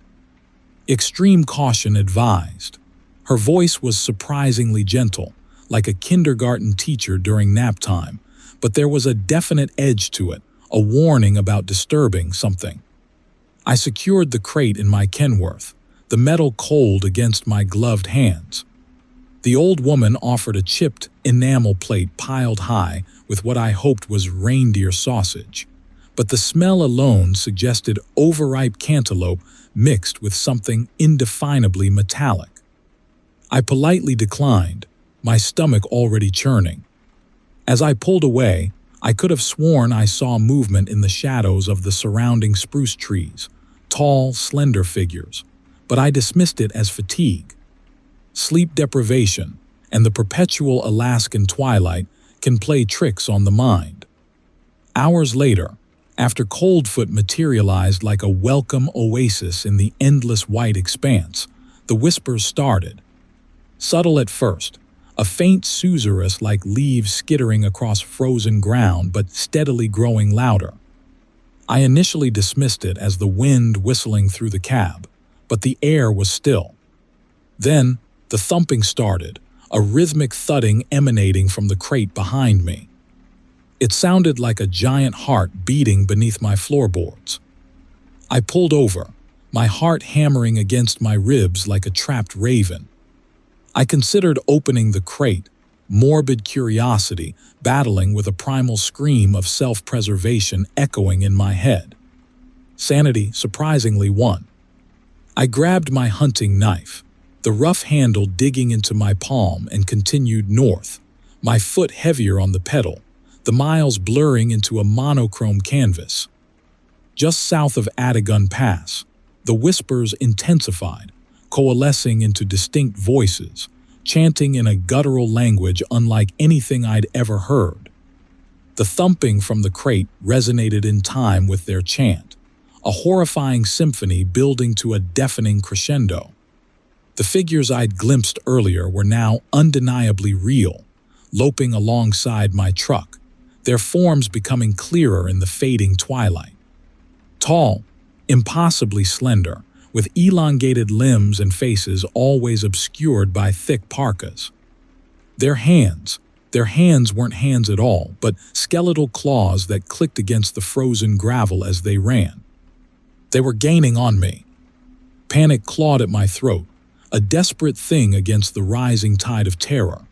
Extreme caution advised. Her voice was surprisingly gentle, like a kindergarten teacher during nap time, but there was a definite edge to it, a warning about disturbing something. I secured the crate in my Kenworth, the metal cold against my gloved hands. The old woman offered a chipped enamel plate piled high with what I hoped was reindeer sausage, but the smell alone suggested overripe cantaloupe mixed with something indefinably metallic. I politely declined, my stomach already churning. As I pulled away, I could have sworn I saw movement in the shadows of the surrounding spruce trees, tall, slender figures, but I dismissed it as fatigue. Sleep deprivation and the perpetual Alaskan twilight can play tricks on the mind. Hours later, after Coldfoot materialized like a welcome oasis in the endless white expanse, the whispers started. Subtle at first, a faint susurrus like leaves skittering across frozen ground but steadily growing louder. I initially dismissed it as the wind whistling through the cab, but the air was still. Then, the thumping started, a rhythmic thudding emanating from the crate behind me. It sounded like a giant heart beating beneath my floorboards. I pulled over, my heart hammering against my ribs like a trapped raven. I considered opening the crate, morbid curiosity battling with a primal scream of self-preservation echoing in my head. Sanity surprisingly won. I grabbed my hunting knife, the rough handle digging into my palm, and continued north, my foot heavier on the pedal, the miles blurring into a monochrome canvas. Just south of Atagun Pass, the whispers intensified, coalescing into distinct voices, chanting in a guttural language unlike anything I'd ever heard. The thumping from the crate resonated in time with their chant, a horrifying symphony building to a deafening crescendo. The figures I'd glimpsed earlier were now undeniably real, loping alongside my truck, their forms becoming clearer in the fading twilight. Tall, impossibly slender, with elongated limbs and faces always obscured by thick parkas. Their hands weren't hands at all, but skeletal claws that clicked against the frozen gravel as they ran. They were gaining on me. Panic clawed at my throat, a desperate thing against the rising tide of terror.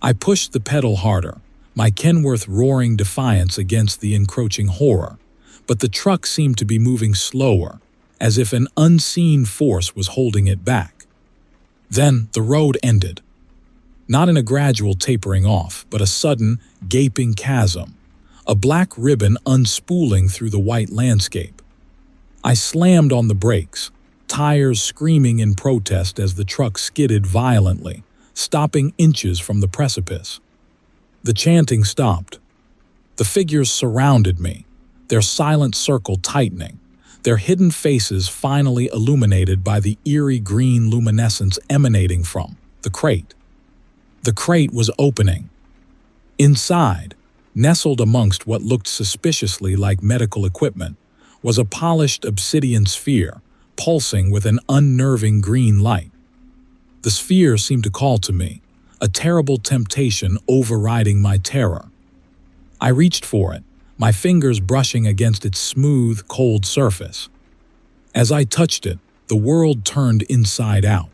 I pushed the pedal harder, my Kenworth roaring defiance against the encroaching horror, but the truck seemed to be moving slower, as if an unseen force was holding it back. Then the road ended. Not in a gradual tapering off, but a sudden, gaping chasm, a black ribbon unspooling through the white landscape. I slammed on the brakes, tires screaming in protest as the truck skidded violently, stopping inches from the precipice. The chanting stopped. The figures surrounded me, their silent circle tightening, their hidden faces finally illuminated by the eerie green luminescence emanating from the crate. The crate was opening. Inside, nestled amongst what looked suspiciously like medical equipment, was a polished obsidian sphere, pulsing with an unnerving green light. The sphere seemed to call to me, a terrible temptation overriding my terror. I reached for it, my fingers brushing against its smooth, cold surface. As I touched it, the world turned inside out.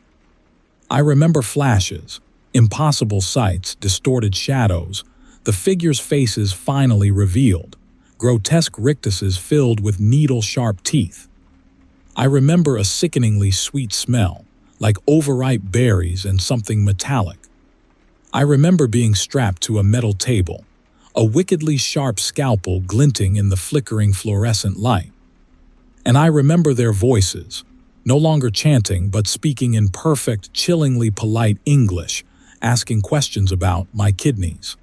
I remember flashes, impossible sights, distorted shadows, the figures' faces finally revealed, grotesque rictuses filled with needle-sharp teeth. I remember a sickeningly sweet smell, like overripe berries and something metallic. I remember being strapped to a metal table, a wickedly sharp scalpel glinting in the flickering fluorescent light. And I remember their voices, no longer chanting but speaking in perfect, chillingly polite English, asking questions about my kidneys.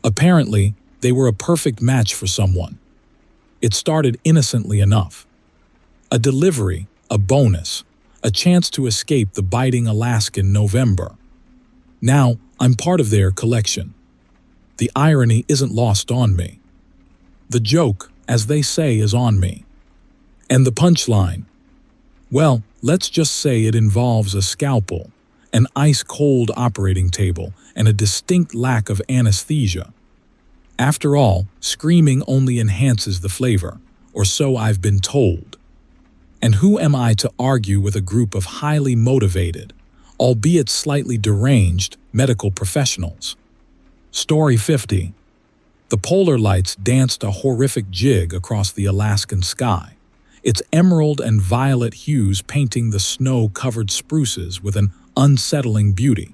Apparently, they were a perfect match for someone. It started innocently enough. A delivery, a bonus, a chance to escape the biting Alaskan November. Now, I'm part of their collection. The irony isn't lost on me. The joke, as they say, is on me. And the punchline? Well, let's just say it involves a scalpel, an ice-cold operating table, and a distinct lack of anesthesia. After all, screaming only enhances the flavor, or so I've been told. And who am I to argue with a group of highly motivated, albeit slightly deranged, medical professionals? Story 50. The polar lights danced a horrific jig across the Alaskan sky, its emerald and violet hues painting the snow-covered spruces with an unsettling beauty.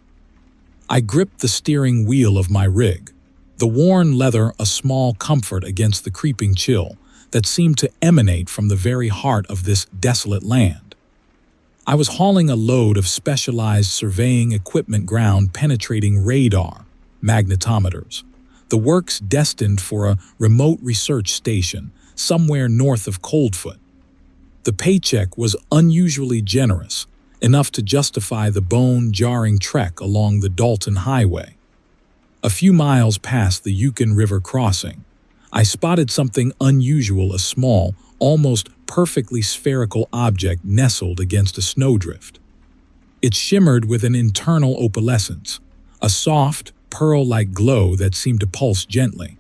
I gripped the steering wheel of my rig, the worn leather a small comfort against the creeping chill that seemed to emanate from the very heart of this desolate land. I was hauling a load of specialized surveying equipment, ground-penetrating radar magnetometers, the works destined for a remote research station somewhere north of Coldfoot. The paycheck was unusually generous, enough to justify the bone-jarring trek along the Dalton Highway. A few miles past the Yukon River crossing, I spotted something unusual, a small, almost perfectly spherical object nestled against a snowdrift. It shimmered with an internal opalescence, a soft, pearl-like glow that seemed to pulse gently.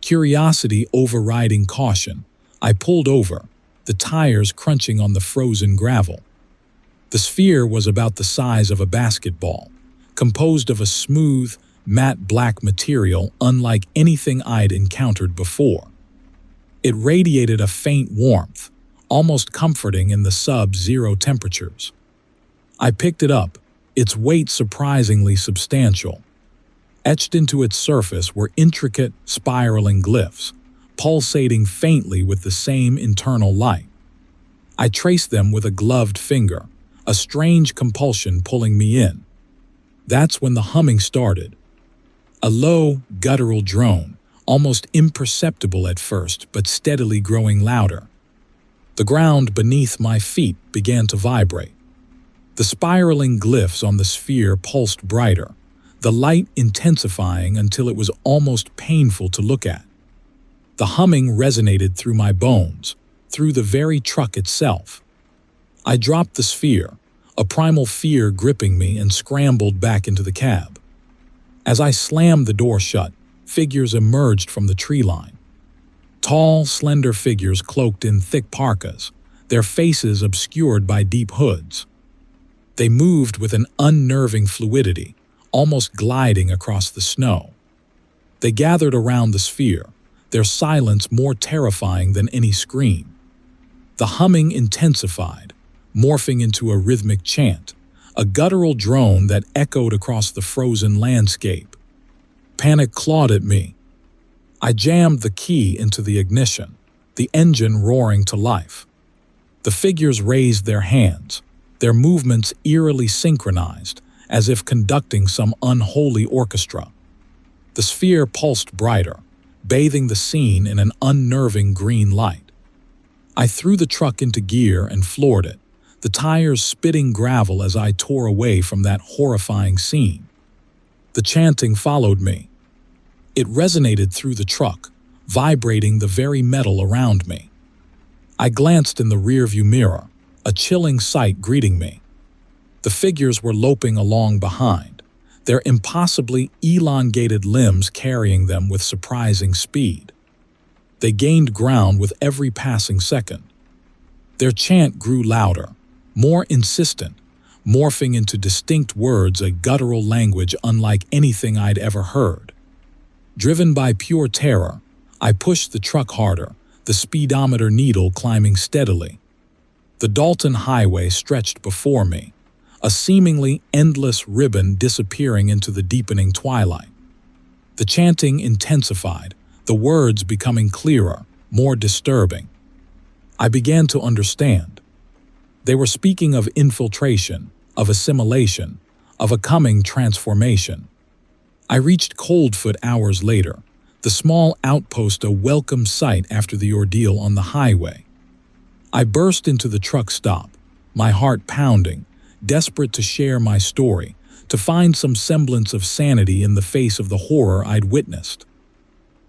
Curiosity overriding caution, I pulled over, the tires crunching on the frozen gravel. The sphere was about the size of a basketball, composed of a smooth, matte black material unlike anything I'd encountered before. It radiated a faint warmth, almost comforting in the sub-zero temperatures. I picked it up, its weight surprisingly substantial. Etched into its surface were intricate, spiraling glyphs, pulsating faintly with the same internal light. I traced them with a gloved finger, a strange compulsion pulling me in. That's when the humming started. A low, guttural drone, almost imperceptible at first but steadily growing louder. The ground beneath my feet began to vibrate. The spiraling glyphs on the sphere pulsed brighter, the light intensifying until it was almost painful to look at. The humming resonated through my bones, through the very truck itself. I dropped the sphere, a primal fear gripping me, and scrambled back into the cab. As I slammed the door shut, figures emerged from the tree line. Tall, slender figures cloaked in thick parkas, their faces obscured by deep hoods. They moved with an unnerving fluidity, almost gliding across the snow. They gathered around the sphere, their silence more terrifying than any scream. The humming intensified, morphing into a rhythmic chant, a guttural drone that echoed across the frozen landscape. Panic clawed at me. I jammed the key into the ignition, the engine roaring to life. The figures raised their hands, their movements eerily synchronized, as if conducting some unholy orchestra. The sphere pulsed brighter, bathing the scene in an unnerving green light. I threw the truck into gear and floored it, the tires spitting gravel as I tore away from that horrifying scene. The chanting followed me. It resonated through the truck, vibrating the very metal around me. I glanced in the rearview mirror, a chilling sight greeting me. The figures were loping along behind, their impossibly elongated limbs carrying them with surprising speed. They gained ground with every passing second. Their chant grew louder, more insistent, morphing into distinct words, a guttural language unlike anything I'd ever heard. Driven by pure terror, I pushed the truck harder, the speedometer needle climbing steadily. The Dalton Highway stretched before me, a seemingly endless ribbon disappearing into the deepening twilight. The chanting intensified, the words becoming clearer, more disturbing. I began to understand. They were speaking of infiltration, of assimilation, of a coming transformation. I reached Coldfoot hours later, the small outpost a welcome sight after the ordeal on the highway. I burst into the truck stop, my heart pounding, desperate to share my story, to find some semblance of sanity in the face of the horror I'd witnessed.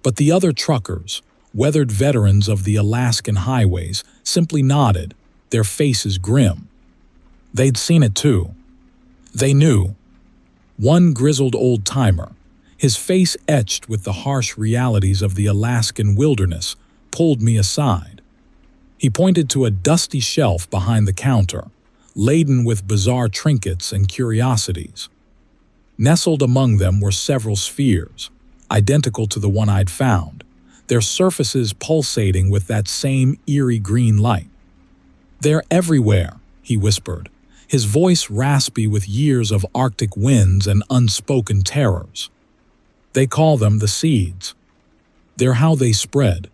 But the other truckers, weathered veterans of the Alaskan highways, simply nodded, their faces grim. They'd seen it too. They knew. One grizzled old-timer, his face etched with the harsh realities of the Alaskan wilderness, pulled me aside. He pointed to a dusty shelf behind the counter, laden with bizarre trinkets and curiosities. Nestled among them were several spheres, identical to the one I'd found, their surfaces pulsating with that same eerie green light. "They're everywhere," he whispered, his voice raspy with years of Arctic winds and unspoken terrors. "They call them the seeds. They're how they spread,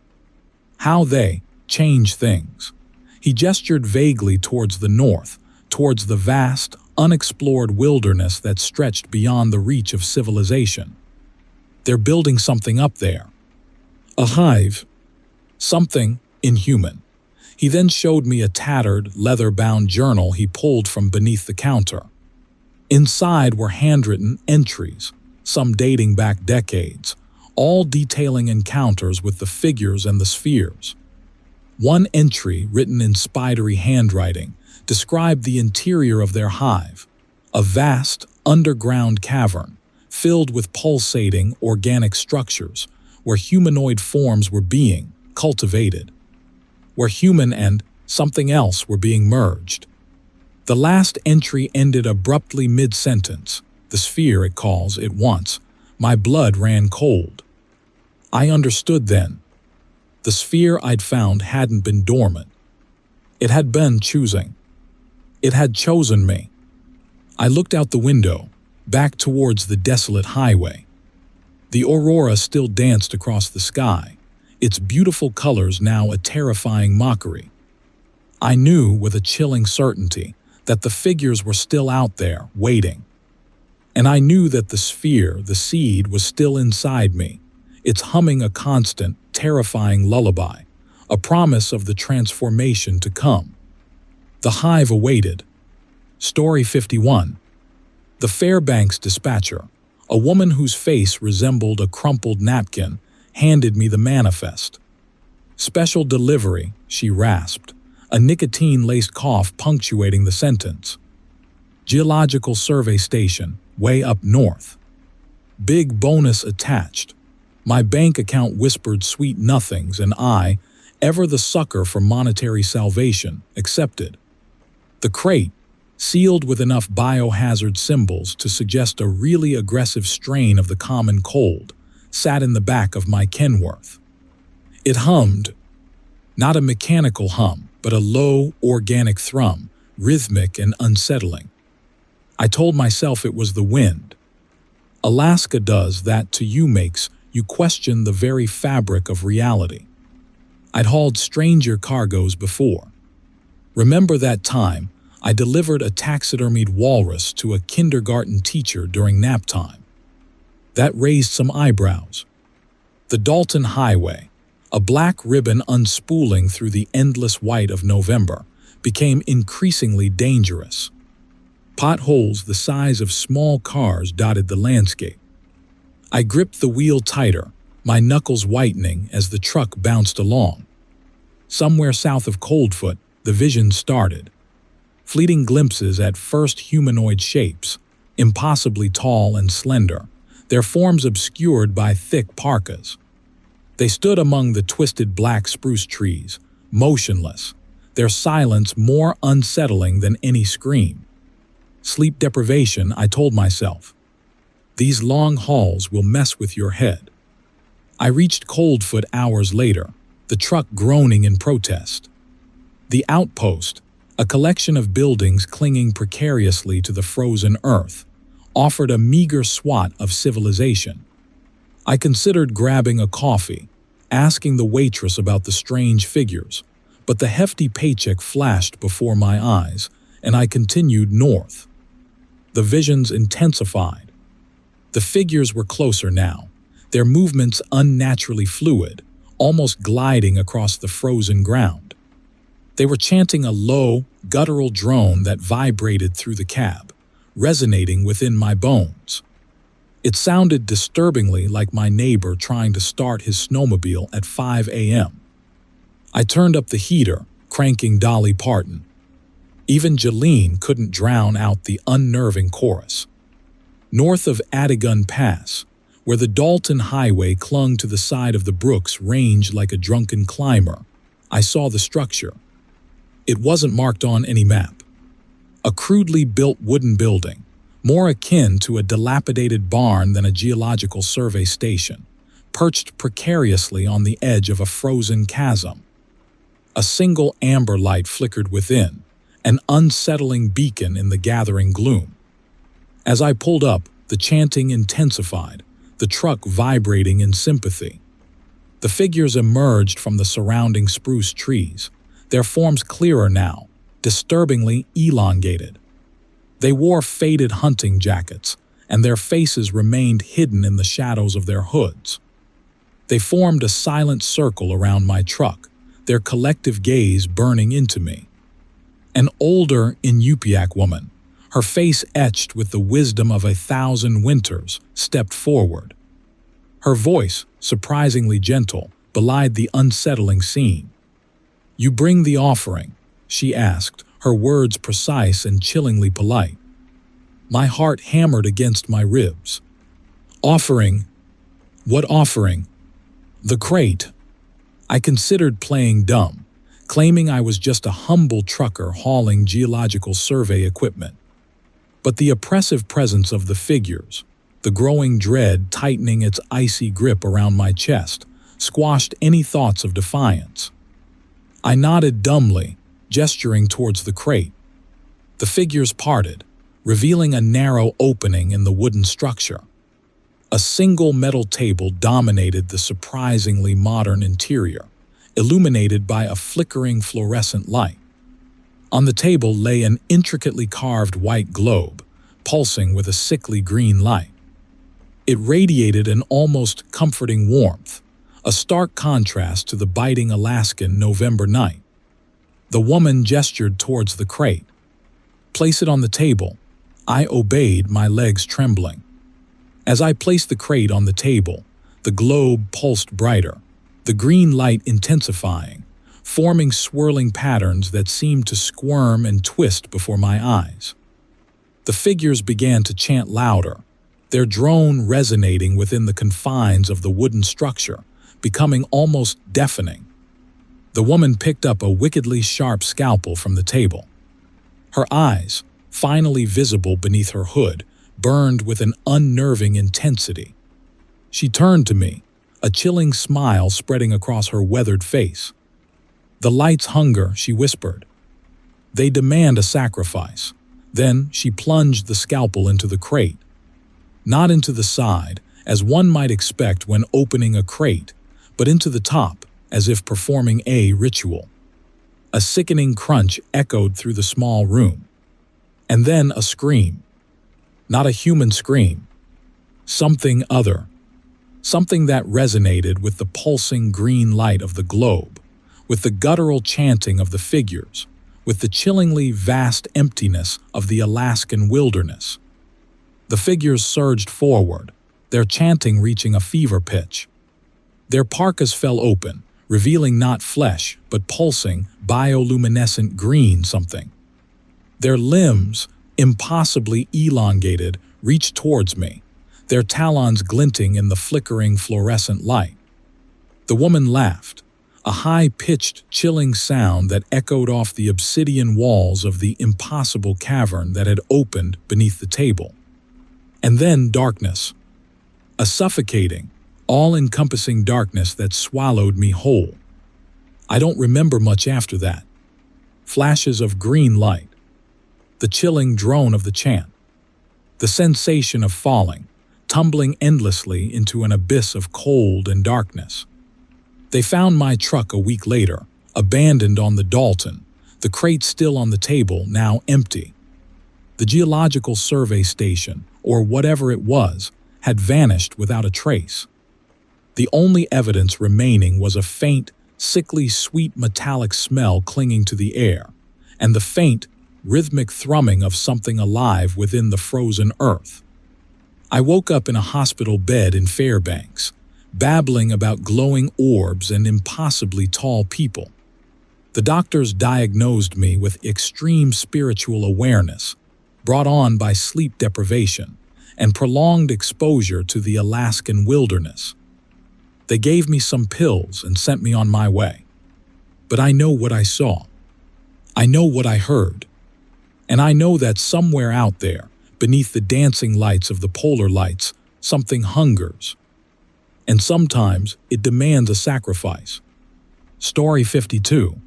how they change things." He gestured vaguely towards the north, towards the vast, unexplored wilderness that stretched beyond the reach of civilization. "They're building something up there. A hive. Something inhuman." He then showed me a tattered, leather-bound journal he pulled from beneath the counter. Inside were handwritten entries, some dating back decades, all detailing encounters with the figures and the spheres. One entry, written in spidery handwriting, described the interior of their hive, a vast, underground cavern filled with pulsating, organic structures where humanoid forms were being cultivated, where human and something else were being merged. The last entry ended abruptly mid-sentence. "The sphere it calls it wants." My blood ran cold. I understood then. The sphere I'd found hadn't been dormant. It had been choosing. It had chosen me. I looked out the window, back towards the desolate highway. The aurora still danced across the sky, its beautiful colors now a terrifying mockery. I knew with a chilling certainty that the figures were still out there, waiting. And I knew that the sphere, the seed, was still inside me, its humming a constant, terrifying lullaby, a promise of the transformation to come. The hive awaited. Story 51. The Fairbanks dispatcher, a woman whose face resembled a crumpled napkin, handed me the manifest. "Special delivery," she rasped, a nicotine-laced cough punctuating the sentence. "Geological Survey Station, way up north. Big bonus attached." My bank account whispered sweet nothings, and I, ever the sucker for monetary salvation, accepted. The crate, sealed with enough biohazard symbols to suggest a really aggressive strain of the common cold, sat in the back of my Kenworth. It hummed, not a mechanical hum, but a low, organic thrum, rhythmic and unsettling. I told myself it was the wind. Alaska does that to you, makes you question the very fabric of reality. I'd hauled stranger cargoes before. Remember that time I delivered a taxidermied walrus to a kindergarten teacher during nap time? That raised some eyebrows. The Dalton Highway, a black ribbon unspooling through the endless white of November, became increasingly dangerous. Potholes the size of small cars dotted the landscape. I gripped the wheel tighter, my knuckles whitening as the truck bounced along. Somewhere south of Coldfoot, the vision started. Fleeting glimpses at first humanoid shapes, impossibly tall and slender, their forms obscured by thick parkas. They stood among the twisted black spruce trees, motionless, their silence more unsettling than any scream. Sleep deprivation, I told myself. These long hauls will mess with your head. I reached Coldfoot hours later, the truck groaning in protest. The outpost, a collection of buildings clinging precariously to the frozen earth, offered a meager swat of civilization. I considered grabbing a coffee, asking the waitress about the strange figures, but the hefty paycheck flashed before my eyes, and I continued north. The visions intensified. The figures were closer now, their movements unnaturally fluid, almost gliding across the frozen ground. They were chanting a low, guttural drone that vibrated through the cab, resonating within my bones. It sounded disturbingly like my neighbor trying to start his snowmobile at 5 a.m. I turned up the heater, cranking Dolly Parton. Even Jolene couldn't drown out the unnerving chorus. North of Adigun Pass, where the Dalton Highway clung to the side of the Brooks Range like a drunken climber, I saw the structure. It wasn't marked on any map. A crudely built wooden building, more akin to a dilapidated barn than a geological survey station, perched precariously on the edge of a frozen chasm. A single amber light flickered within, an unsettling beacon in the gathering gloom. As I pulled up, the chanting intensified, the truck vibrating in sympathy. The figures emerged from the surrounding spruce trees, their forms clearer now, disturbingly elongated. They wore faded hunting jackets, and their faces remained hidden in the shadows of their hoods. They formed a silent circle around my truck, their collective gaze burning into me. An older Inupiaq woman, her face etched with the wisdom of 1,000 winters, stepped forward. Her voice, surprisingly gentle, belied the unsettling scene. "You bring the offering?" she asked, her words precise and chillingly polite. My heart hammered against my ribs. "Offering? What offering?" "The crate." I considered playing dumb, claiming I was just a humble trucker hauling geological survey equipment. But the oppressive presence of the figures, the growing dread tightening its icy grip around my chest, squashed any thoughts of defiance. I nodded dumbly, gesturing towards the crate. The figures parted, revealing a narrow opening in the wooden structure. A single metal table dominated the surprisingly modern interior, illuminated by a flickering fluorescent light. On the table lay an intricately carved white globe, pulsing with a sickly green light. It radiated an almost comforting warmth, a stark contrast to the biting Alaskan November night. The woman gestured towards the crate. "Place it on the table." I obeyed, my legs trembling. As I placed the crate on the table, the globe pulsed brighter, the green light intensifying, forming swirling patterns that seemed to squirm and twist before my eyes. The figures began to chant louder, their drone resonating within the confines of the wooden structure, becoming almost deafening. The woman picked up a wickedly sharp scalpel from the table. Her eyes, finally visible beneath her hood, burned with an unnerving intensity. She turned to me, a chilling smile spreading across her weathered face. "The light's hunger," she whispered. "They demand a sacrifice." Then she plunged the scalpel into the crate. Not into the side, as one might expect when opening a crate, but into the top, as if performing a ritual. A sickening crunch echoed through the small room. And then a scream. Not a human scream. Something other. Something that resonated with the pulsing green light of the globe, with the guttural chanting of the figures, with the chillingly vast emptiness of the Alaskan wilderness. The figures surged forward, their chanting reaching a fever pitch. Their parkas fell open, revealing not flesh, but pulsing, bioluminescent green something. Their limbs, impossibly elongated, reached towards me, their talons glinting in the flickering fluorescent light. The woman laughed, a high-pitched, chilling sound that echoed off the obsidian walls of the impossible cavern that had opened beneath the table. And then darkness. A suffocating, all-encompassing darkness that swallowed me whole. I don't remember much after that. Flashes of green light. The chilling drone of the chant. The sensation of falling, tumbling endlessly into an abyss of cold and darkness. They found my truck a week later, abandoned on the Dalton, the crate still on the table, now empty. The geological survey station, or whatever it was, had vanished without a trace. The only evidence remaining was a faint, sickly sweet metallic smell clinging to the air, and the faint, rhythmic thrumming of something alive within the frozen earth. I woke up in a hospital bed in Fairbanks, babbling about glowing orbs and impossibly tall people. The doctors diagnosed me with extreme spiritual awareness, brought on by sleep deprivation and prolonged exposure to the Alaskan wilderness. They gave me some pills and sent me on my way. But I know what I saw. I know what I heard. And I know that somewhere out there, beneath the dancing lights of the polar lights, something hungers. And sometimes it demands a sacrifice. Story 52.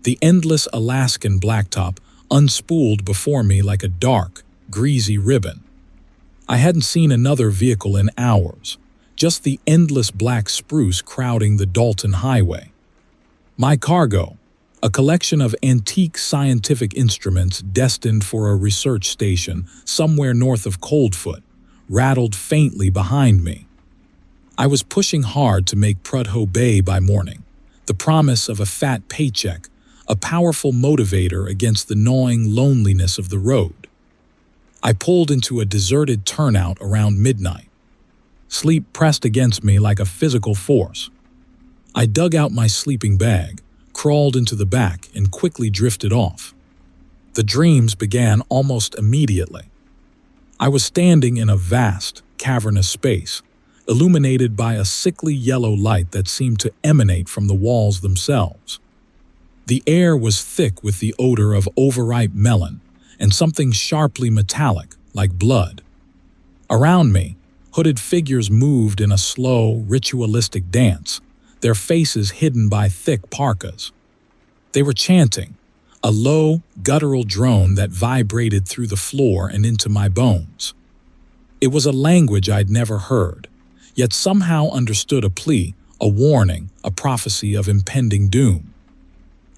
The endless Alaskan blacktop unspooled before me like a dark, greasy ribbon. I hadn't seen another vehicle in hours, just the endless black spruce crowding the Dalton Highway. My cargo, a collection of antique scientific instruments destined for a research station somewhere north of Coldfoot, rattled faintly behind me. I was pushing hard to make Prudhoe Bay by morning, the promise of a fat paycheck, a powerful motivator against the gnawing loneliness of the road. I pulled into a deserted turnout around midnight. Sleep pressed against me like a physical force. I dug out my sleeping bag, crawled into the back, and quickly drifted off. The dreams began almost immediately. I was standing in a vast, cavernous space, illuminated by a sickly yellow light that seemed to emanate from the walls themselves. The air was thick with the odor of overripe melon and something sharply metallic, like blood. Around me, hooded figures moved in a slow, ritualistic dance, their faces hidden by thick parkas. They were chanting, a low, guttural drone that vibrated through the floor and into my bones. It was a language I'd never heard, yet somehow understood a plea, a warning, a prophecy of impending doom.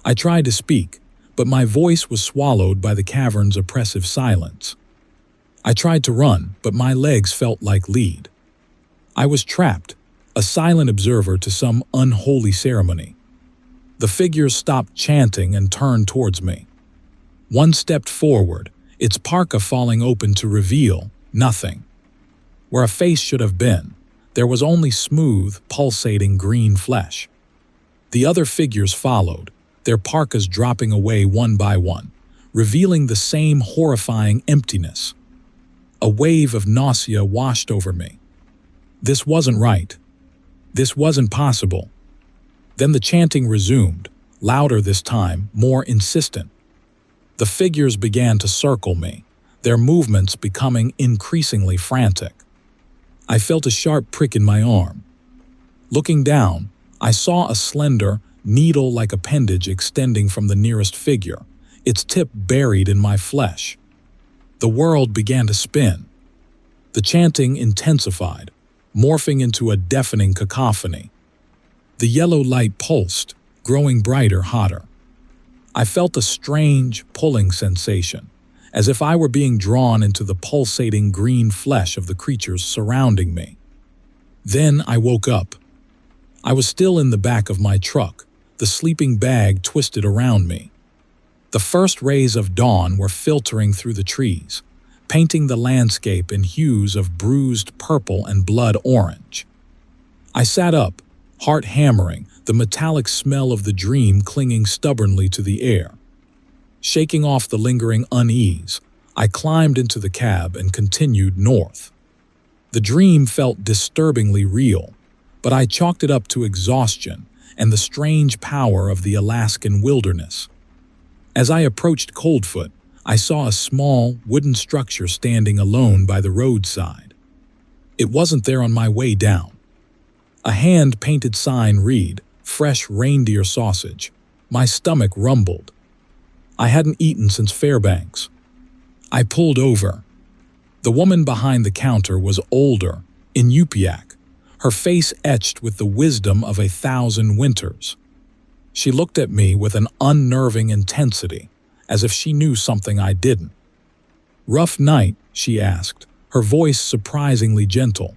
I tried to speak, but my voice was swallowed by the cavern's oppressive silence. I tried to run, but my legs felt like lead. I was trapped, a silent observer to some unholy ceremony. The figures stopped chanting and turned towards me. One stepped forward, its parka falling open to reveal nothing. Where a face should have been, there was only smooth, pulsating green flesh. The other figures followed, their parkas dropping away one by one, revealing the same horrifying emptiness. A wave of nausea washed over me. This wasn't right. This wasn't possible. Then the chanting resumed, louder this time, more insistent. The figures began to circle me, their movements becoming increasingly frantic. I felt a sharp prick in my arm. Looking down, I saw a slender, needle-like appendage extending from the nearest figure, its tip buried in my flesh. The world began to spin. The chanting intensified, morphing into a deafening cacophony. The yellow light pulsed, growing brighter, hotter. I felt a strange, pulling sensation, as if I were being drawn into the pulsating green flesh of the creatures surrounding me. Then I woke up. I was still in the back of my truck, the sleeping bag twisted around me. The first rays of dawn were filtering through the trees, painting the landscape in hues of bruised purple and blood orange. I sat up, heart hammering, the metallic smell of the dream clinging stubbornly to the air. Shaking off the lingering unease, I climbed into the cab and continued north. The dream felt disturbingly real, but I chalked it up to exhaustion and the strange power of the Alaskan wilderness. As I approached Coldfoot, I saw a small, wooden structure standing alone by the roadside. It wasn't there on my way down. A hand-painted sign read, "Fresh reindeer sausage." My stomach rumbled. I hadn't eaten since Fairbanks. I pulled over. The woman behind the counter was older, Inupiaq, her face etched with the wisdom of 1,000 winters. She looked at me with an unnerving intensity, as if she knew something I didn't. "Rough night?" she asked, her voice surprisingly gentle.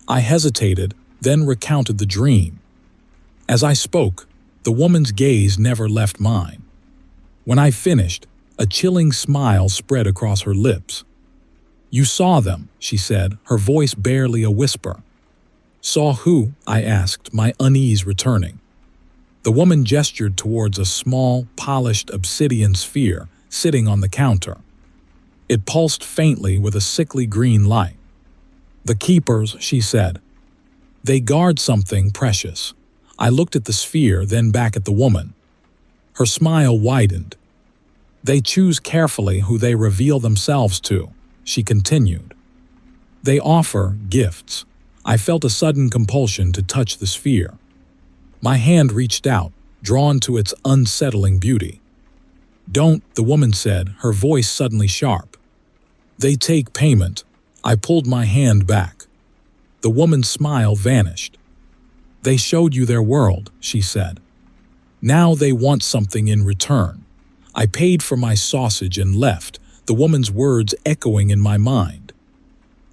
I hesitated, then recounted the dream. As I spoke, the woman's gaze never left mine. When I finished, a chilling smile spread across her lips. "You saw them," she said, her voice barely a whisper. "Saw who?" I asked, my unease returning. The woman gestured towards a small, polished obsidian sphere sitting on the counter. It pulsed faintly with a sickly green light. "The keepers," she said. "They guard something precious." I looked at the sphere, then back at the woman. Her smile widened. "They choose carefully who they reveal themselves to." she continued. They offer gifts. I felt a sudden compulsion to touch the sphere. My hand reached out, drawn to its unsettling beauty. Don't, the woman said, her voice suddenly sharp. They take payment. I pulled my hand back. The woman's smile vanished. They showed you their world, she said. Now they want something in return. I paid for my sausage and left, the woman's words echoing in my mind.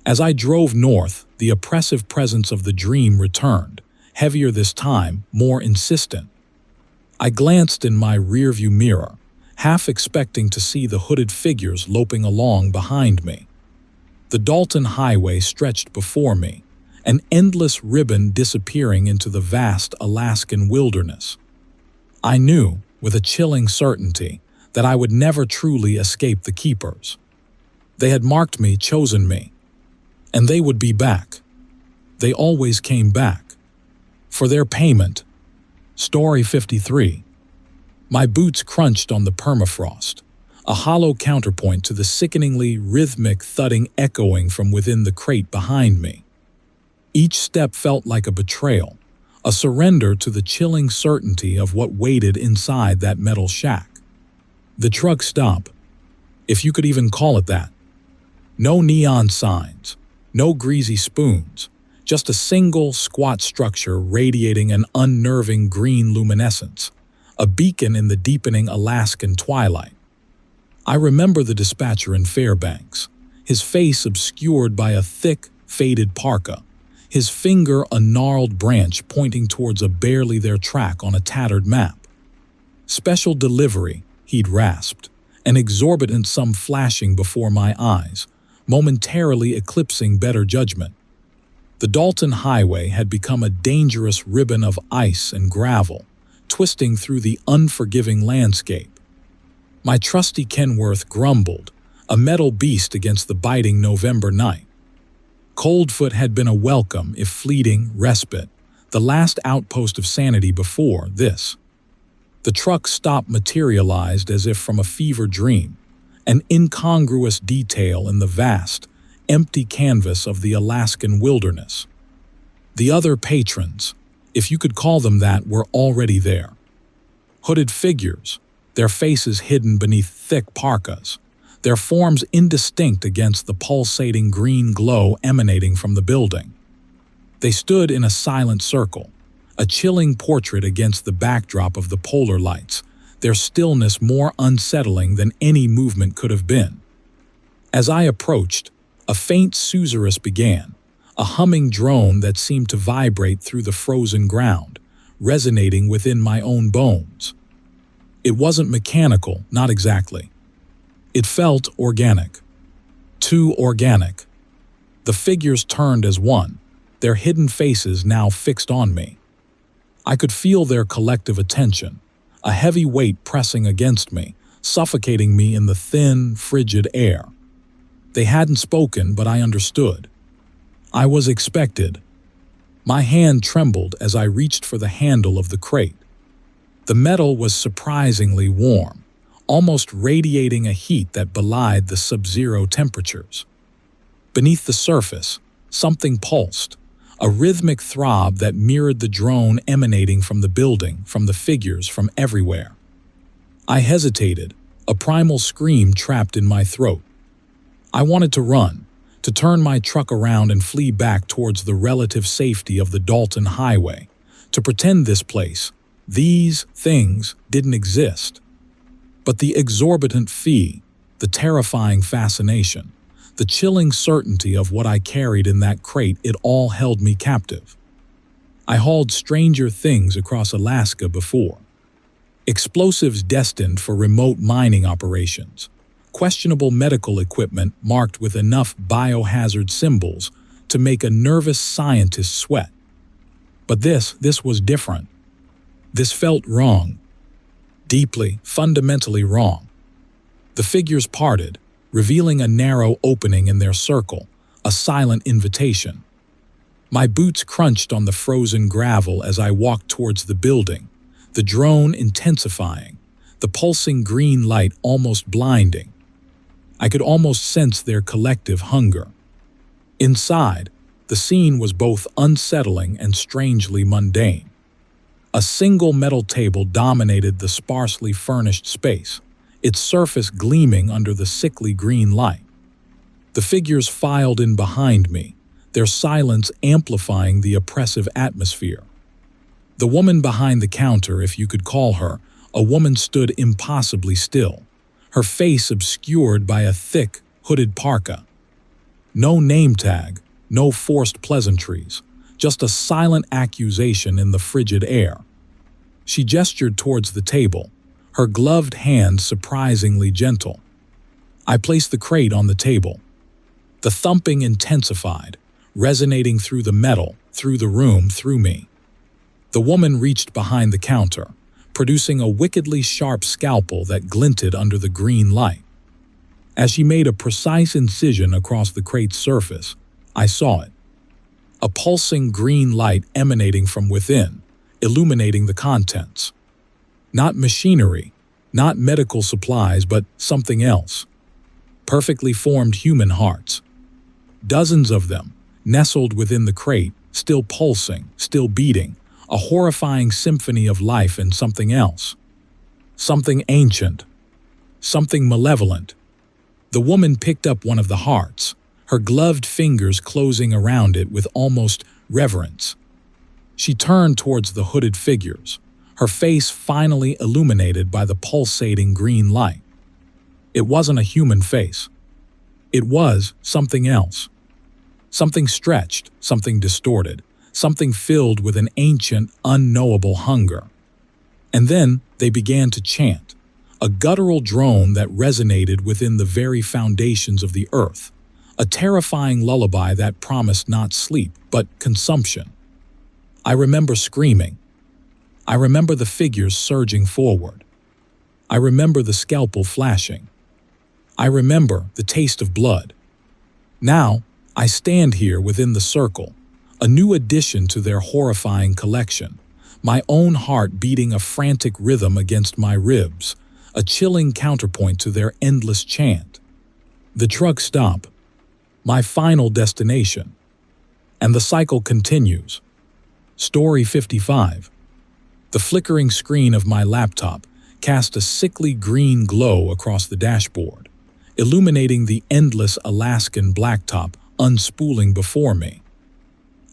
As I drove north, the oppressive presence of the dream returned, heavier this time, more insistent. I glanced in my rearview mirror, half expecting to see the hooded figures loping along behind me. The Dalton Highway stretched before me, an endless ribbon disappearing into the vast Alaskan wilderness. I knew, with a chilling certainty, that I would never truly escape the keepers. They had marked me, chosen me, and they would be back. They always came back. For their payment. Story 53. My boots crunched on the permafrost, a hollow counterpoint to the sickeningly rhythmic thudding echoing from within the crate behind me. Each step felt like a betrayal, a surrender to the chilling certainty of what waited inside that metal shack. The truck stop, if you could even call it that. No neon signs, no greasy spoons, just a single squat structure radiating an unnerving green luminescence, a beacon in the deepening Alaskan twilight. I remember the dispatcher in Fairbanks, his face obscured by a thick, faded parka, his finger a gnarled branch pointing towards a barely there track on a tattered map. Special delivery, he'd rasped, an exorbitant sum flashing before my eyes, momentarily eclipsing better judgment. The Dalton Highway had become a dangerous ribbon of ice and gravel, twisting through the unforgiving landscape. My trusty Kenworth grumbled, a metal beast against the biting November night. Coldfoot had been a welcome, if fleeting, respite, the last outpost of sanity before this. The truck stop materialized as if from a fever dream, an incongruous detail in the vast, empty canvas of the Alaskan wilderness. The other patrons, if you could call them that, were already there. Hooded figures, their faces hidden beneath thick parkas, their forms indistinct against the pulsating green glow emanating from the building. They stood in a silent circle, a chilling portrait against the backdrop of the polar lights, their stillness more unsettling than any movement could have been. As I approached, a faint susurrus began, a humming drone that seemed to vibrate through the frozen ground, resonating within my own bones. It wasn't mechanical, not exactly. It felt organic. Too organic. The figures turned as one, their hidden faces now fixed on me. I could feel their collective attention, a heavy weight pressing against me, suffocating me in the thin, frigid air. They hadn't spoken, but I understood. I was expected. My hand trembled as I reached for the handle of the crate. The metal was surprisingly warm, almost radiating a heat that belied the sub-zero temperatures. Beneath the surface, something pulsed, a rhythmic throb that mirrored the drone emanating from the building, from the figures, from everywhere. I hesitated, a primal scream trapped in my throat. I wanted to run, to turn my truck around and flee back towards the relative safety of the Dalton Highway, to pretend this place, these things, didn't exist. But the exorbitant fee, the terrifying fascination, the chilling certainty of what I carried in that crate, it all held me captive. I hauled stranger things across Alaska before. Explosives destined for remote mining operations, questionable medical equipment marked with enough biohazard symbols to make a nervous scientist sweat. But this was different. This felt wrong. Deeply, fundamentally wrong. The figures parted, revealing a narrow opening in their circle, a silent invitation. My boots crunched on the frozen gravel as I walked towards the building, the drone intensifying, the pulsing green light almost blinding. I could almost sense their collective hunger. Inside, the scene was both unsettling and strangely mundane. A single metal table dominated the sparsely furnished space, its surface gleaming under the sickly green light. The figures filed in behind me, their silence amplifying the oppressive atmosphere. The woman behind the counter, if you could call her, a woman, stood impossibly still, her face obscured by a thick, hooded parka. No name tag, no forced pleasantries, just a silent accusation in the frigid air. She gestured towards the table, her gloved hand surprisingly gentle. I placed the crate on the table. The thumping intensified, resonating through the metal, through the room, through me. The woman reached behind the counter, producing a wickedly sharp scalpel that glinted under the green light. As she made a precise incision across the crate's surface, I saw it. A pulsing green light emanating from within, illuminating the contents. Not machinery, not medical supplies, but something else. Perfectly formed human hearts. Dozens of them, nestled within the crate, still pulsing, still beating, a horrifying symphony of life and something else. Something ancient. Something malevolent. The woman picked up one of the hearts, her gloved fingers closing around it with almost reverence. She turned towards the hooded figures, her face finally illuminated by the pulsating green light. It wasn't a human face. It was something else. Something stretched, something distorted, something filled with an ancient, unknowable hunger. And then they began to chant, a guttural drone that resonated within the very foundations of the earth, a terrifying lullaby that promised not sleep, but consumption. I remember screaming. I remember the figures surging forward. I remember the scalpel flashing. I remember the taste of blood. Now, I stand here within the circle, a new addition to their horrifying collection, my own heart beating a frantic rhythm against my ribs, a chilling counterpoint to their endless chant. The truck stops, my final destination, and the cycle continues. Story 55. The flickering screen of my laptop cast a sickly green glow across the dashboard, illuminating the endless Alaskan blacktop unspooling before me.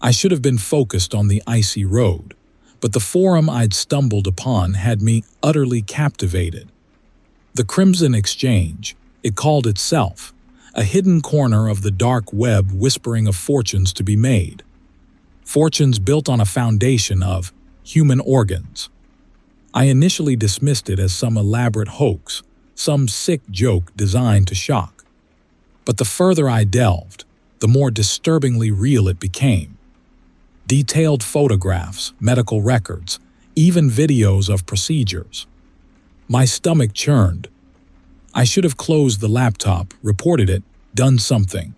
I should have been focused on the icy road, but the forum I'd stumbled upon had me utterly captivated. The Crimson Exchange, it called itself, a hidden corner of the dark web whispering of fortunes to be made. Fortunes built on a foundation of human organs. I initially dismissed it as some elaborate hoax, some sick joke designed to shock. But the further I delved, the more disturbingly real it became. Detailed photographs, medical records, even videos of procedures. My stomach churned. I should have closed the laptop, reported it, done something.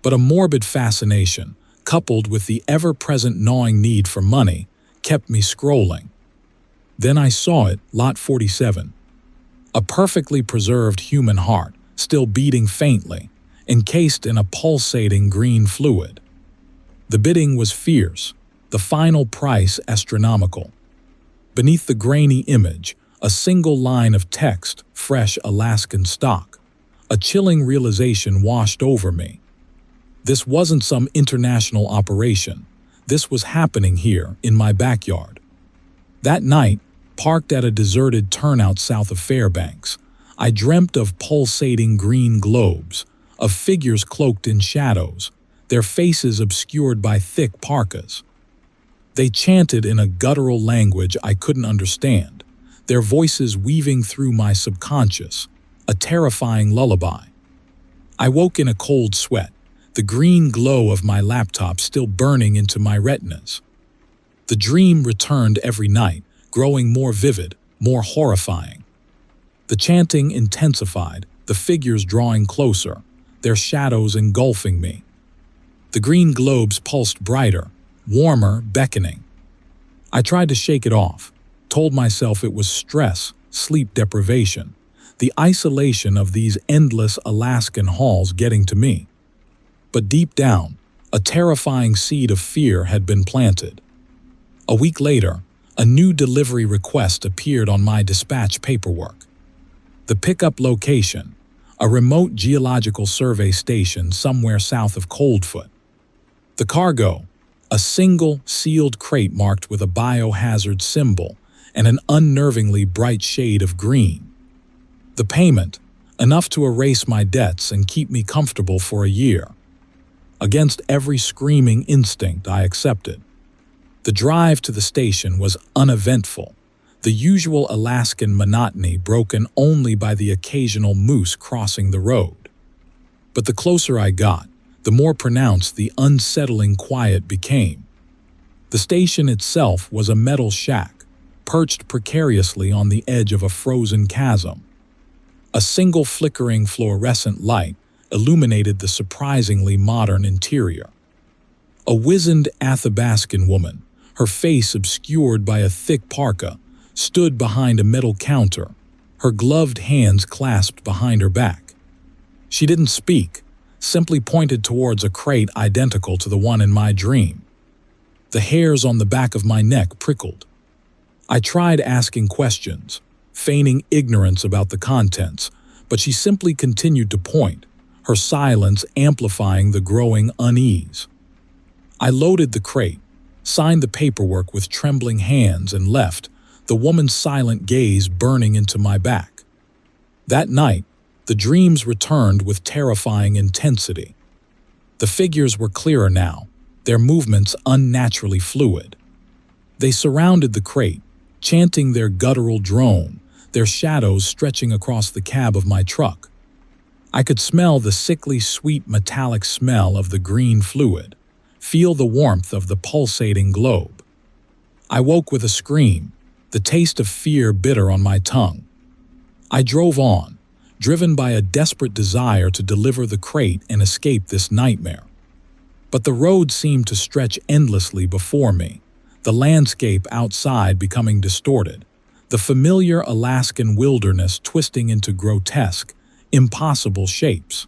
But a morbid fascination, coupled with the ever-present gnawing need for money, kept me scrolling. Then I saw it, Lot 47. A perfectly preserved human heart, still beating faintly, encased in a pulsating green fluid. The bidding was fierce, the final price astronomical. Beneath the grainy image, a single line of text, fresh Alaskan stock. A chilling realization washed over me. This wasn't some international operation. This was happening here, in my backyard. That night, parked at a deserted turnout south of Fairbanks, I dreamt of pulsating green globes, of figures cloaked in shadows, their faces obscured by thick parkas. They chanted in a guttural language I couldn't understand, their voices weaving through my subconscious, a terrifying lullaby. I woke in a cold sweat, the green glow of my laptop still burning into my retinas. The dream returned every night, growing more vivid, more horrifying. The chanting intensified, the figures drawing closer, their shadows engulfing me. The green globes pulsed brighter, warmer, beckoning. I tried to shake it off, told myself it was stress, sleep deprivation, the isolation of these endless Alaskan hauls getting to me. But deep down, a terrifying seed of fear had been planted. A week later, a new delivery request appeared on my dispatch paperwork. The pickup location, a remote geological survey station somewhere south of Coldfoot. The cargo, a single sealed crate marked with a biohazard symbol and an unnervingly bright shade of green. The payment, enough to erase my debts and keep me comfortable for a year. Against every screaming instinct, I accepted. The drive to the station was uneventful, the usual Alaskan monotony broken only by the occasional moose crossing the road. But the closer I got, the more pronounced the unsettling quiet became. The station itself was a metal shack, perched precariously on the edge of a frozen chasm. A single flickering fluorescent light illuminated the surprisingly modern interior. A wizened Athabascan woman, her face obscured by a thick parka, stood behind a metal counter, her gloved hands clasped behind her back. She didn't speak, simply pointed towards a crate identical to the one in my dream. The hairs on the back of my neck prickled. I tried asking questions, feigning ignorance about the contents, but she simply continued to point, her silence amplifying the growing unease. I loaded the crate, signed the paperwork with trembling hands, and left, the woman's silent gaze burning into my back. That night, the dreams returned with terrifying intensity. The figures were clearer now, their movements unnaturally fluid. They surrounded the crate, chanting their guttural drone, their shadows stretching across the cab of my truck. I could smell the sickly sweet metallic smell of the green fluid, feel the warmth of the pulsating globe. I woke with a scream, the taste of fear bitter on my tongue. I drove on, driven by a desperate desire to deliver the crate and escape this nightmare. But the road seemed to stretch endlessly before me, the landscape outside becoming distorted, the familiar Alaskan wilderness twisting into grotesque, impossible shapes.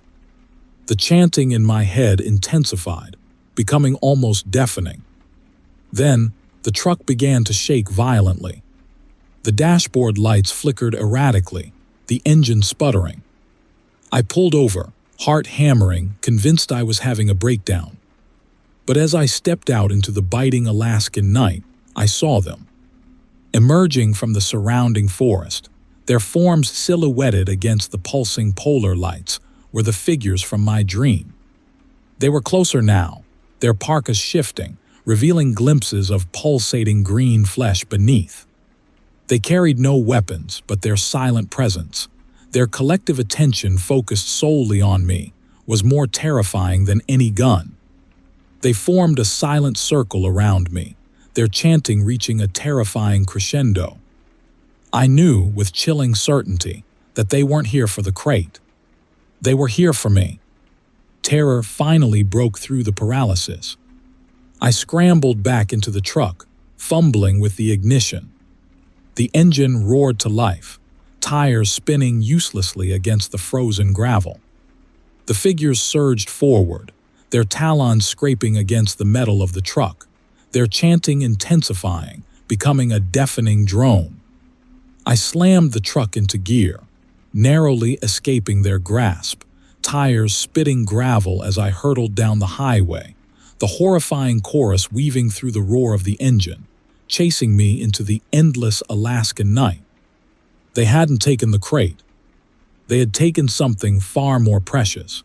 The chanting in my head intensified, becoming almost deafening. Then, the truck began to shake violently. The dashboard lights flickered erratically, the engine sputtering. I pulled over, heart hammering, convinced I was having a breakdown. But as I stepped out into the biting Alaskan night, I saw them. Emerging from the surrounding forest, their forms silhouetted against the pulsing polar lights, were the figures from my dream. They were closer now, their parkas shifting, revealing glimpses of pulsating green flesh beneath. They carried no weapons but their silent presence. Their collective attention focused solely on me, was more terrifying than any gun. They formed a silent circle around me, their chanting reaching a terrifying crescendo. I knew with chilling certainty that they weren't here for the crate. They were here for me. Terror finally broke through the paralysis. I scrambled back into the truck, fumbling with the ignition. The engine roared to life, tires spinning uselessly against the frozen gravel. The figures surged forward, their talons scraping against the metal of the truck, their chanting intensifying, becoming a deafening drone. I slammed the truck into gear, narrowly escaping their grasp, tires spitting gravel as I hurtled down the highway, the horrifying chorus weaving through the roar of the engine, chasing me into the endless Alaskan night. They hadn't taken the crate. They had taken something far more precious.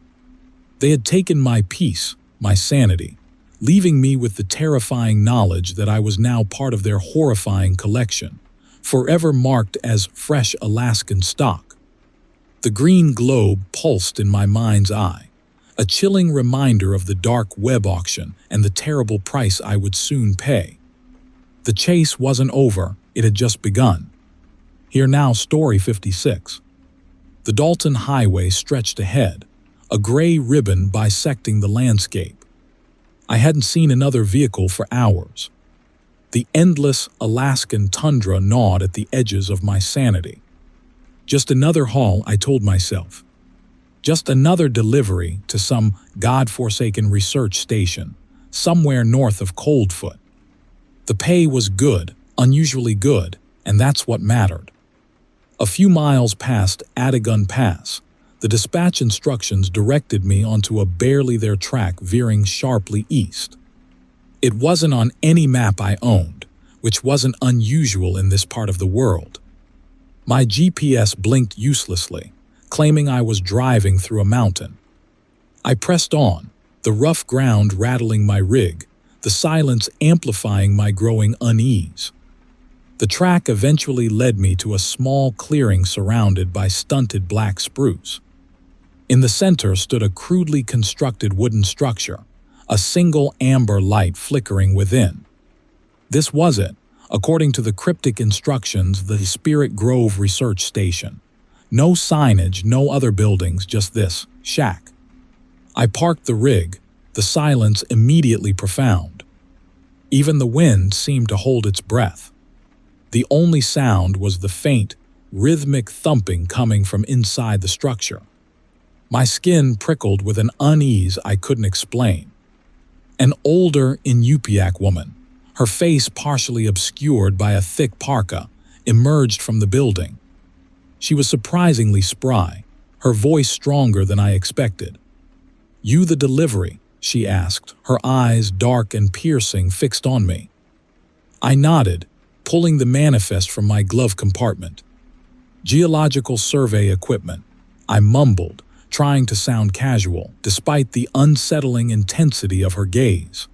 They had taken my peace, my sanity, leaving me with the terrifying knowledge that I was now part of their horrifying collection, forever marked as fresh Alaskan stock. The green globe pulsed in my mind's eye, a chilling reminder of the dark web auction and the terrible price I would soon pay. The chase wasn't over, it had just begun. Hear now Story 56. The Dalton Highway stretched ahead, a gray ribbon bisecting the landscape. I hadn't seen another vehicle for hours. The endless Alaskan tundra gnawed at the edges of my sanity. Just another haul, I told myself. Just another delivery to some godforsaken research station, somewhere north of Coldfoot. The pay was good, unusually good, and that's what mattered. A few miles past Adagun Pass, the dispatch instructions directed me onto a barely there track veering sharply east. It wasn't on any map I owned, which wasn't unusual in this part of the world. My GPS blinked uselessly, claiming I was driving through a mountain. I pressed on, the rough ground rattling my rig, the silence amplifying my growing unease. The track eventually led me to a small clearing surrounded by stunted black spruce. In the center stood a crudely constructed wooden structure, a single amber light flickering within. This was it, according to the cryptic instructions, the Spirit Grove Research Station. No signage, no other buildings, just this shack. I parked the rig, the silence immediately profound. Even the wind seemed to hold its breath. The only sound was the faint, rhythmic thumping coming from inside the structure. My skin prickled with an unease I couldn't explain. An older Inupiaq woman, her face partially obscured by a thick parka, emerged from the building. She was surprisingly spry, her voice stronger than I expected. "You the delivery?" she asked, her eyes dark and piercing fixed on me. I nodded, pulling the manifest from my glove compartment. "Geological survey equipment," I mumbled, trying to sound casual, despite the unsettling intensity of her gaze.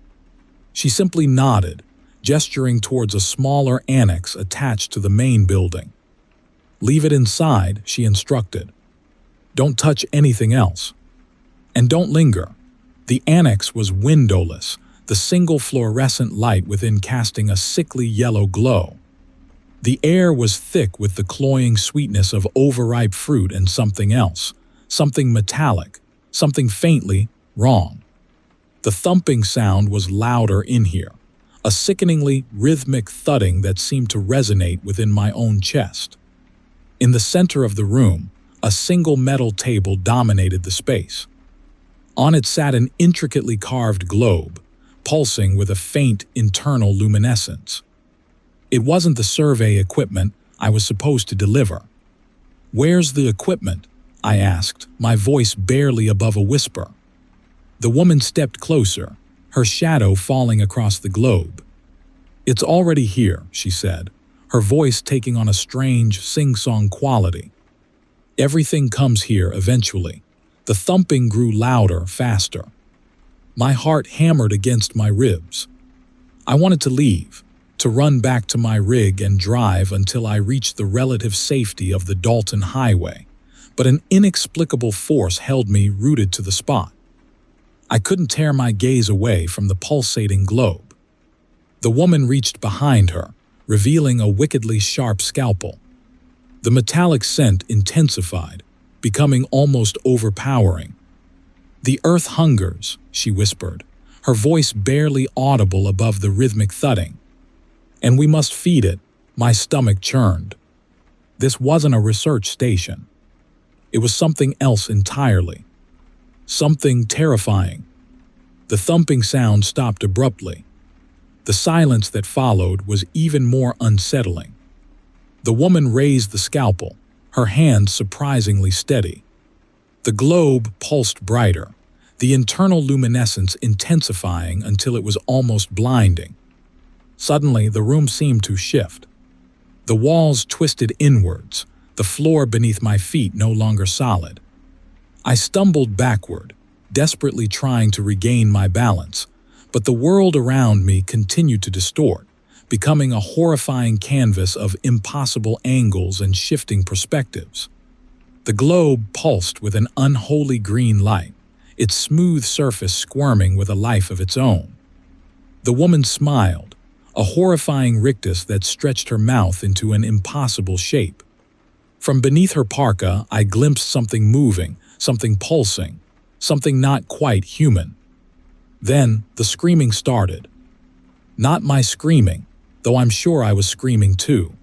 She simply nodded, gesturing towards a smaller annex attached to the main building. "Leave it inside," she instructed. "Don't touch anything else. And don't linger." The annex was windowless, the single fluorescent light within casting a sickly yellow glow. The air was thick with the cloying sweetness of overripe fruit and something else, something metallic, something faintly wrong. The thumping sound was louder in here, a sickeningly rhythmic thudding that seemed to resonate within my own chest. In the center of the room, a single metal table dominated the space. On it sat an intricately carved globe, pulsing with a faint internal luminescence. It wasn't the survey equipment I was supposed to deliver. "Where's the equipment?" I asked, my voice barely above a whisper. The woman stepped closer, her shadow falling across the globe. "It's already here," she said, her voice taking on a strange sing-song quality. "Everything comes here eventually." The thumping grew louder, faster. My heart hammered against my ribs. I wanted to leave, to run back to my rig and drive until I reached the relative safety of the Dalton Highway, but an inexplicable force held me rooted to the spot. I couldn't tear my gaze away from the pulsating globe. The woman reached behind her, revealing a wickedly sharp scalpel. The metallic scent intensified, becoming almost overpowering. "The earth hungers," she whispered, her voice barely audible above the rhythmic thudding. "And we must feed it." My stomach churned. This wasn't a research station. It was something else entirely. Something terrifying. The thumping sound stopped abruptly. The silence that followed was even more unsettling. The woman raised the scalpel, her hand surprisingly steady. The globe pulsed brighter, the internal luminescence intensifying until it was almost blinding. Suddenly, the room seemed to shift. The walls twisted inwards, the floor beneath my feet no longer solid. I stumbled backward, desperately trying to regain my balance, but the world around me continued to distort, becoming a horrifying canvas of impossible angles and shifting perspectives. The globe pulsed with an unholy green light, its smooth surface squirming with a life of its own. The woman smiled, a horrifying rictus that stretched her mouth into an impossible shape. From beneath her parka, I glimpsed something moving, something pulsing, something not quite human. Then the screaming started. Not my screaming, though I'm sure I was screaming too.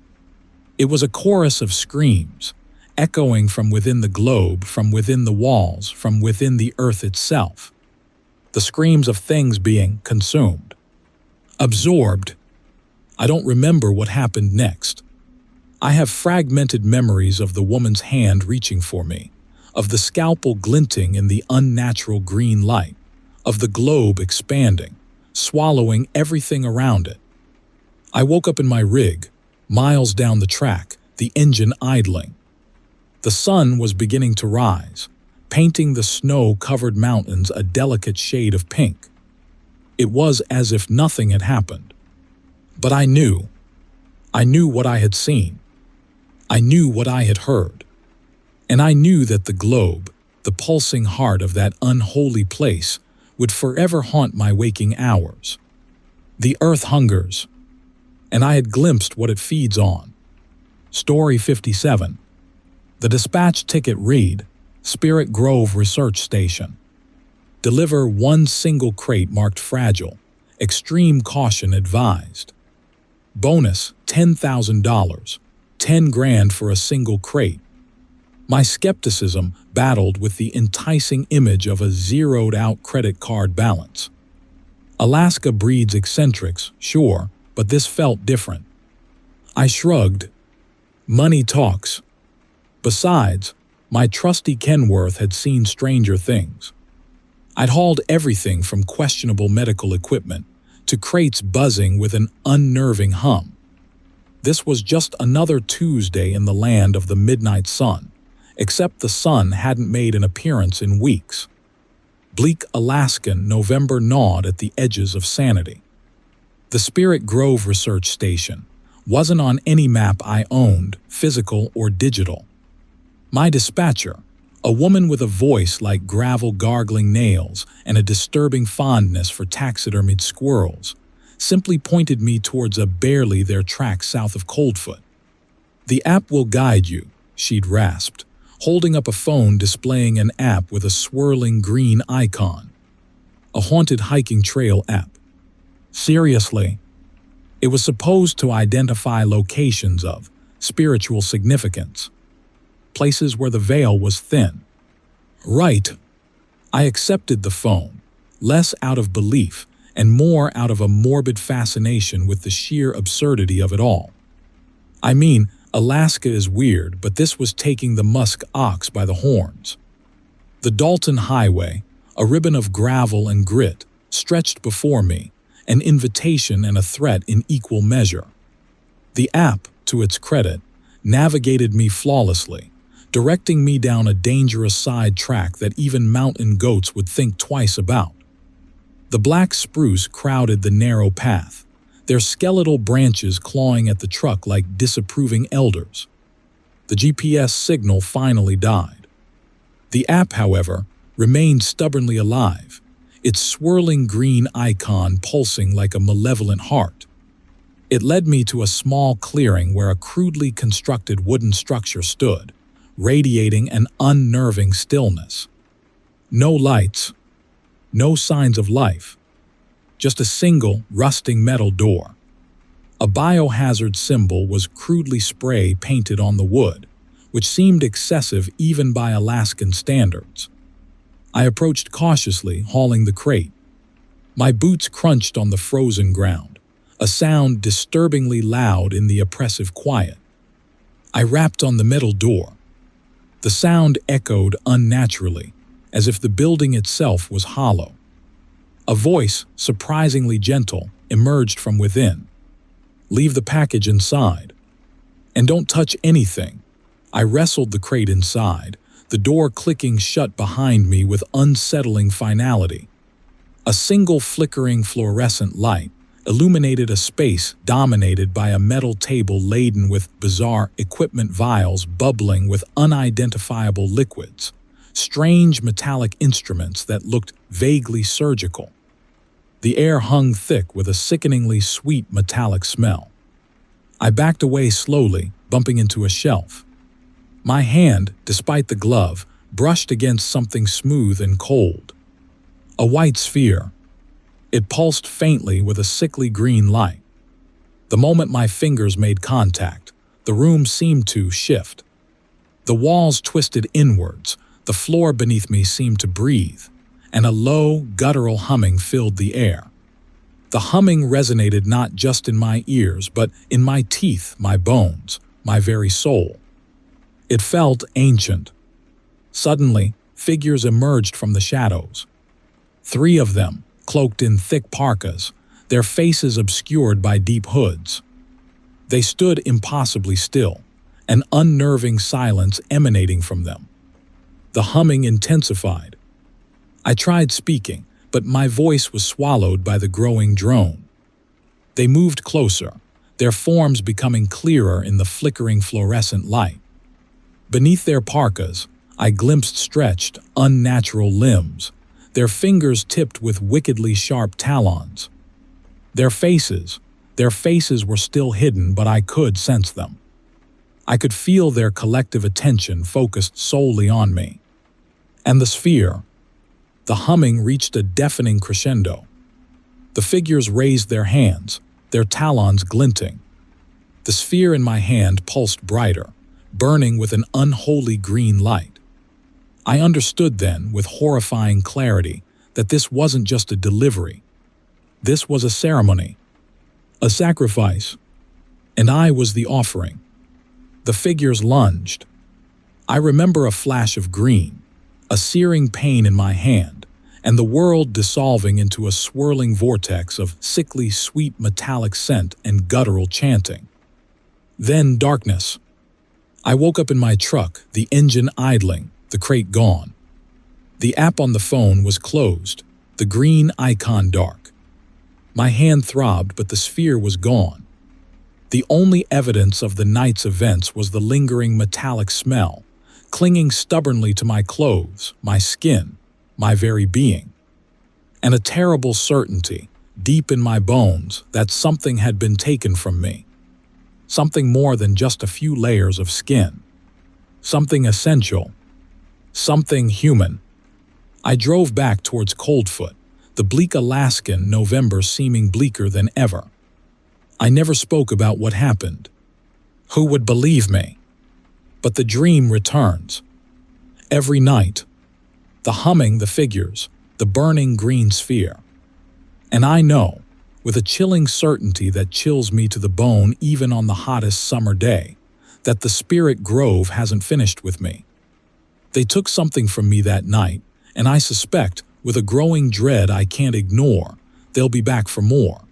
It was a chorus of screams, echoing from within the globe, from within the walls, from within the earth itself. The screams of things being consumed, absorbed. I don't remember what happened next. I have fragmented memories of the woman's hand reaching for me, of the scalpel glinting in the unnatural green light, of the globe expanding, swallowing everything around it. I woke up in my rig, miles down the track, the engine idling. The sun was beginning to rise, painting the snow-covered mountains a delicate shade of pink. It was as if nothing had happened. But I knew. I knew what I had seen. I knew what I had heard. And I knew that the globe, the pulsing heart of that unholy place, would forever haunt my waking hours. The earth hungers, and I had glimpsed what it feeds on. Story 57. The dispatch ticket read, Spirit Grove Research Station. Deliver one single crate marked fragile. Extreme caution advised. Bonus $10,000. 10 grand for a single crate. My skepticism battled with the enticing image of a zeroed-out credit card balance. Alaska breeds eccentrics, sure, but this felt different. I shrugged. Money talks. Besides, my trusty Kenworth had seen stranger things. I'd hauled everything from questionable medical equipment to crates buzzing with an unnerving hum. This was just another Tuesday in the land of the midnight sun, except the sun hadn't made an appearance in weeks. Bleak Alaskan November gnawed at the edges of sanity. The Spirit Grove Research Station wasn't on any map I owned, physical or digital. My dispatcher, a woman with a voice like gravel gargling nails and a disturbing fondness for taxidermied squirrels, simply pointed me towards a barely there track south of Coldfoot. The app will guide you, she'd rasped, holding up a phone displaying an app with a swirling green icon. A haunted hiking trail app. Seriously? It was supposed to identify locations of spiritual significance. Places where the veil was thin. Right. I accepted the phone, less out of belief and more out of a morbid fascination with the sheer absurdity of it all. I mean, Alaska is weird, but this was taking the musk ox by the horns. The Dalton Highway, a ribbon of gravel and grit, stretched before me, an invitation and a threat in equal measure. The app, to its credit, navigated me flawlessly, directing me down a dangerous side track that even mountain goats would think twice about. The black spruce crowded the narrow path, their skeletal branches clawing at the truck like disapproving elders. The GPS signal finally died. The app, however, remained stubbornly alive, its swirling green icon pulsing like a malevolent heart. It led me to a small clearing where a crudely constructed wooden structure stood, radiating an unnerving stillness. No lights, no signs of life, just a single, rusting metal door. A biohazard symbol was crudely spray painted on the wood, which seemed excessive even by Alaskan standards. I approached cautiously, hauling the crate. My boots crunched on the frozen ground, a sound disturbingly loud in the oppressive quiet. I rapped on the metal door. The sound echoed unnaturally, as if the building itself was hollow. A voice, surprisingly gentle, emerged from within. Leave the package inside. And don't touch anything. I wrestled the crate inside, the door clicking shut behind me with unsettling finality. A single flickering fluorescent light illuminated a space dominated by a metal table laden with bizarre equipment vials bubbling with unidentifiable liquids, strange metallic instruments that looked vaguely surgical. The air hung thick with a sickeningly sweet metallic smell. I backed away slowly, bumping into a shelf. My hand, despite the glove, brushed against something smooth and cold. A white sphere. It pulsed faintly with a sickly green light. The moment my fingers made contact, the room seemed to shift. The walls twisted inwards, the floor beneath me seemed to breathe, and a low, guttural humming filled the air. The humming resonated not just in my ears, but in my teeth, my bones, my very soul. It felt ancient. Suddenly, figures emerged from the shadows. 3 of them, cloaked in thick parkas, their faces obscured by deep hoods. They stood impossibly still, an unnerving silence emanating from them. The humming intensified. I tried speaking, but my voice was swallowed by the growing drone. They moved closer, their forms becoming clearer in the flickering fluorescent light. Beneath their parkas, I glimpsed stretched, unnatural limbs, their fingers tipped with wickedly sharp talons. Their faces were still hidden, but I could sense them. I could feel their collective attention focused solely on me. And the humming reached a deafening crescendo. The figures raised their hands, their talons glinting. The sphere in my hand pulsed brighter, burning with an unholy green light. I understood then, with horrifying clarity, that this wasn't just a delivery. This was a ceremony, a sacrifice, and I was the offering. The figures lunged. I remember a flash of green, a searing pain in my hand, and the world dissolving into a swirling vortex of sickly sweet metallic scent and guttural chanting. Then darkness. I woke up in my truck, the engine idling, the crate gone. The app on the phone was closed, the green icon dark. My hand throbbed, but the sphere was gone. The only evidence of the night's events was the lingering metallic smell, clinging stubbornly to my clothes, my skin, my very being. And a terrible certainty, deep in my bones, that something had been taken from me. Something more than just a few layers of skin. Something essential. Something human. I drove back towards Coldfoot, the bleak Alaskan November seeming bleaker than ever. I never spoke about what happened. Who would believe me? But the dream returns. Every night. The humming, the figures, the burning green sphere. And I know, with a chilling certainty that chills me to the bone even on the hottest summer day, that the spirit grove hasn't finished with me. They took something from me that night, and I suspect, with a growing dread I can't ignore, they'll be back for more.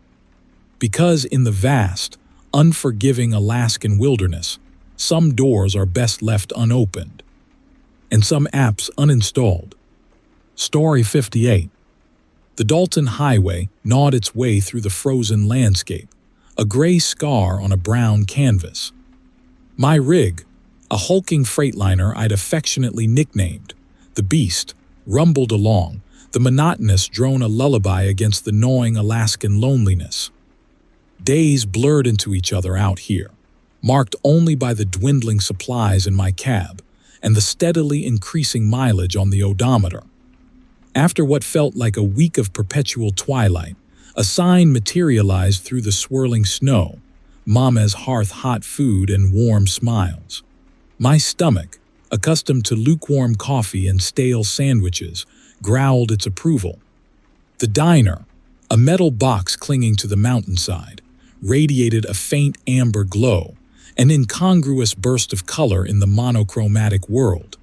Because in the vast, unforgiving Alaskan wilderness, some doors are best left unopened, and some apps uninstalled. Story 58. The Dalton Highway gnawed its way through the frozen landscape, a gray scar on a brown canvas. My rig, a hulking freightliner I'd affectionately nicknamed the Beast, rumbled along, the monotonous drone a lullaby against the gnawing Alaskan loneliness. Days blurred into each other out here, marked only by the dwindling supplies in my cab and the steadily increasing mileage on the odometer. After what felt like a week of perpetual twilight, a sign materialized through the swirling snow, Mama's hearth-hot food and warm smiles. My stomach, accustomed to lukewarm coffee and stale sandwiches, growled its approval. The diner, a metal box clinging to the mountainside, radiated a faint amber glow, an incongruous burst of color in the monochromatic world.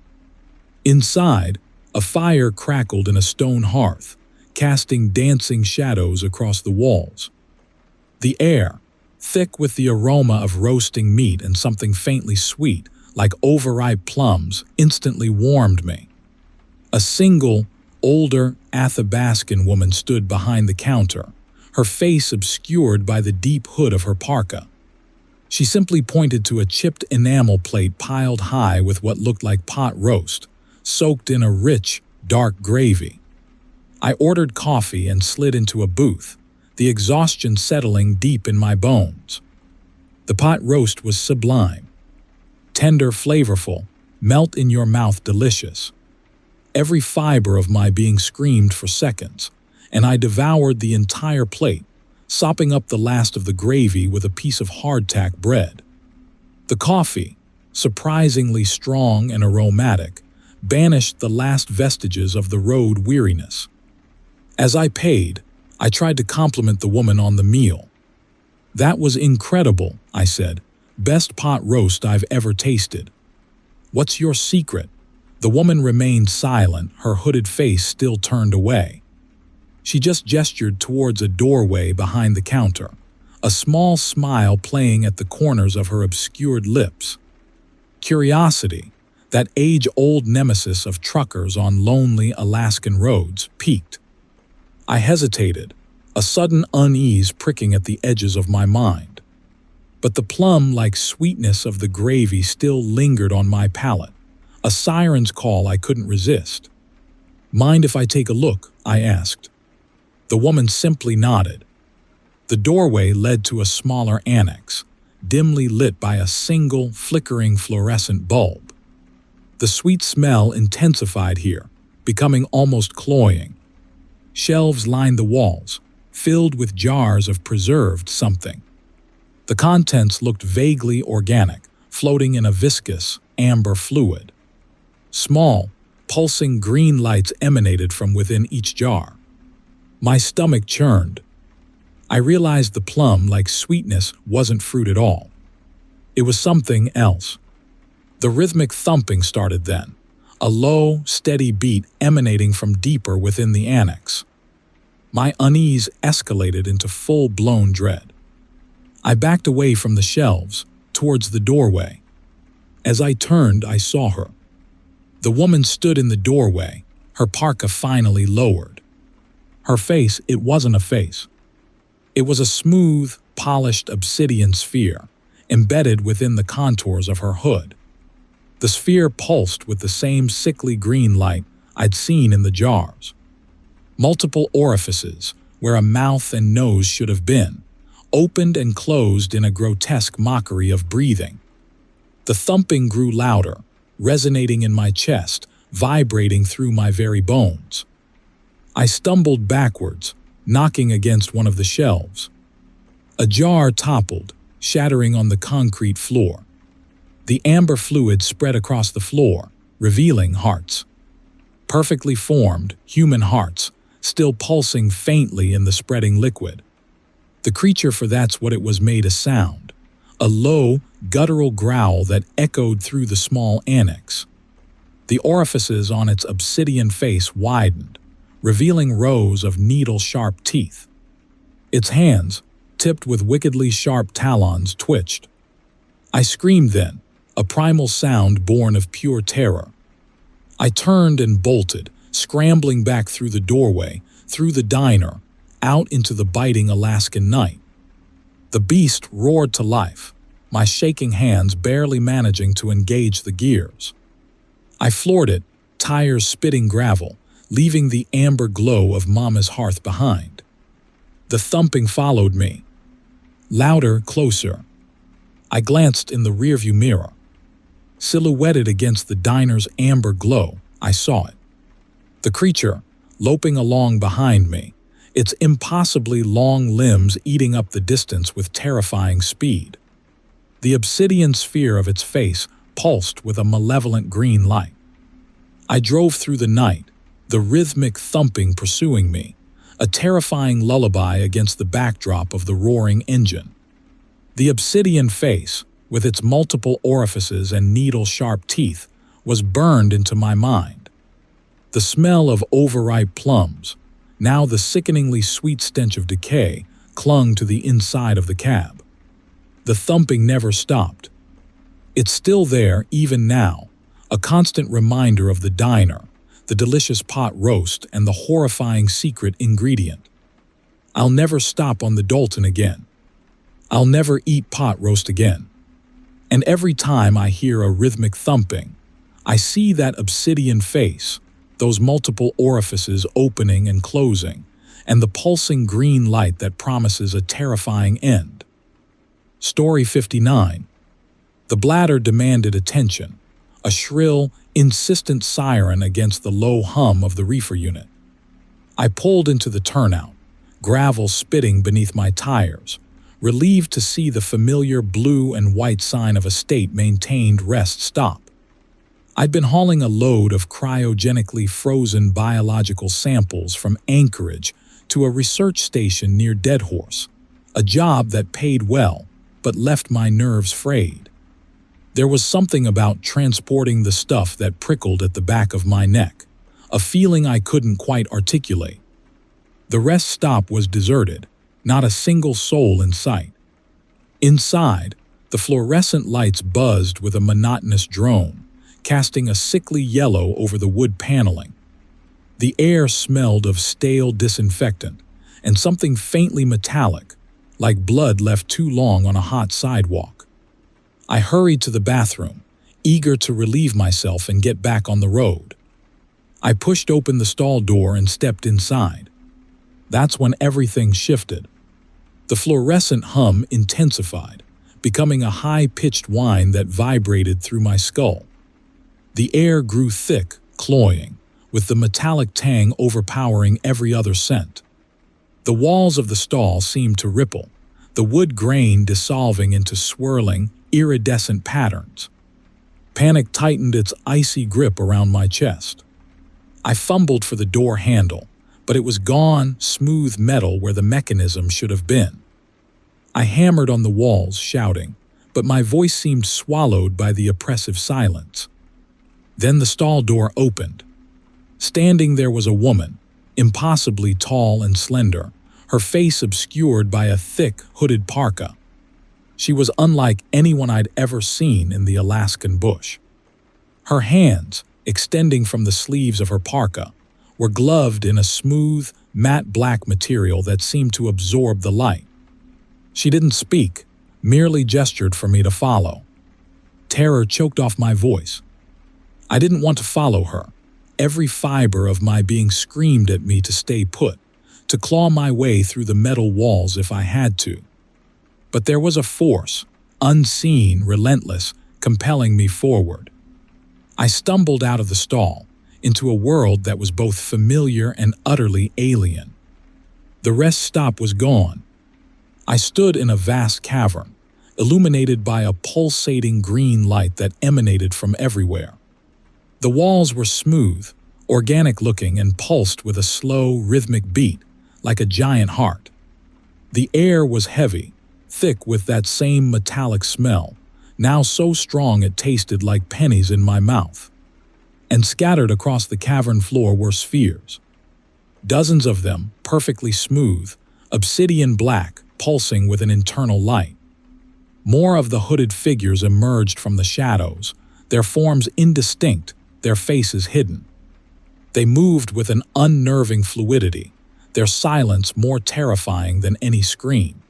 Inside, a fire crackled in a stone hearth, casting dancing shadows across the walls. The air, thick with the aroma of roasting meat and something faintly sweet, like overripe plums, instantly warmed me. A single, older Athabascan woman stood behind the counter, her face obscured by the deep hood of her parka. She simply pointed to a chipped enamel plate piled high with what looked like pot roast, soaked in a rich, dark gravy. I ordered coffee and slid into a booth, the exhaustion settling deep in my bones. The pot roast was sublime. Tender, flavorful, melt-in-your-mouth delicious. Every fiber of my being screamed for seconds, and I devoured the entire plate, sopping up the last of the gravy with a piece of hardtack bread. The coffee, surprisingly strong and aromatic, banished the last vestiges of the road weariness. As I paid, I tried to compliment the woman on the meal. "That was incredible," I said. "Best pot roast I've ever tasted." "What's your secret?" The woman remained silent, her hooded face still turned away. She just gestured towards a doorway behind the counter, a small smile playing at the corners of her obscured lips. Curiosity, that age-old nemesis of truckers on lonely Alaskan roads, piqued. I hesitated, a sudden unease pricking at the edges of my mind. But the plum-like sweetness of the gravy still lingered on my palate, a siren's call I couldn't resist. "Mind if I take a look?" I asked. The woman simply nodded. The doorway led to a smaller annex, dimly lit by a single, flickering fluorescent bulb. The sweet smell intensified here, becoming almost cloying. Shelves lined the walls, filled with jars of preserved something. The contents looked vaguely organic, floating in a viscous, amber fluid. Small, pulsing green lights emanated from within each jar. My stomach churned. I realized the plum-like sweetness wasn't fruit at all. It was something else. The rhythmic thumping started then, a low, steady beat emanating from deeper within the annex. My unease escalated into full-blown dread. I backed away from the shelves, towards the doorway. As I turned, I saw her. The woman stood in the doorway, her parka finally lowered. Her face, it wasn't a face. It was a smooth, polished obsidian sphere, embedded within the contours of her hood. The sphere pulsed with the same sickly green light I'd seen in the jars. Multiple orifices, where a mouth and nose should have been, opened and closed in a grotesque mockery of breathing. The thumping grew louder, resonating in my chest, vibrating through my very bones. I stumbled backwards, knocking against one of the shelves. A jar toppled, shattering on the concrete floor. The amber fluid spread across the floor, revealing hearts. Perfectly formed, human hearts, still pulsing faintly in the spreading liquid. The creature, for that's what it was, made a sound, a low, guttural growl that echoed through the small annex. The orifices on its obsidian face widened, revealing rows of needle-sharp teeth. Its hands, tipped with wickedly sharp talons, twitched. I screamed then, a primal sound born of pure terror. I turned and bolted, scrambling back through the doorway, through the diner, out into the biting Alaskan night. The beast roared to life, my shaking hands barely managing to engage the gears. I floored it, tires spitting gravel, leaving the amber glow of Mama's hearth behind. The thumping followed me. Louder, closer. I glanced in the rearview mirror. Silhouetted against the diner's amber glow, I saw it. The creature, loping along behind me, its impossibly long limbs eating up the distance with terrifying speed. The obsidian sphere of its face pulsed with a malevolent green light. I drove through the night, the rhythmic thumping pursuing me, a terrifying lullaby against the backdrop of the roaring engine. The obsidian face, with its multiple orifices and needle-sharp teeth, was burned into my mind. The smell of overripe plums, now the sickeningly sweet stench of decay, clung to the inside of the cab. The thumping never stopped. It's still there even now, a constant reminder of the diner, the delicious pot roast, and the horrifying secret ingredient. I'll never stop on the Dalton again. I'll never eat pot roast again. And every time I hear a rhythmic thumping, I see that obsidian face, those multiple orifices opening and closing, and the pulsing green light that promises a terrifying end. Story 59. The bladder demanded attention, a shrill, insistent siren against the low hum of the reefer unit. I pulled into the turnout, gravel spitting beneath my tires, relieved to see the familiar blue and white sign of a state-maintained rest stop. I'd been hauling a load of cryogenically frozen biological samples from Anchorage to a research station near Deadhorse, a job that paid well but left my nerves frayed. There was something about transporting the stuff that prickled at the back of my neck, a feeling I couldn't quite articulate. The rest stop was deserted, not a single soul in sight. Inside, the fluorescent lights buzzed with a monotonous drone, casting a sickly yellow over the wood paneling. The air smelled of stale disinfectant and something faintly metallic, like blood left too long on a hot sidewalk. I hurried to the bathroom, eager to relieve myself and get back on the road. I pushed open the stall door and stepped inside. That's when everything shifted. The fluorescent hum intensified, becoming a high-pitched whine that vibrated through my skull. The air grew thick, cloying, with the metallic tang overpowering every other scent. The walls of the stall seemed to ripple, the wood grain dissolving into swirling, iridescent patterns. Panic tightened its icy grip around my chest. I fumbled for the door handle, but it was gone, smooth metal where the mechanism should have been. I hammered on the walls, shouting, but my voice seemed swallowed by the oppressive silence. Then the stall door opened. Standing there was a woman, impossibly tall and slender, her face obscured by a thick, hooded parka. She was unlike anyone I'd ever seen in the Alaskan bush. Her hands, extending from the sleeves of her parka, were gloved in a smooth, matte black material that seemed to absorb the light. She didn't speak, merely gestured for me to follow. Terror choked off my voice. I didn't want to follow her. Every fiber of my being screamed at me to stay put, to claw my way through the metal walls if I had to. But there was a force, unseen, relentless, compelling me forward. I stumbled out of the stall, into a world that was both familiar and utterly alien. The rest stop was gone. I stood in a vast cavern, illuminated by a pulsating green light that emanated from everywhere. The walls were smooth, organic-looking and pulsed with a slow, rhythmic beat, like a giant heart. The air was heavy, thick with that same metallic smell, now so strong it tasted like pennies in my mouth. And scattered across the cavern floor were spheres. Dozens of them, perfectly smooth, obsidian black, pulsing with an internal light. More of the hooded figures emerged from the shadows, their forms indistinct, their faces hidden. They moved with an unnerving fluidity, their silence more terrifying than any scream.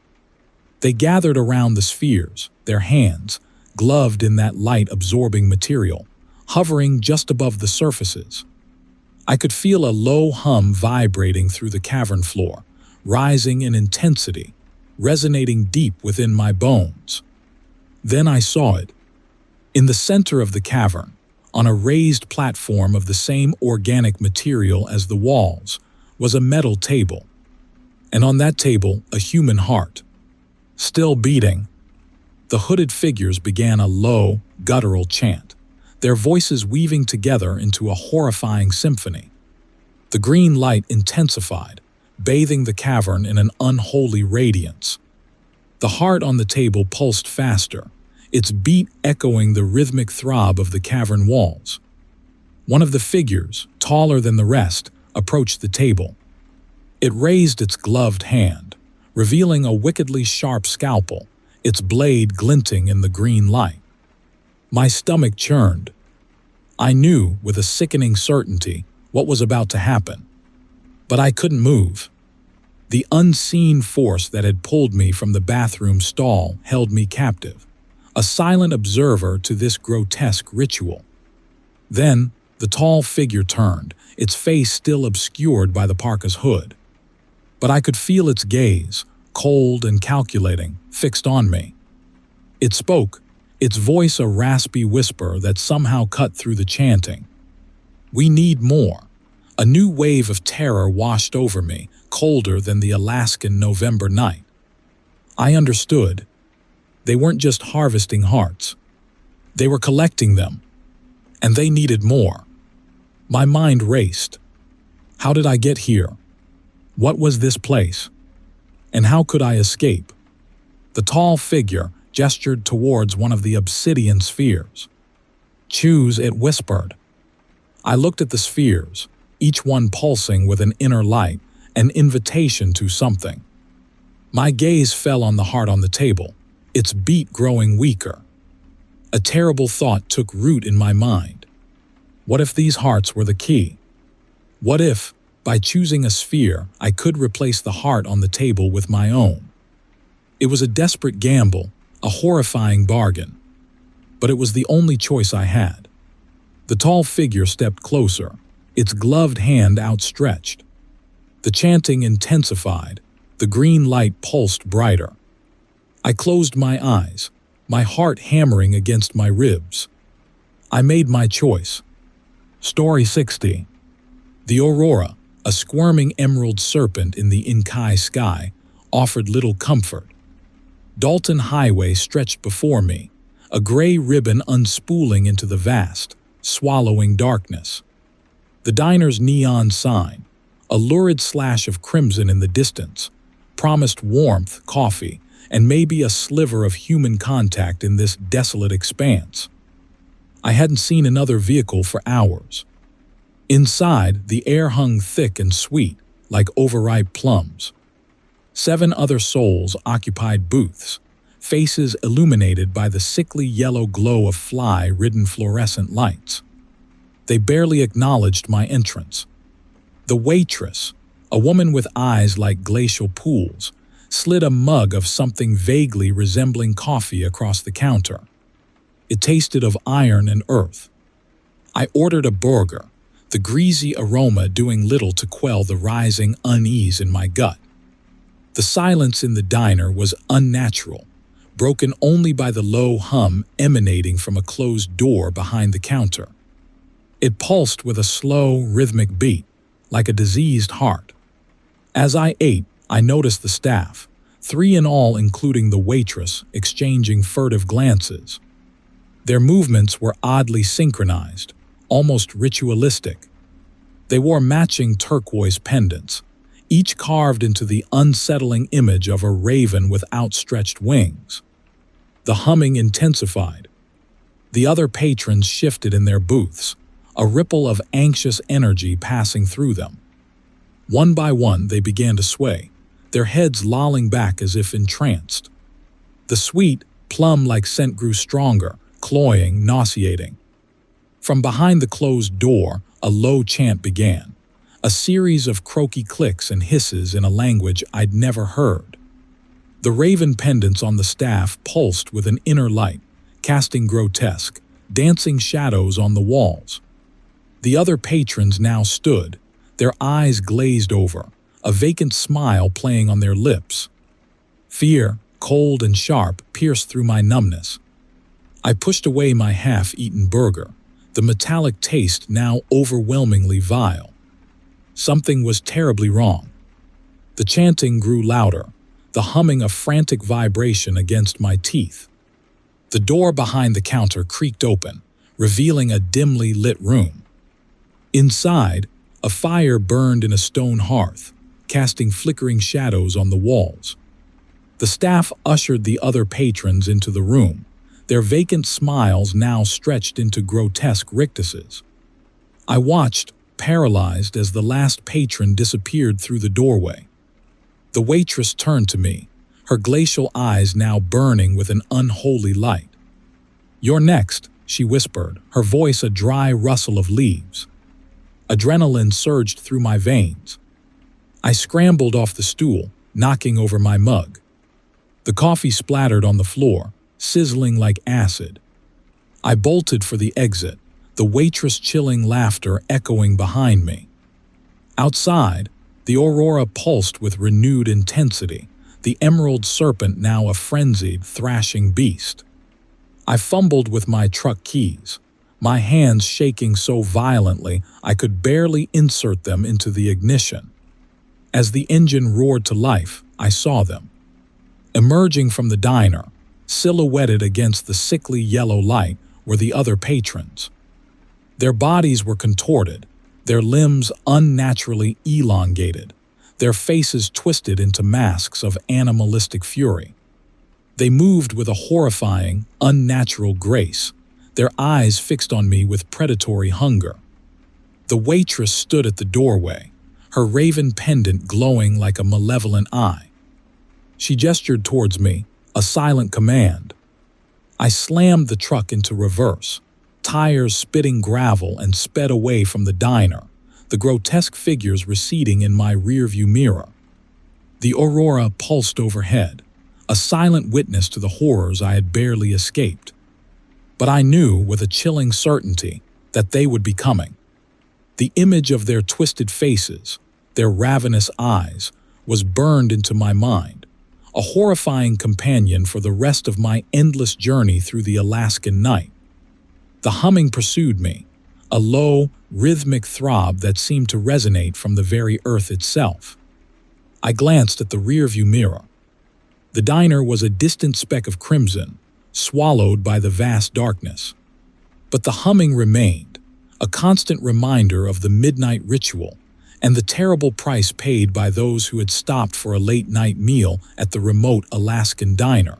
They gathered around the spheres, their hands, gloved in that light-absorbing material, hovering just above the surfaces. I could feel a low hum vibrating through the cavern floor, rising in intensity, resonating deep within my bones. Then I saw it. In the center of the cavern, on a raised platform of the same organic material as the walls, was a metal table. And on that table, a human heart. Still beating. The hooded figures began a low, guttural chant, their voices weaving together into a horrifying symphony. The green light intensified, bathing the cavern in an unholy radiance. The heart on the table pulsed faster, its beat echoing the rhythmic throb of the cavern walls. One of the figures, taller than the rest, approached the table. It raised its gloved hand, revealing a wickedly sharp scalpel, its blade glinting in the green light. My stomach churned. I knew, with a sickening certainty, what was about to happen. But I couldn't move. The unseen force that had pulled me from the bathroom stall held me captive, a silent observer to this grotesque ritual. Then, the tall figure turned, its face still obscured by the parka's hood. But I could feel its gaze, cold and calculating, fixed on me. It spoke, its voice a raspy whisper that somehow cut through the chanting. "We need more." A new wave of terror washed over me, colder than the Alaskan November night. I understood. They weren't just harvesting hearts. They were collecting them, and they needed more. My mind raced. How did I get here? What was this place? And how could I escape? The tall figure gestured towards one of the obsidian spheres. Choose, it whispered. I looked at the spheres, each one pulsing with an inner light, an invitation to something. My gaze fell on the heart on the table, its beat growing weaker. A terrible thought took root in my mind. What if these hearts were the key? What if, by choosing a sphere, I could replace the heart on the table with my own? It was a desperate gamble, a horrifying bargain. But it was the only choice I had. The tall figure stepped closer, its gloved hand outstretched. The chanting intensified, the green light pulsed brighter. I closed my eyes, my heart hammering against my ribs. I made my choice. Story 60. The Aurora, a squirming emerald serpent in the Inkai sky, offered little comfort. Dalton Highway stretched before me, a gray ribbon unspooling into the vast, swallowing darkness. The diner's neon sign, a lurid slash of crimson in the distance, promised warmth, coffee, and maybe a sliver of human contact in this desolate expanse. I hadn't seen another vehicle for hours. Inside, the air hung thick and sweet, like overripe plums. 7 other souls occupied booths, faces illuminated by the sickly yellow glow of fly-ridden fluorescent lights. They barely acknowledged my entrance. The waitress, a woman with eyes like glacial pools, slid a mug of something vaguely resembling coffee across the counter. It tasted of iron and earth. I ordered a burger, the greasy aroma doing little to quell the rising unease in my gut. The silence in the diner was unnatural, broken only by the low hum emanating from a closed door behind the counter. It pulsed with a slow, rhythmic beat, like a diseased heart. As I ate, I noticed the staff, 3 in all including the waitress, exchanging furtive glances. Their movements were oddly synchronized, almost ritualistic. They wore matching turquoise pendants, each carved into the unsettling image of a raven with outstretched wings. The humming intensified. The other patrons shifted in their booths, a ripple of anxious energy passing through them. One by one, they began to sway, their heads lolling back as if entranced. The sweet, plum-like scent grew stronger, cloying, nauseating. From behind the closed door, a low chant began, a series of croaky clicks and hisses in a language I'd never heard. The raven pendants on the staff pulsed with an inner light, casting grotesque, dancing shadows on the walls. The other patrons now stood, their eyes glazed over, a vacant smile playing on their lips. Fear, cold and sharp, pierced through my numbness. I pushed away my half-eaten burger, the metallic taste now overwhelmingly vile. Something was terribly wrong. The chanting grew louder, the humming a frantic vibration against my teeth. The door behind the counter creaked open, revealing a dimly lit room. Inside, a fire burned in a stone hearth, casting flickering shadows on the walls. The staff ushered the other patrons into the room, their vacant smiles now stretched into grotesque rictuses. I watched, paralyzed, as the last patron disappeared through the doorway. The waitress turned to me, her glacial eyes now burning with an unholy light. "You're next," she whispered, her voice a dry rustle of leaves. Adrenaline surged through my veins. I scrambled off the stool, knocking over my mug. The coffee splattered on the floor, sizzling like acid. I bolted for the exit, the waitress' chilling laughter echoing behind me. Outside, the Aurora pulsed with renewed intensity, the emerald serpent now a frenzied, thrashing beast. I fumbled with my truck keys, my hands shaking so violently I could barely insert them into the ignition. As the engine roared to life, I saw them. Emerging from the diner, silhouetted against the sickly yellow light, were the other patrons. Their bodies were contorted, their limbs unnaturally elongated, their faces twisted into masks of animalistic fury. They moved with a horrifying, unnatural grace, their eyes fixed on me with predatory hunger. The waitress stood at the doorway, her raven pendant glowing like a malevolent eye. She gestured towards me, a silent command. I slammed the truck into reverse, tires spitting gravel, and sped away from the diner, the grotesque figures receding in my rearview mirror. The aurora pulsed overhead, a silent witness to the horrors I had barely escaped. But I knew with a chilling certainty that they would be coming. The image of their twisted faces, their ravenous eyes, was burned into my mind, a horrifying companion for the rest of my endless journey through the Alaskan night. The humming pursued me, a low, rhythmic throb that seemed to resonate from the very earth itself. I glanced at the rearview mirror. The diner was a distant speck of crimson, swallowed by the vast darkness. But the humming remained, a constant reminder of the midnight ritual and the terrible price paid by those who had stopped for a late-night meal at the remote Alaskan diner.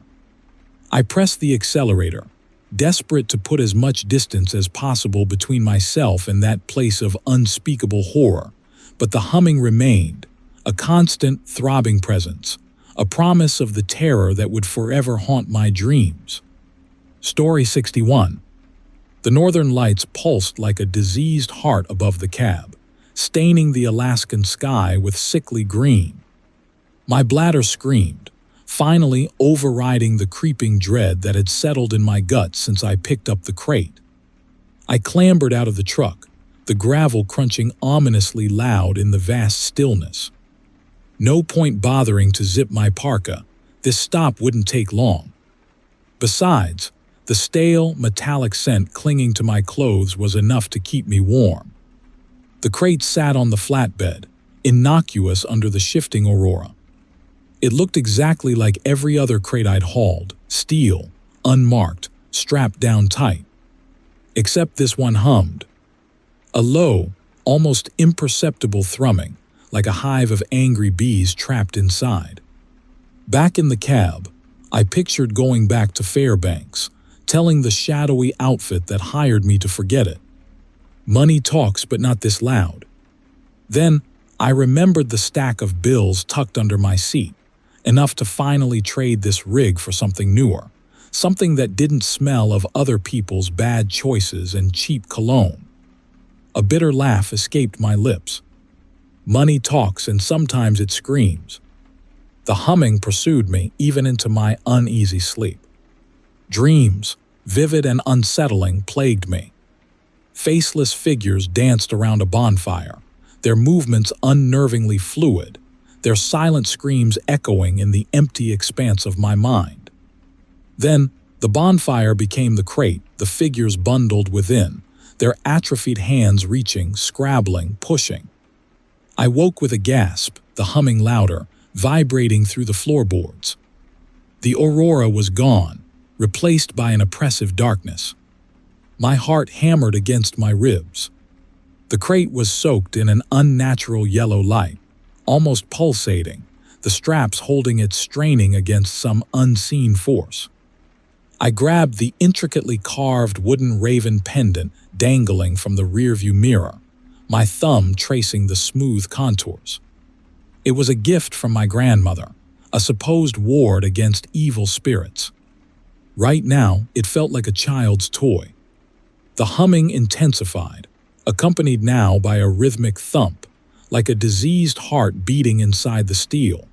I pressed the accelerator, desperate to put as much distance as possible between myself and that place of unspeakable horror, but the humming remained, a constant, throbbing presence, a promise of the terror that would forever haunt my dreams. Story 61. The northern lights pulsed like a diseased heart above the cab, staining the Alaskan sky with sickly green. My bladder screamed, finally overriding the creeping dread that had settled in my gut since I picked up the crate. I clambered out of the truck, the gravel crunching ominously loud in the vast stillness. No point bothering to zip my parka, this stop wouldn't take long. Besides, the stale, metallic scent clinging to my clothes was enough to keep me warm. The crate sat on the flatbed, innocuous under the shifting aurora. It looked exactly like every other crate I'd hauled, steel, unmarked, strapped down tight. Except this one hummed. A low, almost imperceptible thrumming, like a hive of angry bees trapped inside. Back in the cab, I pictured going back to Fairbanks, telling the shadowy outfit that hired me to forget it. Money talks, but not this loud. Then, I remembered the stack of bills tucked under my seat, enough to finally trade this rig for something newer, something that didn't smell of other people's bad choices and cheap cologne. A bitter laugh escaped my lips. Money talks, and sometimes it screams. The humming pursued me even into my uneasy sleep. Dreams, vivid and unsettling, plagued me. Faceless figures danced around a bonfire, their movements unnervingly fluid, their silent screams echoing in the empty expanse of my mind. Then, the bonfire became the crate, the figures bundled within, their atrophied hands reaching, scrabbling, pushing. I woke with a gasp, the humming louder, vibrating through the floorboards. The aurora was gone, replaced by an oppressive darkness. My heart hammered against my ribs. The crate was soaked in an unnatural yellow light, almost pulsating, the straps holding it straining against some unseen force. I grabbed the intricately carved wooden raven pendant dangling from the rearview mirror, my thumb tracing the smooth contours. It was a gift from my grandmother, a supposed ward against evil spirits. Right now, it felt like a child's toy. The humming intensified, accompanied now by a rhythmic thump, like a diseased heart beating inside the steel.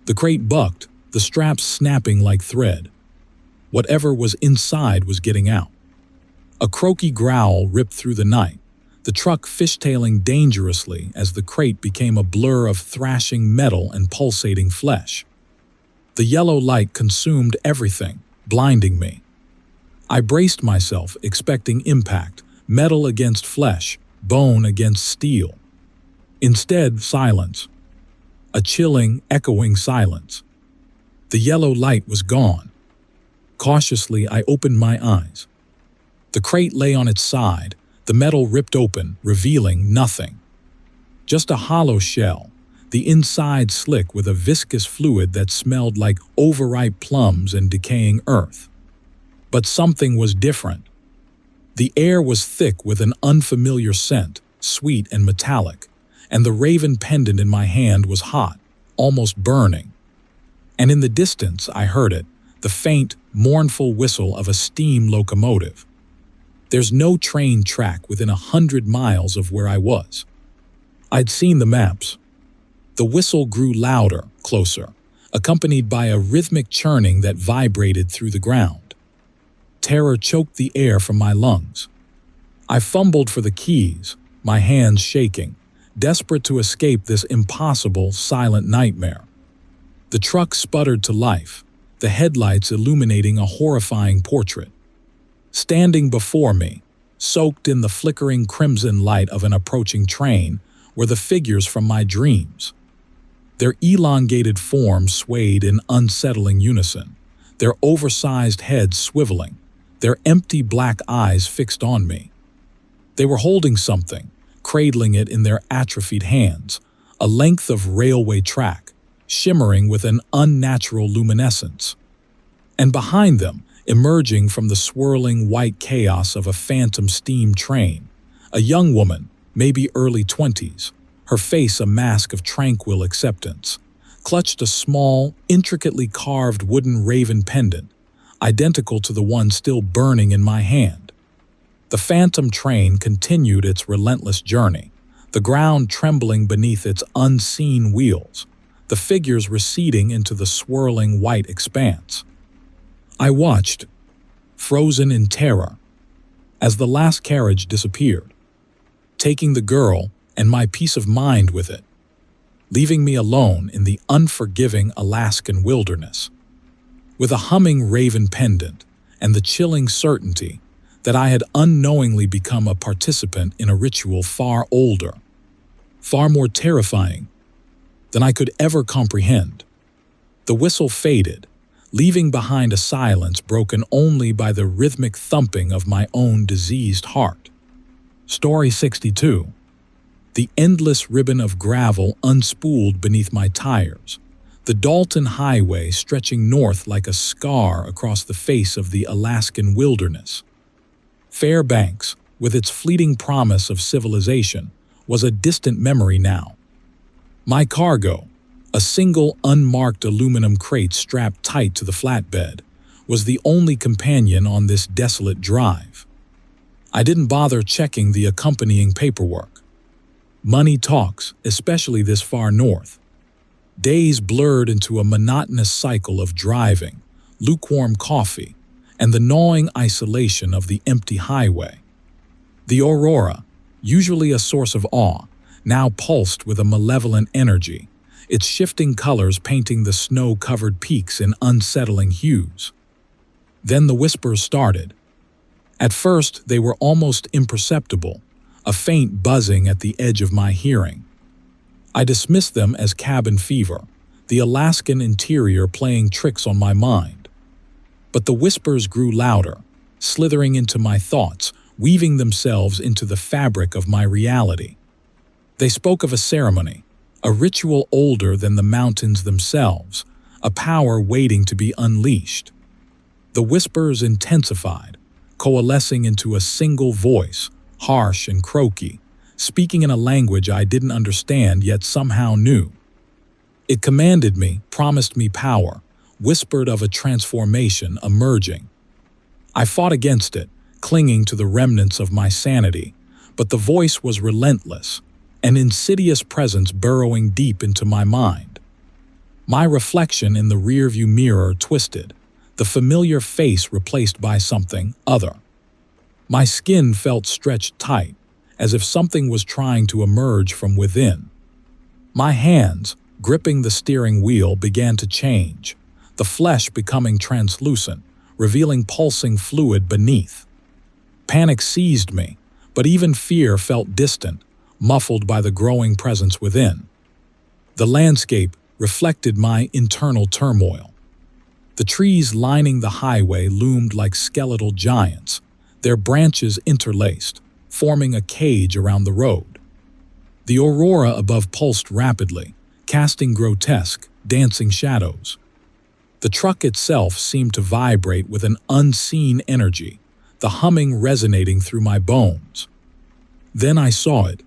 The crate bucked, the straps snapping like thread. Whatever was inside was getting out. A croaky growl ripped through the night, the truck fishtailing dangerously as the crate became a blur of thrashing metal and pulsating flesh. The yellow light consumed everything, blinding me. I braced myself, expecting impact, metal against flesh, bone against steel. Instead, silence. A chilling, echoing silence. The yellow light was gone. Cautiously, I opened my eyes. The crate lay on its side, the metal ripped open, revealing nothing. Just a hollow shell, the inside slick with a viscous fluid that smelled like overripe plums and decaying earth. But something was different. The air was thick with an unfamiliar scent, sweet and metallic, and the raven pendant in my hand was hot, almost burning. And in the distance I heard it, the faint, mournful whistle of a steam locomotive. There's no train track within 100 miles of where I was. I'd seen the maps. The whistle grew louder, closer, accompanied by a rhythmic churning that vibrated through the ground. Terror choked the air from my lungs. I fumbled for the keys, my hands shaking, desperate to escape this impossible, silent nightmare. The truck sputtered to life, the headlights illuminating a horrifying portrait. Standing before me, soaked in the flickering crimson light of an approaching train, were the figures from my dreams. Their elongated forms swayed in unsettling unison, their oversized heads swiveling, their empty black eyes fixed on me. They were holding something, cradling it in their atrophied hands, a length of railway track, shimmering with an unnatural luminescence. And behind them, emerging from the swirling white chaos of a phantom steam train, a young woman, maybe early 20s, her face a mask of tranquil acceptance, clutched a small, intricately carved wooden raven pendant, identical to the one still burning in my hand. The phantom train continued its relentless journey, the ground trembling beneath its unseen wheels, the figures receding into the swirling white expanse. I watched, frozen in terror, as the last carriage disappeared, taking the girl and my peace of mind with it, leaving me alone in the unforgiving Alaskan wilderness, with a humming raven pendant and the chilling certainty that I had unknowingly become a participant in a ritual far older, far more terrifying than I could ever comprehend. The whistle faded, leaving behind a silence broken only by the rhythmic thumping of my own diseased heart. Story 62. The endless ribbon of gravel unspooled beneath my tires, the Dalton Highway stretching north like a scar across the face of the Alaskan wilderness. Fairbanks, with its fleeting promise of civilization, was a distant memory now. My cargo, a single unmarked aluminum crate strapped tight to the flatbed, was the only companion on this desolate drive. I didn't bother checking the accompanying paperwork. Money talks, especially this far north. Days blurred into a monotonous cycle of driving, lukewarm coffee, and the gnawing isolation of the empty highway. The aurora, usually a source of awe, now pulsed with a malevolent energy, its shifting colors painting the snow-covered peaks in unsettling hues. Then the whispers started. At first, they were almost imperceptible, a faint buzzing at the edge of my hearing. I dismissed them as cabin fever, the Alaskan interior playing tricks on my mind. But the whispers grew louder, slithering into my thoughts, weaving themselves into the fabric of my reality. They spoke of a ceremony, a ritual older than the mountains themselves, a power waiting to be unleashed. The whispers intensified, coalescing into a single voice, harsh and croaky, speaking in a language I didn't understand yet somehow knew. It commanded me, promised me power, whispered of a transformation emerging. I fought against it, clinging to the remnants of my sanity, but the voice was relentless, an insidious presence burrowing deep into my mind. My reflection in the rearview mirror twisted, the familiar face replaced by something other. My skin felt stretched tight, as if something was trying to emerge from within. My hands, gripping the steering wheel, began to change, the flesh becoming translucent, revealing pulsing fluid beneath. Panic seized me, but even fear felt distant, muffled by the growing presence within. The landscape reflected my internal turmoil. The trees lining the highway loomed like skeletal giants, their branches interlaced, forming a cage around the road. The aurora above pulsed rapidly, casting grotesque, dancing shadows. The truck itself seemed to vibrate with an unseen energy, the humming resonating through my bones. Then I saw it.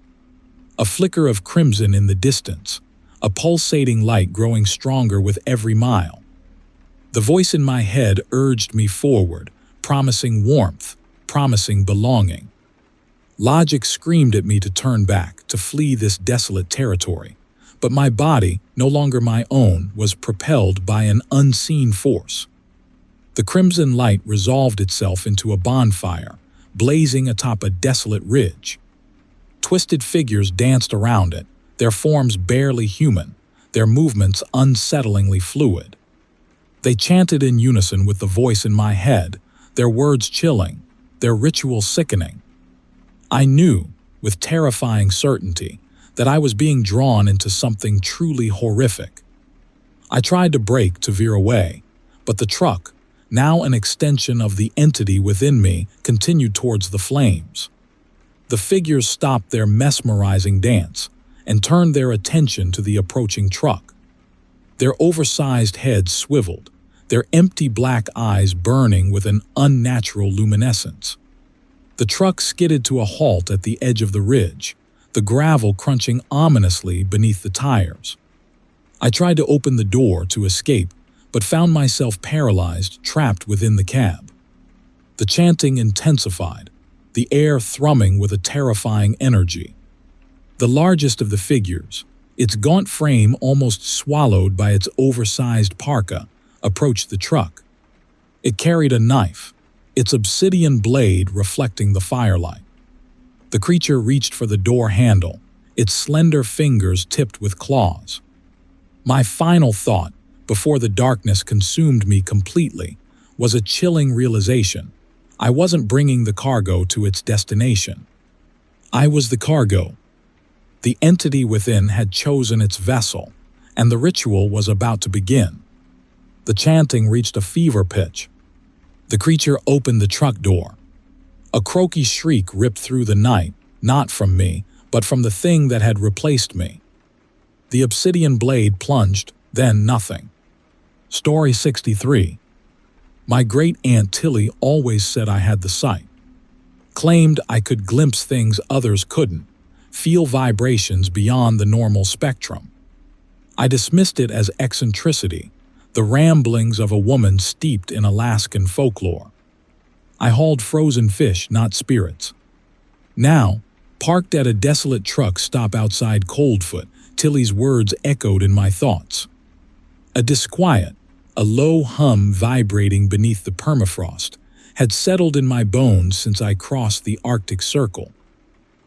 A flicker of crimson in the distance, a pulsating light growing stronger with every mile. The voice in my head urged me forward, promising warmth, promising belonging. Logic screamed at me to turn back, to flee this desolate territory. But my body, no longer my own, was propelled by an unseen force. The crimson light resolved itself into a bonfire, blazing atop a desolate ridge. Twisted figures danced around it, their forms barely human, their movements unsettlingly fluid. They chanted in unison with the voice in my head, their words chilling, their ritual sickening. I knew, with terrifying certainty, that I was being drawn into something truly horrific. I tried to brake to veer away, but the truck, now an extension of the entity within me, continued towards the flames. The figures stopped their mesmerizing dance and turned their attention to the approaching truck. Their oversized heads swiveled, their empty black eyes burning with an unnatural luminescence. The truck skidded to a halt at the edge of the ridge, the gravel crunching ominously beneath the tires. I tried to open the door to escape, but found myself paralyzed, trapped within the cab. The chanting intensified, the air thrumming with a terrifying energy. The largest of the figures, its gaunt frame almost swallowed by its oversized parka, approached the truck. It carried a knife, its obsidian blade reflecting the firelight. The creature reached for the door handle, its slender fingers tipped with claws. My final thought, before the darkness consumed me completely, was a chilling realization. I wasn't bringing the cargo to its destination. I was the cargo. The entity within had chosen its vessel, and the ritual was about to begin. The chanting reached a fever pitch. The creature opened the truck door. A croaky shriek ripped through the night, not from me, but from the thing that had replaced me. The obsidian blade plunged, then nothing. Story 63. My great-aunt Tilly always said I had the sight. Claimed I could glimpse things others couldn't, feel vibrations beyond the normal spectrum. I dismissed it as eccentricity, the ramblings of a woman steeped in Alaskan folklore. I hauled frozen fish, not spirits. Now, parked at a desolate truck stop outside Coldfoot, Tilly's words echoed in my thoughts. A disquiet, a low hum vibrating beneath the permafrost, had settled in my bones since I crossed the Arctic Circle.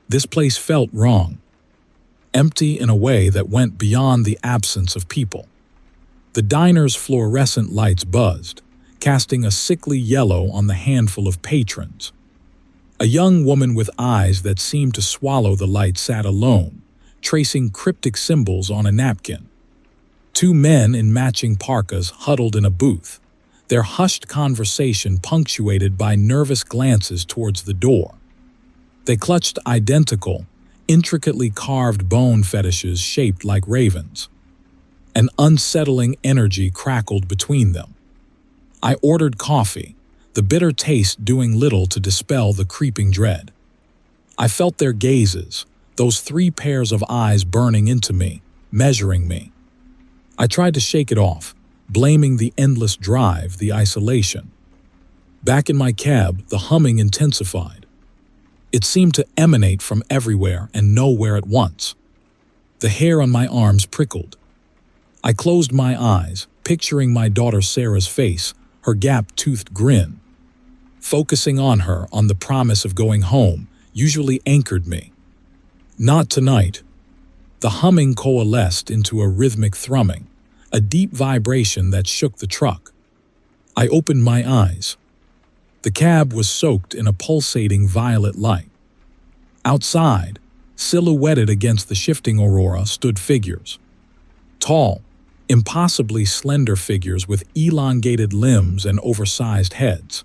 This place felt wrong, empty in a way that went beyond the absence of people. The diner's fluorescent lights buzzed, casting a sickly yellow on the handful of patrons. A young woman with eyes that seemed to swallow the light sat alone, tracing cryptic symbols on a napkin. Two men in matching parkas huddled in a booth, their hushed conversation punctuated by nervous glances towards the door. They clutched identical, intricately carved bone fetishes shaped like ravens. An unsettling energy crackled between them. I ordered coffee, the bitter taste doing little to dispel the creeping dread. I felt their gazes, those three pairs of eyes burning into me, measuring me. I tried to shake it off, blaming the endless drive, the isolation. Back in my cab, the humming intensified. It seemed to emanate from everywhere and nowhere at once. The hair on my arms prickled. I closed my eyes, picturing my daughter Sarah's face, her gap-toothed grin. Focusing on her, on the promise of going home, usually anchored me. Not tonight. The humming coalesced into a rhythmic thrumming, a deep vibration that shook the truck. I opened my eyes. The cab was soaked in a pulsating violet light. Outside, silhouetted against the shifting aurora, stood figures. Tall, impossibly slender figures with elongated limbs and oversized heads.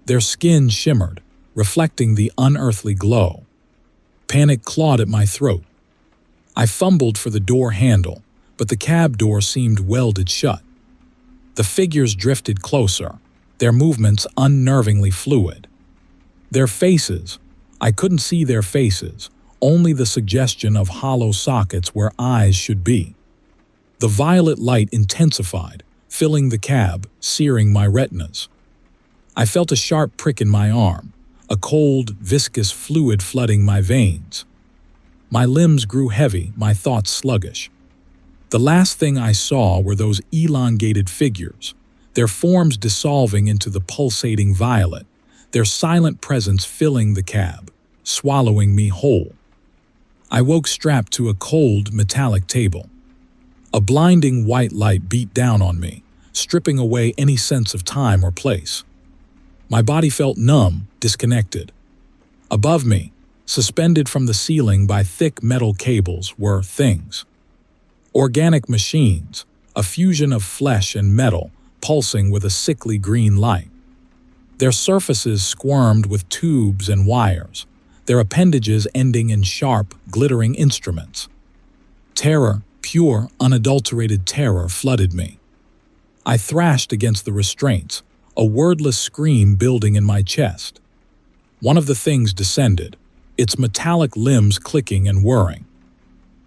Their skin shimmered, reflecting the unearthly glow. Panic clawed at my throat. I fumbled for the door handle, but the cab door seemed welded shut. The figures drifted closer, their movements unnervingly fluid. Their faces, I couldn't see their faces, only the suggestion of hollow sockets where eyes should be. The violet light intensified, filling the cab, searing my retinas. I felt a sharp prick in my arm, a cold, viscous fluid flooding my veins. My limbs grew heavy, my thoughts sluggish. The last thing I saw were those elongated figures, their forms dissolving into the pulsating violet, their silent presence filling the cab, swallowing me whole. I woke strapped to a cold, metallic table. A blinding white light beat down on me, stripping away any sense of time or place. My body felt numb, disconnected. Above me, suspended from the ceiling by thick metal cables, were things. Organic machines, a fusion of flesh and metal, pulsing with a sickly green light. Their surfaces squirmed with tubes and wires, their appendages ending in sharp, glittering instruments. Terror, pure, unadulterated terror, flooded me. I thrashed against the restraints, a wordless scream building in my chest. One of the things descended, its metallic limbs clicking and whirring.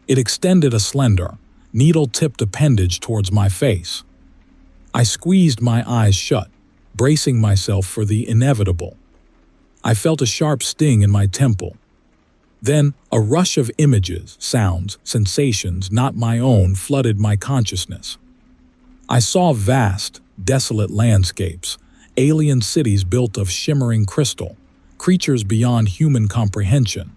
It extended a slender, needle-tipped appendage towards my face. I squeezed my eyes shut, bracing myself for the inevitable. I felt a sharp sting in my temple. Then, a rush of images, sounds, sensations not my own flooded my consciousness. I saw vast, desolate landscapes, alien cities built of shimmering crystal, creatures beyond human comprehension.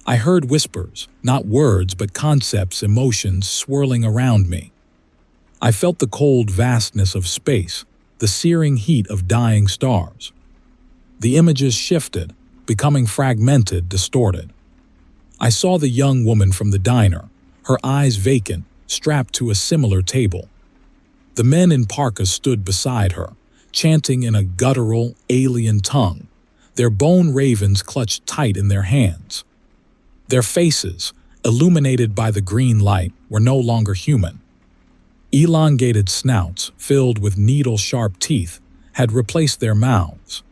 I heard whispers, not words but concepts, emotions swirling around me. I felt the cold vastness of space, the searing heat of dying stars. The images shifted, becoming fragmented, distorted. I saw the young woman from the diner, her eyes vacant, strapped to a similar table. The men in parkas stood beside her, chanting in a guttural, alien tongue, their bone ravens clutched tight in their hands. Their faces, illuminated by the green light, were no longer human. Elongated snouts, filled with needle-sharp teeth, had replaced their mouths.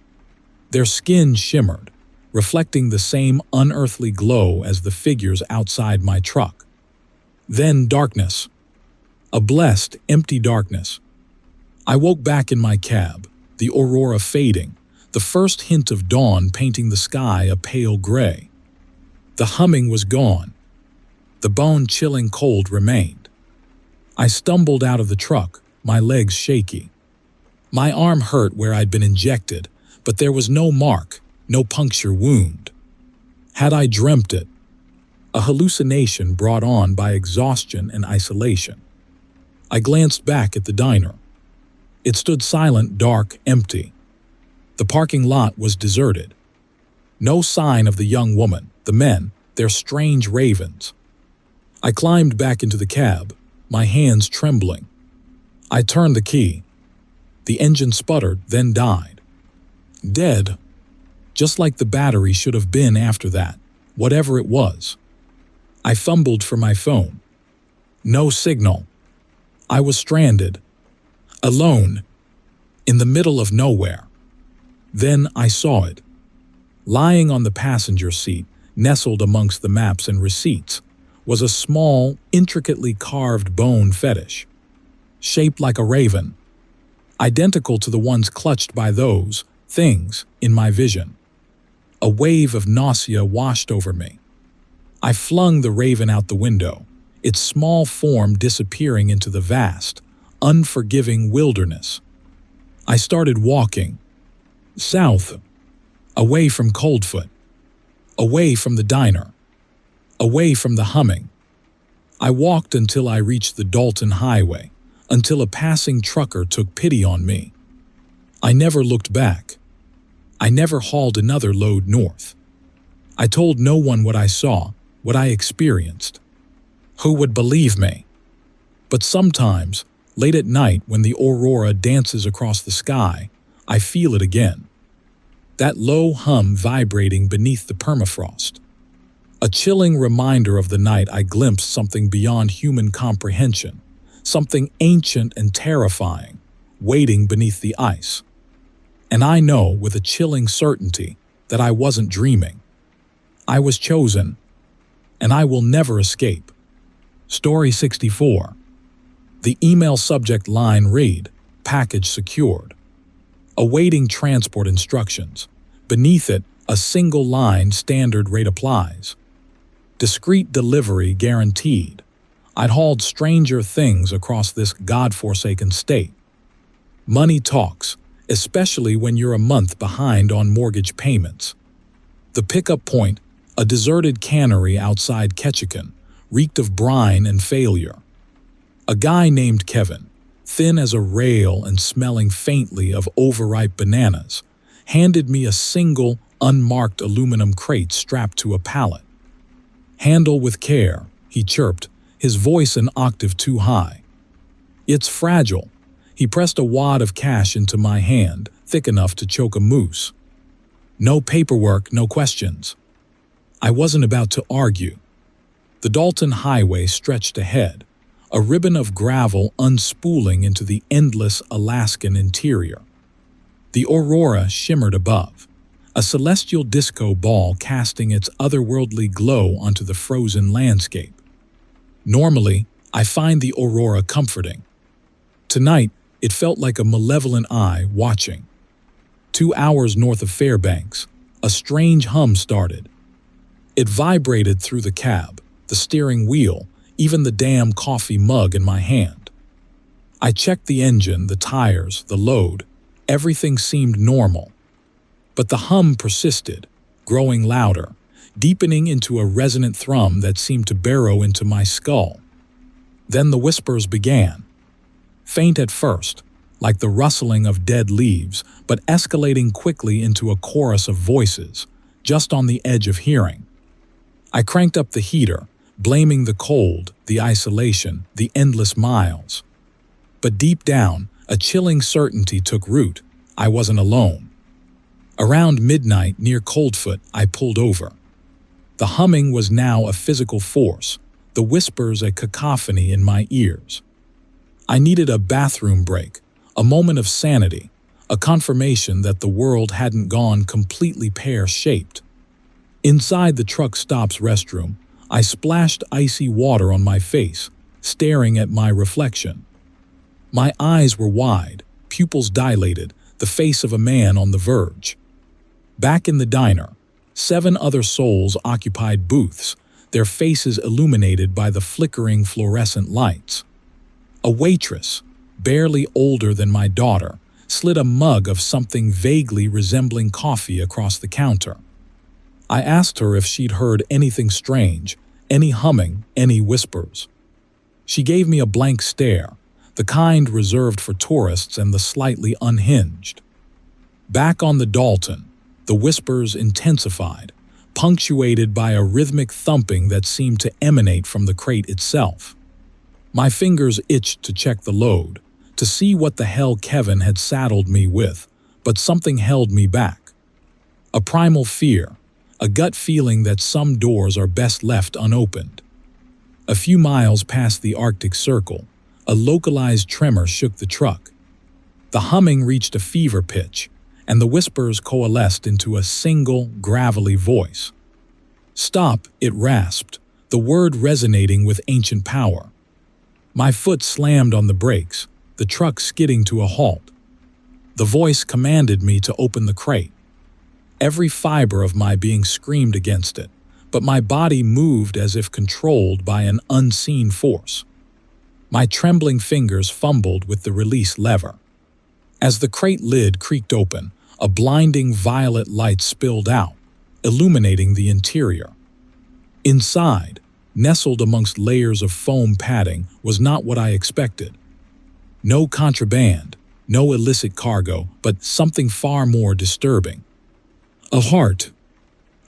Their skin shimmered, reflecting the same unearthly glow as the figures outside my truck. Then darkness. A blessed, empty darkness. I woke back in my cab, the aurora fading, the first hint of dawn painting the sky a pale gray. The humming was gone. The bone-chilling cold remained. I stumbled out of the truck, my legs shaky. My arm hurt where I'd been injected, but there was no mark, no puncture wound. Had I dreamt it? A hallucination brought on by exhaustion and isolation. I glanced back at the diner. It stood silent, dark, empty. The parking lot was deserted. No sign of the young woman, the men, their strange ravens. I climbed back into the cab, my hands trembling. I turned the key. The engine sputtered, then died. Dead, just like the battery should have been after that, whatever it was. I fumbled for my phone. No signal. I was stranded, alone, in the middle of nowhere. Then I saw it. Lying on the passenger seat, nestled amongst the maps and receipts, was a small, intricately carved bone fetish, shaped like a raven, identical to the ones clutched by those things in my vision. A wave of nausea washed over me. I flung the raven out the window, its small form disappearing into the vast, unforgiving wilderness. I started walking, south, away from Coldfoot, away from the diner, away from the humming. I walked until I reached the Dalton Highway, until a passing trucker took pity on me. I never looked back. I never hauled another load north. I told no one what I saw, what I experienced. Who would believe me? But sometimes, late at night when the aurora dances across the sky, I feel it again. That low hum vibrating beneath the permafrost. A chilling reminder of the night I glimpsed something beyond human comprehension, something ancient and terrifying, waiting beneath the ice. And I know with a chilling certainty that I wasn't dreaming. I was chosen, and I will never escape. Story 64. The email subject line read, "Package secured." Awaiting transport instructions. Beneath it, a single line standard rate applies. Discreet delivery guaranteed. I'd hauled stranger things across this godforsaken state. Money talks, especially when you're a month behind on mortgage payments. The pickup point, a deserted cannery outside Ketchikan, reeked of brine and failure. A guy named Kevin, thin as a rail and smelling faintly of overripe bananas, handed me a single, unmarked aluminum crate strapped to a pallet. "Handle with care," he chirped, his voice an octave too high. "It's fragile." He pressed a wad of cash into my hand, thick enough to choke a moose. "No paperwork, no questions." I wasn't about to argue. The Dalton Highway stretched ahead, a ribbon of gravel unspooling into the endless Alaskan interior. The aurora shimmered above, a celestial disco ball casting its otherworldly glow onto the frozen landscape. Normally, I find the aurora comforting. Tonight, it felt like a malevolent eye watching. 2 hours north of Fairbanks, a strange hum started. It vibrated through the cab, the steering wheel, even the damn coffee mug in my hand. I checked the engine, the tires, the load. Everything seemed normal. But the hum persisted, growing louder, deepening into a resonant thrum that seemed to burrow into my skull. Then the whispers began. Faint at first, like the rustling of dead leaves, but escalating quickly into a chorus of voices, just on the edge of hearing. I cranked up the heater, blaming the cold, the isolation, the endless miles. But deep down, a chilling certainty took root. I wasn't alone. Around midnight near Coldfoot, I pulled over. The humming was now a physical force, the whispers a cacophony in my ears. I needed a bathroom break, a moment of sanity, a confirmation that the world hadn't gone completely pear-shaped. Inside the truck stop's restroom, I splashed icy water on my face, staring at my reflection. My eyes were wide, pupils dilated, the face of a man on the verge. Back in the diner, 7 other souls occupied booths, their faces illuminated by the flickering fluorescent lights. A waitress, barely older than my daughter, slid a mug of something vaguely resembling coffee across the counter. I asked her if she'd heard anything strange, any humming, any whispers. She gave me a blank stare, the kind reserved for tourists and the slightly unhinged. Back on the Dalton, the whispers intensified, punctuated by a rhythmic thumping that seemed to emanate from the crate itself. My fingers itched to check the load, to see what the hell Kevin had saddled me with, but something held me back. A primal fear, a gut feeling that some doors are best left unopened. A few miles past the Arctic Circle, a localized tremor shook the truck. The humming reached a fever pitch, and the whispers coalesced into a single, gravelly voice. "Stop," it rasped, the word resonating with ancient power. My foot slammed on the brakes, the truck skidding to a halt. The voice commanded me to open the crate. Every fiber of my being screamed against it, but my body moved as if controlled by an unseen force. My trembling fingers fumbled with the release lever. As the crate lid creaked open, a blinding violet light spilled out, illuminating the interior. Inside, nestled amongst layers of foam padding, was not what I expected. No contraband, no illicit cargo, but something far more disturbing. A heart.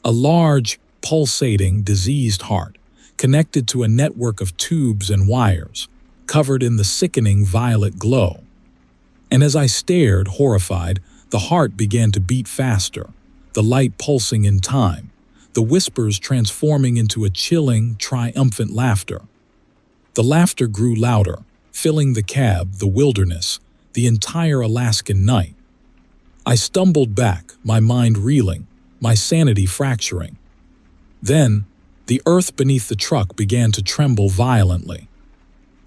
A large, pulsating, diseased heart, connected to a network of tubes and wires, covered in the sickening violet glow. And as I stared, horrified, the heart began to beat faster, the light pulsing in time, the whispers transforming into a chilling, triumphant laughter. The laughter grew louder, filling the cab, the wilderness, the entire Alaskan night. I stumbled back, my mind reeling, my sanity fracturing. Then, the earth beneath the truck began to tremble violently.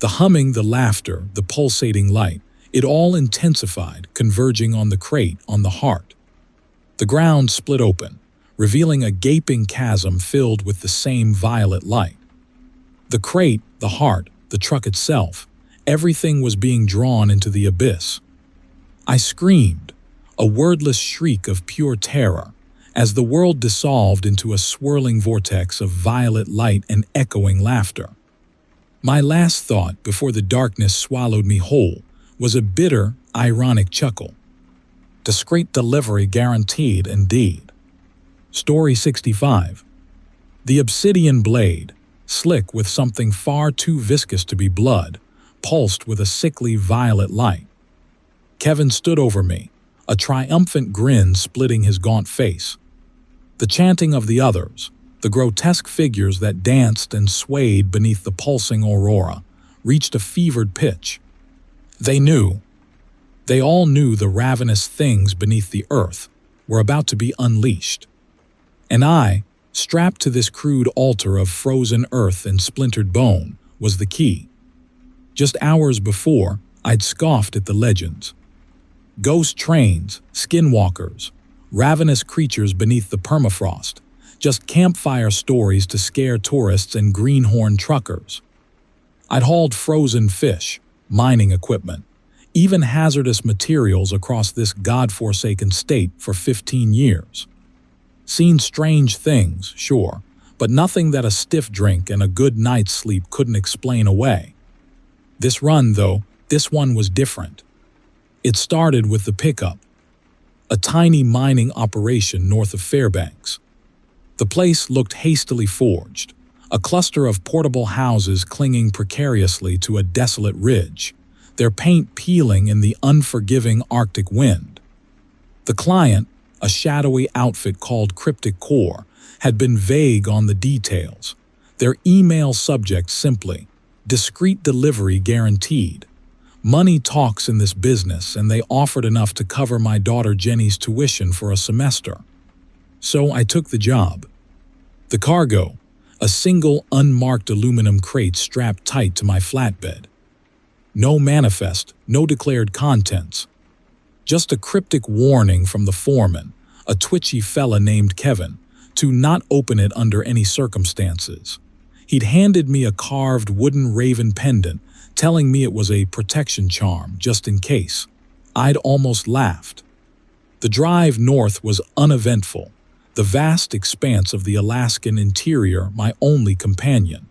The humming, the laughter, the pulsating light, it all intensified, converging on the crate, on the heart. The ground split open, revealing a gaping chasm filled with the same violet light. The crate, the heart, the truck itself, everything was being drawn into the abyss. I screamed, a wordless shriek of pure terror, as the world dissolved into a swirling vortex of violet light and echoing laughter. My last thought before the darkness swallowed me whole was a bitter, ironic chuckle. Discreet delivery guaranteed indeed. Story 65. The obsidian blade, slick with something far too viscous to be blood, pulsed with a sickly violet light. Kevin stood over me, a triumphant grin splitting his gaunt face. The chanting of the others, the grotesque figures that danced and swayed beneath the pulsing aurora, reached a fevered pitch. They all knew the ravenous things beneath the earth were about to be unleashed. And I, strapped to this crude altar of frozen earth and splintered bone, was the key. Just hours before, I'd scoffed at the legends. Ghost trains, skinwalkers, ravenous creatures beneath the permafrost, just campfire stories to scare tourists and greenhorn truckers. I'd hauled frozen fish, mining equipment, even hazardous materials across this godforsaken state for 15 years. Seen strange things, sure, but nothing that a stiff drink and a good night's sleep couldn't explain away. This run, though, this one was different. It started with the pickup, a tiny mining operation north of Fairbanks. The place looked hastily forged, a cluster of portable houses clinging precariously to a desolate ridge, their paint peeling in the unforgiving Arctic wind. The client, a shadowy outfit called Cryptic Core, had been vague on the details, their email subject simply, discreet delivery guaranteed. Money talks in this business, and they offered enough to cover my daughter Jenny's tuition for a semester. So I took the job. The cargo, a single unmarked aluminum crate strapped tight to my flatbed. No manifest, no declared contents. Just a cryptic warning from the foreman, a twitchy fella named Kevin, to not open it under any circumstances. He'd handed me a carved wooden raven pendant, telling me it was a protection charm, just in case. I'd almost laughed. The drive north was uneventful, the vast expanse of the Alaskan interior my only companion.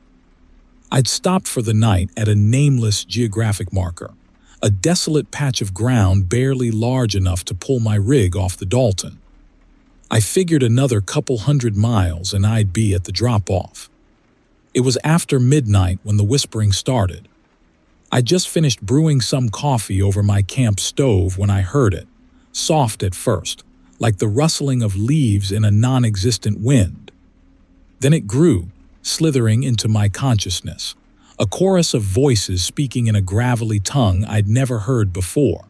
I'd stopped for the night at a nameless geographic marker, a desolate patch of ground barely large enough to pull my rig off the Dalton. I figured another couple 100 miles and I'd be at the drop-off. It was after midnight when the whispering started. I'd just finished brewing some coffee over my camp stove when I heard it, soft at first, like the rustling of leaves in a non-existent wind. Then it grew, slithering into my consciousness, a chorus of voices speaking in a gravelly tongue I'd never heard before.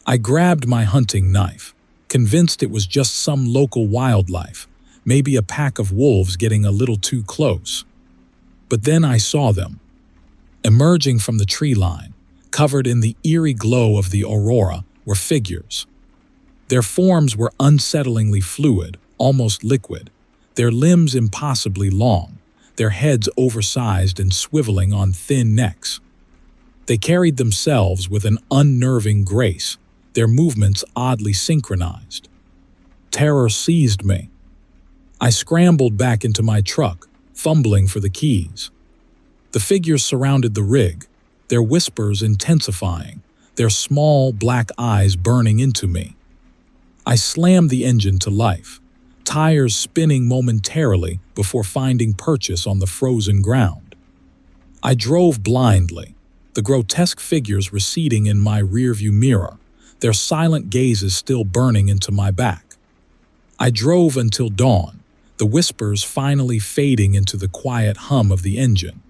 I grabbed my hunting knife, convinced it was just some local wildlife, maybe a pack of wolves getting a little too close. But then I saw them. Emerging from the tree line, covered in the eerie glow of the aurora, were figures. Their forms were unsettlingly fluid, almost liquid, their limbs impossibly long, their heads oversized and swiveling on thin necks. They carried themselves with an unnerving grace, their movements oddly synchronized. Terror seized me. I scrambled back into my truck, fumbling for the keys. The figures surrounded the rig, their whispers intensifying, their small black eyes burning into me. I slammed the engine to life, tires spinning momentarily before finding purchase on the frozen ground. I drove blindly, the grotesque figures receding in my rearview mirror, their silent gazes still burning into my back. I drove until dawn, the whispers finally fading into the quiet hum of the engine.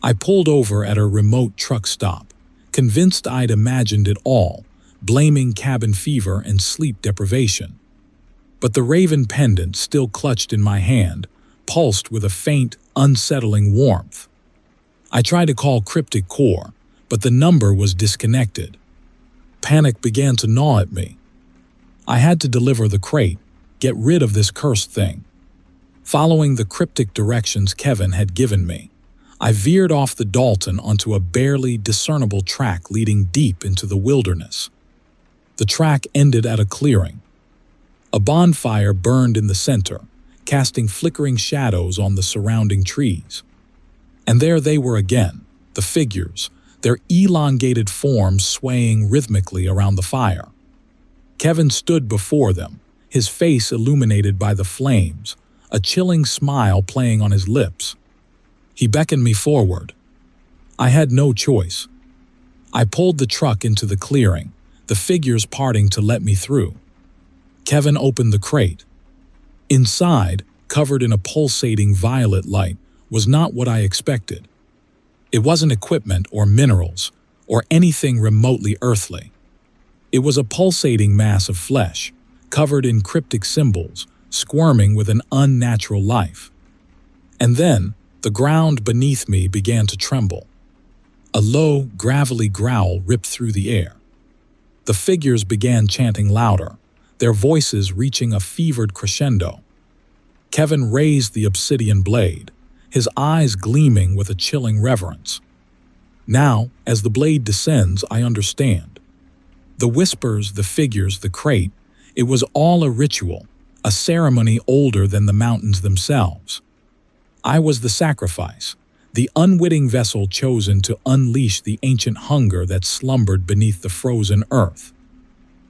I pulled over at a remote truck stop, convinced I'd imagined it all, blaming cabin fever and sleep deprivation. But the raven pendant still clutched in my hand, pulsed with a faint, unsettling warmth. I tried to call Cryptic Core, but the number was disconnected. Panic began to gnaw at me. I had to deliver the crate, get rid of this cursed thing. Following the cryptic directions Kevin had given me, I veered off the Dalton onto a barely discernible track leading deep into the wilderness. The track ended at a clearing. A bonfire burned in the center, casting flickering shadows on the surrounding trees. And there they were again, the figures, their elongated forms swaying rhythmically around the fire. Kevin stood before them, his face illuminated by the flames, a chilling smile playing on his lips. He beckoned me forward. I had no choice. I pulled the truck into the clearing, the figures parting to let me through. Kevin opened the crate. Inside, covered in a pulsating violet light, was not what I expected. It wasn't equipment or minerals, or anything remotely earthly. It was a pulsating mass of flesh, covered in cryptic symbols, squirming with an unnatural life. And then, the ground beneath me began to tremble. A low, gravelly growl ripped through the air. The figures began chanting louder, their voices reaching a fevered crescendo. Kevin raised the obsidian blade, his eyes gleaming with a chilling reverence. Now, as the blade descends, I understand. The whispers, the figures, the crate, it was all a ritual, a ceremony older than the mountains themselves. I was the sacrifice, the unwitting vessel chosen to unleash the ancient hunger that slumbered beneath the frozen earth.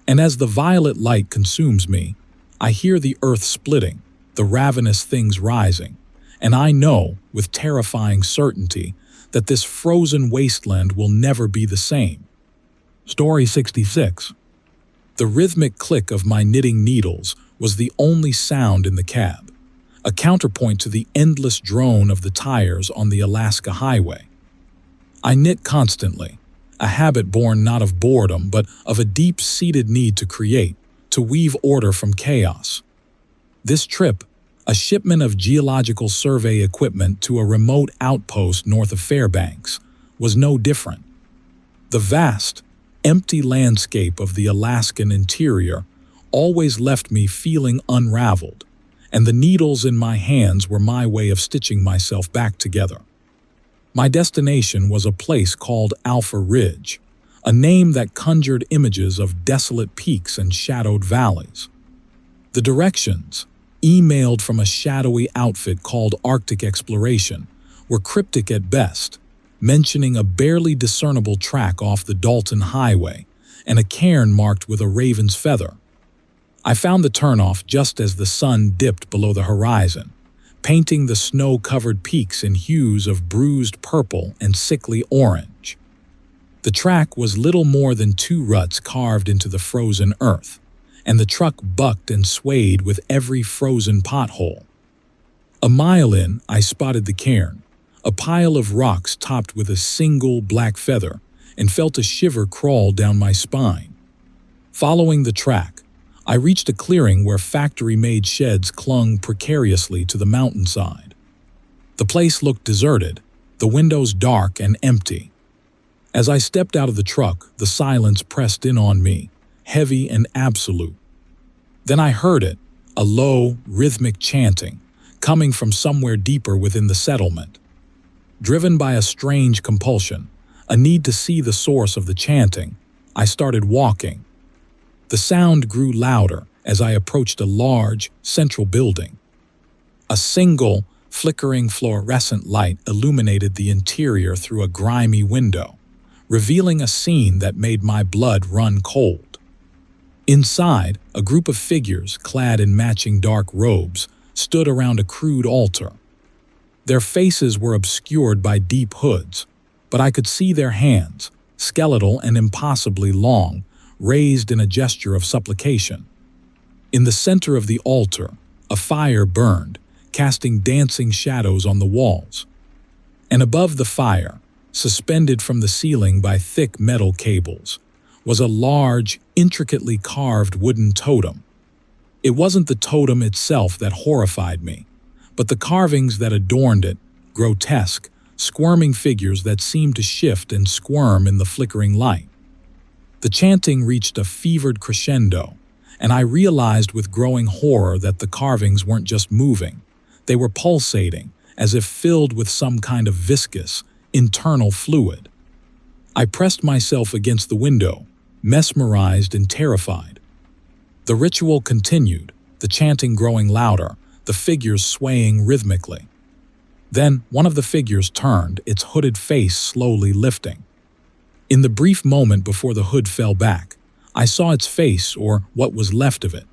And as the violet light consumes me, I hear the earth splitting, the ravenous things rising, and I know, with terrifying certainty, that this frozen wasteland will never be the same. Story 66. The rhythmic click of my knitting needles was the only sound in the cab, a counterpoint to the endless drone of the tires on the Alaska highway. I knit constantly, a habit born not of boredom but of a deep-seated need to create, to weave order from chaos. This trip, a shipment of geological survey equipment to a remote outpost north of Fairbanks, was no different. The vast, empty landscape of the Alaskan interior always left me feeling unraveled, and the needles in my hands were my way of stitching myself back together. My destination was a place called Alpha Ridge, a name that conjured images of desolate peaks and shadowed valleys. The directions, emailed from a shadowy outfit called Arctic Exploration, were cryptic at best, mentioning a barely discernible track off the Dalton Highway and a cairn marked with a raven's feather. I found the turnoff just as the sun dipped below the horizon, painting the snow-covered peaks in hues of bruised purple and sickly orange. The track was little more than 2 ruts carved into the frozen earth, and the truck bucked and swayed with every frozen pothole. A mile in, I spotted the cairn, a pile of rocks topped with a single black feather, and felt a shiver crawl down my spine. Following the track, I reached a clearing where factory-made sheds clung precariously to the mountainside. The place looked deserted, the windows dark and empty. As I stepped out of the truck, the silence pressed in on me, heavy and absolute. Then I heard it, a low, rhythmic chanting, coming from somewhere deeper within the settlement. Driven by a strange compulsion, a need to see the source of the chanting, I started walking. The sound grew louder as I approached a large, central building. A single, flickering fluorescent light illuminated the interior through a grimy window, revealing a scene that made my blood run cold. Inside, a group of figures clad in matching dark robes stood around a crude altar. Their faces were obscured by deep hoods, but I could see their hands, skeletal and impossibly long, raised in a gesture of supplication. In the center of the altar, a fire burned, casting dancing shadows on the walls. And above the fire, suspended from the ceiling by thick metal cables, was a large, intricately carved wooden totem. It wasn't the totem itself that horrified me, but the carvings that adorned it, grotesque, squirming figures that seemed to shift and squirm in the flickering light. The chanting reached a fevered crescendo, and I realized with growing horror that the carvings weren't just moving. They were pulsating, as if filled with some kind of viscous, internal fluid. I pressed myself against the window, mesmerized and terrified. The ritual continued, the chanting growing louder, the figures swaying rhythmically. Then one of the figures turned, its hooded face slowly lifting. In the brief moment before the hood fell back, I saw its face, or what was left of it.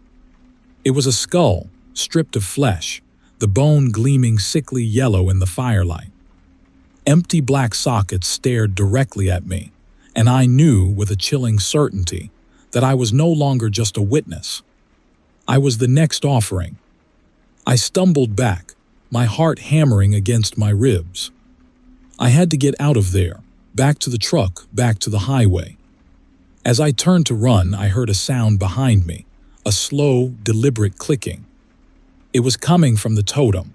It was a skull, stripped of flesh, the bone gleaming sickly yellow in the firelight. Empty black sockets stared directly at me, and I knew with a chilling certainty that I was no longer just a witness. I was the next offering. I stumbled back, my heart hammering against my ribs. I had to get out of there, back to the truck, back to the highway. As I turned to run, I heard a sound behind me, a slow, deliberate clicking. It was coming from the totem.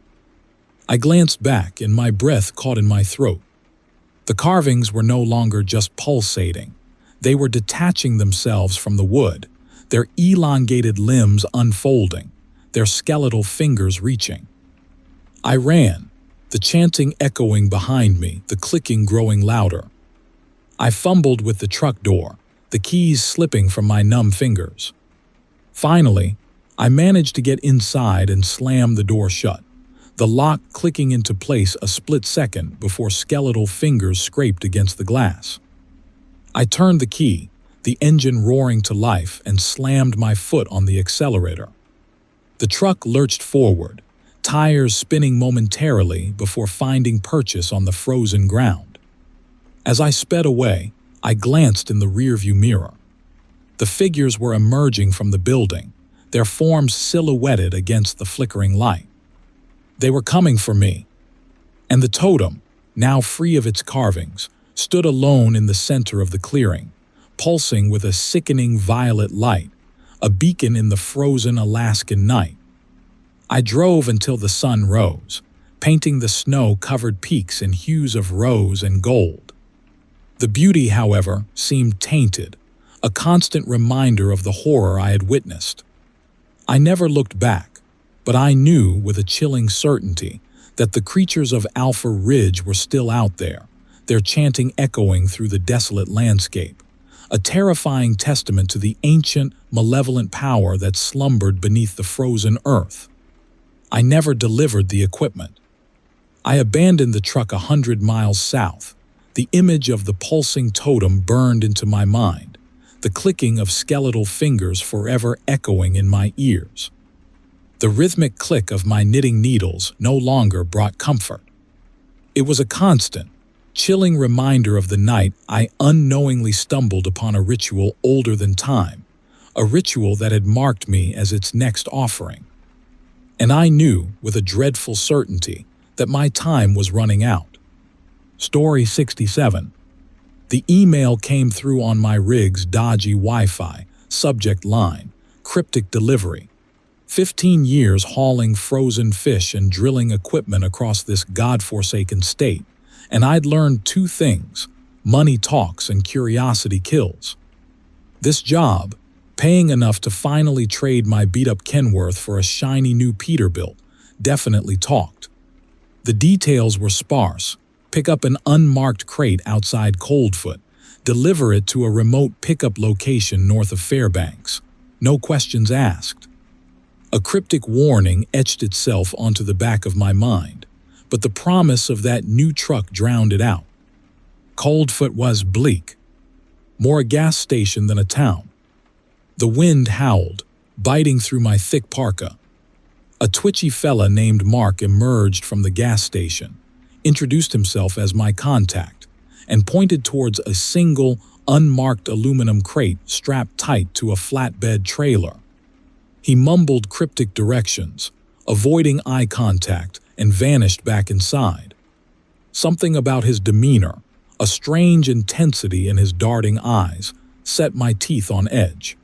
I glanced back, and my breath caught in my throat. The carvings were no longer just pulsating. They were detaching themselves from the wood, their elongated limbs unfolding, their skeletal fingers reaching. I ran, the chanting echoing behind me, the clicking growing louder. I fumbled with the truck door, the keys slipping from my numb fingers. Finally, I managed to get inside and slam the door shut, the lock clicking into place a split second before skeletal fingers scraped against the glass. I turned the key, the engine roaring to life, and slammed my foot on the accelerator. The truck lurched forward, tires spinning momentarily before finding purchase on the frozen ground. As I sped away, I glanced in the rearview mirror. The figures were emerging from the building, their forms silhouetted against the flickering light. They were coming for me. And the totem, now free of its carvings, stood alone in the center of the clearing, pulsing with a sickening violet light, a beacon in the frozen Alaskan night. I drove until the sun rose, painting the snow-covered peaks in hues of rose and gold. The beauty, however, seemed tainted, a constant reminder of the horror I had witnessed. I never looked back, but I knew with a chilling certainty that the creatures of Alpha Ridge were still out there, their chanting echoing through the desolate landscape, a terrifying testament to the ancient, malevolent power that slumbered beneath the frozen earth. I never delivered the equipment. I abandoned the truck 100 miles south. The image of the pulsing totem burned into my mind, the clicking of skeletal fingers forever echoing in my ears. The rhythmic click of my knitting needles no longer brought comfort. It was a constant, chilling reminder of the night I unknowingly stumbled upon a ritual older than time, a ritual that had marked me as its next offering. And I knew, with a dreadful certainty, that my time was running out. Story 67. The email came through on my rig's dodgy Wi-Fi, subject line, cryptic delivery. 15 years hauling frozen fish and drilling equipment across this godforsaken state, and I'd learned two things: money talks and curiosity kills. This job, paying enough to finally trade my beat-up Kenworth for a shiny new Peterbilt, definitely talked. The details were sparse. Pick up an unmarked crate outside Coldfoot, deliver it to a remote pickup location north of Fairbanks. No questions asked. A cryptic warning etched itself onto the back of my mind, but the promise of that new truck drowned it out. Coldfoot was bleak. More a gas station than a town. The wind howled, biting through my thick parka. A twitchy fella named Mark emerged from the gas station, introduced himself as my contact, and pointed towards a single, unmarked aluminum crate strapped tight to a flatbed trailer. He mumbled cryptic directions, avoiding eye contact, and vanished back inside. Something about his demeanor, a strange intensity in his darting eyes, set my teeth on edge.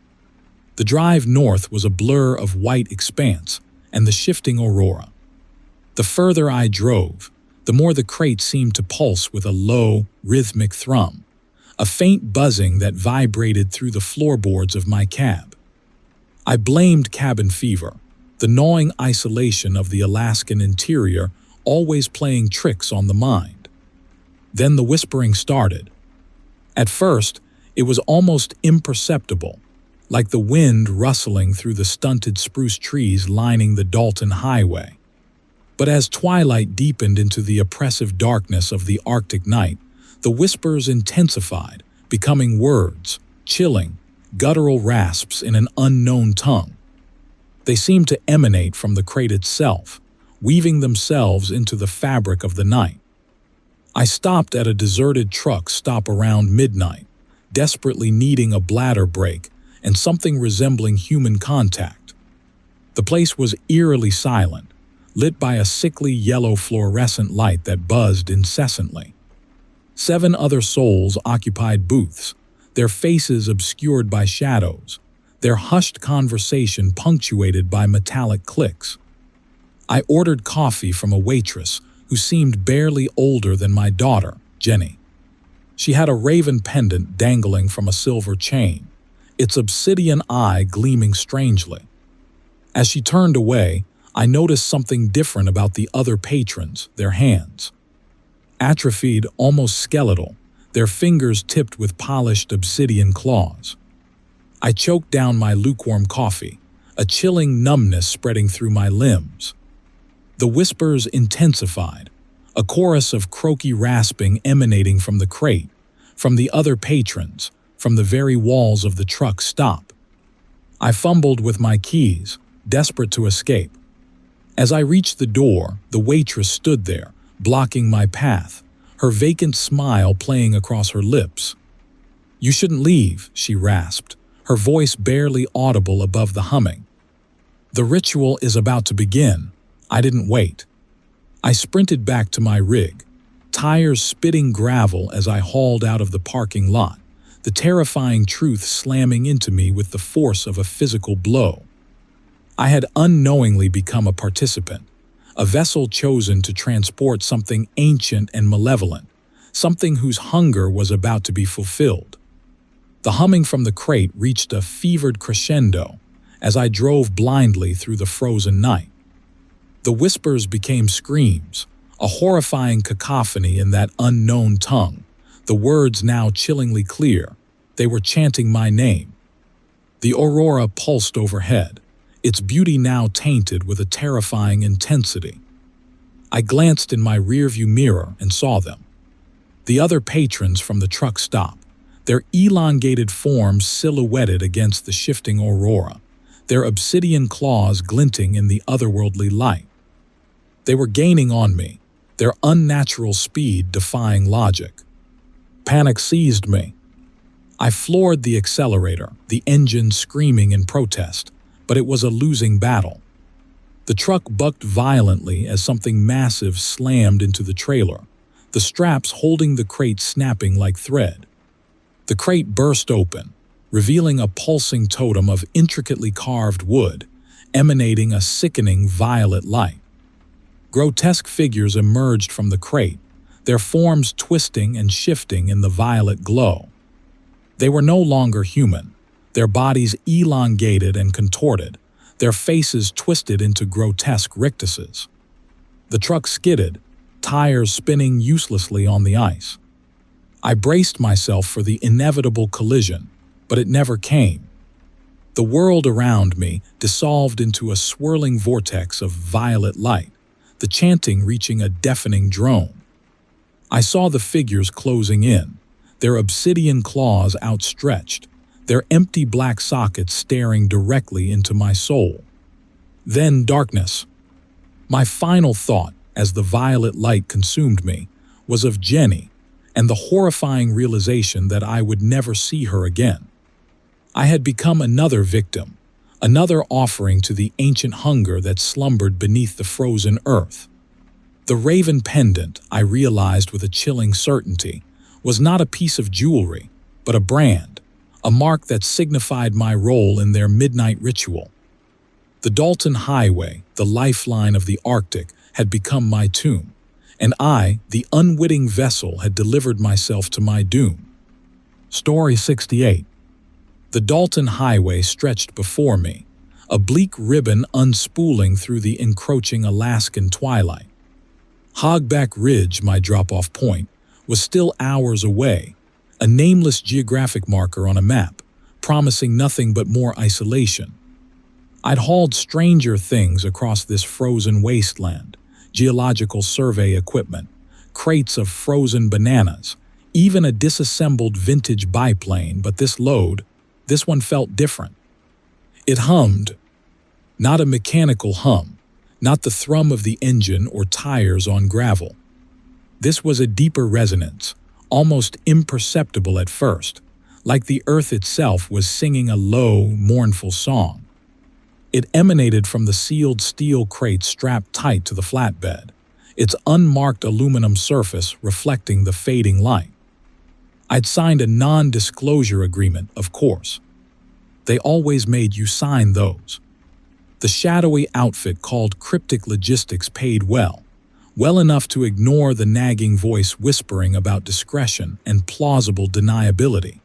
The drive north was a blur of white expanse and the shifting aurora. The further I drove, the more the crate seemed to pulse with a low, rhythmic thrum, a faint buzzing that vibrated through the floorboards of my cab. I blamed cabin fever, the gnawing isolation of the Alaskan interior always playing tricks on the mind. Then the whispering started. At first, it was almost imperceptible, like the wind rustling through the stunted spruce trees lining the Dalton Highway. But as twilight deepened into the oppressive darkness of the Arctic night, the whispers intensified, becoming words, chilling, guttural rasps in an unknown tongue. They seemed to emanate from the crate itself, weaving themselves into the fabric of the night. I stopped at a deserted truck stop around midnight, desperately needing a bladder break and something resembling human contact. The place was eerily silent, lit by a sickly yellow fluorescent light that buzzed incessantly. 7 other souls occupied booths, their faces obscured by shadows, their hushed conversation punctuated by metallic clicks. I ordered coffee from a waitress who seemed barely older than my daughter, Jenny. She had a raven pendant dangling from a silver chain, its obsidian eye gleaming strangely. As she turned away, I noticed something different about the other patrons, their hands. Atrophied, almost skeletal, their fingers tipped with polished obsidian claws. I choked down my lukewarm coffee, a chilling numbness spreading through my limbs. The whispers intensified, a chorus of croaky rasping emanating from the crate, from the other patrons, from the very walls of the truck stop. I fumbled with my keys, desperate to escape. As I reached the door, the waitress stood there, blocking my path, her vacant smile playing across her lips. "You shouldn't leave," she rasped, her voice barely audible above the humming. "The ritual is about to begin." I didn't wait. I sprinted back to my rig, tires spitting gravel as I hauled out of the parking lot, the terrifying truth slamming into me with the force of a physical blow. I had unknowingly become a participant, a vessel chosen to transport something ancient and malevolent, something whose hunger was about to be fulfilled. The humming from the crate reached a fevered crescendo as I drove blindly through the frozen night. The whispers became screams, a horrifying cacophony in that unknown tongue, the words now chillingly clear. They were chanting my name. The aurora pulsed overhead, its beauty now tainted with a terrifying intensity. I glanced in my rearview mirror and saw them. The other patrons from the truck stop, their elongated forms silhouetted against the shifting aurora, their obsidian claws glinting in the otherworldly light. They were gaining on me, their unnatural speed defying logic. Panic seized me. I floored the accelerator, the engine screaming in protest, but it was a losing battle. The truck bucked violently as something massive slammed into the trailer, the straps holding the crate snapping like thread. The crate burst open, revealing a pulsing totem of intricately carved wood, emanating a sickening violet light. Grotesque figures emerged from the crate, their forms twisting and shifting in the violet glow. They were no longer human, their bodies elongated and contorted, their faces twisted into grotesque rictuses. The truck skidded, tires spinning uselessly on the ice. I braced myself for the inevitable collision, but it never came. The world around me dissolved into a swirling vortex of violet light, the chanting reaching a deafening drone. I saw the figures closing in, their obsidian claws outstretched, their empty black sockets staring directly into my soul. Then darkness. My final thought, as the violet light consumed me, was of Jenny, and the horrifying realization that I would never see her again. I had become another victim, another offering to the ancient hunger that slumbered beneath the frozen earth. The raven pendant, I realized with a chilling certainty, was not a piece of jewelry, but a brand, a mark that signified my role in their midnight ritual. The Dalton Highway, the lifeline of the Arctic, had become my tomb, and I, the unwitting vessel, had delivered myself to my doom. Story 68. The Dalton Highway stretched before me, a bleak ribbon unspooling through the encroaching Alaskan twilight. Hogback Ridge, my drop-off point, was still hours away, a nameless geographic marker on a map, promising nothing but more isolation. I'd hauled stranger things across this frozen wasteland: geological survey equipment, crates of frozen bananas, even a disassembled vintage biplane, but this one felt different. It hummed. Not a mechanical hum, not the thrum of the engine or tires on gravel. This was a deeper resonance, almost imperceptible at first, like the earth itself was singing a low, mournful song. It emanated from the sealed steel crate strapped tight to the flatbed, its unmarked aluminum surface reflecting the fading light. I'd signed a non-disclosure agreement, of course. They always made you sign those. The shadowy outfit called Cryptic Logistics paid well enough to ignore the nagging voice whispering about discretion and plausible deniability.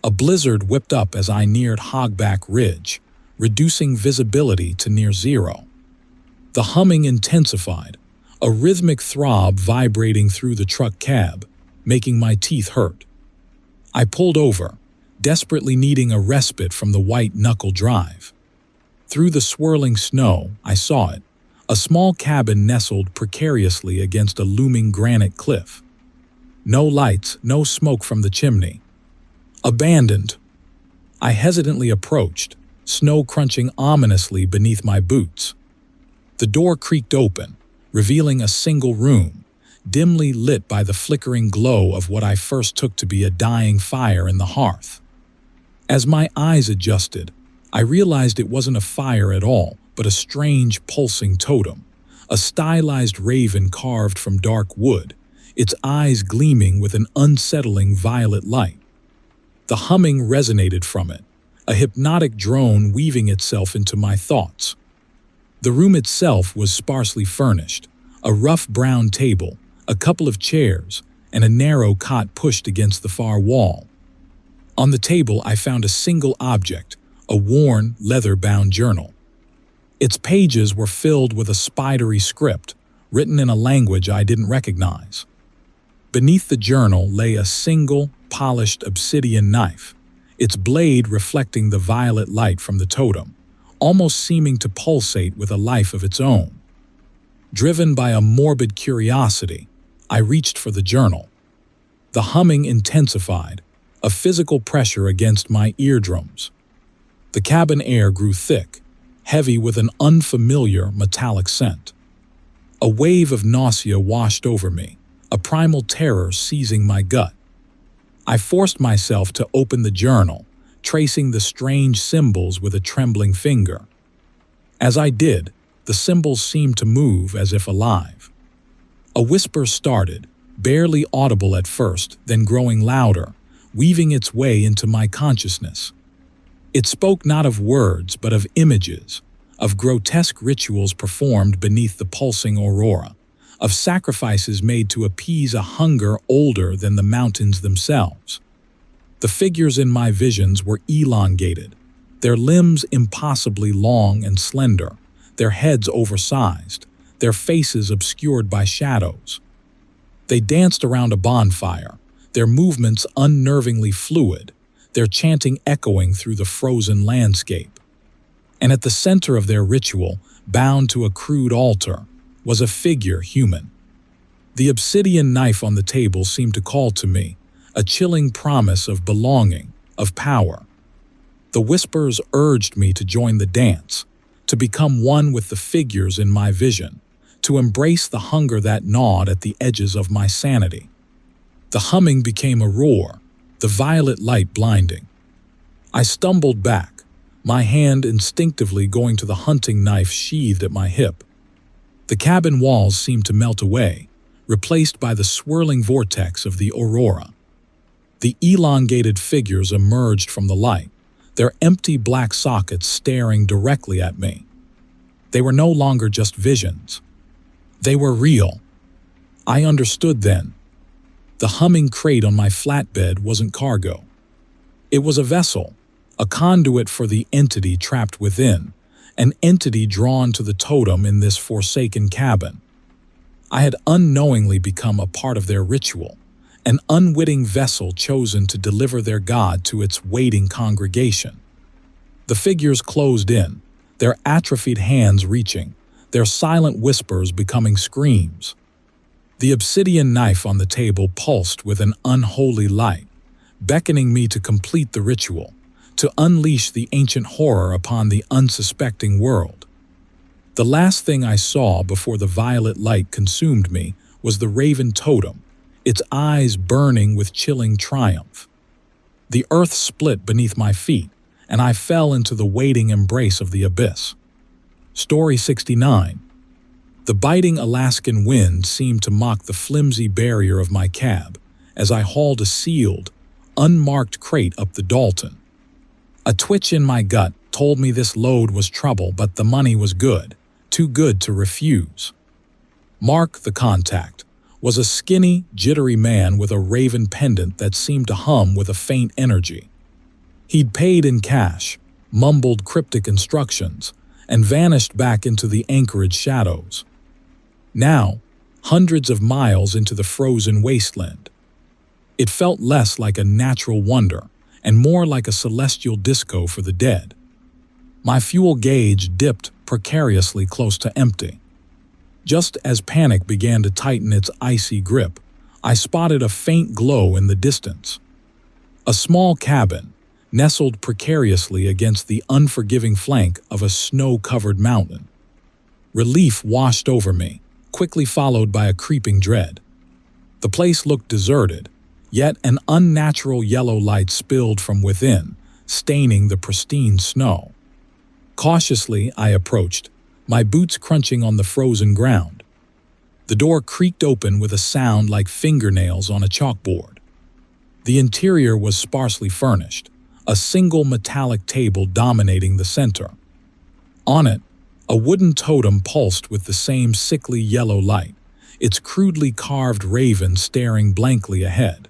A blizzard whipped up as I neared Hogback Ridge, reducing visibility to near zero. The humming intensified, a rhythmic throb vibrating through the truck cab, making my teeth hurt. I pulled over, desperately needing a respite from the white-knuckle drive. Through the swirling snow, I saw it, a small cabin nestled precariously against a looming granite cliff. No lights, no smoke from the chimney. Abandoned. I hesitantly approached, snow crunching ominously beneath my boots. The door creaked open, revealing a single room, dimly lit by the flickering glow of what I first took to be a dying fire in the hearth. As my eyes adjusted, I realized it wasn't a fire at all, but a strange, pulsing totem, a stylized raven carved from dark wood, its eyes gleaming with an unsettling violet light. The humming resonated from it, a hypnotic drone weaving itself into my thoughts. The room itself was sparsely furnished, a rough brown table, a couple of chairs, and a narrow cot pushed against the far wall. On the table, I found a single object, a worn, leather-bound journal. Its pages were filled with a spidery script, written in a language I didn't recognize. Beneath the journal lay a single, polished obsidian knife, its blade reflecting the violet light from the totem, almost seeming to pulsate with a life of its own. Driven by a morbid curiosity, I reached for the journal. The humming intensified, a physical pressure against my eardrums. The cabin air grew thick, heavy with an unfamiliar metallic scent. A wave of nausea washed over me, a primal terror seizing my gut. I forced myself to open the journal, tracing the strange symbols with a trembling finger. As I did, the symbols seemed to move as if alive. A whisper started, barely audible at first, then growing louder, weaving its way into my consciousness. It spoke not of words, but of images, of grotesque rituals performed beneath the pulsing aurora, of sacrifices made to appease a hunger older than the mountains themselves. The figures in my visions were elongated, their limbs impossibly long and slender, their heads oversized, their faces obscured by shadows. They danced around a bonfire, their movements unnervingly fluid, their chanting echoing through the frozen landscape. And at the center of their ritual, bound to a crude altar, was a figure human. The obsidian knife on the table seemed to call to me, a chilling promise of belonging, of power. The whispers urged me to join the dance, to become one with the figures in my vision, to embrace the hunger that gnawed at the edges of my sanity. The humming became a roar, the violet light blinding. I stumbled back, my hand instinctively going to the hunting knife sheathed at my hip. The cabin walls seemed to melt away, replaced by the swirling vortex of the aurora. The elongated figures emerged from the light, their empty black sockets staring directly at me. They were no longer just visions. They were real. I understood then. The humming crate on my flatbed wasn't cargo. It was a vessel, a conduit for the entity trapped within, an entity drawn to the totem in this forsaken cabin. I had unknowingly become a part of their ritual, an unwitting vessel chosen to deliver their god to its waiting congregation. The figures closed in, their atrophied hands reaching, their silent whispers becoming screams. The obsidian knife on the table pulsed with an unholy light, beckoning me to complete the ritual, to unleash the ancient horror upon the unsuspecting world. The last thing I saw before the violet light consumed me was the raven totem, its eyes burning with chilling triumph. The earth split beneath my feet, and I fell into the waiting embrace of the abyss. Story 69. The biting Alaskan wind seemed to mock the flimsy barrier of my cab as I hauled a sealed, unmarked crate up the Dalton. A twitch in my gut told me this load was trouble, but the money was good, too good to refuse. Mark, the contact, was a skinny, jittery man with a raven pendant that seemed to hum with a faint energy. He'd paid in cash, mumbled cryptic instructions, and vanished back into the anchorage shadows. Now, hundreds of miles into the frozen wasteland. It felt less like a natural wonder and more like a celestial disco for the dead. My fuel gauge dipped precariously close to empty. Just as panic began to tighten its icy grip, I spotted a faint glow in the distance. A small cabin, nestled precariously against the unforgiving flank of a snow-covered mountain. Relief washed over me, quickly followed by a creeping dread. The place looked deserted, yet an unnatural yellow light spilled from within, staining the pristine snow. Cautiously, I approached, my boots crunching on the frozen ground. The door creaked open with a sound like fingernails on a chalkboard. The interior was sparsely furnished, a single metallic table dominating the center. On it, a wooden totem pulsed with the same sickly yellow light, its crudely carved raven staring blankly ahead.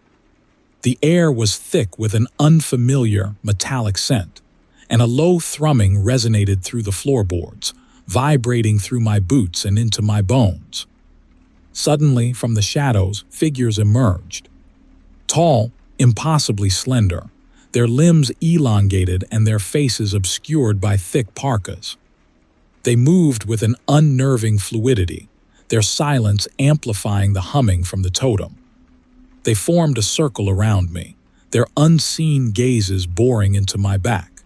The air was thick with an unfamiliar, metallic scent, and a low thrumming resonated through the floorboards, vibrating through my boots and into my bones. Suddenly, from the shadows, figures emerged. Tall, impossibly slender, their limbs elongated and their faces obscured by thick parkas. They moved with an unnerving fluidity, their silence amplifying the humming from the totem. They formed a circle around me, their unseen gazes boring into my back.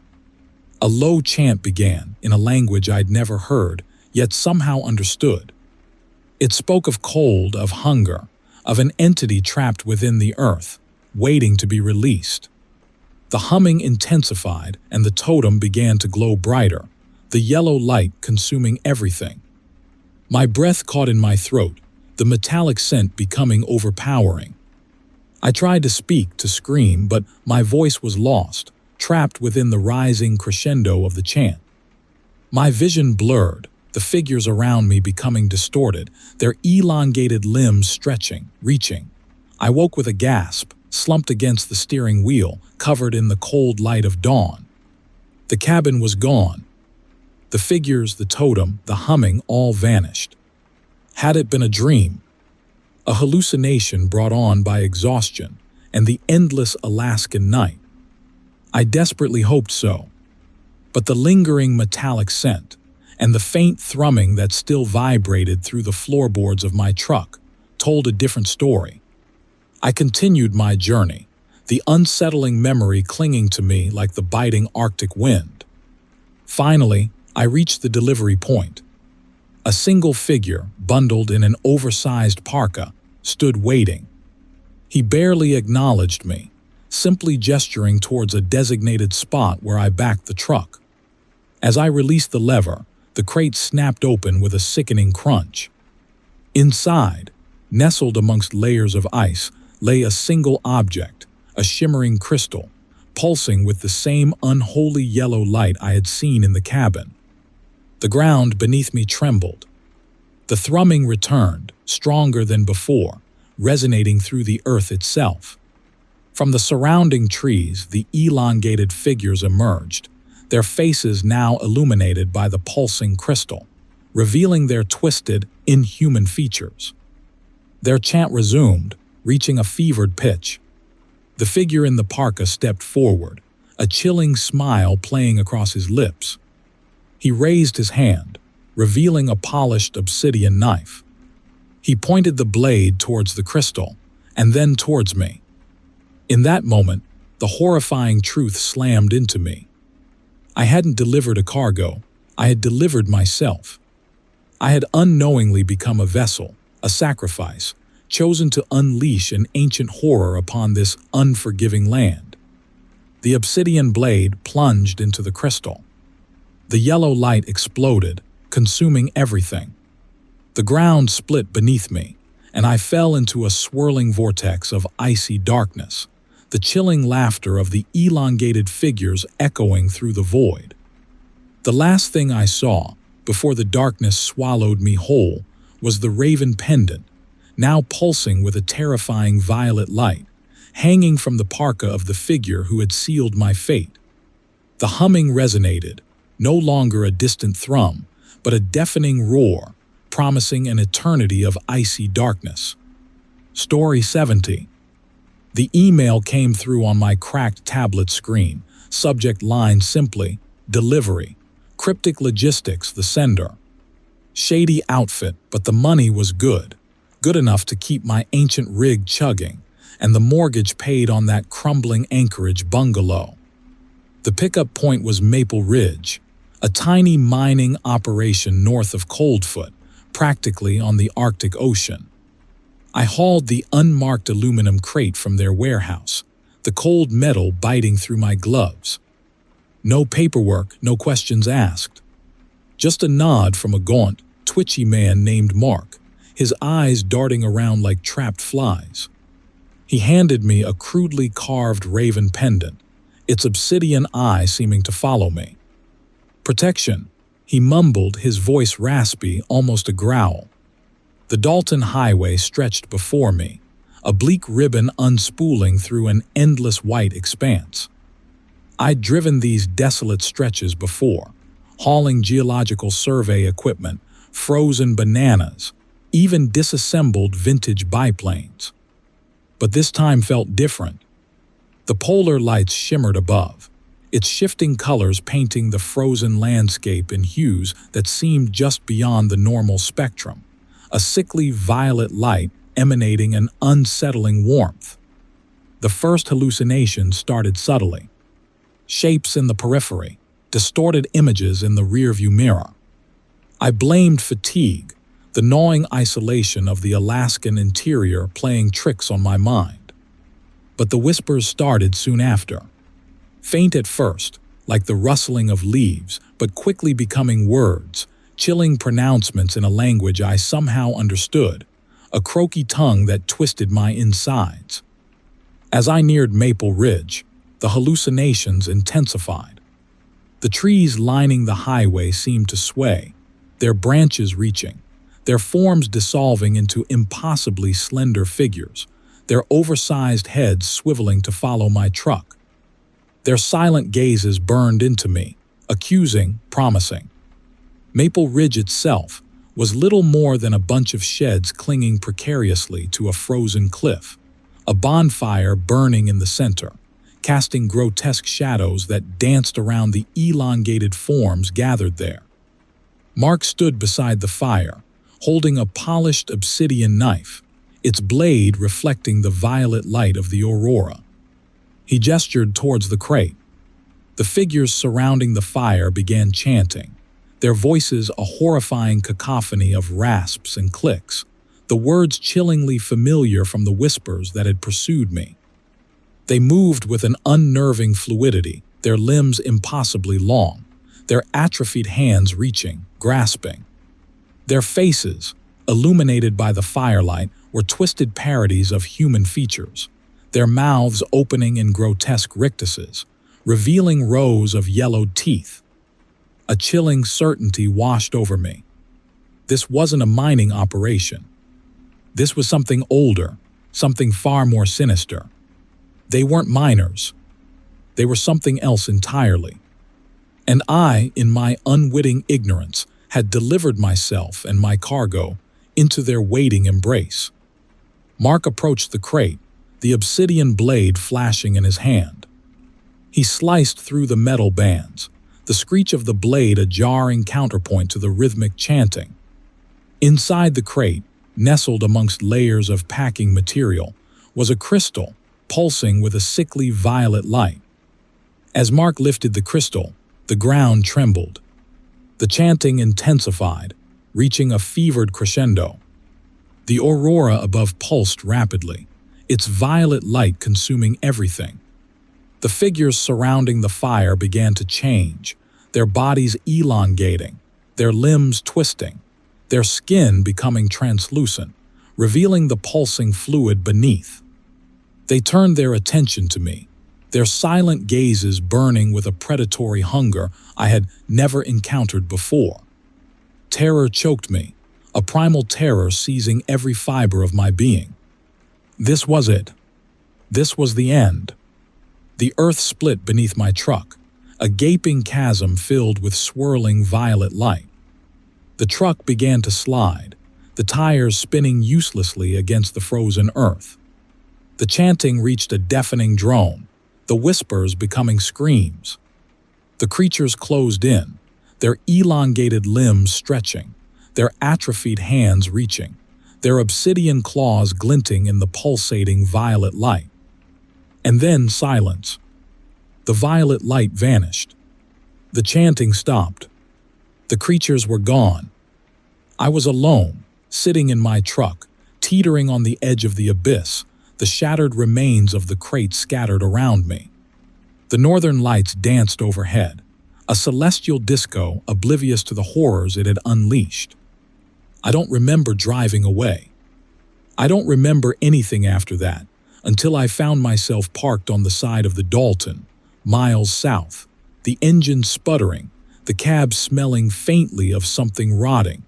A low chant began in a language I'd never heard, yet somehow understood. It spoke of cold, of hunger, of an entity trapped within the earth, waiting to be released. The humming intensified and the totem began to glow brighter, the yellow light consuming everything. My breath caught in my throat, the metallic scent becoming overpowering. I tried to speak, to scream, but my voice was lost, trapped within the rising crescendo of the chant. My vision blurred, the figures around me becoming distorted, their elongated limbs stretching, reaching. I woke with a gasp, slumped against the steering wheel, covered in the cold light of dawn. The cabin was gone. The figures, the totem, the humming all vanished. Had it been a dream? A hallucination brought on by exhaustion and the endless Alaskan night? I desperately hoped so. But the lingering metallic scent and the faint thrumming that still vibrated through the floorboards of my truck told a different story. I continued my journey, the unsettling memory clinging to me like the biting Arctic wind. Finally, I reached the delivery point. A single figure, bundled in an oversized parka, stood waiting. He barely acknowledged me, simply gesturing towards a designated spot where I backed the truck. As I released the lever, the crate snapped open with a sickening crunch. Inside, nestled amongst layers of ice, lay a single object, a shimmering crystal, pulsing with the same unholy yellow light I had seen in the cabin. The ground beneath me trembled. The thrumming returned, stronger than before, resonating through the earth itself. From the surrounding trees, the elongated figures emerged, their faces now illuminated by the pulsing crystal, revealing their twisted, inhuman features. Their chant resumed, reaching a fevered pitch. The figure in the parka stepped forward, a chilling smile playing across his lips. He raised his hand, revealing a polished obsidian knife. He pointed the blade towards the crystal, and then towards me. In that moment, the horrifying truth slammed into me. I hadn't delivered a cargo, I had delivered myself. I had unknowingly become a vessel, a sacrifice, chosen to unleash an ancient horror upon this unforgiving land. The obsidian blade plunged into the crystal. The yellow light exploded, consuming everything. The ground split beneath me, and I fell into a swirling vortex of icy darkness, the chilling laughter of the elongated figures echoing through the void. The last thing I saw, before the darkness swallowed me whole, was the raven pendant, now pulsing with a terrifying violet light, hanging from the parka of the figure who had sealed my fate. The humming resonated, no longer a distant thrum, but a deafening roar, promising an eternity of icy darkness. Story 70. The email came through on my cracked tablet screen, subject line simply, delivery, cryptic logistics, the sender. Shady outfit, but the money was good enough to keep my ancient rig chugging, and the mortgage paid on that crumbling Anchorage bungalow. The pickup point was Maple Ridge, a tiny mining operation north of Coldfoot, practically on the Arctic Ocean. I hauled the unmarked aluminum crate from their warehouse, the cold metal biting through my gloves. No paperwork, no questions asked. Just a nod from a gaunt, twitchy man named Mark, his eyes darting around like trapped flies. He handed me a crudely carved raven pendant, its obsidian eye seeming to follow me. Protection, he mumbled, his voice raspy, almost a growl. The Dalton Highway stretched before me, a bleak ribbon unspooling through an endless white expanse. I'd driven these desolate stretches before, hauling geological survey equipment, frozen bananas, even disassembled vintage biplanes. But this time felt different. The polar lights shimmered above, its shifting colors painting the frozen landscape in hues that seemed just beyond the normal spectrum, a sickly violet light emanating an unsettling warmth. The first hallucination started subtly. Shapes in the periphery, distorted images in the rearview mirror. I blamed fatigue, the gnawing isolation of the Alaskan interior playing tricks on my mind. But the whispers started soon after. Faint at first, like the rustling of leaves, but quickly becoming words, chilling pronouncements in a language I somehow understood, a croaky tongue that twisted my insides. As I neared Maple Ridge, the hallucinations intensified. The trees lining the highway seemed to sway, their branches reaching, their forms dissolving into impossibly slender figures, their oversized heads swiveling to follow my truck. Their silent gazes burned into me, accusing, promising. Maple Ridge itself was little more than a bunch of sheds clinging precariously to a frozen cliff, a bonfire burning in the center, casting grotesque shadows that danced around the elongated forms gathered there. Mark stood beside the fire, holding a polished obsidian knife, its blade reflecting the violet light of the aurora. He gestured towards the crate. The figures surrounding the fire began chanting, their voices a horrifying cacophony of rasps and clicks, the words chillingly familiar from the whispers that had pursued me. They moved with an unnerving fluidity, their limbs impossibly long, their atrophied hands reaching, grasping. Their faces, illuminated by the firelight, were twisted parodies of human features, their mouths opening in grotesque rictuses, revealing rows of yellowed teeth. A chilling certainty washed over me. This wasn't a mining operation. This was something older, something far more sinister. They weren't miners. They were something else entirely. And I, in my unwitting ignorance, had delivered myself and my cargo into their waiting embrace. Mark approached the crate, the obsidian blade flashing in his hand. He sliced through the metal bands, the screech of the blade a jarring counterpoint to the rhythmic chanting. Inside the crate, nestled amongst layers of packing material, was a crystal, pulsing with a sickly violet light. As Mark lifted the crystal, the ground trembled. The chanting intensified, reaching a fevered crescendo. The aurora above pulsed rapidly, its violet light consuming everything. The figures surrounding the fire began to change, their bodies elongating, their limbs twisting, their skin becoming translucent, revealing the pulsing fluid beneath. They turned their attention to me, their silent gazes burning with a predatory hunger I had never encountered before. Terror choked me, a primal terror seizing every fiber of my being. This was it. This was the end. The earth split beneath my truck, a gaping chasm filled with swirling violet light. The truck began to slide, the tires spinning uselessly against the frozen earth. The chanting reached a deafening drone, the whispers becoming screams. The creatures closed in, their elongated limbs stretching, their atrophied hands reaching, their obsidian claws glinting in the pulsating violet light. And then silence. The violet light vanished. The chanting stopped. The creatures were gone. I was alone, sitting in my truck, teetering on the edge of the abyss, the shattered remains of the crate scattered around me. The northern lights danced overhead, a celestial disco oblivious to the horrors it had unleashed. I don't remember driving away. I don't remember anything after that, until I found myself parked on the side of the Dalton, miles south, the engine sputtering, the cab smelling faintly of something rotting.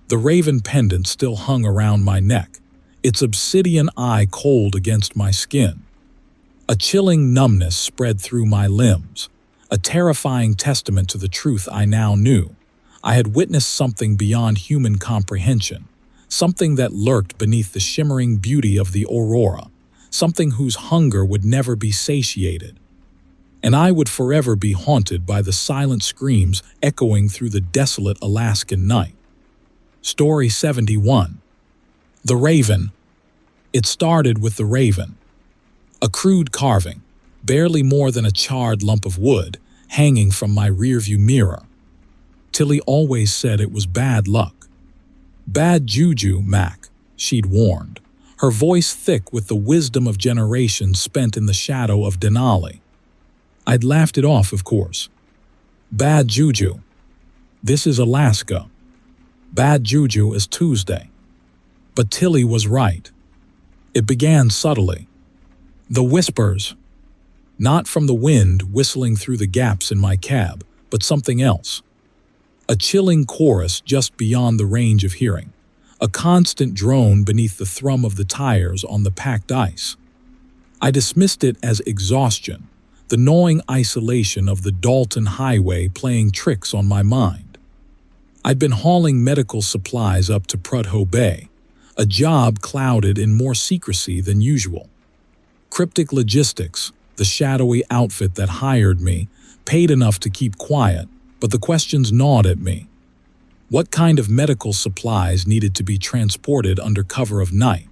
The raven pendant still hung around my neck, its obsidian eye cold against my skin. A chilling numbness spread through my limbs, a terrifying testament to the truth I now knew. I had witnessed something beyond human comprehension, something that lurked beneath the shimmering beauty of the aurora, something whose hunger would never be satiated. And I would forever be haunted by the silent screams echoing through the desolate Alaskan night. Story 71. The Raven. It started with the raven. A crude carving, barely more than a charred lump of wood, hanging from my rearview mirror. Tilly always said it was bad luck. Bad juju, Mac, she'd warned, her voice thick with the wisdom of generations spent in the shadow of Denali. I'd laughed it off, of course. Bad juju. This is Alaska. Bad juju is Tuesday. But Tilly was right. It began subtly. The whispers. Not from the wind whistling through the gaps in my cab, but something else. A chilling chorus just beyond the range of hearing. A constant drone beneath the thrum of the tires on the packed ice. I dismissed it as exhaustion, the gnawing isolation of the Dalton Highway playing tricks on my mind. I'd been hauling medical supplies up to Prudhoe Bay, a job clouded in more secrecy than usual. Cryptic Logistics, the shadowy outfit that hired me, paid enough to keep quiet, but the questions gnawed at me. What kind of medical supplies needed to be transported under cover of night,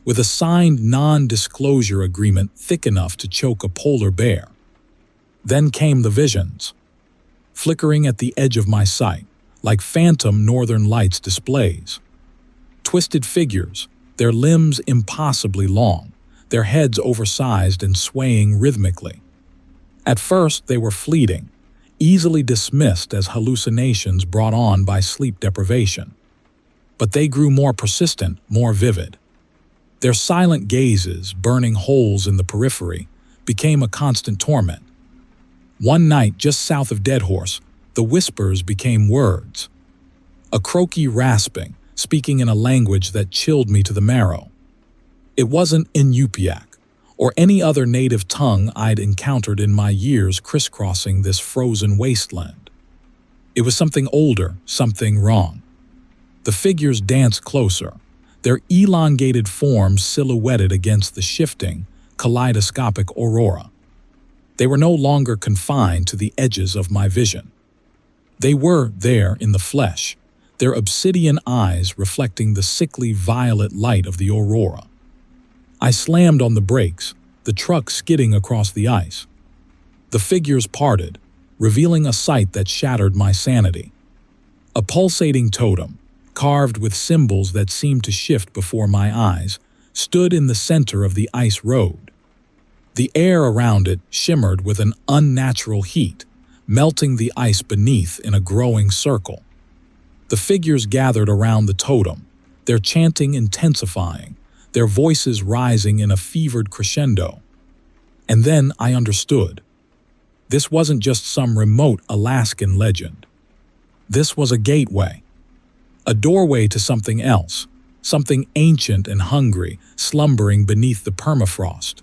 with a signed non-disclosure agreement thick enough to choke a polar bear? Then came the visions, flickering at the edge of my sight, like phantom northern lights displays. Twisted figures, their limbs impossibly long, their heads oversized and swaying rhythmically. At first, they were fleeting, easily dismissed as hallucinations brought on by sleep deprivation. But they grew more persistent, more vivid. Their silent gazes, burning holes in the periphery, became a constant torment. One night, just south of Deadhorse, the whispers became words. A croaky rasping, speaking in a language that chilled me to the marrow. It wasn't Inupiaq, or any other native tongue I'd encountered in my years crisscrossing this frozen wasteland. It was something older, something wrong. The figures danced closer, their elongated forms silhouetted against the shifting, kaleidoscopic aurora. They were no longer confined to the edges of my vision. They were there in the flesh, their obsidian eyes reflecting the sickly violet light of the aurora. I slammed on the brakes, the truck skidding across the ice. The figures parted, revealing a sight that shattered my sanity. A pulsating totem, carved with symbols that seemed to shift before my eyes, stood in the center of the ice road. The air around it shimmered with an unnatural heat, melting the ice beneath in a growing circle. The figures gathered around the totem, their chanting intensifying, their voices rising in a fevered crescendo. And then I understood. This wasn't just some remote Alaskan legend. This was a gateway, a doorway to something else, something ancient and hungry, slumbering beneath the permafrost.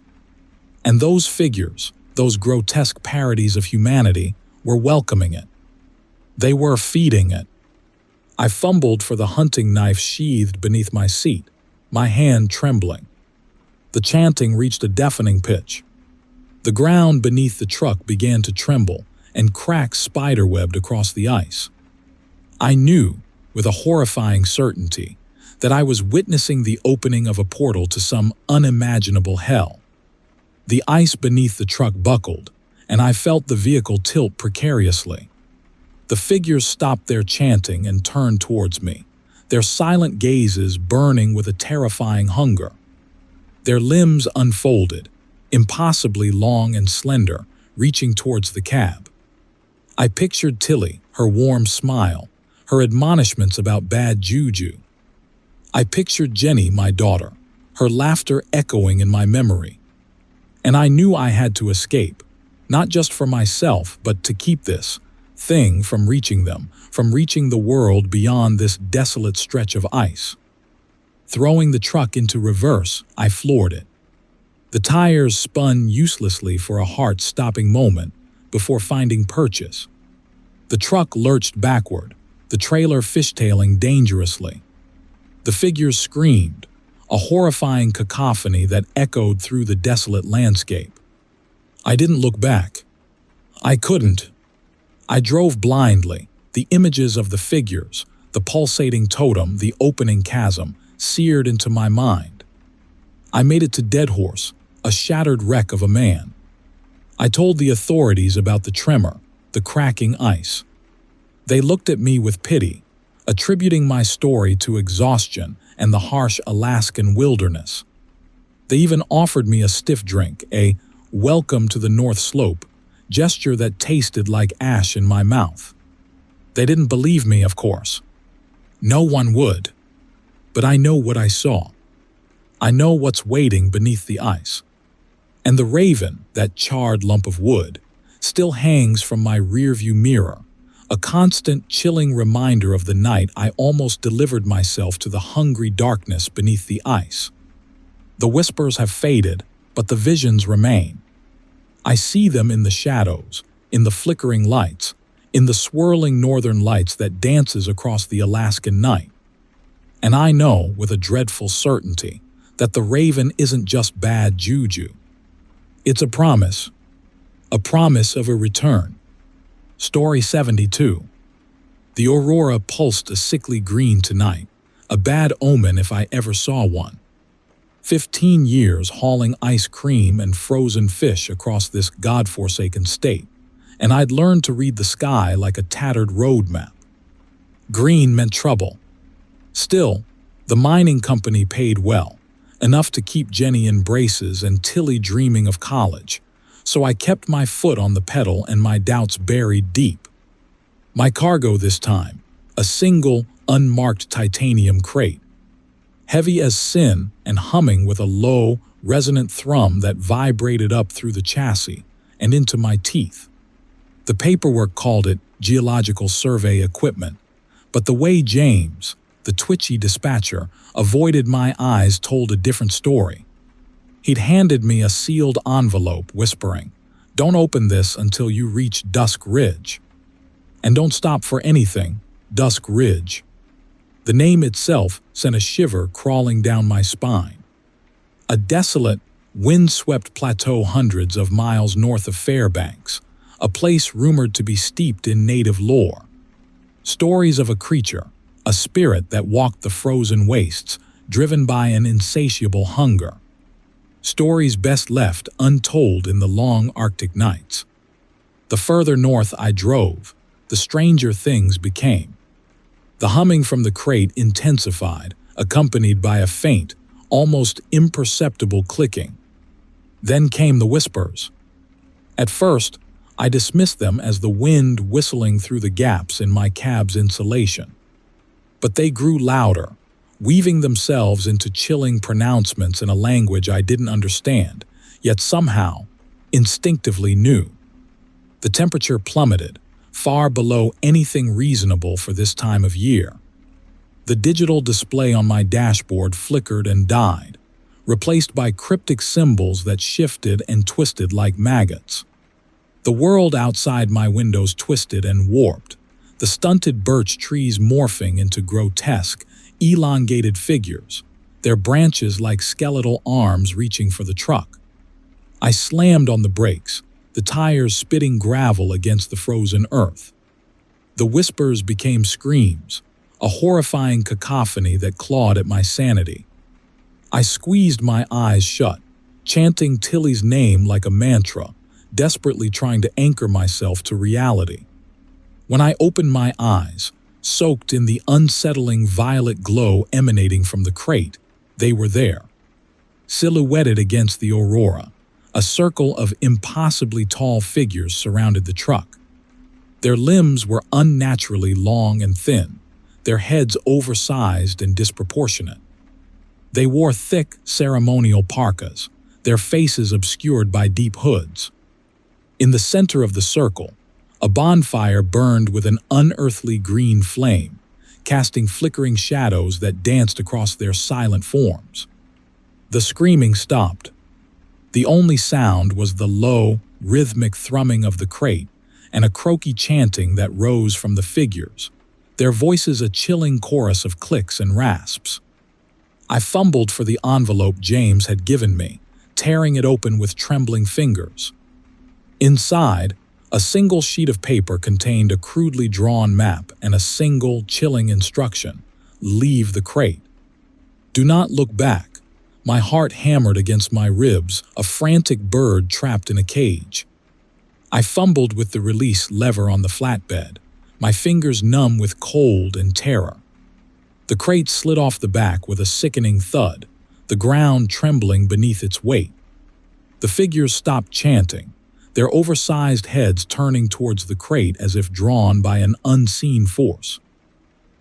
And those figures, those grotesque parodies of humanity, were welcoming it. They were feeding it. I fumbled for the hunting knife sheathed beneath my seat, my hand trembling. The chanting reached a deafening pitch. The ground beneath the truck began to tremble, and cracks spiderwebbed across the ice. I knew, with a horrifying certainty, that I was witnessing the opening of a portal to some unimaginable hell. The ice beneath the truck buckled, and I felt the vehicle tilt precariously. The figures stopped their chanting and turned towards me, their silent gazes burning with a terrifying hunger. Their limbs unfolded, impossibly long and slender, reaching towards the cab. I pictured Tilly, her warm smile, her admonishments about bad juju. I pictured Jenny, my daughter, her laughter echoing in my memory. And I knew I had to escape, not just for myself, but to keep this thing from reaching them, from reaching the world beyond this desolate stretch of ice. Throwing the truck into reverse, I floored it. The tires spun uselessly for a heart-stopping moment before finding purchase. The truck lurched backward, the trailer fishtailing dangerously. The figures screamed, a horrifying cacophony that echoed through the desolate landscape. I didn't look back. I couldn't. I drove blindly, the images of the figures, the pulsating totem, the opening chasm, seared into my mind. I made it to Deadhorse, a shattered wreck of a man. I told the authorities about the tremor, the cracking ice. They looked at me with pity, attributing my story to exhaustion and the harsh Alaskan wilderness. They even offered me a stiff drink, a "welcome to the North Slope" gesture that tasted like ash in my mouth. They didn't believe me, of course. No one would. But I know what I saw. I know what's waiting beneath the ice. And the raven, that charred lump of wood, still hangs from my rearview mirror, a constant, chilling reminder of the night I almost delivered myself to the hungry darkness beneath the ice. The whispers have faded, but the visions remain. I see them in the shadows, in the flickering lights, in the swirling northern lights that dances across the Alaskan night. And I know, with a dreadful certainty, that the raven isn't just bad juju. It's a promise of a return. Story 72. The aurora pulsed a sickly green tonight, a bad omen if I ever saw one. 15 years hauling ice cream and frozen fish across this godforsaken state, and I'd learned to read the sky like a tattered road map. Green meant trouble. Still, The mining company paid well, enough to keep Jenny in braces and Tilly dreaming of college, so I kept my foot on the pedal and my doubts buried deep. My cargo this time, a single, unmarked titanium crate, heavy as sin and humming with a low, resonant thrum that vibrated up through the chassis and into my teeth. The paperwork called it geological survey equipment, but the way James, the twitchy dispatcher, avoided my eyes told a different story. He'd handed me a sealed envelope, whispering, "Don't open this until you reach Dusk Ridge. And don't stop for anything, Dusk Ridge." The name itself sent a shiver crawling down my spine. A desolate, wind-swept plateau hundreds of miles north of Fairbanks, a place rumored to be steeped in native lore. Stories of a creature, a spirit that walked the frozen wastes, driven by an insatiable hunger. Stories best left untold in the long Arctic nights. The further north I drove, the stranger things became. The humming from the crate intensified, accompanied by a faint, almost imperceptible clicking. Then came the whispers. At first, I dismissed them as the wind whistling through the gaps in my cab's insulation. But they grew louder, weaving themselves into chilling pronouncements in a language I didn't understand, yet somehow, instinctively knew. The temperature plummeted, far below anything reasonable for this time of year. The digital display on my dashboard flickered and died, replaced by cryptic symbols that shifted and twisted like maggots. The world outside my windows twisted and warped, the stunted birch trees morphing into grotesque, elongated figures, their branches like skeletal arms reaching for the truck. I slammed on the brakes, the tires spitting gravel against the frozen earth. The whispers became screams, a horrifying cacophony that clawed at my sanity. I squeezed my eyes shut, chanting Tilly's name like a mantra, desperately trying to anchor myself to reality. When I opened my eyes, soaked in the unsettling violet glow emanating from the crate, they were there. Silhouetted against the aurora, a circle of impossibly tall figures surrounded the truck. Their limbs were unnaturally long and thin, their heads oversized and disproportionate. They wore thick, ceremonial parkas, their faces obscured by deep hoods. In the center of the circle, a bonfire burned with an unearthly green flame, casting flickering shadows that danced across their silent forms. The screaming stopped. The only sound was the low, rhythmic thrumming of the crate and a croaky chanting that rose from the figures, their voices a chilling chorus of clicks and rasps. I fumbled for the envelope James had given me, tearing it open with trembling fingers. Inside, a single sheet of paper contained a crudely drawn map and a single, chilling instruction: leave the crate. Do not look back. My heart hammered against my ribs, a frantic bird trapped in a cage. I fumbled with the release lever on the flatbed, my fingers numb with cold and terror. The crate slid off the back with a sickening thud, the ground trembling beneath its weight. The figures stopped chanting, their oversized heads turning towards the crate as if drawn by an unseen force.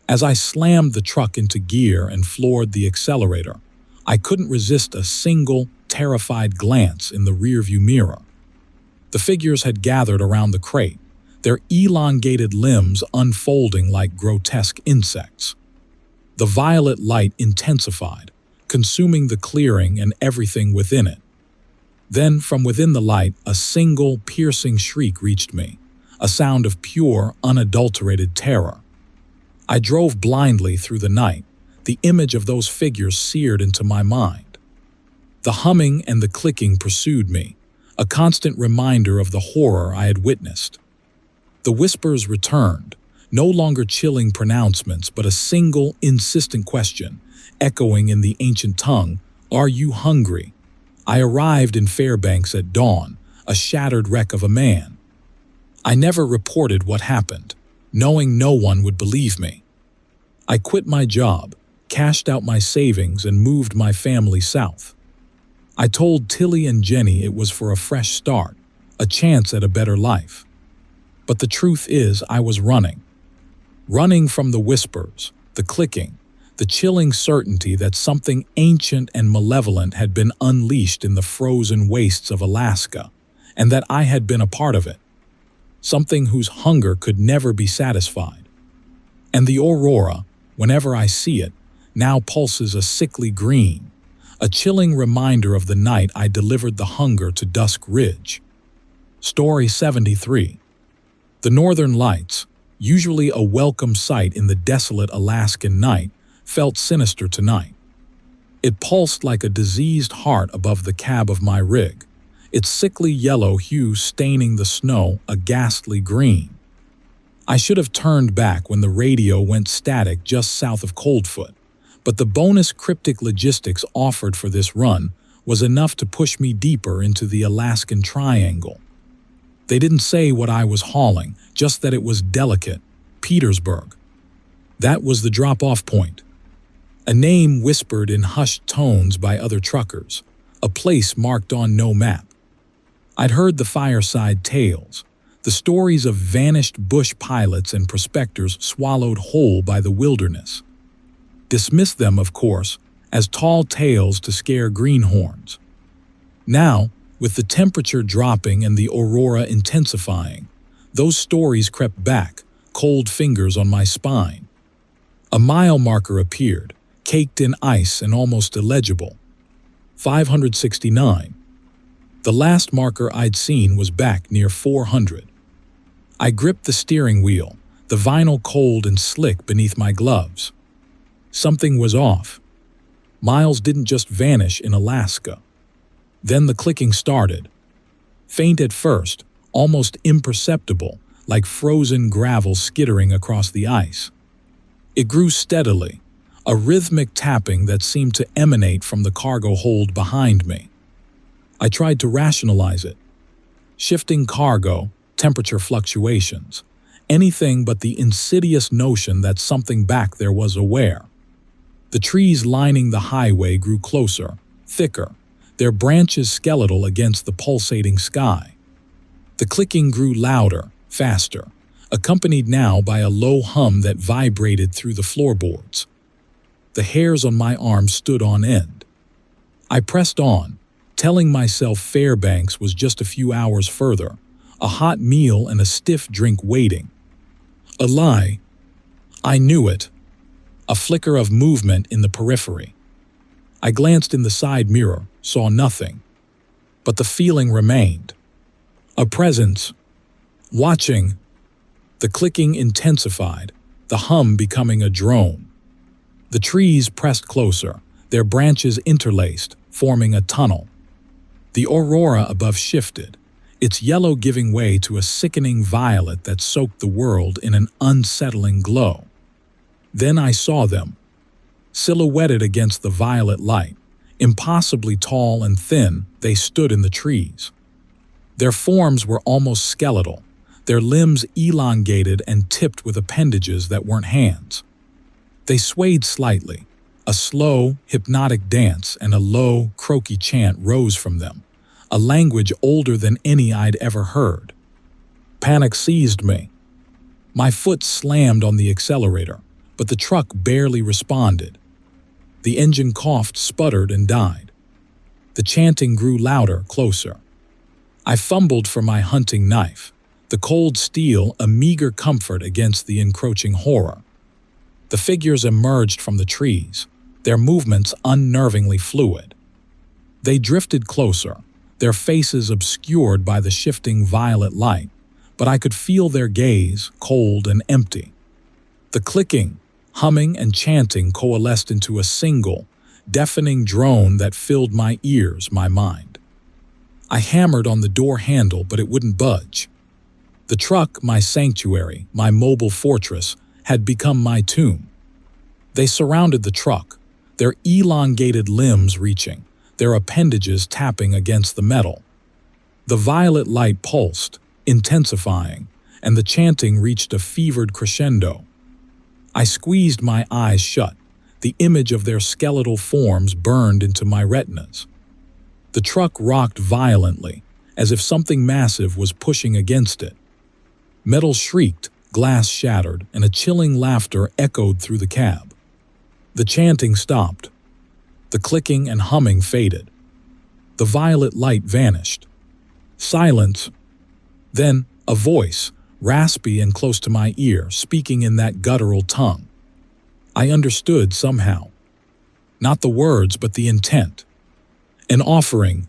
As I slammed the truck into gear and floored the accelerator, I couldn't resist a single, terrified glance in the rearview mirror. The figures had gathered around the crate, their elongated limbs unfolding like grotesque insects. The violet light intensified, consuming the clearing and everything within it. Then, from within the light, a single, piercing shriek reached me, a sound of pure, unadulterated terror. I drove blindly through the night, the image of those figures seared into my mind. The humming and the clicking pursued me, a constant reminder of the horror I had witnessed. The whispers returned, no longer chilling pronouncements, but a single, insistent question, echoing in the ancient tongue: "Are you hungry?" I arrived in Fairbanks at dawn, a shattered wreck of a man. I never reported what happened, knowing no one would believe me. I quit my job, cashed out my savings, and moved my family south. I told Tilly and Jenny it was for a fresh start, a chance at a better life. But the truth is, I was running. Running from the whispers, the clicking, the chilling certainty that something ancient and malevolent had been unleashed in the frozen wastes of Alaska, and that I had been a part of it. Something whose hunger could never be satisfied. And the aurora, whenever I see it, now pulses a sickly green, a chilling reminder of the night I delivered the hunger to Dusk Ridge. Story 73. The Northern Lights, usually a welcome sight in the desolate Alaskan night, felt sinister tonight. It pulsed like a diseased heart above the cab of my rig, its sickly yellow hue staining the snow a ghastly green. I should have turned back when the radio went static just south of Coldfoot, but the bonus cryptic logistics offered for this run was enough to push me deeper into the Alaskan Triangle. They didn't say what I was hauling, just that it was delicate, Petersburg. That was the drop-off point. A name whispered in hushed tones by other truckers, a place marked on no map. I'd heard the fireside tales, the stories of vanished bush pilots and prospectors swallowed whole by the wilderness. Dismissed them, of course, as tall tales to scare greenhorns. Now, with the temperature dropping and the aurora intensifying, those stories crept back, cold fingers on my spine. A mile marker appeared, caked in ice and almost illegible. 569. The last marker I'd seen was back near 400. I gripped the steering wheel, the vinyl cold and slick beneath my gloves. Something was off. Miles didn't just vanish in Alaska. Then the clicking started. Faint at first, almost imperceptible, like frozen gravel skittering across the ice. It grew steadily, a rhythmic tapping that seemed to emanate from the cargo hold behind me. I tried to rationalize it. Shifting cargo, temperature fluctuations, anything but the insidious notion that something back there was aware. The trees lining the highway grew closer, thicker, their branches skeletal against the pulsating sky. The clicking grew louder, faster, accompanied now by a low hum that vibrated through the floorboards. The hairs on my arms stood on end. I pressed on, telling myself Fairbanks was just a few hours further, a hot meal and a stiff drink waiting. A lie. I knew it. A flicker of movement in the periphery. I glanced in the side mirror, saw nothing. But the feeling remained. A presence. Watching. The clicking intensified, the hum becoming a drone. The trees pressed closer, their branches interlaced, forming a tunnel. The aurora above shifted, its yellow giving way to a sickening violet that soaked the world in an unsettling glow. Then I saw them, silhouetted against the violet light, impossibly tall and thin, they stood in the trees. Their forms were almost skeletal, their limbs elongated and tipped with appendages that weren't hands. They swayed slightly. A slow, hypnotic dance and a low, croaky chant rose from them, a language older than any I'd ever heard. Panic seized me. My foot slammed on the accelerator, but the truck barely responded. The engine coughed, sputtered, and died. The chanting grew louder, closer. I fumbled for my hunting knife, the cold steel a meager comfort against the encroaching horror. The figures emerged from the trees, their movements unnervingly fluid. They drifted closer, their faces obscured by the shifting violet light, but I could feel their gaze, cold and empty. The clicking, humming, and chanting coalesced into a single, deafening drone that filled my ears, my mind. I hammered on the door handle, but it wouldn't budge. The truck, my sanctuary, my mobile fortress, had become my tomb. They surrounded the truck, their elongated limbs reaching, their appendages tapping against the metal. The violet light pulsed, intensifying, and the chanting reached a fevered crescendo. I squeezed my eyes shut, The image of their skeletal forms burned into my retinas. The truck rocked violently, as if something massive was pushing against it. Metal shrieked, glass shattered, and a chilling laughter echoed through the cab. The chanting stopped. The clicking and humming faded. The violet light vanished. Silence. Then, a voice, raspy and close to my ear, speaking in that guttural tongue. I understood somehow. Not the words, but the intent. An offering.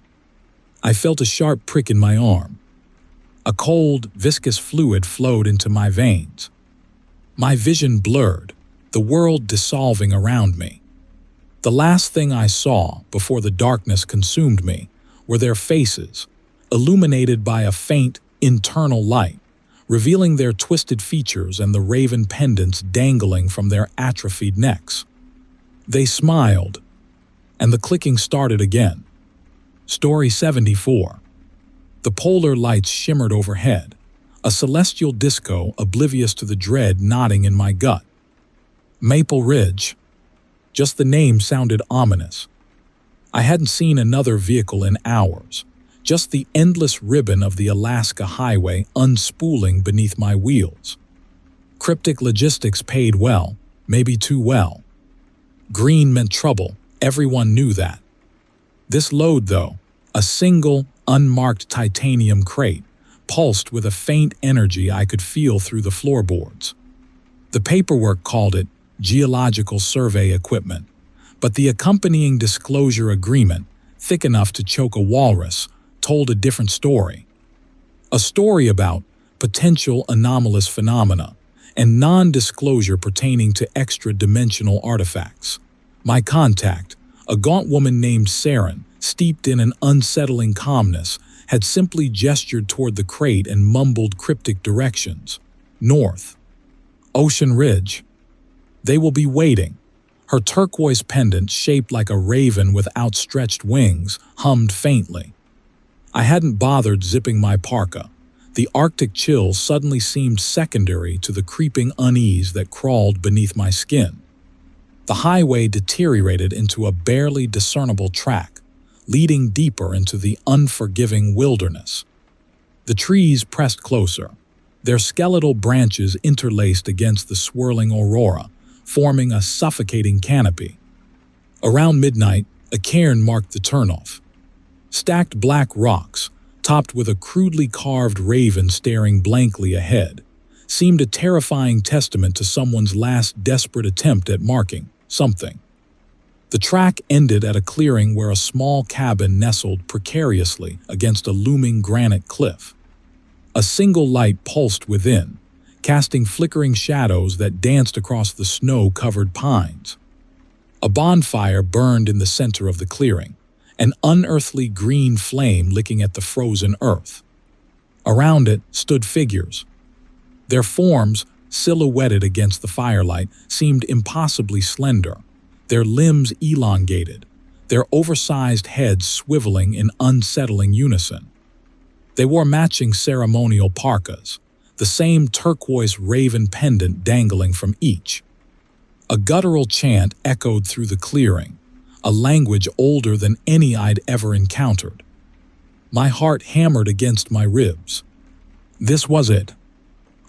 I felt a sharp prick in my arm. A cold, viscous fluid flowed into my veins. My vision blurred, the world dissolving around me. The last thing I saw before the darkness consumed me were their faces, illuminated by a faint, internal light, revealing their twisted features and the raven pendants dangling from their atrophied necks. They smiled, and the clicking started again. Story 74. The polar lights shimmered overhead, a celestial disco oblivious to the dread knotting in my gut. Maple Ridge. Just the name sounded ominous. I hadn't seen another vehicle in hours, just the endless ribbon of the Alaska highway unspooling beneath my wheels. Cryptic logistics paid well, maybe too well. Green meant trouble, everyone knew that. This load, though, a single, unmarked titanium crate, pulsed with a faint energy I could feel through the floorboards. The paperwork called it geological survey equipment, but the accompanying disclosure agreement, thick enough to choke a walrus, told a different story. A story about potential anomalous phenomena and non-disclosure pertaining to extra-dimensional artifacts. My contact, a gaunt woman named Saren, steeped in an unsettling calmness, had simply gestured toward the crate and mumbled cryptic directions. North. Ocean Ridge. They will be waiting. Her turquoise pendant, shaped like a raven with outstretched wings, hummed faintly. I hadn't bothered zipping my parka. The Arctic chill suddenly seemed secondary to the creeping unease that crawled beneath my skin. The highway deteriorated into a barely discernible track, leading deeper into the unforgiving wilderness. The trees pressed closer, their skeletal branches interlaced against the swirling aurora, forming a suffocating canopy. Around midnight, a cairn marked the turnoff. Stacked black rocks, topped with a crudely carved raven staring blankly ahead, seemed a terrifying testament to someone's last desperate attempt at marking something. The track ended at a clearing where a small cabin nestled precariously against a looming granite cliff. A single light pulsed within, casting flickering shadows that danced across the snow-covered pines. A bonfire burned in the center of the clearing, an unearthly green flame licking at the frozen earth. Around it stood figures. Their forms, silhouetted against the firelight, seemed impossibly slender, their limbs elongated, their oversized heads swiveling in unsettling unison. They wore matching ceremonial parkas, the same turquoise raven pendant dangling from each. A guttural chant echoed through the clearing, a language older than any I'd ever encountered. My heart hammered against my ribs. This was it.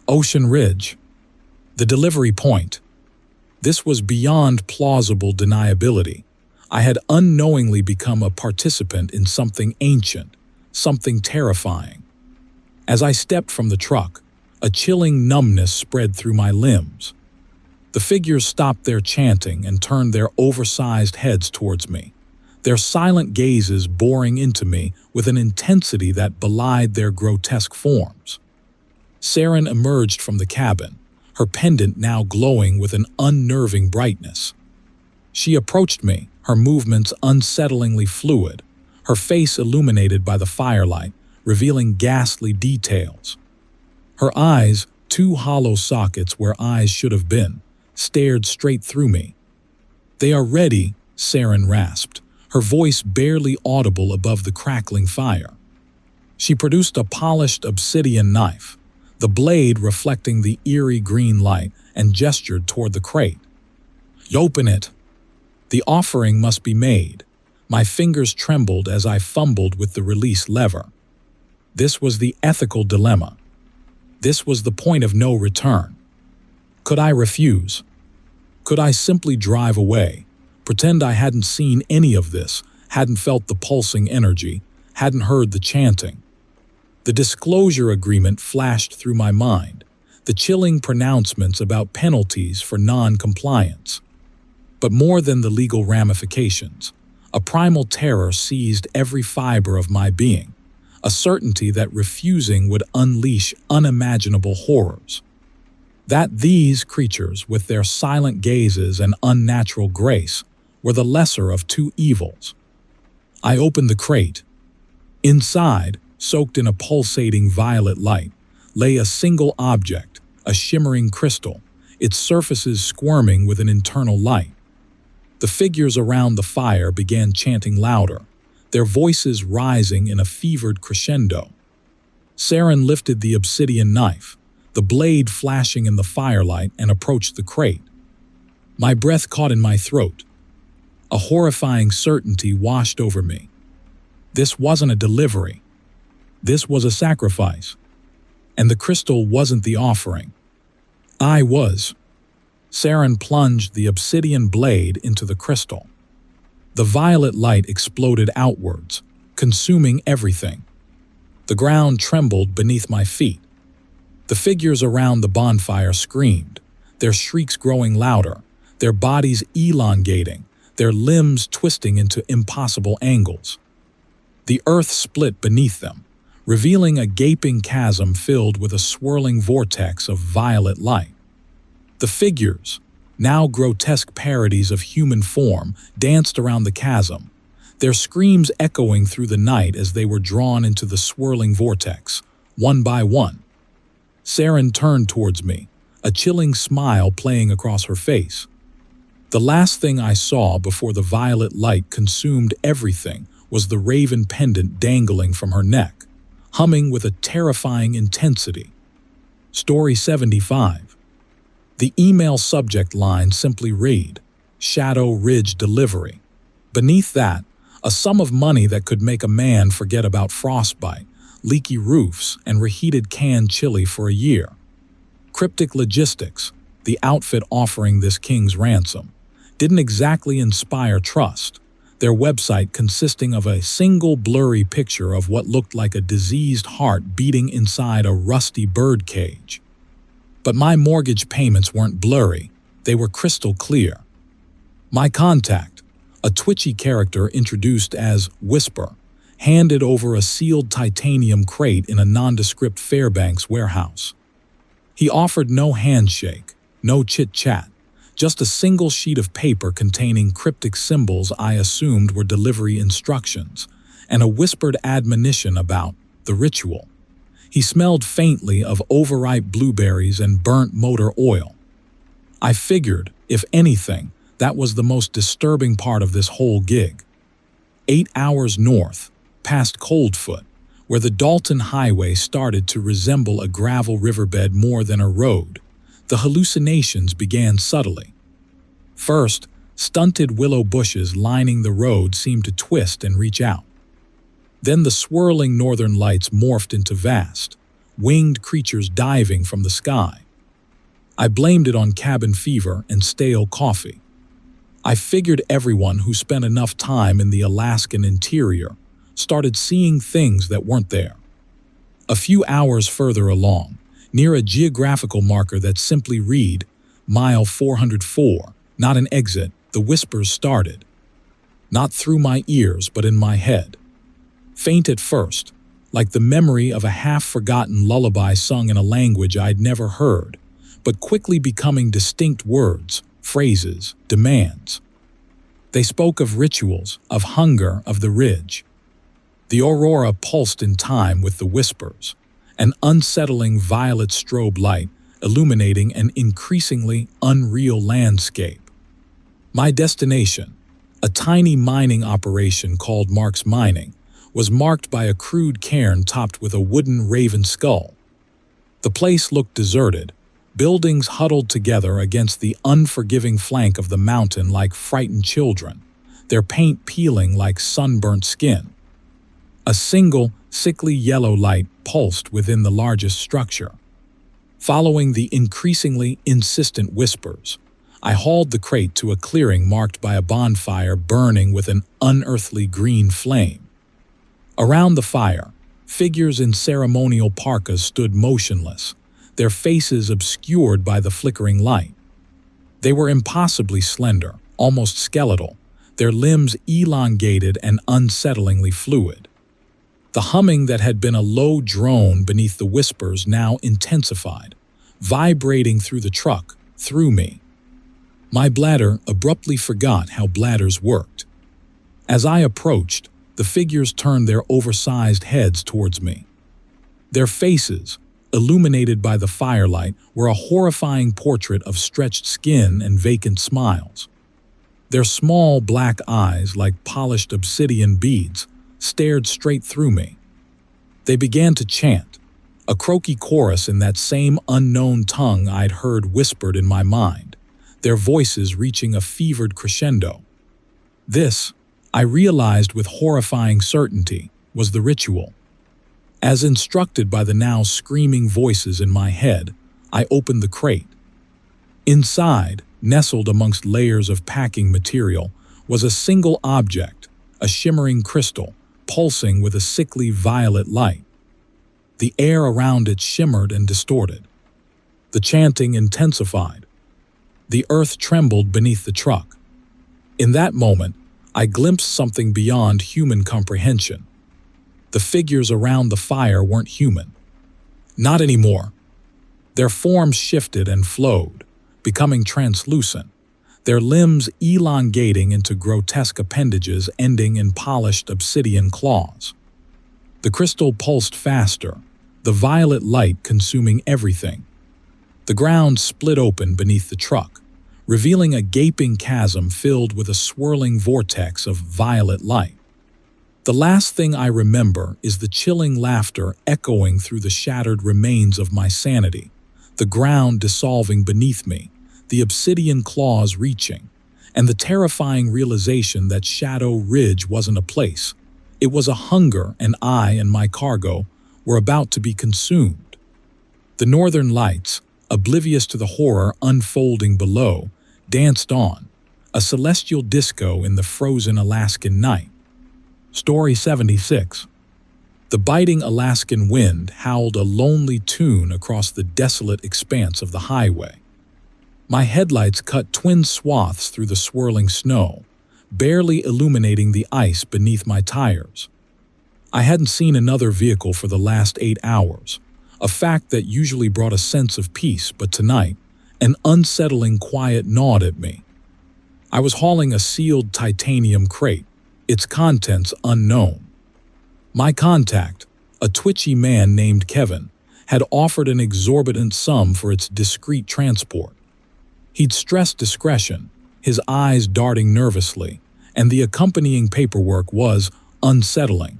Ocean Ridge. The delivery point. This was beyond plausible deniability. I had unknowingly become a participant in something ancient, something terrifying. As I stepped from the truck, a chilling numbness spread through my limbs. The figures stopped their chanting and turned their oversized heads towards me, their silent gazes boring into me with an intensity that belied their grotesque forms. Saren emerged from the cabin, her pendant now glowing with an unnerving brightness. She approached me, her movements unsettlingly fluid, her face illuminated by the firelight, revealing ghastly details. Her eyes, two hollow sockets where eyes should have been, stared straight through me. "They are ready," Saren rasped, her voice barely audible above the crackling fire. She produced a polished obsidian knife, the blade reflecting the eerie green light, and gestured toward the crate. "Open it." The offering must be made. My fingers trembled as I fumbled with the release lever. This was the ethical dilemma. This was the point of no return. Could I refuse? Could I simply drive away, pretend I hadn't seen any of this, hadn't felt the pulsing energy, hadn't heard the chanting? The disclosure agreement flashed through my mind, the chilling pronouncements about penalties for non-compliance. But more than the legal ramifications, a primal terror seized every fiber of my being, a certainty that refusing would unleash unimaginable horrors. That these creatures, with their silent gazes and unnatural grace, were the lesser of two evils. I opened the crate. Inside, soaked in a pulsating violet light, lay a single object, a shimmering crystal, its surfaces squirming with an internal light. The figures around the fire began chanting louder, their voices rising in a fevered crescendo. Saren lifted the obsidian knife, the blade flashing in the firelight, and approached the crate. My breath caught in my throat. A horrifying certainty washed over me. This wasn't a delivery. This was a sacrifice. And the crystal wasn't the offering. I was. Saren plunged the obsidian blade into the crystal. The violet light exploded outwards, consuming everything. The ground trembled beneath my feet. The figures around the bonfire screamed, their shrieks growing louder, their bodies elongating, their limbs twisting into impossible angles. The earth split beneath them, revealing a gaping chasm filled with a swirling vortex of violet light. The figures, now grotesque parodies of human form, danced around the chasm, their screams echoing through the night as they were drawn into the swirling vortex, one by one. Saren turned towards me, a chilling smile playing across her face. The last thing I saw before the violet light consumed everything was the raven pendant dangling from her neck, humming with a terrifying intensity. Story 75. The email subject line simply read, Shadow Ridge Delivery. Beneath that, a sum of money that could make a man forget about frostbite, leaky roofs, and reheated canned chili for a year. Cryptic Logistics, the outfit offering this king's ransom, didn't exactly inspire trust, their website consisting of a single blurry picture of what looked like a diseased heart beating inside a rusty bird cage. But my mortgage payments weren't blurry, they were crystal clear. My contact, a twitchy character introduced as Whisper, handed over a sealed titanium crate in a nondescript Fairbanks warehouse. He offered no handshake, no chit-chat, just a single sheet of paper containing cryptic symbols I assumed were delivery instructions, and a whispered admonition about the ritual. He smelled faintly of overripe blueberries and burnt motor oil. I figured, if anything, that was the most disturbing part of this whole gig. 8 hours north, past Coldfoot, where the Dalton Highway started to resemble a gravel riverbed more than a road, the hallucinations began subtly. First, stunted willow bushes lining the road seemed to twist and reach out. Then the swirling northern lights morphed into vast, winged creatures diving from the sky. I blamed it on cabin fever and stale coffee. I figured everyone who spent enough time in the Alaskan interior started seeing things that weren't there. A few hours further along, near a geographical marker that simply read, Mile 404, not an exit, the whispers started. Not through my ears, but in my head. Faint at first, like the memory of a half-forgotten lullaby sung in a language I'd never heard, but quickly becoming distinct words, phrases, demands. They spoke of rituals, of hunger, of the ridge. The aurora pulsed in time with the whispers, an unsettling violet strobe light illuminating an increasingly unreal landscape. My destination, a tiny mining operation called Mark's Mining, was marked by a crude cairn topped with a wooden raven skull. The place looked deserted, Buildings huddled together against the unforgiving flank of the mountain like frightened children, their paint peeling like sunburnt skin. A single, sickly yellow light pulsed within the largest structure. Following the increasingly insistent whispers, I hauled the crate to a clearing marked by a bonfire burning with an unearthly green flame. Around the fire, figures in ceremonial parkas stood motionless, their faces obscured by the flickering light. They were impossibly slender, almost skeletal, their limbs elongated and unsettlingly fluid. The humming that had been a low drone beneath the whispers now intensified, vibrating through the truck, through me. My bladder abruptly forgot how bladders worked. As I approached, the figures turned their oversized heads towards me. Their faces, illuminated by the firelight, were a horrifying portrait of stretched skin and vacant smiles. Their small black eyes, like polished obsidian beads, stared straight through me. They began to chant, a croaky chorus in that same unknown tongue I'd heard whispered in my mind, their voices reaching a fevered crescendo. This, I realized with horrifying certainty, was the ritual. As instructed by the now screaming voices in my head, I opened the crate. Inside, nestled amongst layers of packing material, was a single object, a shimmering crystal, pulsing with a sickly violet light. The air around it shimmered and distorted. The chanting intensified. The earth trembled beneath the truck. In that moment, I glimpsed something beyond human comprehension. The figures around the fire weren't human. Not anymore. Their forms shifted and flowed, becoming translucent, their limbs elongating into grotesque appendages ending in polished obsidian claws. The crystal pulsed faster, the violet light consuming everything. The ground split open beneath the truck, revealing a gaping chasm filled with a swirling vortex of violet light. The last thing I remember is the chilling laughter echoing through the shattered remains of my sanity, the ground dissolving beneath me, the obsidian claws reaching, and the terrifying realization that Shadow Ridge wasn't a place. It was a hunger, and I and my cargo were about to be consumed. The northern lights, oblivious to the horror unfolding below, danced on, a celestial disco in the frozen Alaskan night. Story 76. The biting Alaskan wind howled a lonely tune across the desolate expanse of the highway. My headlights cut twin swaths through the swirling snow, barely illuminating the ice beneath my tires. I hadn't seen another vehicle for the last 8 hours, a fact that usually brought a sense of peace, but tonight, an unsettling quiet gnawed at me. I was hauling a sealed titanium crate, its contents unknown. My contact, a twitchy man named Kevin, had offered an exorbitant sum for its discreet transport. He'd stressed discretion, his eyes darting nervously, and the accompanying paperwork was unsettling.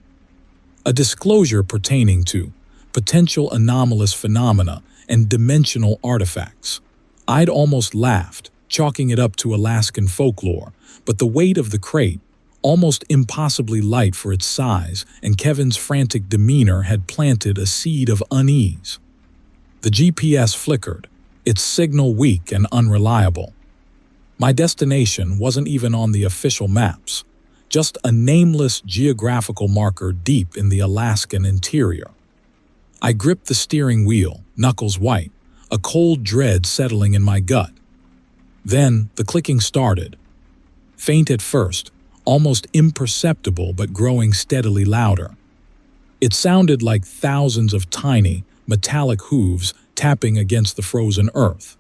A disclosure pertaining to potential anomalous phenomena and dimensional artifacts. I'd almost laughed, chalking it up to Alaskan folklore, but the weight of the crate, almost impossibly light for its size, and Kevin's frantic demeanor had planted a seed of unease. The GPS flickered, its signal weak and unreliable. My destination wasn't even on the official maps, just a nameless geographical marker deep in the Alaskan interior. I gripped the steering wheel, knuckles white, a cold dread settling in my gut. Then the clicking started. Faint at first, almost imperceptible but growing steadily louder. It sounded like thousands of tiny, metallic hooves tapping against the frozen earth.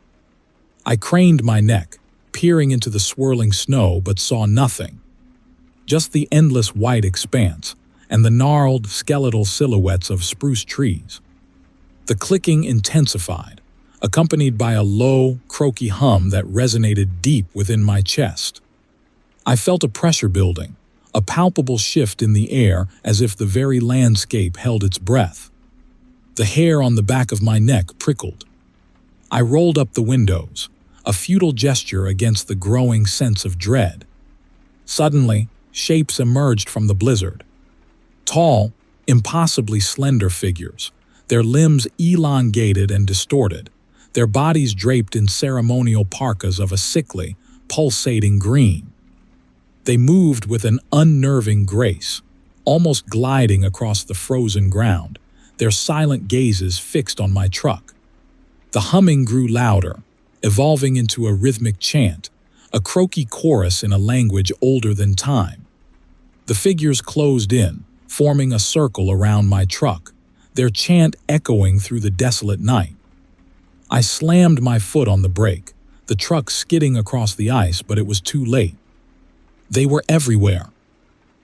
I craned my neck, peering into the swirling snow, but saw nothing. Just the endless white expanse and the gnarled, skeletal silhouettes of spruce trees. The clicking intensified, accompanied by a low, croaky hum that resonated deep within my chest. I felt a pressure building, a palpable shift in the air as if the very landscape held its breath. The hair on the back of my neck prickled. I rolled up the windows, a futile gesture against the growing sense of dread. Suddenly, shapes emerged from the blizzard. Tall, impossibly slender figures, their limbs elongated and distorted, their bodies draped in ceremonial parkas of a sickly, pulsating green. They moved with an unnerving grace, almost gliding across the frozen ground, their silent gazes fixed on my truck. The humming grew louder, evolving into a rhythmic chant, a croaky chorus in a language older than time. The figures closed in, forming a circle around my truck, their chant echoing through the desolate night. I slammed my foot on the brake, the truck skidding across the ice, but it was too late. They were everywhere.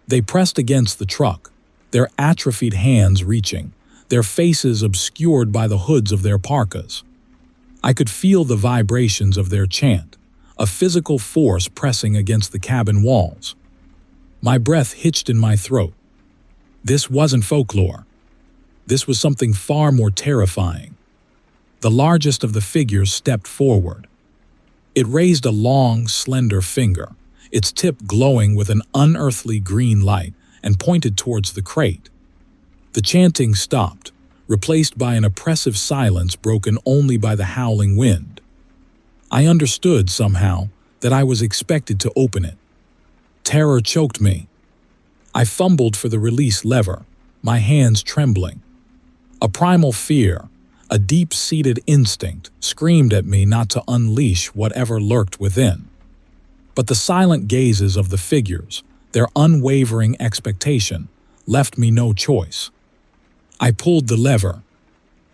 They pressed against the truck, their atrophied hands reaching, their faces obscured by the hoods of their parkas. I could feel the vibrations of their chant, a physical force pressing against the cabin walls. My breath hitched in my throat. This wasn't folklore. This was something far more terrifying. The largest of the figures stepped forward. It raised a long, slender finger, its tip glowing with an unearthly green light, and pointed towards the crate. The chanting stopped, replaced by an oppressive silence broken only by the howling wind. I understood somehow that I was expected to open it. Terror choked me. I fumbled for the release lever, my hands trembling. A primal fear, a deep-seated instinct, screamed at me not to unleash whatever lurked within. But the silent gazes of the figures, their unwavering expectation, left me no choice. I pulled the lever.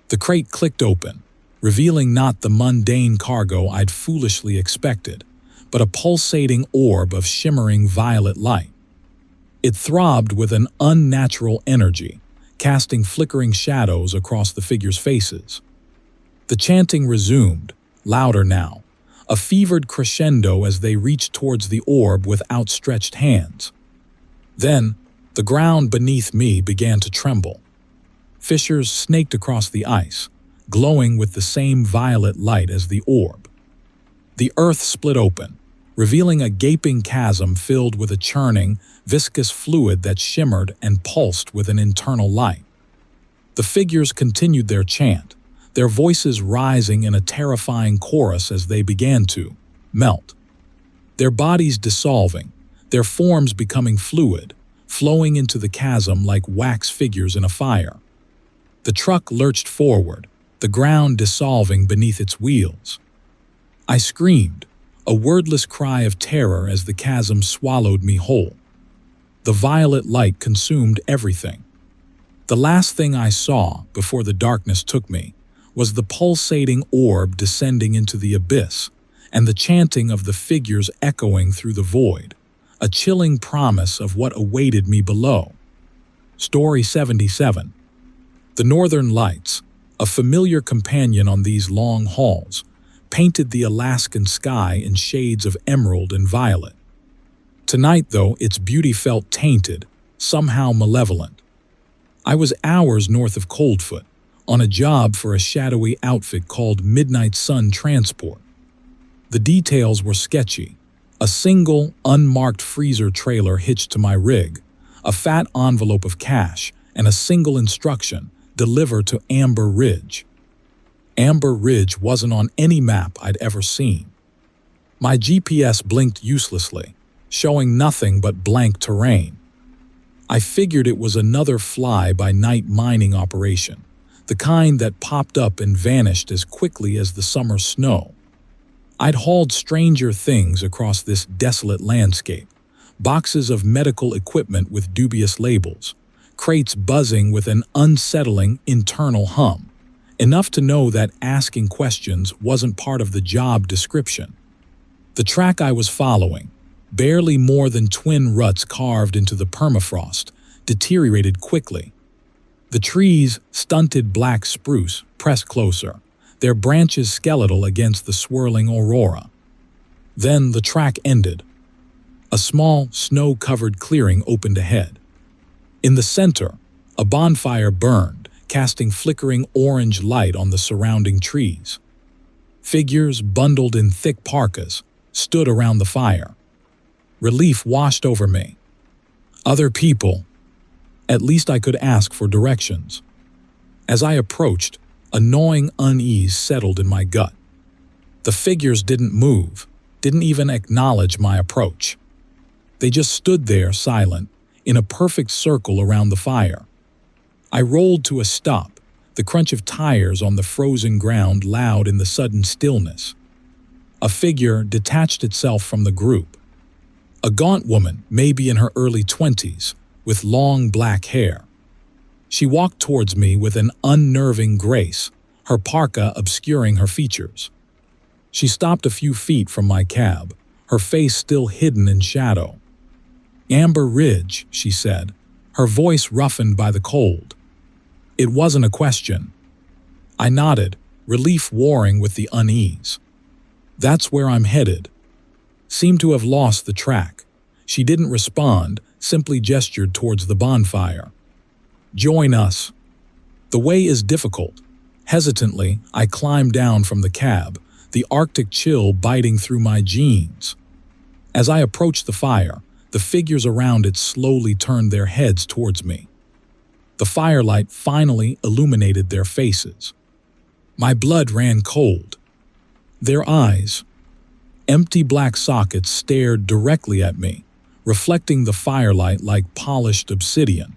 The crate clicked open, revealing not the mundane cargo I'd foolishly expected, but a pulsating orb of shimmering violet light. It throbbed with an unnatural energy, casting flickering shadows across the figures' faces. The chanting resumed, louder now, a fevered crescendo as they reached towards the orb with outstretched hands. Then, the ground beneath me began to tremble. Fissures snaked across the ice, glowing with the same violet light as the orb. The earth split open, revealing a gaping chasm filled with a churning, viscous fluid that shimmered and pulsed with an internal light. The figures continued their chant, their voices rising in a terrifying chorus as they began to melt. Their bodies dissolving, their forms becoming fluid, flowing into the chasm like wax figures in a fire. The truck lurched forward, the ground dissolving beneath its wheels. I screamed, a wordless cry of terror as the chasm swallowed me whole. The violet light consumed everything. The last thing I saw before the darkness took me was the pulsating orb descending into the abyss and the chanting of the figures echoing through the void, a chilling promise of what awaited me below. Story 77. The Northern Lights, a familiar companion on these long hauls, painted the Alaskan sky in shades of emerald and violet. Tonight, though, its beauty felt tainted, somehow malevolent. I was hours north of Coldfoot, on a job for a shadowy outfit called Midnight Sun Transport. The details were sketchy. A single, unmarked freezer trailer hitched to my rig, a fat envelope of cash, and a single instruction: deliver to Amber Ridge. Amber Ridge wasn't on any map I'd ever seen. My GPS blinked uselessly, showing nothing but blank terrain. I figured it was another fly-by-night mining operation, the kind that popped up and vanished as quickly as the summer snow. I'd hauled stranger things across this desolate landscape: boxes of medical equipment with dubious labels, crates buzzing with an unsettling internal hum, enough to know that asking questions wasn't part of the job description. The track I was following, barely more than twin ruts carved into the permafrost, deteriorated quickly. The trees, stunted black spruce, pressed closer, their branches skeletal against the swirling aurora. Then the track ended. A small, snow-covered clearing opened ahead. In the center, a bonfire burned, casting flickering orange light on the surrounding trees. Figures bundled in thick parkas stood around the fire. Relief washed over me. Other people. At least I could ask for directions. As I approached, a gnawing unease settled in my gut. The figures didn't move, didn't even acknowledge my approach. They just stood there silent, in a perfect circle around the fire. I rolled to a stop, the crunch of tires on the frozen ground loud in the sudden stillness. A figure detached itself from the group. A gaunt woman, maybe in her early 20s, with long black hair. She walked towards me with an unnerving grace, her parka obscuring her features. She stopped a few feet from my cab, her face still hidden in shadow. "Amber Ridge," she said, her voice roughened by the cold. It wasn't a question. I nodded, relief warring with the unease. "That's where I'm headed." Seemed to have lost the track. She didn't respond, simply gestured towards the bonfire. "Join us." The way is difficult. Hesitantly, I climbed down from the cab, the Arctic chill biting through my jeans. As I approached the fire, the figures around it slowly turned their heads towards me. The firelight finally illuminated their faces. My blood ran cold. Their eyes, empty black sockets, stared directly at me, reflecting the firelight like polished obsidian.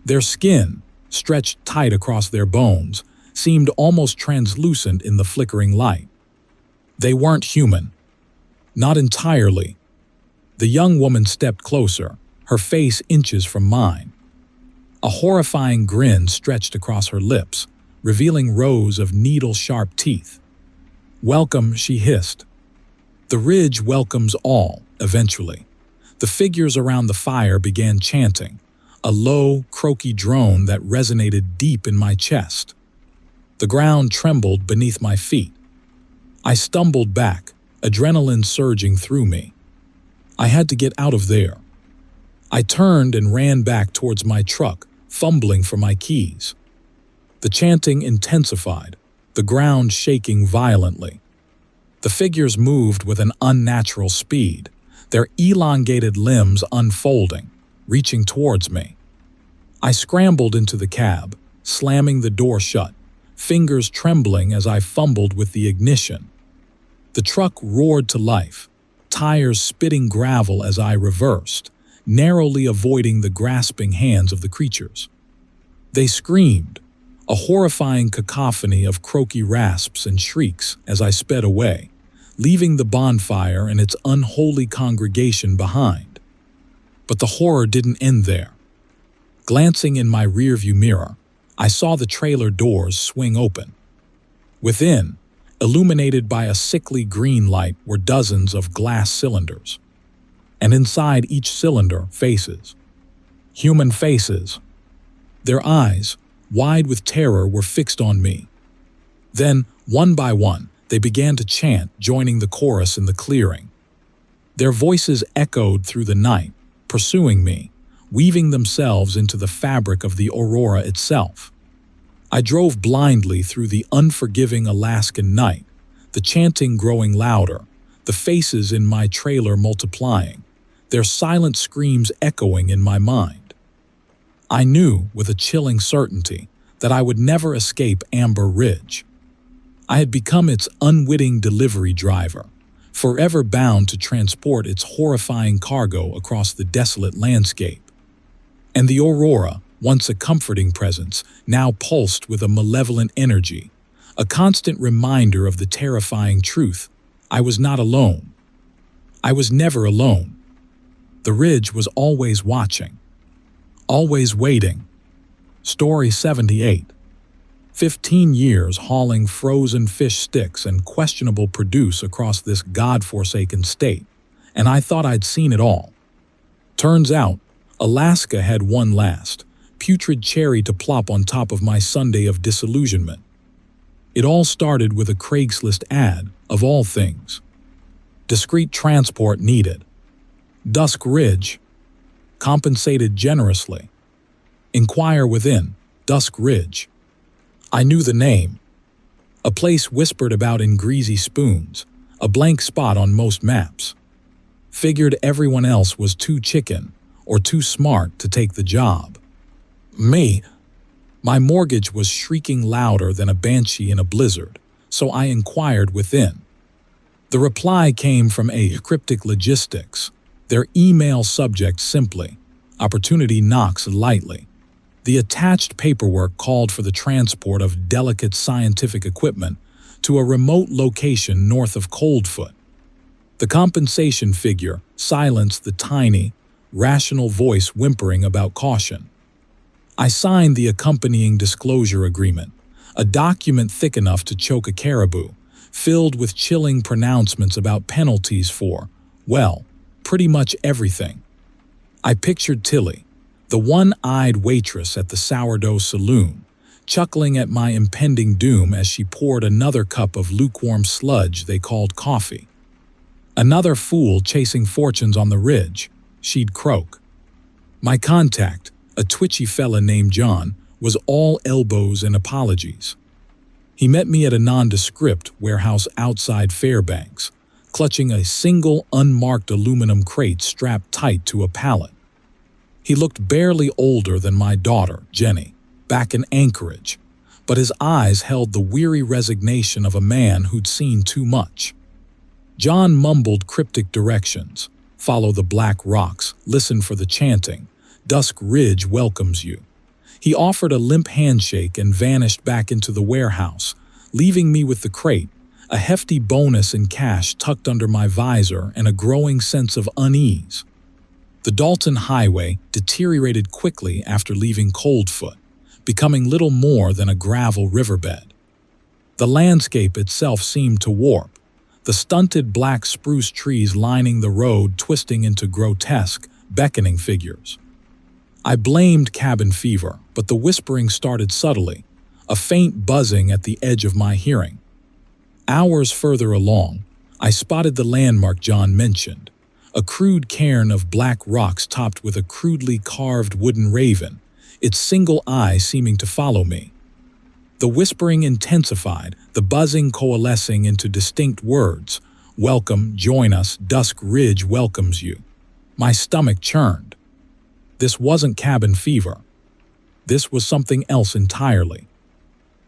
Their skin, stretched tight across their bones, seemed almost translucent in the flickering light. They weren't human. Not entirely. The young woman stepped closer, her face inches from mine. A horrifying grin stretched across her lips, revealing rows of needle-sharp teeth. "Welcome," she hissed. "The Ridge welcomes all," eventually. The figures around the fire began chanting, a low, croaky drone that resonated deep in my chest. The ground trembled beneath my feet. I stumbled back, adrenaline surging through me. I had to get out of there. I turned and ran back towards my truck, fumbling for my keys. The chanting intensified, the ground shaking violently. The figures moved with an unnatural speed, their elongated limbs unfolding, reaching towards me. I scrambled into the cab, slamming the door shut, fingers trembling as I fumbled with the ignition. The truck roared to life, tires spitting gravel as I reversed, narrowly avoiding the grasping hands of the creatures. They screamed, a horrifying cacophony of croaky rasps and shrieks as I sped away, leaving the bonfire and its unholy congregation behind. But the horror didn't end there. Glancing in my rearview mirror, I saw the trailer doors swing open. Within, illuminated by a sickly green light, were dozens of glass cylinders. And inside each cylinder, faces. Human faces. Their eyes, wide with terror, were fixed on me. Then, one by one, they began to chant, joining the chorus in the clearing. Their voices echoed through the night, pursuing me, weaving themselves into the fabric of the aurora itself. I drove blindly through the unforgiving Alaskan night, the chanting growing louder, the faces in my trailer multiplying, their silent screams echoing in my mind. I knew with a chilling certainty that I would never escape Amber Ridge. I had become its unwitting delivery driver, forever bound to transport its horrifying cargo across the desolate landscape. And the aurora, once a comforting presence, now pulsed with a malevolent energy, a constant reminder of the terrifying truth: I was not alone. I was never alone. The Ridge was always watching, always waiting. Story 78. 15 years hauling frozen fish sticks and questionable produce across this god-forsaken state, and I thought I'd seen it all. Turns out, Alaska had one last, putrid cherry to plop on top of my sundae of disillusionment. It all started with a Craigslist ad, of all things. Discreet transport needed. Dusk Ridge. Compensated generously. Inquire within. Dusk Ridge. I knew the name. A place whispered about in greasy spoons, a blank spot on most maps. Figured everyone else was too chicken or too smart to take the job. Me? My mortgage was shrieking louder than a banshee in a blizzard, so I inquired within. The reply came from a cryptic logistics, their email subject simply, "Opportunity knocks lightly." The attached paperwork called for the transport of delicate scientific equipment to a remote location north of Coldfoot. The compensation figure silenced the tiny, rational voice whimpering about caution. I signed the accompanying disclosure agreement, a document thick enough to choke a caribou, filled with chilling pronouncements about penalties for, well, pretty much everything. I pictured Tilly, the one-eyed waitress at the sourdough saloon, chuckling at my impending doom as she poured another cup of lukewarm sludge they called coffee. "Another fool chasing fortunes on the ridge," she'd croak. My contact, a twitchy fella named John, was all elbows and apologies. He met me at a nondescript warehouse outside Fairbanks, clutching a single unmarked aluminum crate strapped tight to a pallet. He looked barely older than my daughter, Jenny, back in Anchorage, but his eyes held the weary resignation of a man who'd seen too much. John mumbled cryptic directions: "Follow the black rocks, listen for the chanting, Dusk Ridge welcomes you." He offered a limp handshake and vanished back into the warehouse, leaving me with the crate, a hefty bonus in cash tucked under my visor and a growing sense of unease. The Dalton Highway deteriorated quickly after leaving Coldfoot, becoming little more than a gravel riverbed. The landscape itself seemed to warp, the stunted black spruce trees lining the road twisting into grotesque, beckoning figures. I blamed cabin fever, but the whispering started subtly, a faint buzzing at the edge of my hearing. Hours further along, I spotted the landmark John mentioned, a crude cairn of black rocks topped with a crudely carved wooden raven, its single eye seeming to follow me. The whispering intensified, the buzzing coalescing into distinct words: "Welcome, join us, Dusk Ridge welcomes you." My stomach churned. This wasn't cabin fever. This was something else entirely.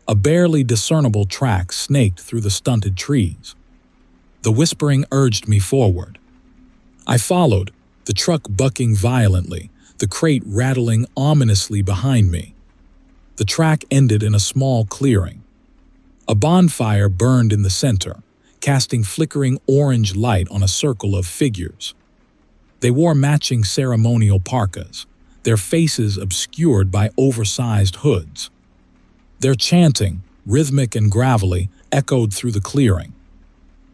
A barely discernible track snaked through the stunted trees. The whispering urged me forward. I followed, the truck bucking violently, the crate rattling ominously behind me. The track ended in a small clearing. A bonfire burned in the center, casting flickering orange light on a circle of figures. They wore matching ceremonial parkas, their faces obscured by oversized hoods. Their chanting, rhythmic and gravelly, echoed through the clearing.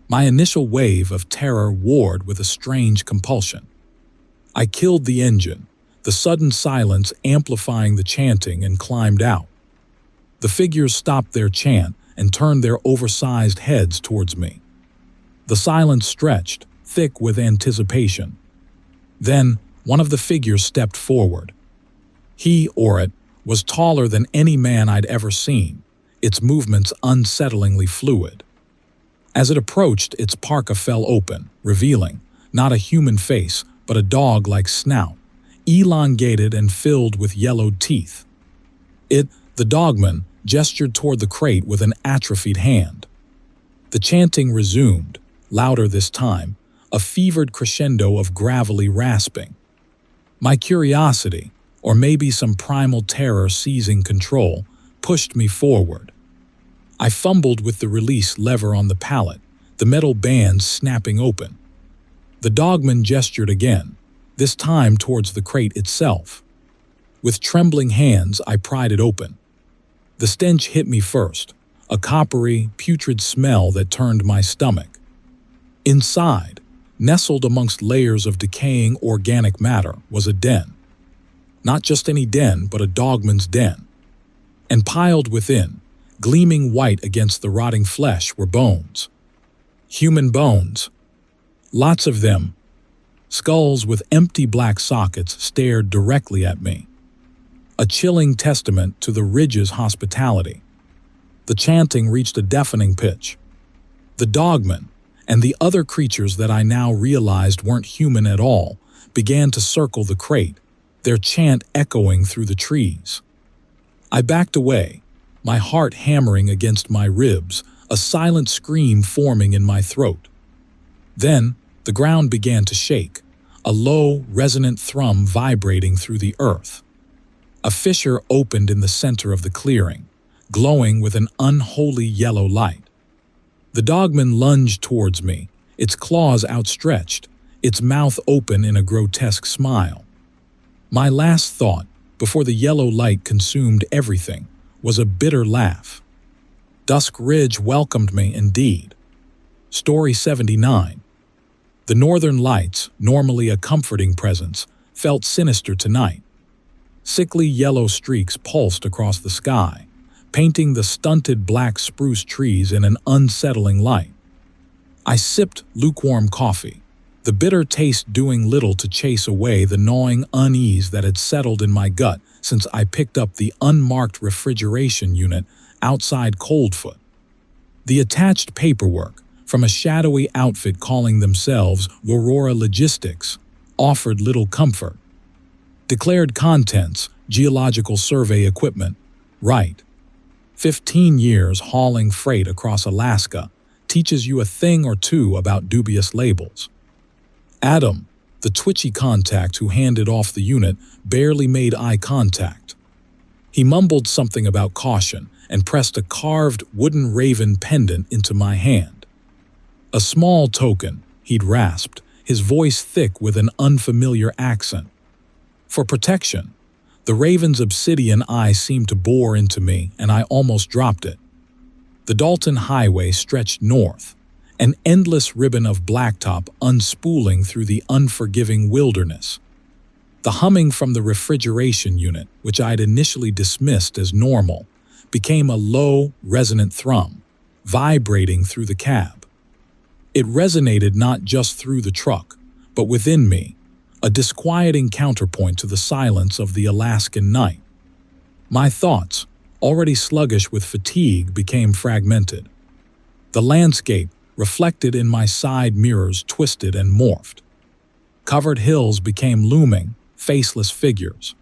My initial wave of terror warred with a strange compulsion. I killed the engine, the sudden silence amplifying the chanting, and climbed out. The figures stopped their chant and turned their oversized heads towards me. The silence stretched, thick with anticipation. Then, one of the figures stepped forward. He or it was taller than any man I'd ever seen, its movements unsettlingly fluid. As it approached, its parka fell open, revealing not a human face, but a dog-like snout, elongated and filled with yellowed teeth. The dogman, gestured toward the crate with an atrophied hand. The chanting resumed, louder this time, a fevered crescendo of gravelly rasping. My curiosity, or maybe some primal terror seizing control, pushed me forward. I fumbled with the release lever on the pallet, the metal bands snapping open. The dogman gestured again, this time towards the crate itself. With trembling hands, I pried it open. The stench hit me first, a coppery, putrid smell that turned my stomach. Inside, nestled amongst layers of decaying organic matter, was a den. Not just any den, but a dogman's den. And piled within, gleaming white against the rotting flesh, were bones. Human bones. Lots of them. Skulls with empty black sockets stared directly at me. A chilling testament to the Ridge's hospitality. The chanting reached a deafening pitch. The dogmen, and the other creatures that I now realized weren't human at all, began to circle the crate, their chant echoing through the trees. I backed away, my heart hammering against my ribs, a silent scream forming in my throat. Then, the ground began to shake, a low, resonant thrum vibrating through the earth. A fissure opened in the center of the clearing, glowing with an unholy yellow light. The dogman lunged towards me, its claws outstretched, its mouth open in a grotesque smile. My last thought, before the yellow light consumed everything, was a bitter laugh. Dusk Ridge welcomed me indeed. Story 79. The northern lights, normally a comforting presence, felt sinister tonight. Sickly yellow streaks pulsed across the sky, painting the stunted black spruce trees in an unsettling light. I sipped lukewarm coffee, the bitter taste doing little to chase away the gnawing unease that had settled in my gut since I picked up the unmarked refrigeration unit outside Coldfoot. The attached paperwork, from a shadowy outfit calling themselves Aurora Logistics, offered little comfort. Declared contents, geological survey equipment, right. 15 years hauling freight across Alaska teaches you a thing or two about dubious labels. Adam, the twitchy contact who handed off the unit, barely made eye contact. He mumbled something about caution and pressed a carved wooden raven pendant into my hand. A small token, he'd rasped, his voice thick with an unfamiliar accent. For protection. The raven's obsidian eye seemed to bore into me, and I almost dropped it. The Dalton Highway stretched north, an endless ribbon of blacktop unspooling through the unforgiving wilderness. The humming from the refrigeration unit, which I'd initially dismissed as normal, became a low, resonant thrum, vibrating through the cab. It resonated not just through the truck, but within me, a disquieting counterpoint to the silence of the Alaskan night. My thoughts, already sluggish with fatigue, became fragmented. The landscape, reflected in my side mirrors, twisted and morphed. Covered hills became looming, faceless figures.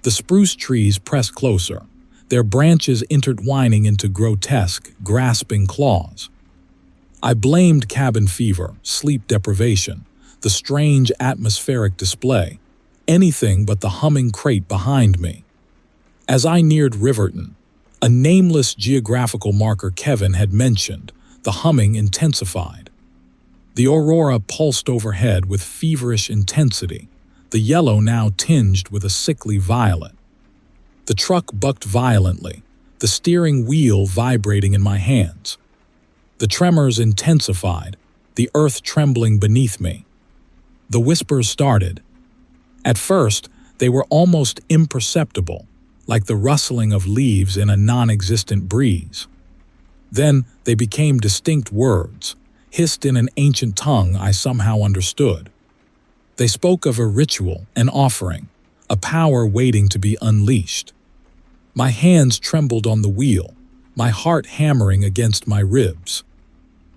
The spruce trees pressed closer, their branches intertwining into grotesque, grasping claws. I blamed cabin fever, sleep deprivation, the strange atmospheric display, anything but the humming crate behind me. As I neared Riverton, a nameless geographical marker Kevin had mentioned, the humming intensified. The aurora pulsed overhead with feverish intensity, the yellow now tinged with a sickly violet. The truck bucked violently, the steering wheel vibrating in my hands. The tremors intensified, the earth trembling beneath me. The whispers started. At first, they were almost imperceptible, like the rustling of leaves in a non-existent breeze. Then they became distinct words, hissed in an ancient tongue I somehow understood. They spoke of a ritual, an offering, a power waiting to be unleashed. My hands trembled on the wheel, my heart hammering against my ribs.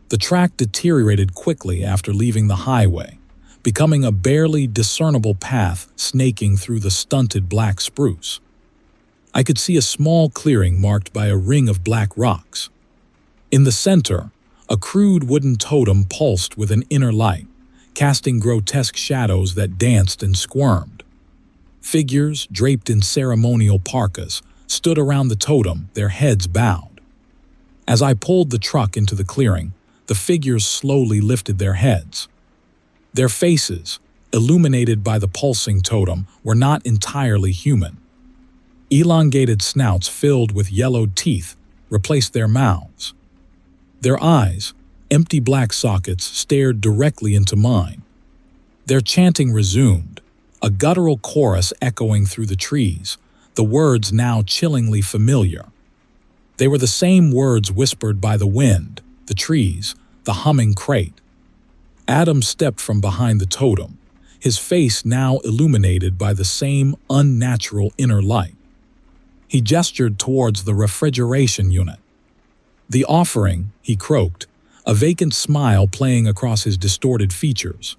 The track deteriorated quickly after leaving the highway, becoming a barely discernible path snaking through the stunted black spruce. I could see a small clearing marked by a ring of black rocks. In the center, a crude wooden totem pulsed with an inner light, casting grotesque shadows that danced and squirmed. Figures, draped in ceremonial parkas, stood around the totem, their heads bowed. As I pulled the truck into the clearing, the figures slowly lifted their heads. Their faces, illuminated by the pulsing totem, were not entirely human. Elongated snouts filled with yellowed teeth replaced their mouths. Their eyes, empty black sockets, stared directly into mine. Their chanting resumed, a guttural chorus echoing through the trees, the words now chillingly familiar. They were the same words whispered by the wind, the trees, the humming crate. Adam stepped from behind the totem, his face now illuminated by the same unnatural inner light. He gestured towards the refrigeration unit. "The offering," he croaked, a vacant smile playing across his distorted features.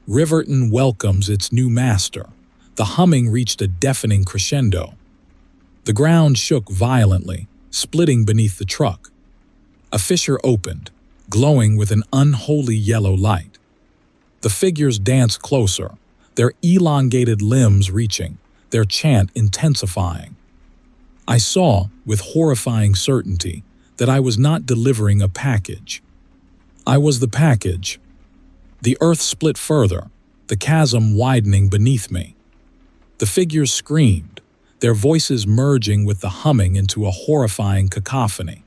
"Riverton welcomes its new master." The humming reached a deafening crescendo. The ground shook violently, splitting beneath the truck. A fissure opened, glowing with an unholy yellow light. The figures danced closer, their elongated limbs reaching, their chant intensifying. I saw, with horrifying certainty, that I was not delivering a package. I was the package. The earth split further, the chasm widening beneath me. The figures screamed, their voices merging with the humming into a horrifying cacophony.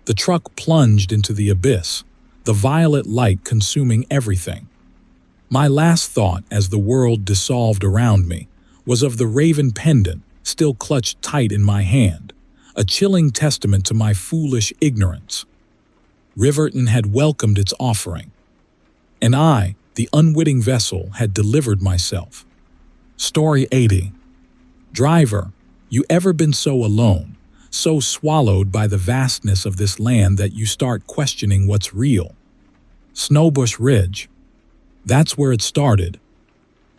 The truck plunged into the abyss, the violet light consuming everything. My last thought as the world dissolved around me was of the raven pendant still clutched tight in my hand, a chilling testament to my foolish ignorance. Riverton had welcomed its offering, and I, the unwitting vessel, had delivered myself. Story 80. Driver, you ever been so alone, so swallowed by the vastness of this land that you start questioning what's real? Snowbush Ridge. That's where it started.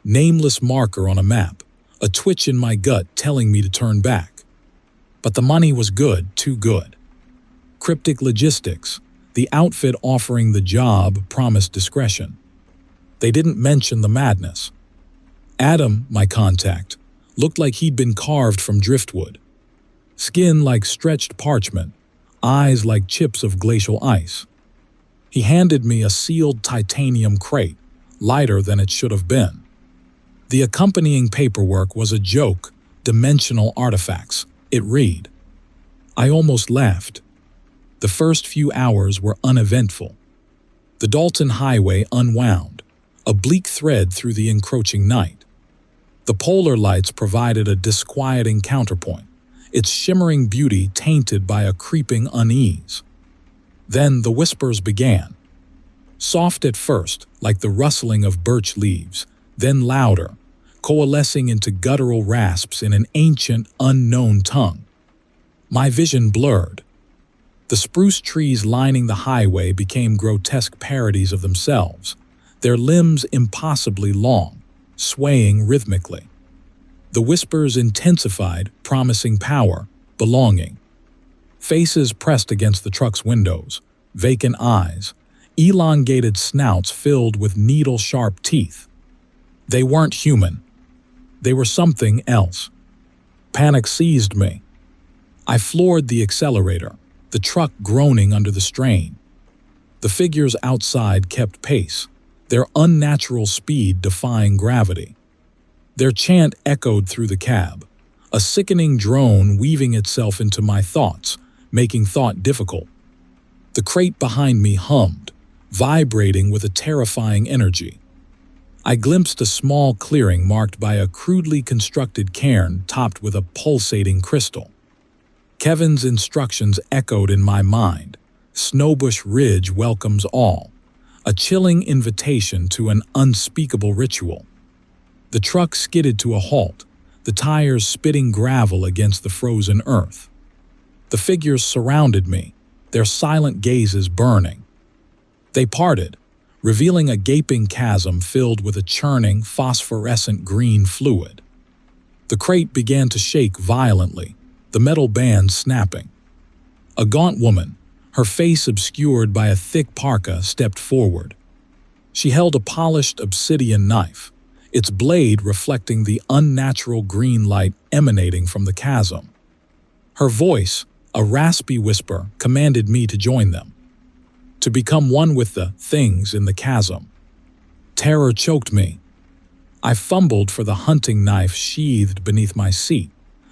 Nameless marker on a map, a twitch in my gut telling me to turn back. But the money was good, too good. Cryptic Logistics, the outfit offering the job, promised discretion. They didn't mention the madness. Adam, my contact, looked like he'd been carved from driftwood. Skin like stretched parchment, eyes like chips of glacial ice. He handed me a sealed titanium crate, lighter than it should have been. The accompanying paperwork was a joke, dimensional artifacts, it read. I almost laughed. The first few hours were uneventful. The Dalton Highway unwound, a bleak thread through the encroaching night. The polar lights provided a disquieting counterpoint, its shimmering beauty tainted by a creeping unease. Then the whispers began. Soft at first, like the rustling of birch leaves, then louder, coalescing into guttural rasps in an ancient, unknown tongue. My vision blurred. The spruce trees lining the highway became grotesque parodies of themselves, their limbs impossibly long, swaying rhythmically. The whispers intensified, promising power, belonging. Faces pressed against the truck's windows, vacant eyes, elongated snouts filled with needle-sharp teeth. They weren't human. They were something else. Panic seized me. I floored the accelerator, the truck groaning under the strain. The figures outside kept pace, their unnatural speed defying gravity. Their chant echoed through the cab, a sickening drone weaving itself into my thoughts, making thought difficult. The crate behind me hummed, vibrating with a terrifying energy. I glimpsed a small clearing marked by a crudely constructed cairn topped with a pulsating crystal. Kevin's instructions echoed in my mind. Snowbush Ridge welcomes all, a chilling invitation to an unspeakable ritual. The truck skidded to a halt, the tires spitting gravel against the frozen earth. The figures surrounded me, their silent gazes burning. They parted, revealing a gaping chasm filled with a churning, phosphorescent green fluid. The crate began to shake violently, the metal band snapping. A gaunt woman, her face obscured by a thick parka, stepped forward. She held a polished obsidian knife, its blade reflecting the unnatural green light emanating from the chasm. Her voice, a raspy whisper, commanded me to join them, to become one with the things in the chasm. Terror choked me. I fumbled for the hunting knife sheathed beneath my seat,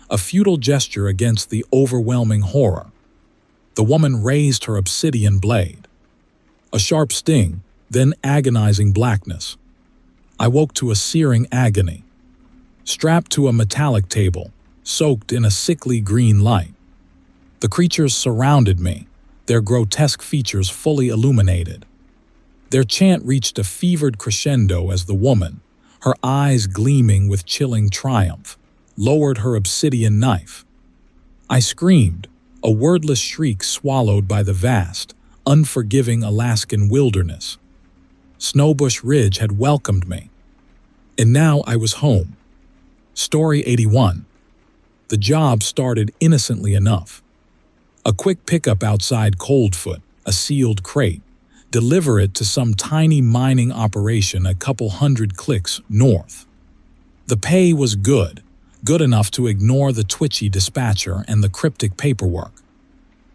a futile gesture against the overwhelming horror. The woman raised her obsidian blade. A sharp sting, then agonizing blackness. I woke to a searing agony. Strapped to a metallic table, soaked in a sickly green light. The creatures surrounded me, their grotesque features fully illuminated. Their chant reached a fevered crescendo as the woman, her eyes gleaming with chilling triumph, lowered her obsidian knife. I screamed, a wordless shriek swallowed by the vast, unforgiving Alaskan wilderness. Snowbush Ridge had welcomed me, and now I was home. Story 81. The job started innocently enough. A quick pickup outside Coldfoot, a sealed crate, deliver it to some tiny mining operation a couple hundred clicks north. The pay was good enough to ignore the twitchy dispatcher and the cryptic paperwork.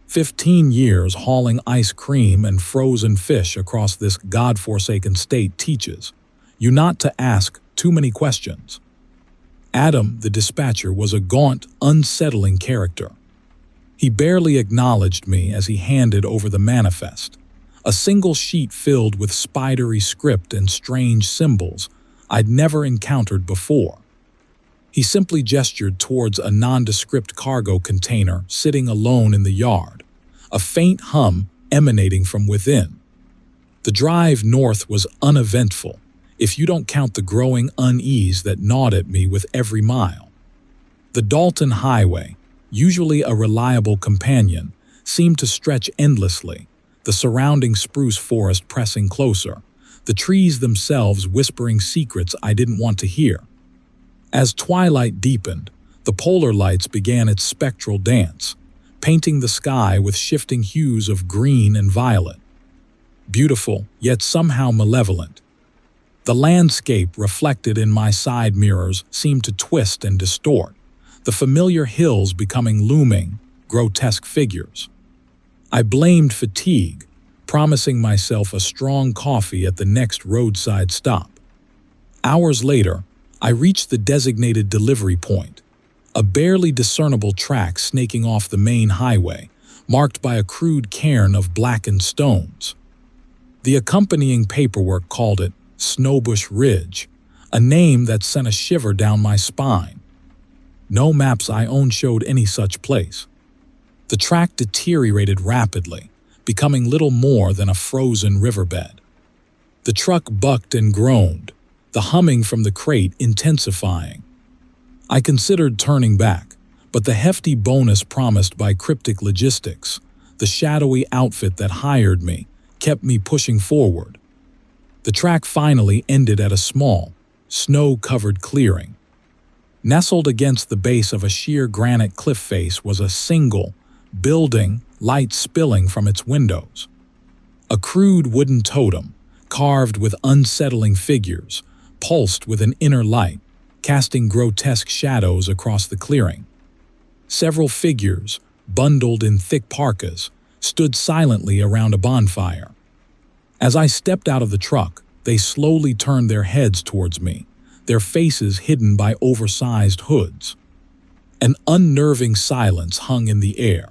15 years hauling ice cream and frozen fish across this godforsaken state teaches you not to ask too many questions. Adam, the dispatcher, was a gaunt, unsettling character. He barely acknowledged me as he handed over the manifest, a single sheet filled with spidery script and strange symbols I'd never encountered before. He simply gestured towards a nondescript cargo container sitting alone in the yard, a faint hum emanating from within. The drive north was uneventful, if you don't count the growing unease that gnawed at me with every mile. The Dalton Highway, usually a reliable companion, seemed to stretch endlessly, the surrounding spruce forest pressing closer, the trees themselves whispering secrets I didn't want to hear. As twilight deepened, the polar lights began its spectral dance, painting the sky with shifting hues of green and violet. Beautiful, yet somehow malevolent. The landscape reflected in my side mirrors seemed to twist and distort, the familiar hills becoming looming, grotesque figures. I blamed fatigue, promising myself a strong coffee at the next roadside stop. Hours later, I reached the designated delivery point, a barely discernible track snaking off the main highway, marked by a crude cairn of blackened stones. The accompanying paperwork called it Snowbush Ridge, a name that sent a shiver down my spine. No maps I owned showed any such place. The track deteriorated rapidly, becoming little more than a frozen riverbed. The truck bucked and groaned, the humming from the crate intensifying. I considered turning back, but the hefty bonus promised by Cryptic Logistics, the shadowy outfit that hired me, kept me pushing forward. The track finally ended at a small, snow-covered clearing. Nestled against the base of a sheer granite cliff face was a single building, light spilling from its windows. A crude wooden totem, carved with unsettling figures, pulsed with an inner light, casting grotesque shadows across the clearing. Several figures, bundled in thick parkas, stood silently around a bonfire. As I stepped out of the truck, they slowly turned their heads towards me, their faces hidden by oversized hoods. An unnerving silence hung in the air,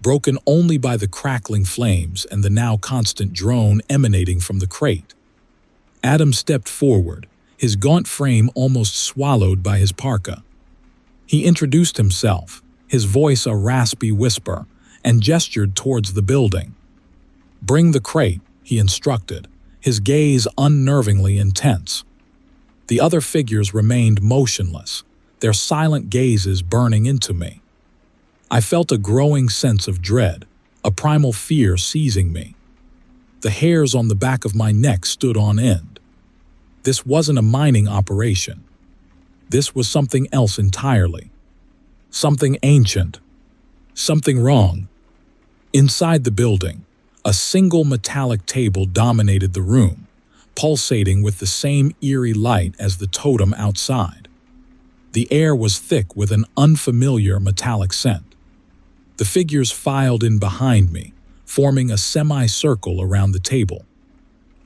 broken only by the crackling flames and the now constant drone emanating from the crate. Adam stepped forward, his gaunt frame almost swallowed by his parka. He introduced himself, his voice a raspy whisper, and gestured towards the building. "Bring the crate," he instructed, his gaze unnervingly intense. The other figures remained motionless, their silent gazes burning into me. I felt a growing sense of dread, a primal fear seizing me. The hairs on the back of my neck stood on end. This wasn't a mining operation. This was something else entirely. Something ancient. Something wrong. Inside the building, a single metallic table dominated the room, pulsating with the same eerie light as the totem outside. The air was thick with an unfamiliar metallic scent. The figures filed in behind me, forming a semicircle around the table.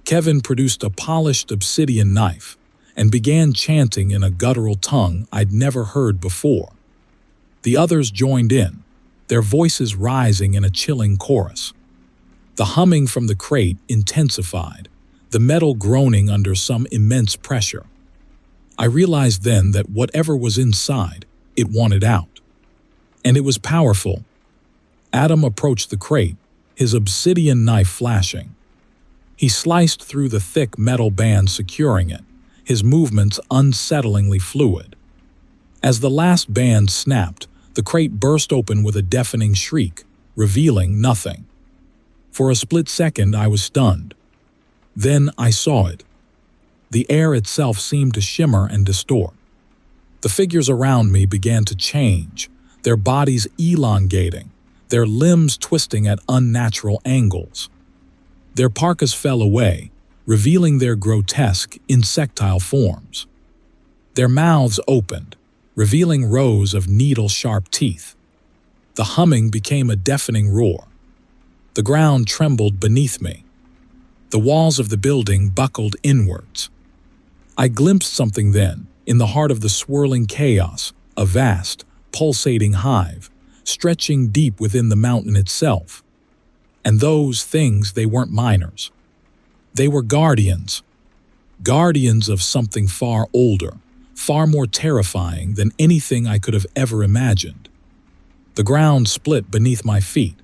Kevin produced a polished obsidian knife and began chanting in a guttural tongue I'd never heard before. The others joined in, their voices rising in a chilling chorus. The humming from the crate intensified, the metal groaning under some immense pressure. I realized then that whatever was inside, it wanted out. And it was powerful. Adam approached the crate, his obsidian knife flashing. He sliced through the thick metal band securing it, his movements unsettlingly fluid. As the last band snapped, the crate burst open with a deafening shriek, revealing nothing. For a split second, I was stunned. Then I saw it. The air itself seemed to shimmer and distort. The figures around me began to change, their bodies elongating, their limbs twisting at unnatural angles. Their parkas fell away, revealing their grotesque, insectile forms. Their mouths opened, revealing rows of needle-sharp teeth. The humming became a deafening roar. The ground trembled beneath me. The walls of the building buckled inwards. I glimpsed something then, in the heart of the swirling chaos, a vast, pulsating hive, stretching deep within the mountain itself. And those things, they weren't minors. They were guardians. Guardians of something far older, far more terrifying than anything I could have ever imagined. The ground split beneath my feet.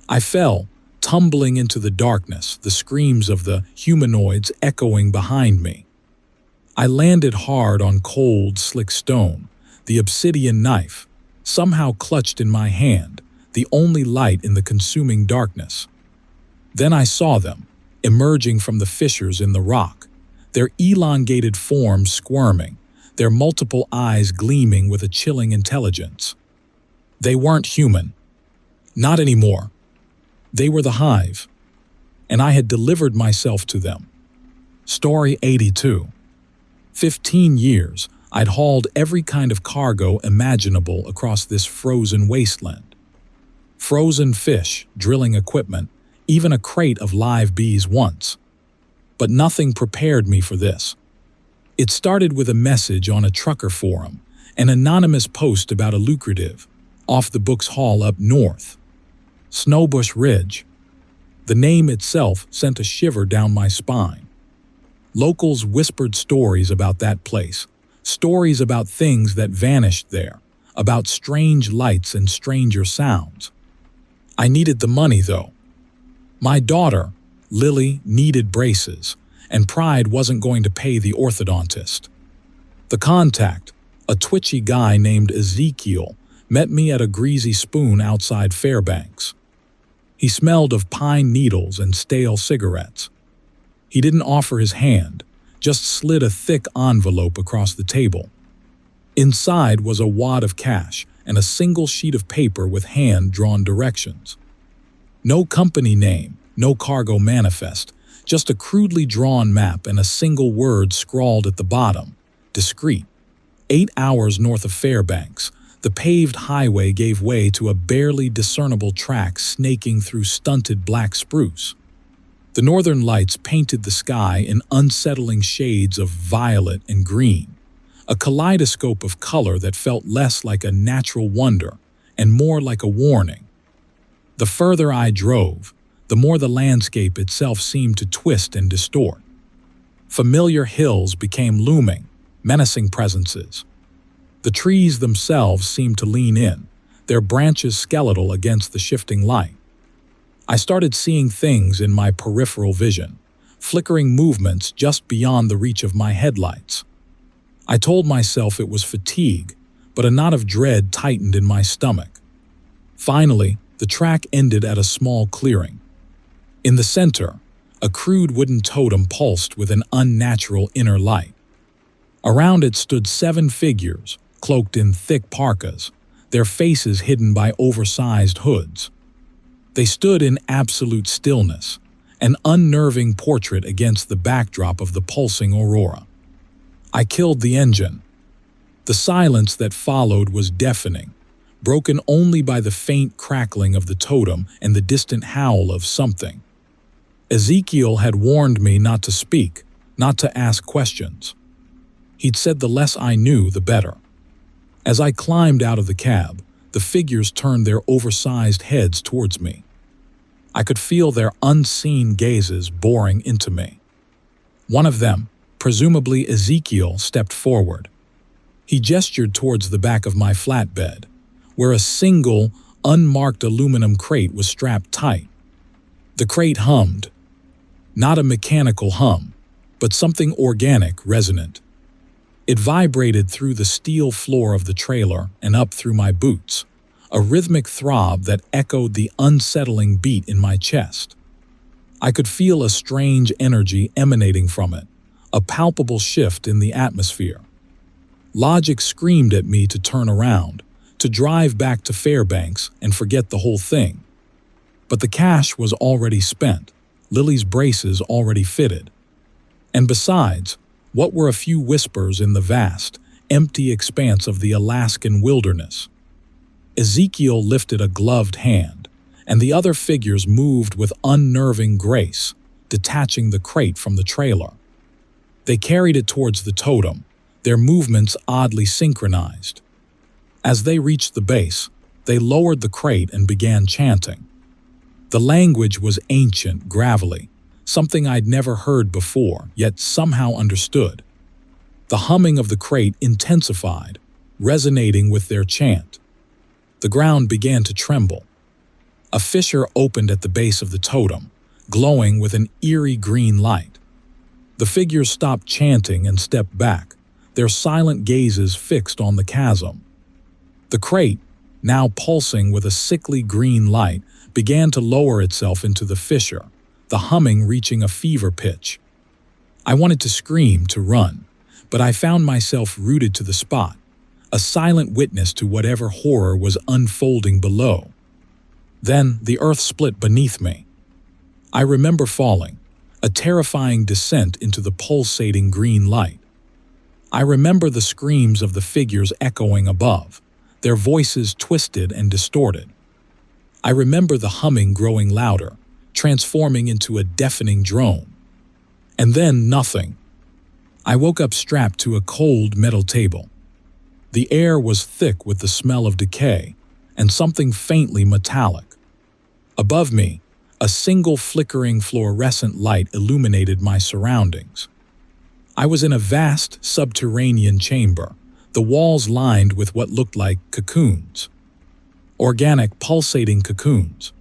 I fell, tumbling into the darkness, the screams of the humanoids echoing behind me. I landed hard on cold, slick stone, the obsidian knife, somehow clutched in my hand, the only light in the consuming darkness. Then I saw them, emerging from the fissures in the rock, their elongated forms squirming, their multiple eyes gleaming with a chilling intelligence. They weren't human. Not anymore. They were the hive, and I had delivered myself to them. Story 82. 15 years, I'd hauled every kind of cargo imaginable across this frozen wasteland. Frozen fish, drilling equipment, even a crate of live bees once. But nothing prepared me for this. It started with a message on a trucker forum, an anonymous post about a lucrative, off-the-books haul up north. Snowbush Ridge. The name itself sent a shiver down my spine. Locals whispered stories about that place, stories about things that vanished there, about strange lights and stranger sounds. I needed the money, though. My daughter, Lily, needed braces, and Pride wasn't going to pay the orthodontist. The contact, a twitchy guy named Ezekiel, met me at a greasy spoon outside Fairbanks. He smelled of pine needles and stale cigarettes. He didn't offer his hand, just slid a thick envelope across the table. Inside was a wad of cash and a single sheet of paper with hand-drawn directions. No company name, no cargo manifest, just a crudely drawn map and a single word scrawled at the bottom, discreet. 8 hours north of Fairbanks, the paved highway gave way to a barely discernible track snaking through stunted black spruce. The northern lights painted the sky in unsettling shades of violet and green, a kaleidoscope of color that felt less like a natural wonder and more like a warning. The further I drove, the more the landscape itself seemed to twist and distort. Familiar hills became looming, menacing presences. The trees themselves seemed to lean in, their branches skeletal against the shifting light. I started seeing things in my peripheral vision, flickering movements just beyond the reach of my headlights. I told myself it was fatigue, but a knot of dread tightened in my stomach. Finally, the track ended at a small clearing. In the center, a crude wooden totem pulsed with an unnatural inner light. Around it stood 7 figures, cloaked in thick parkas, their faces hidden by oversized hoods. They stood in absolute stillness, an unnerving portrait against the backdrop of the pulsing aurora. I killed the engine. The silence that followed was deafening, broken only by the faint crackling of the totem and the distant howl of something. Ezekiel had warned me not to speak, not to ask questions. He'd said the less I knew, the better. As I climbed out of the cab, the figures turned their oversized heads towards me. I could feel their unseen gazes boring into me. One of them, presumably Ezekiel, stepped forward. He gestured towards the back of my flatbed, where a single, unmarked aluminum crate was strapped tight. The crate hummed. Not a mechanical hum, but something organic, resonant. It vibrated through the steel floor of the trailer and up through my boots, a rhythmic throb that echoed the unsettling beat in my chest. I could feel a strange energy emanating from it, a palpable shift in the atmosphere. Logic screamed at me to turn around, to drive back to Fairbanks and forget the whole thing. But the cash was already spent, Lily's braces already fitted. And besides, what were a few whispers in the vast, empty expanse of the Alaskan wilderness? Ezekiel lifted a gloved hand, and the other figures moved with unnerving grace, detaching the crate from the trailer. They carried it towards the totem, their movements oddly synchronized. As they reached the base, they lowered the crate and began chanting. The language was ancient, gravelly, something I'd never heard before, yet somehow understood. The humming of the crate intensified, resonating with their chant. The ground began to tremble. A fissure opened at the base of the totem, glowing with an eerie green light. The figures stopped chanting and stepped back, their silent gazes fixed on the chasm. The crate, now pulsing with a sickly green light, began to lower itself into the fissure, the humming reaching a fever pitch. I wanted to scream, to run, but I found myself rooted to the spot, a silent witness to whatever horror was unfolding below. Then the earth split beneath me. I remember falling, a terrifying descent into the pulsating green light. I remember the screams of the figures echoing above, their voices twisted and distorted. I remember the humming growing louder, transforming into a deafening drone. And then nothing. I woke up strapped to a cold metal table. The air was thick with the smell of decay and something faintly metallic. Above me, a single flickering fluorescent light illuminated my surroundings. I was in a vast subterranean chamber, the walls lined with what looked like cocoons. Organic, pulsating cocoons.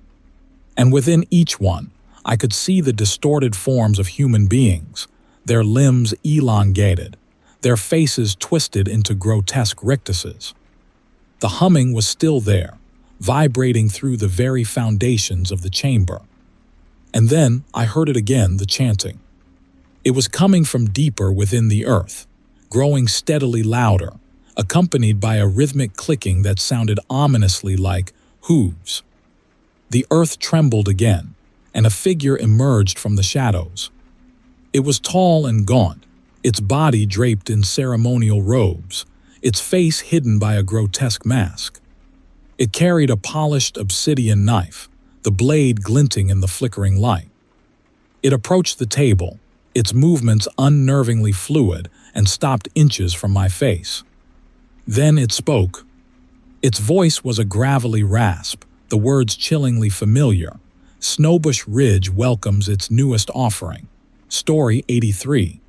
And within each one, I could see the distorted forms of human beings, their limbs elongated, their faces twisted into grotesque rictuses. The humming was still there, vibrating through the very foundations of the chamber. And then I heard it again, the chanting. It was coming from deeper within the earth, growing steadily louder, accompanied by a rhythmic clicking that sounded ominously like hooves. The earth trembled again, and a figure emerged from the shadows. It was tall and gaunt, its body draped in ceremonial robes, its face hidden by a grotesque mask. It carried a polished obsidian knife, the blade glinting in the flickering light. It approached the table, its movements unnervingly fluid, and stopped inches from my face. Then it spoke. Its voice was a gravelly rasp, the words chillingly familiar. Snowbush Ridge welcomes its newest offering. Story 83.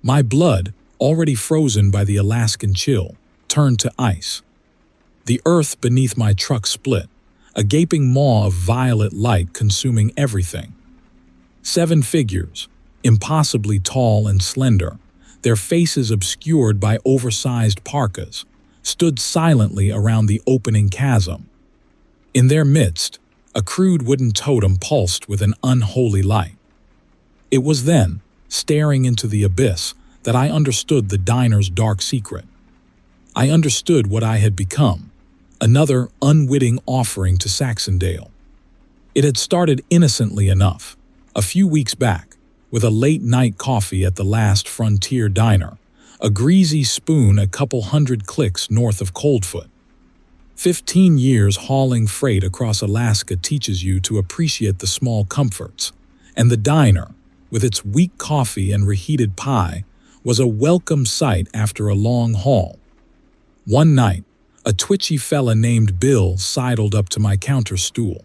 My blood, already frozen by the Alaskan chill, turned to ice. The earth beneath my truck split, a gaping maw of violet light consuming everything. 7 figures, impossibly tall and slender, their faces obscured by oversized parkas, stood silently around the opening chasm. In their midst, a crude wooden totem pulsed with an unholy light. It was then, staring into the abyss, that I understood the diner's dark secret. I understood what I had become, another unwitting offering to Saxondale. It had started innocently enough, a few weeks back, with a late-night coffee at the last Frontier Diner, a greasy spoon a couple hundred clicks north of Coldfoot. 15 years hauling freight across Alaska teaches you to appreciate the small comforts, and the diner, with its weak coffee and reheated pie, was a welcome sight after a long haul. One night, a twitchy fella named Bill sidled up to my counter stool.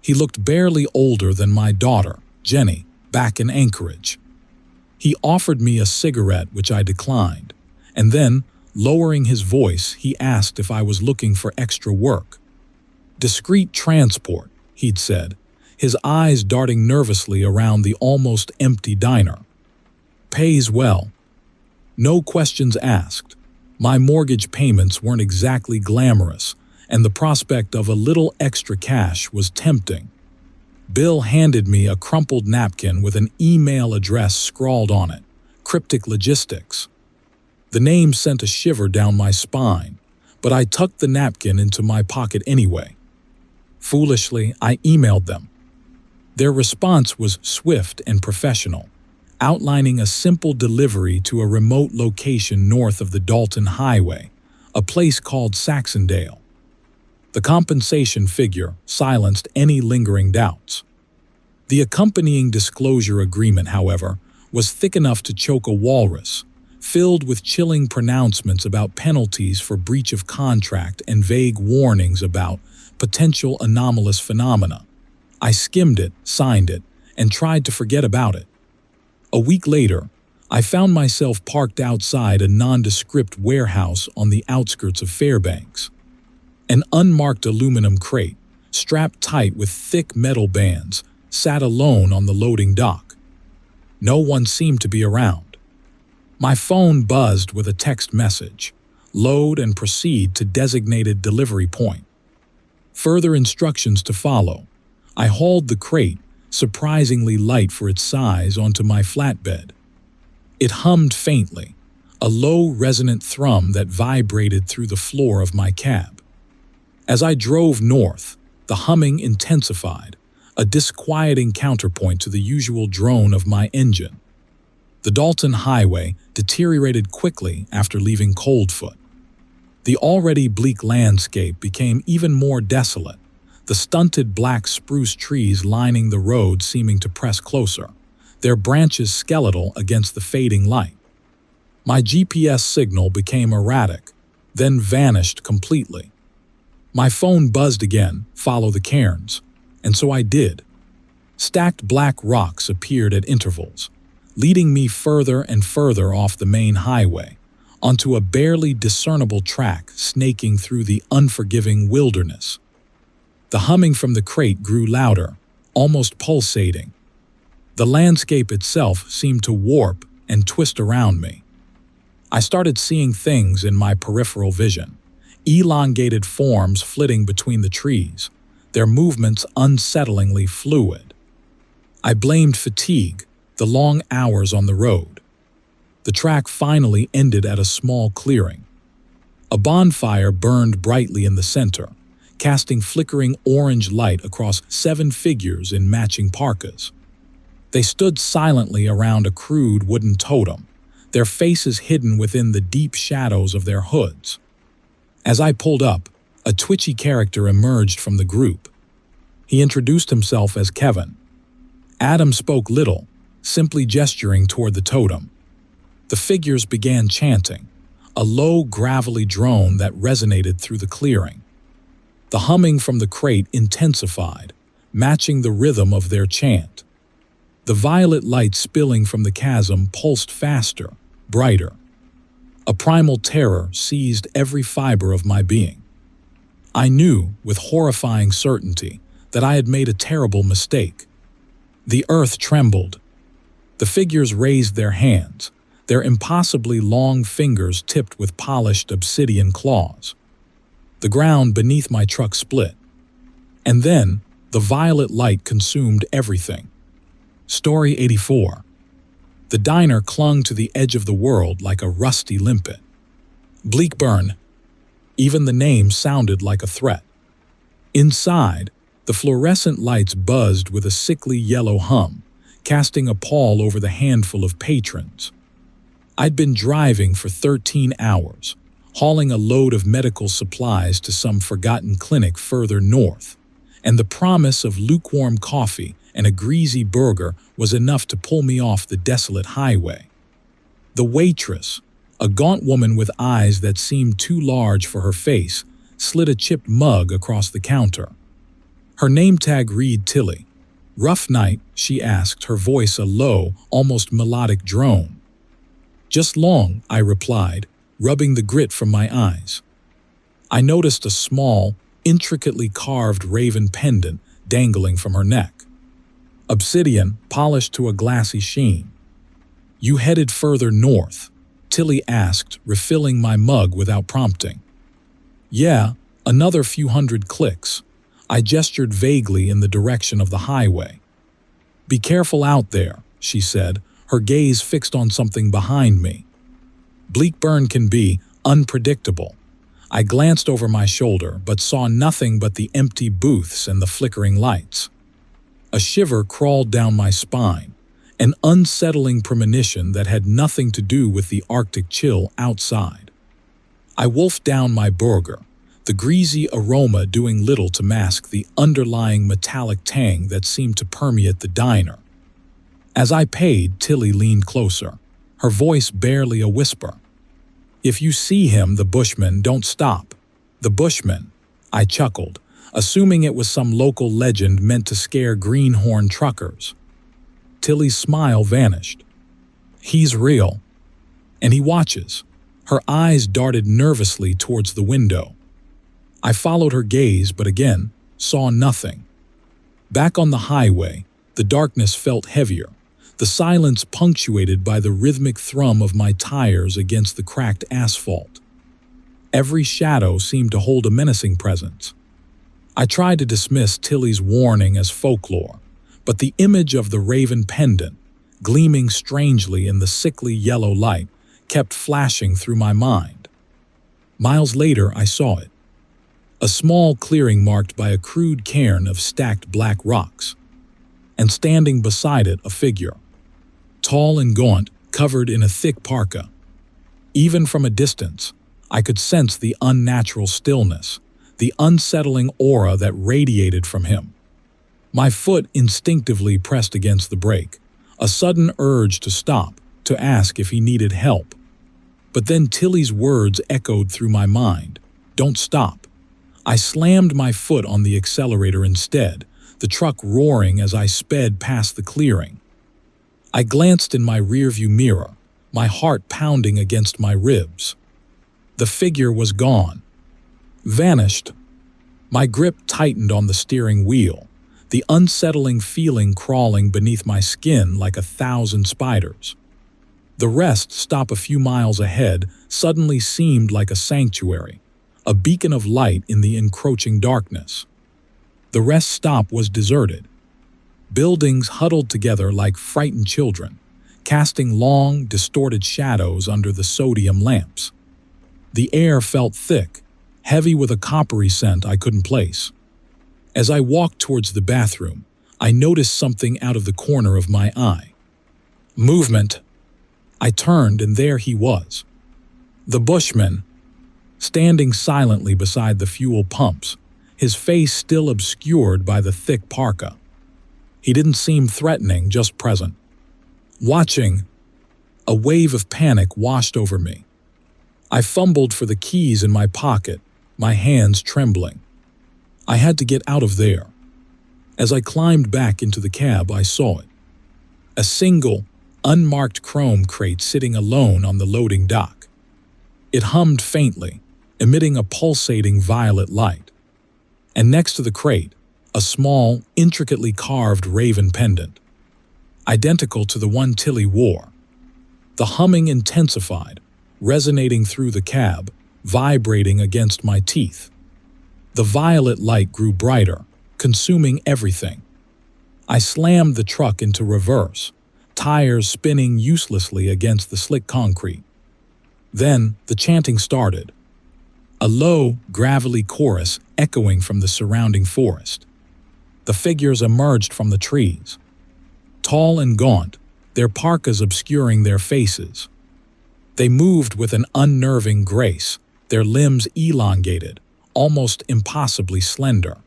He looked barely older than my daughter, Jenny, back in Anchorage. He offered me a cigarette, which I declined, and then, lowering his voice, he asked if I was looking for extra work. Discreet transport, he'd said, his eyes darting nervously around the almost empty diner. Pays well. No questions asked. My mortgage payments weren't exactly glamorous, and the prospect of a little extra cash was tempting. Bill handed me a crumpled napkin with an email address scrawled on it, Cryptic Logistics. The name sent a shiver down my spine, but I tucked the napkin into my pocket anyway. Foolishly, I emailed them. Their response was swift and professional, outlining a simple delivery to a remote location north of the Dalton Highway, a place called Saxondale. The compensation figure silenced any lingering doubts. The accompanying disclosure agreement, however, was thick enough to choke a walrus, filled with chilling pronouncements about penalties for breach of contract and vague warnings about potential anomalous phenomena. I skimmed it, signed it, and tried to forget about it. A week later, I found myself parked outside a nondescript warehouse on the outskirts of Fairbanks. An unmarked aluminum crate, strapped tight with thick metal bands, sat alone on the loading dock. No one seemed to be around. My phone buzzed with a text message: load and proceed to designated delivery point. Further instructions to follow. I hauled the crate, surprisingly light for its size, onto my flatbed. It hummed faintly, a low, resonant thrum that vibrated through the floor of my cab. As I drove north, the humming intensified, a disquieting counterpoint to the usual drone of my engine. The Dalton Highway deteriorated quickly after leaving Coldfoot. The already bleak landscape became even more desolate, the stunted black spruce trees lining the road seeming to press closer, their branches skeletal against the fading light. My GPS signal became erratic, then vanished completely. My phone buzzed again, follow the cairns, and so I did. Stacked black rocks appeared at intervals, leading me further and further off the main highway, onto a barely discernible track snaking through the unforgiving wilderness. The humming from the crate grew louder, almost pulsating. The landscape itself seemed to warp and twist around me. I started seeing things in my peripheral vision, elongated forms flitting between the trees, their movements unsettlingly fluid. I blamed fatigue, the long hours on the road. The track finally ended at a small clearing. A bonfire burned brightly in the center, casting flickering orange light across 7 figures in matching parkas. They stood silently around a crude wooden totem, their faces hidden within the deep shadows of their hoods. As I pulled up, a twitchy character emerged from the group. He introduced himself as Kevin. Adam spoke little, simply gesturing toward the totem. The figures began chanting, a low, gravelly drone that resonated through the clearing. The humming from the crate intensified, matching the rhythm of their chant. The violet light spilling from the chasm pulsed faster, brighter. A primal terror seized every fiber of my being. I knew, with horrifying certainty, that I had made a terrible mistake. The earth trembled. The figures raised their hands, their impossibly long fingers tipped with polished obsidian claws. The ground beneath my truck split. And then, the violet light consumed everything. Story 84. The diner clung to the edge of the world like a rusty limpet. Bleakburn. Even the name sounded like a threat. Inside, the fluorescent lights buzzed with a sickly yellow hum, casting a pall over the handful of patrons. I'd been driving for 13 hours, hauling a load of medical supplies to some forgotten clinic further north, and the promise of lukewarm coffee and a greasy burger was enough to pull me off the desolate highway. The waitress, a gaunt woman with eyes that seemed too large for her face, slid a chipped mug across the counter. Her name tag read Tilly. "Rough night?" she asked, her voice a low, almost melodic drone. "Just long," I replied, rubbing the grit from my eyes. I noticed a small, intricately carved raven pendant dangling from her neck. Obsidian, polished to a glassy sheen. "You headed further north?" Tilly asked, refilling my mug without prompting. "Yeah, Another few hundred clicks. I gestured vaguely in the direction of the highway. "Be careful out there," she said, her gaze fixed on something behind me. Bleakburn can be unpredictable. I glanced over my shoulder but saw nothing but the empty booths and the flickering lights. A shiver crawled down my spine, an unsettling premonition that had nothing to do with the Arctic chill outside. I wolfed down my burger, the greasy aroma doing little to mask the underlying metallic tang that seemed to permeate the diner. As I paid, Tilly leaned closer, her voice barely a whisper. "If you see him, the Bushman, don't stop." "The Bushman," I chuckled, assuming it was some local legend meant to scare greenhorn truckers. Tilly's smile vanished. "He's real. And he watches." Her eyes darted nervously towards the window. I followed her gaze but again saw nothing. Back on the highway, the darkness felt heavier, the silence punctuated by the rhythmic thrum of my tires against the cracked asphalt. Every shadow seemed to hold a menacing presence. I tried to dismiss Tilly's warning as folklore, but the image of the raven pendant, gleaming strangely in the sickly yellow light, kept flashing through my mind. Miles later, I saw it. A small clearing marked by a crude cairn of stacked black rocks, and standing beside it a figure, tall and gaunt, covered in a thick parka. Even from a distance, I could sense the unnatural stillness, the unsettling aura that radiated from him. My foot instinctively pressed against the brake, a sudden urge to stop, to ask if he needed help. But then Tilly's words echoed through my mind, "Don't stop." I slammed my foot on the accelerator instead, the truck roaring as I sped past the clearing. I glanced in my rearview mirror, my heart pounding against my ribs. The figure was gone. Vanished. My grip tightened on the steering wheel, the unsettling feeling crawling beneath my skin like 1,000 spiders. The rest stop a few miles ahead suddenly seemed like a sanctuary, a beacon of light in the encroaching darkness. The rest stop was deserted. Buildings huddled together like frightened children, casting long, distorted shadows under the sodium lamps. The air felt thick, heavy with a coppery scent I couldn't place. As I walked towards the bathroom, I noticed something out of the corner of my eye. Movement. I turned and there he was. The Bushman, standing silently beside the fuel pumps, his face still obscured by the thick parka. He didn't seem threatening, just present. Watching. A wave of panic washed over me. I fumbled for the keys in my pocket, my hands trembling. I had to get out of there. As I climbed back into the cab, I saw it. A single, unmarked chrome crate sitting alone on the loading dock. It hummed faintly, emitting a pulsating violet light. And next to the crate, a small, intricately carved raven pendant, identical to the one Tilly wore. The humming intensified, resonating through the cab, vibrating against my teeth. The violet light grew brighter, consuming everything. I slammed the truck into reverse, tires spinning uselessly against the slick concrete. Then the chanting started, a low, gravelly chorus echoing from the surrounding forest. The figures emerged from the trees, tall and gaunt, their parkas obscuring their faces. They moved with an unnerving grace, their limbs elongated, almost impossibly slender.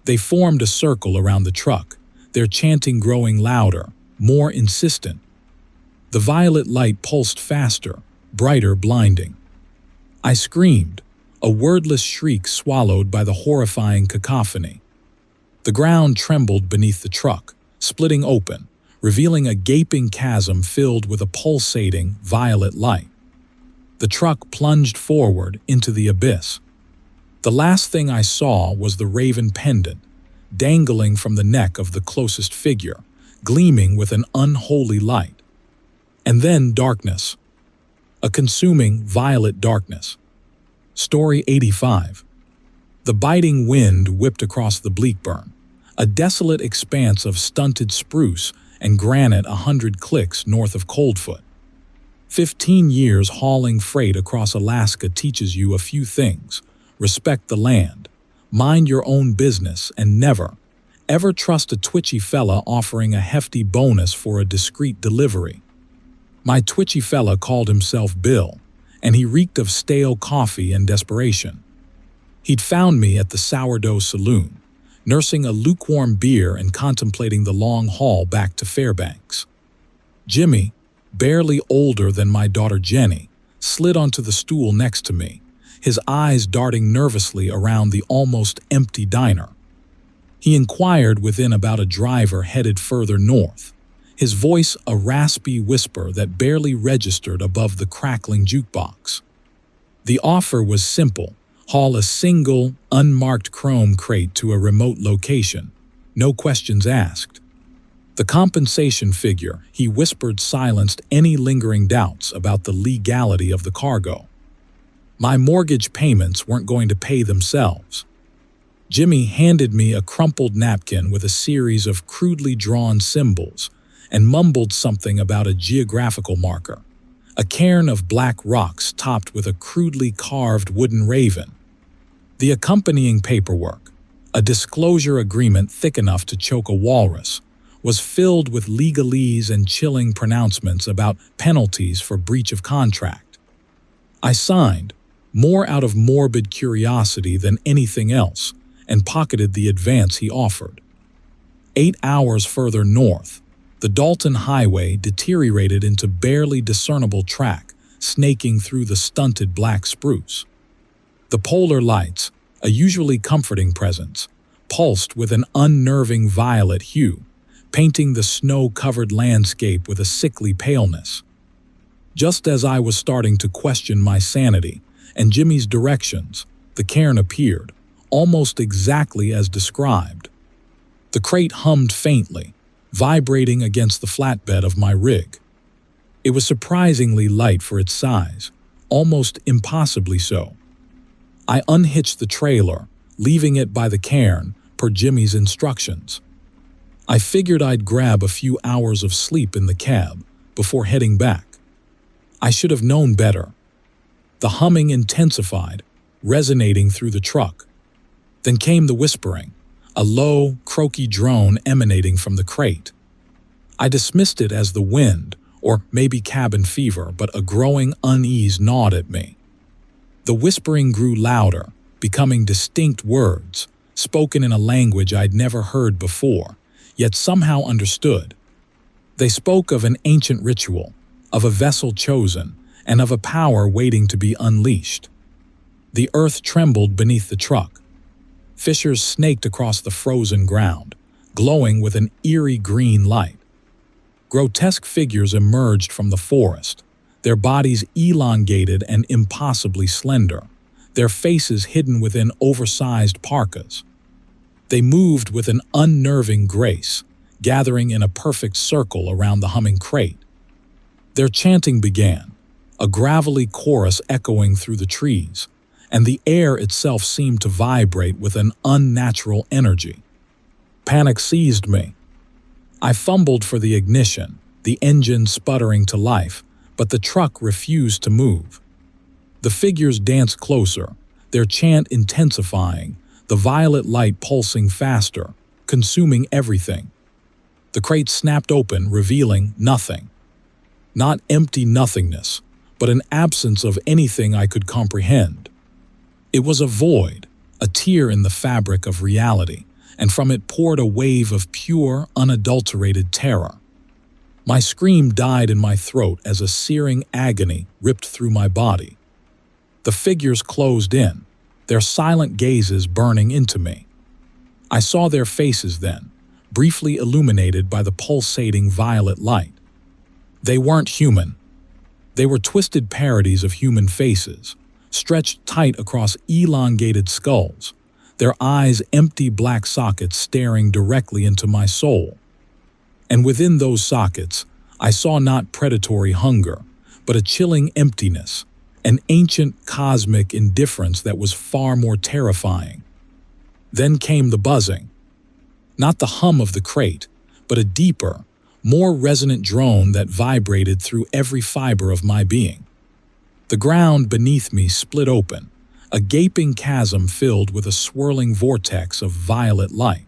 They formed a circle around the truck, their chanting growing louder, more insistent. The violet light pulsed faster, brighter, blinding. I screamed, a wordless shriek swallowed by the horrifying cacophony. The ground trembled beneath the truck, splitting open, revealing a gaping chasm filled with a pulsating, violet light. The truck plunged forward into the abyss. The last thing I saw was the raven pendant, dangling from the neck of the closest figure, gleaming with an unholy light. And then darkness. A consuming, violet darkness. Story 85. The biting wind whipped across the Bleakburn, a desolate expanse of stunted spruce and granite 100 clicks north of Coldfoot. 15 years hauling freight across Alaska teaches you a few things. Respect the land, mind your own business, and never, ever trust a twitchy fella offering a hefty bonus for a discreet delivery. My twitchy fella called himself Bill, and he reeked of stale coffee and desperation. He'd found me at the Sourdough Saloon, nursing a lukewarm beer and contemplating the long haul back to Fairbanks. Jimmy, barely older than my daughter Jenny, slid onto the stool next to me, his eyes darting nervously around the almost empty diner. He inquired within about a driver headed further north, his voice a raspy whisper that barely registered above the crackling jukebox. The offer was simple: haul a single, unmarked chrome crate to a remote location, no questions asked. The compensation figure, he whispered, silenced any lingering doubts about the legality of the cargo. My mortgage payments weren't going to pay themselves. Jimmy handed me a crumpled napkin with a series of crudely drawn symbols and mumbled something about a geographical marker, a cairn of black rocks topped with a crudely carved wooden raven. The accompanying paperwork, a disclosure agreement thick enough to choke a walrus, was filled with legalese and chilling pronouncements about penalties for breach of contract. I signed, more out of morbid curiosity than anything else, and pocketed the advance he offered. 8 hours further north, the Dalton Highway deteriorated into barely discernible track, snaking through the stunted black spruce. The polar lights, a usually comforting presence, pulsed with an unnerving violet hue, painting the snow-covered landscape with a sickly paleness. Just as I was starting to question my sanity and Jimmy's directions, the cairn appeared, almost exactly as described. The crate hummed faintly, vibrating against the flatbed of my rig. It was surprisingly light for its size, almost impossibly so. I unhitched the trailer, leaving it by the cairn per Jimmy's instructions. I figured I'd grab a few hours of sleep in the cab before heading back. I should have known better. The humming intensified, resonating through the truck. Then came the whispering, a low, croaky drone emanating from the crate. I dismissed it as the wind, or maybe cabin fever, but a growing unease gnawed at me. The whispering grew louder, becoming distinct words, spoken in a language I'd never heard before, yet somehow understood. They spoke of an ancient ritual, of a vessel chosen, and of a power waiting to be unleashed. The earth trembled beneath the truck. Fissures snaked across the frozen ground, glowing with an eerie green light. Grotesque figures emerged from the forest, their bodies elongated and impossibly slender, their faces hidden within oversized parkas. They moved with an unnerving grace, gathering in a perfect circle around the humming crate. Their chanting began, a gravelly chorus echoing through the trees, and the air itself seemed to vibrate with an unnatural energy. Panic seized me. I fumbled for the ignition, the engine sputtering to life, but the truck refused to move. The figures danced closer, their chant intensifying, the violet light pulsing faster, consuming everything. The crate snapped open, revealing nothing. Not empty nothingness, but an absence of anything I could comprehend. It was a void, a tear in the fabric of reality, and from it poured a wave of pure, unadulterated terror. My scream died in my throat as a searing agony ripped through my body. The figures closed in, their silent gazes burning into me. I saw their faces then, briefly illuminated by the pulsating violet light. They weren't human. They were twisted parodies of human faces, stretched tight across elongated skulls, their eyes empty black sockets staring directly into my soul. And within those sockets, I saw not predatory hunger, but a chilling emptiness, an ancient cosmic indifference that was far more terrifying, Then came the buzzing. Not the hum of the crate, but a deeper, more resonant drone that vibrated through every fiber of my being. The ground beneath me split open, a gaping chasm filled with a swirling vortex of violet light.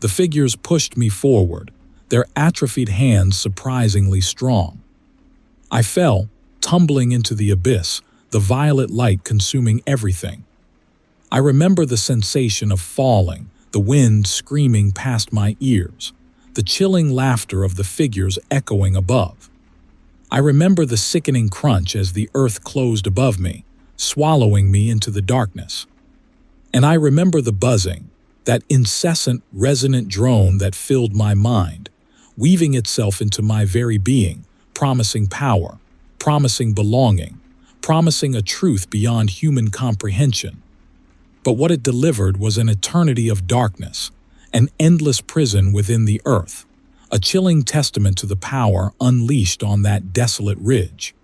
The figures pushed me forward, their atrophied hands surprisingly strong. I fell, tumbling into the abyss, the violet light consuming everything. I remember the sensation of falling, the wind screaming past my ears, the chilling laughter of the figures echoing above. I remember the sickening crunch as the earth closed above me, swallowing me into the darkness. And I remember the buzzing, that incessant, resonant drone that filled my mind, weaving itself into my very being, promising power, promising belonging, promising a truth beyond human comprehension. But what it delivered was an eternity of darkness, an endless prison within the earth, a chilling testament to the power unleashed on that desolate ridge.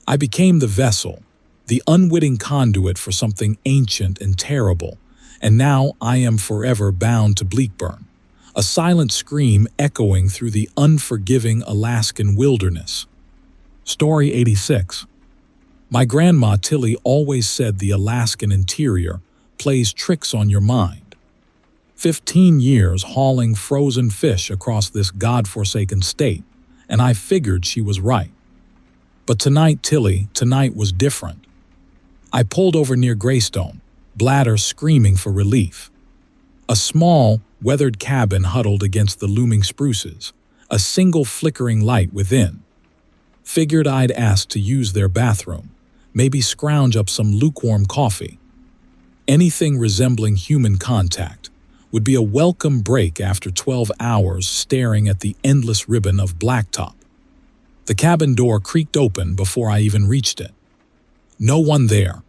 I became the vessel, the unwitting conduit for something ancient and terrible, and now I am forever bound to Bleakburn, a silent scream echoing through the unforgiving Alaskan wilderness. Story 86. My grandma Tilly always said the Alaskan interior plays tricks on your mind. 15 years hauling frozen fish across this godforsaken state, and I figured she was right. But tonight was different. I pulled over near Greystone, bladder screaming for relief. A small, weathered cabin huddled against the looming spruces, a single flickering light within. Figured I'd ask to use their bathroom, maybe scrounge up some lukewarm coffee. Anything resembling human contact would be a welcome break after 12 hours staring at the endless ribbon of blacktop. The cabin door creaked open before I even reached it. No one there.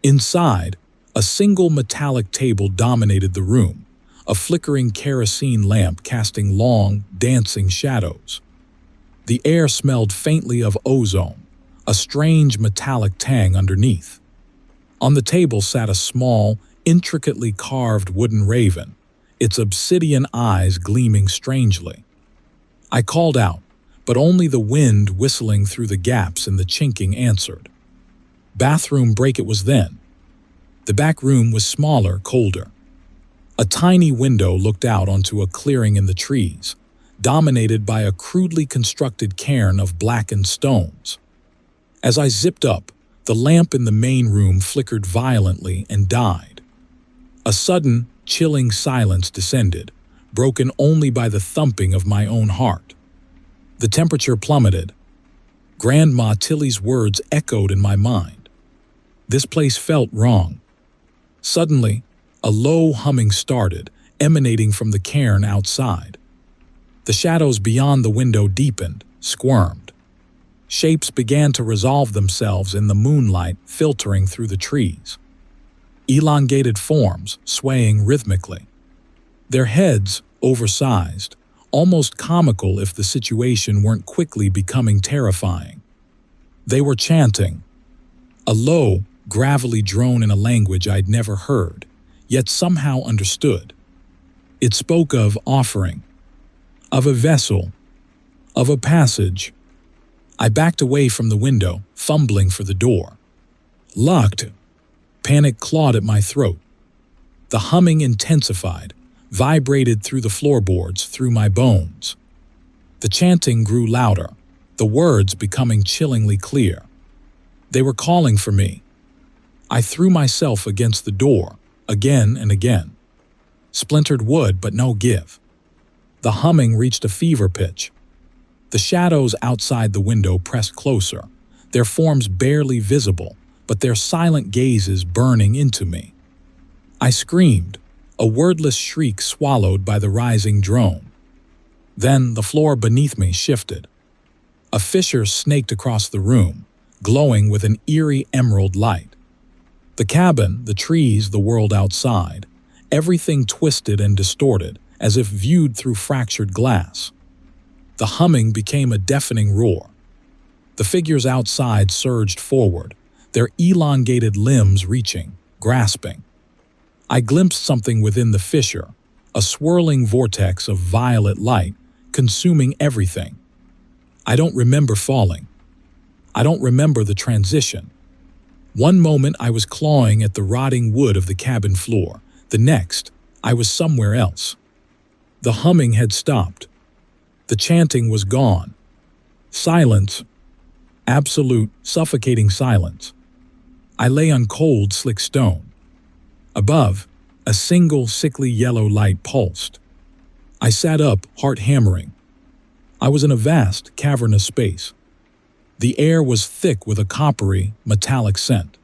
Inside, a single metallic table dominated the room, a flickering kerosene lamp casting long, dancing shadows. The air smelled faintly of ozone, a strange metallic tang underneath. On the table sat a small, intricately carved wooden raven, its obsidian eyes gleaming strangely. I called out, but only the wind whistling through the gaps in the chinking answered. Bathroom break it was then. The back room was smaller, colder. A tiny window looked out onto a clearing in the trees, dominated by a crudely constructed cairn of blackened stones. As I zipped up, the lamp in the main room flickered violently and died. A sudden, chilling silence descended, broken only by the thumping of my own heart. The temperature plummeted. Grandma Tilly's words echoed in my mind. This place felt wrong. Suddenly, a low humming started, emanating from the cairn outside. The shadows beyond the window deepened, squirmed. Shapes began to resolve themselves in the moonlight filtering through the trees. Elongated forms swaying rhythmically. Their heads, oversized, almost comical if the situation weren't quickly becoming terrifying. They were chanting. A low, gravelly drone in a language I'd never heard, yet somehow understood. It spoke of offering, of a vessel, of a passage. I backed away from the window, fumbling for the door. Locked. Panic clawed at my throat. The humming intensified, vibrated through the floorboards, through my bones. The chanting grew louder, the words becoming chillingly clear. They were calling for me. I threw myself against the door, again and again. Splintered wood, but no give. The humming reached a fever pitch. The shadows outside the window pressed closer, their forms barely visible, but their silent gazes burning into me. I screamed, a wordless shriek swallowed by the rising drone. Then the floor beneath me shifted. A fissure snaked across the room, glowing with an eerie emerald light. The cabin, the trees, the world outside, everything twisted and distorted, as if viewed through fractured glass. The humming became a deafening roar. The figures outside surged forward, their elongated limbs reaching, grasping. I glimpsed something within the fissure, a swirling vortex of violet light, consuming everything. I don't remember falling. I don't remember the transition. One moment I was clawing at the rotting wood of the cabin floor. The next, I was somewhere else. The humming had stopped. The chanting was gone. Silence. Absolute, suffocating silence. I lay on cold, slick stone. Above, a single, sickly yellow light pulsed. I sat up, heart hammering. I was in a vast, cavernous space. The air was thick with a coppery, metallic scent.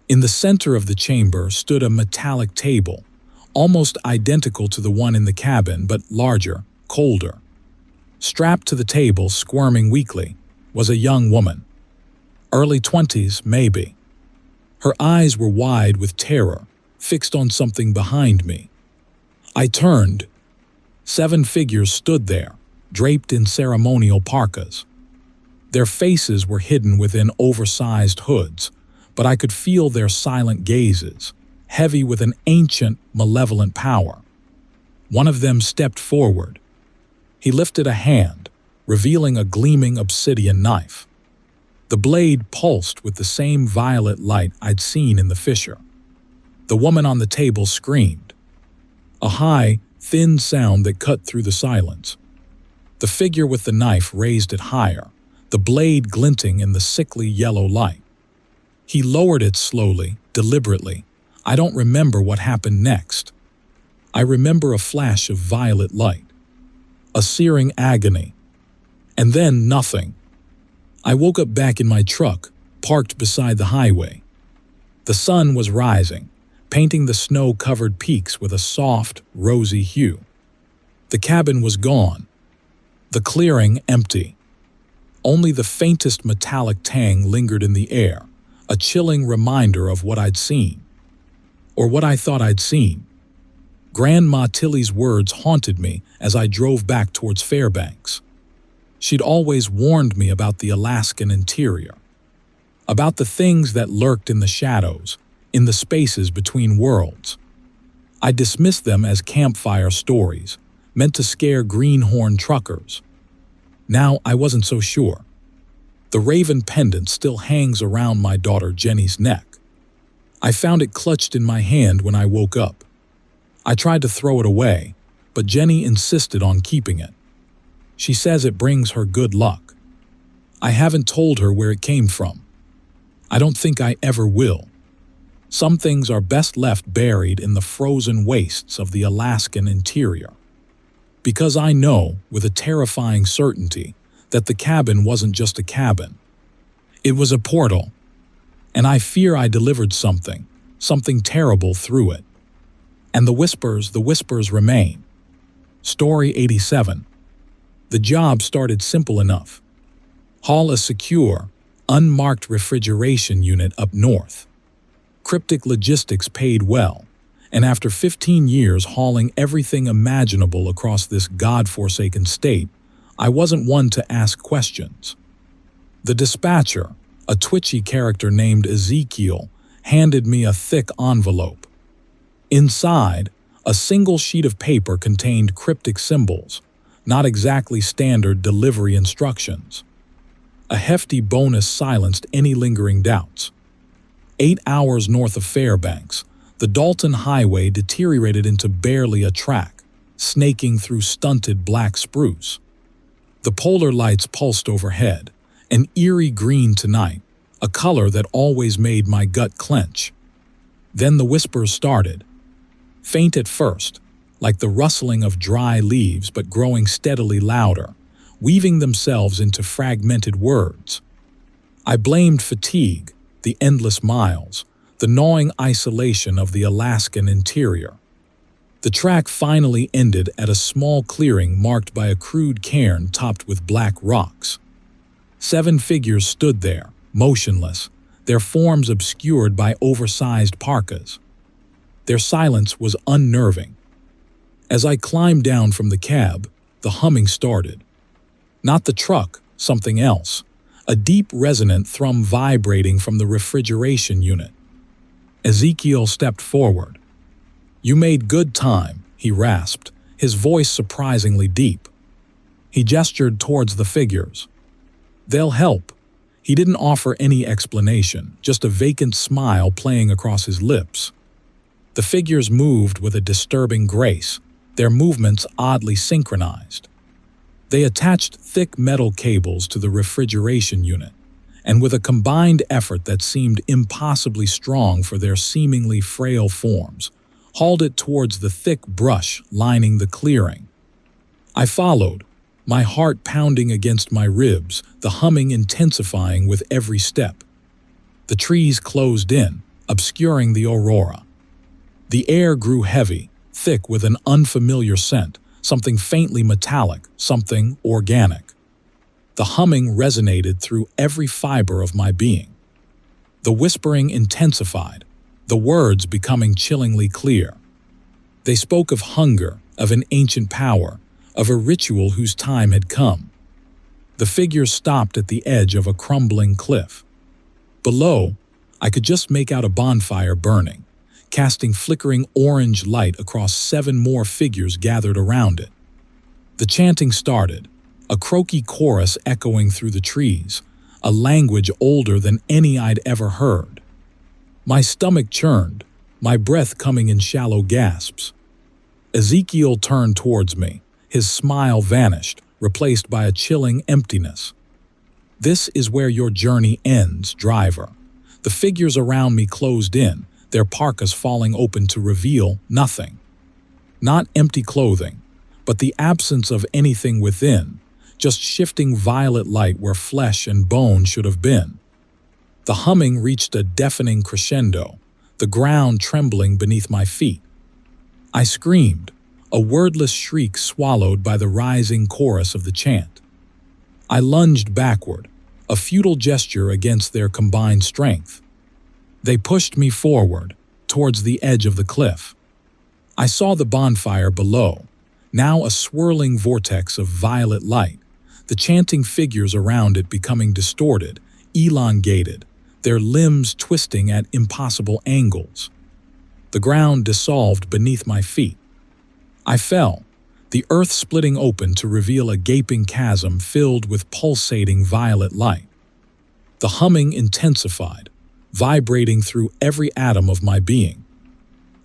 In the center of the chamber stood a metallic table, almost identical to the one in the cabin, but larger, colder. Strapped to the table, squirming weakly, was a young woman. Early 20s, maybe. Her eyes were wide with terror, fixed on something behind me. I turned. 7 figures stood there, draped in ceremonial parkas. Their faces were hidden within oversized hoods, but I could feel their silent gazes, heavy with an ancient, malevolent power. One of them stepped forward. He lifted a hand, revealing a gleaming obsidian knife. The blade pulsed with the same violet light I'd seen in the fissure. The woman on the table screamed. A high, thin sound that cut through the silence. The figure with the knife raised it higher, the blade glinting in the sickly yellow light. He lowered it slowly, deliberately. I don't remember what happened next. I remember a flash of violet light, a searing agony, and then nothing. I woke up back in my truck, parked beside the highway. The sun was rising, painting the snow-covered peaks with a soft, rosy hue. The cabin was gone, the clearing empty. Only the faintest metallic tang lingered in the air, a chilling reminder of what I'd seen. Or what I thought I'd seen. Grandma Tilly's words haunted me as I drove back towards Fairbanks. She'd always warned me about the Alaskan interior, about the things that lurked in the shadows, in the spaces between worlds. I dismissed them as campfire stories, meant to scare greenhorn truckers. Now I wasn't so sure. The raven pendant still hangs around my daughter Jenny's neck. I found it clutched in my hand when I woke up. I tried to throw it away, but Jenny insisted on keeping it. She says it brings her good luck. I haven't told her where it came from. I don't think I ever will. Some things are best left buried in the frozen wastes of the Alaskan interior. Because I know, with a terrifying certainty, that the cabin wasn't just a cabin. It was a portal, and I fear I delivered something terrible through it. And the whispers remain. Story 87. The job started simple enough. Haul a secure, unmarked refrigeration unit up north. Cryptic logistics paid well, and after 15 years hauling everything imaginable across this God-forsaken state, I wasn't one to ask questions. The dispatcher, a twitchy character named Ezekiel, handed me a thick envelope. Inside, a single sheet of paper contained cryptic symbols, not exactly standard delivery instructions. A hefty bonus silenced any lingering doubts. 8 hours north of Fairbanks, the Dalton Highway deteriorated into barely a track, snaking through stunted black spruce. The polar lights pulsed overhead, an eerie green tonight, a color that always made my gut clench. Then the whispers started. Faint at first, like the rustling of dry leaves but growing steadily louder, weaving themselves into fragmented words. I blamed fatigue, the endless miles, the gnawing isolation of the Alaskan interior. The track finally ended at a small clearing marked by a crude cairn topped with black rocks. 7 figures stood there, motionless, their forms obscured by oversized parkas. Their silence was unnerving. As I climbed down from the cab, the humming started. Not the truck, something else, a deep resonant thrum vibrating from the refrigeration unit. Ezekiel stepped forward. "You made good time," he rasped, his voice surprisingly deep. He gestured towards the figures. "They'll help." He didn't offer any explanation, just a vacant smile playing across his lips. The figures moved with a disturbing grace, their movements oddly synchronized. They attached thick metal cables to the refrigeration unit, and with a combined effort that seemed impossibly strong for their seemingly frail forms, hauled it towards the thick brush lining the clearing. I followed, my heart pounding against my ribs, the humming intensifying with every step. The trees closed in, obscuring the aurora. The air grew heavy, thick with an unfamiliar scent, something faintly metallic, something organic. The humming resonated through every fiber of my being. The whispering intensified, the words becoming chillingly clear. They spoke of hunger, of an ancient power, of a ritual whose time had come. The figures stopped at the edge of a crumbling cliff. Below, I could just make out a bonfire burning, casting flickering orange light across 7 more figures gathered around it. The chanting started, a croaky chorus echoing through the trees, a language older than any I'd ever heard. My stomach churned, my breath coming in shallow gasps. Ezekiel turned towards me, his smile vanished, replaced by a chilling emptiness. "This is where your journey ends, driver." The figures around me closed in, their parkas falling open to reveal nothing. Not empty clothing, but the absence of anything within, just shifting violet light where flesh and bone should have been. The humming reached a deafening crescendo, the ground trembling beneath my feet. I screamed, a wordless shriek swallowed by the rising chorus of the chant. I lunged backward, a futile gesture against their combined strength. They pushed me forward, towards the edge of the cliff. I saw the bonfire below, now a swirling vortex of violet light, the chanting figures around it becoming distorted, elongated, their limbs twisting at impossible angles. The ground dissolved beneath my feet. I fell, the earth splitting open to reveal a gaping chasm filled with pulsating violet light. The humming intensified, vibrating through every atom of my being.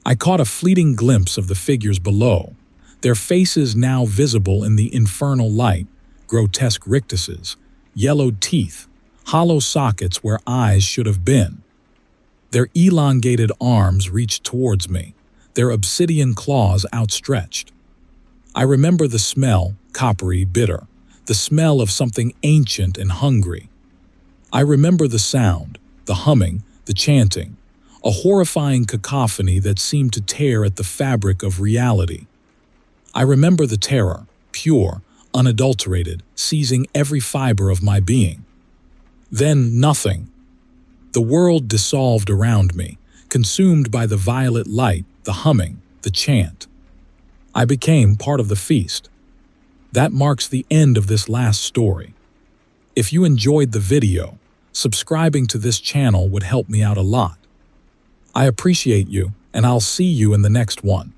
I caught a fleeting glimpse of the figures below, their faces now visible in the infernal light, grotesque rictuses, yellowed teeth, hollow sockets where eyes should have been. Their elongated arms reached towards me, their obsidian claws outstretched. I remember the smell, coppery, bitter, the smell of something ancient and hungry. I remember the sound, the humming, the chanting, a horrifying cacophony that seemed to tear at the fabric of reality. I remember the terror, pure, unadulterated, seizing every fiber of my being. Then nothing. The world dissolved around me, consumed by the violet light, the humming, the chant. I became part of the feast. That marks the end of this last story. If you enjoyed the video, subscribing to this channel would help me out a lot. I appreciate you, and I'll see you in the next one.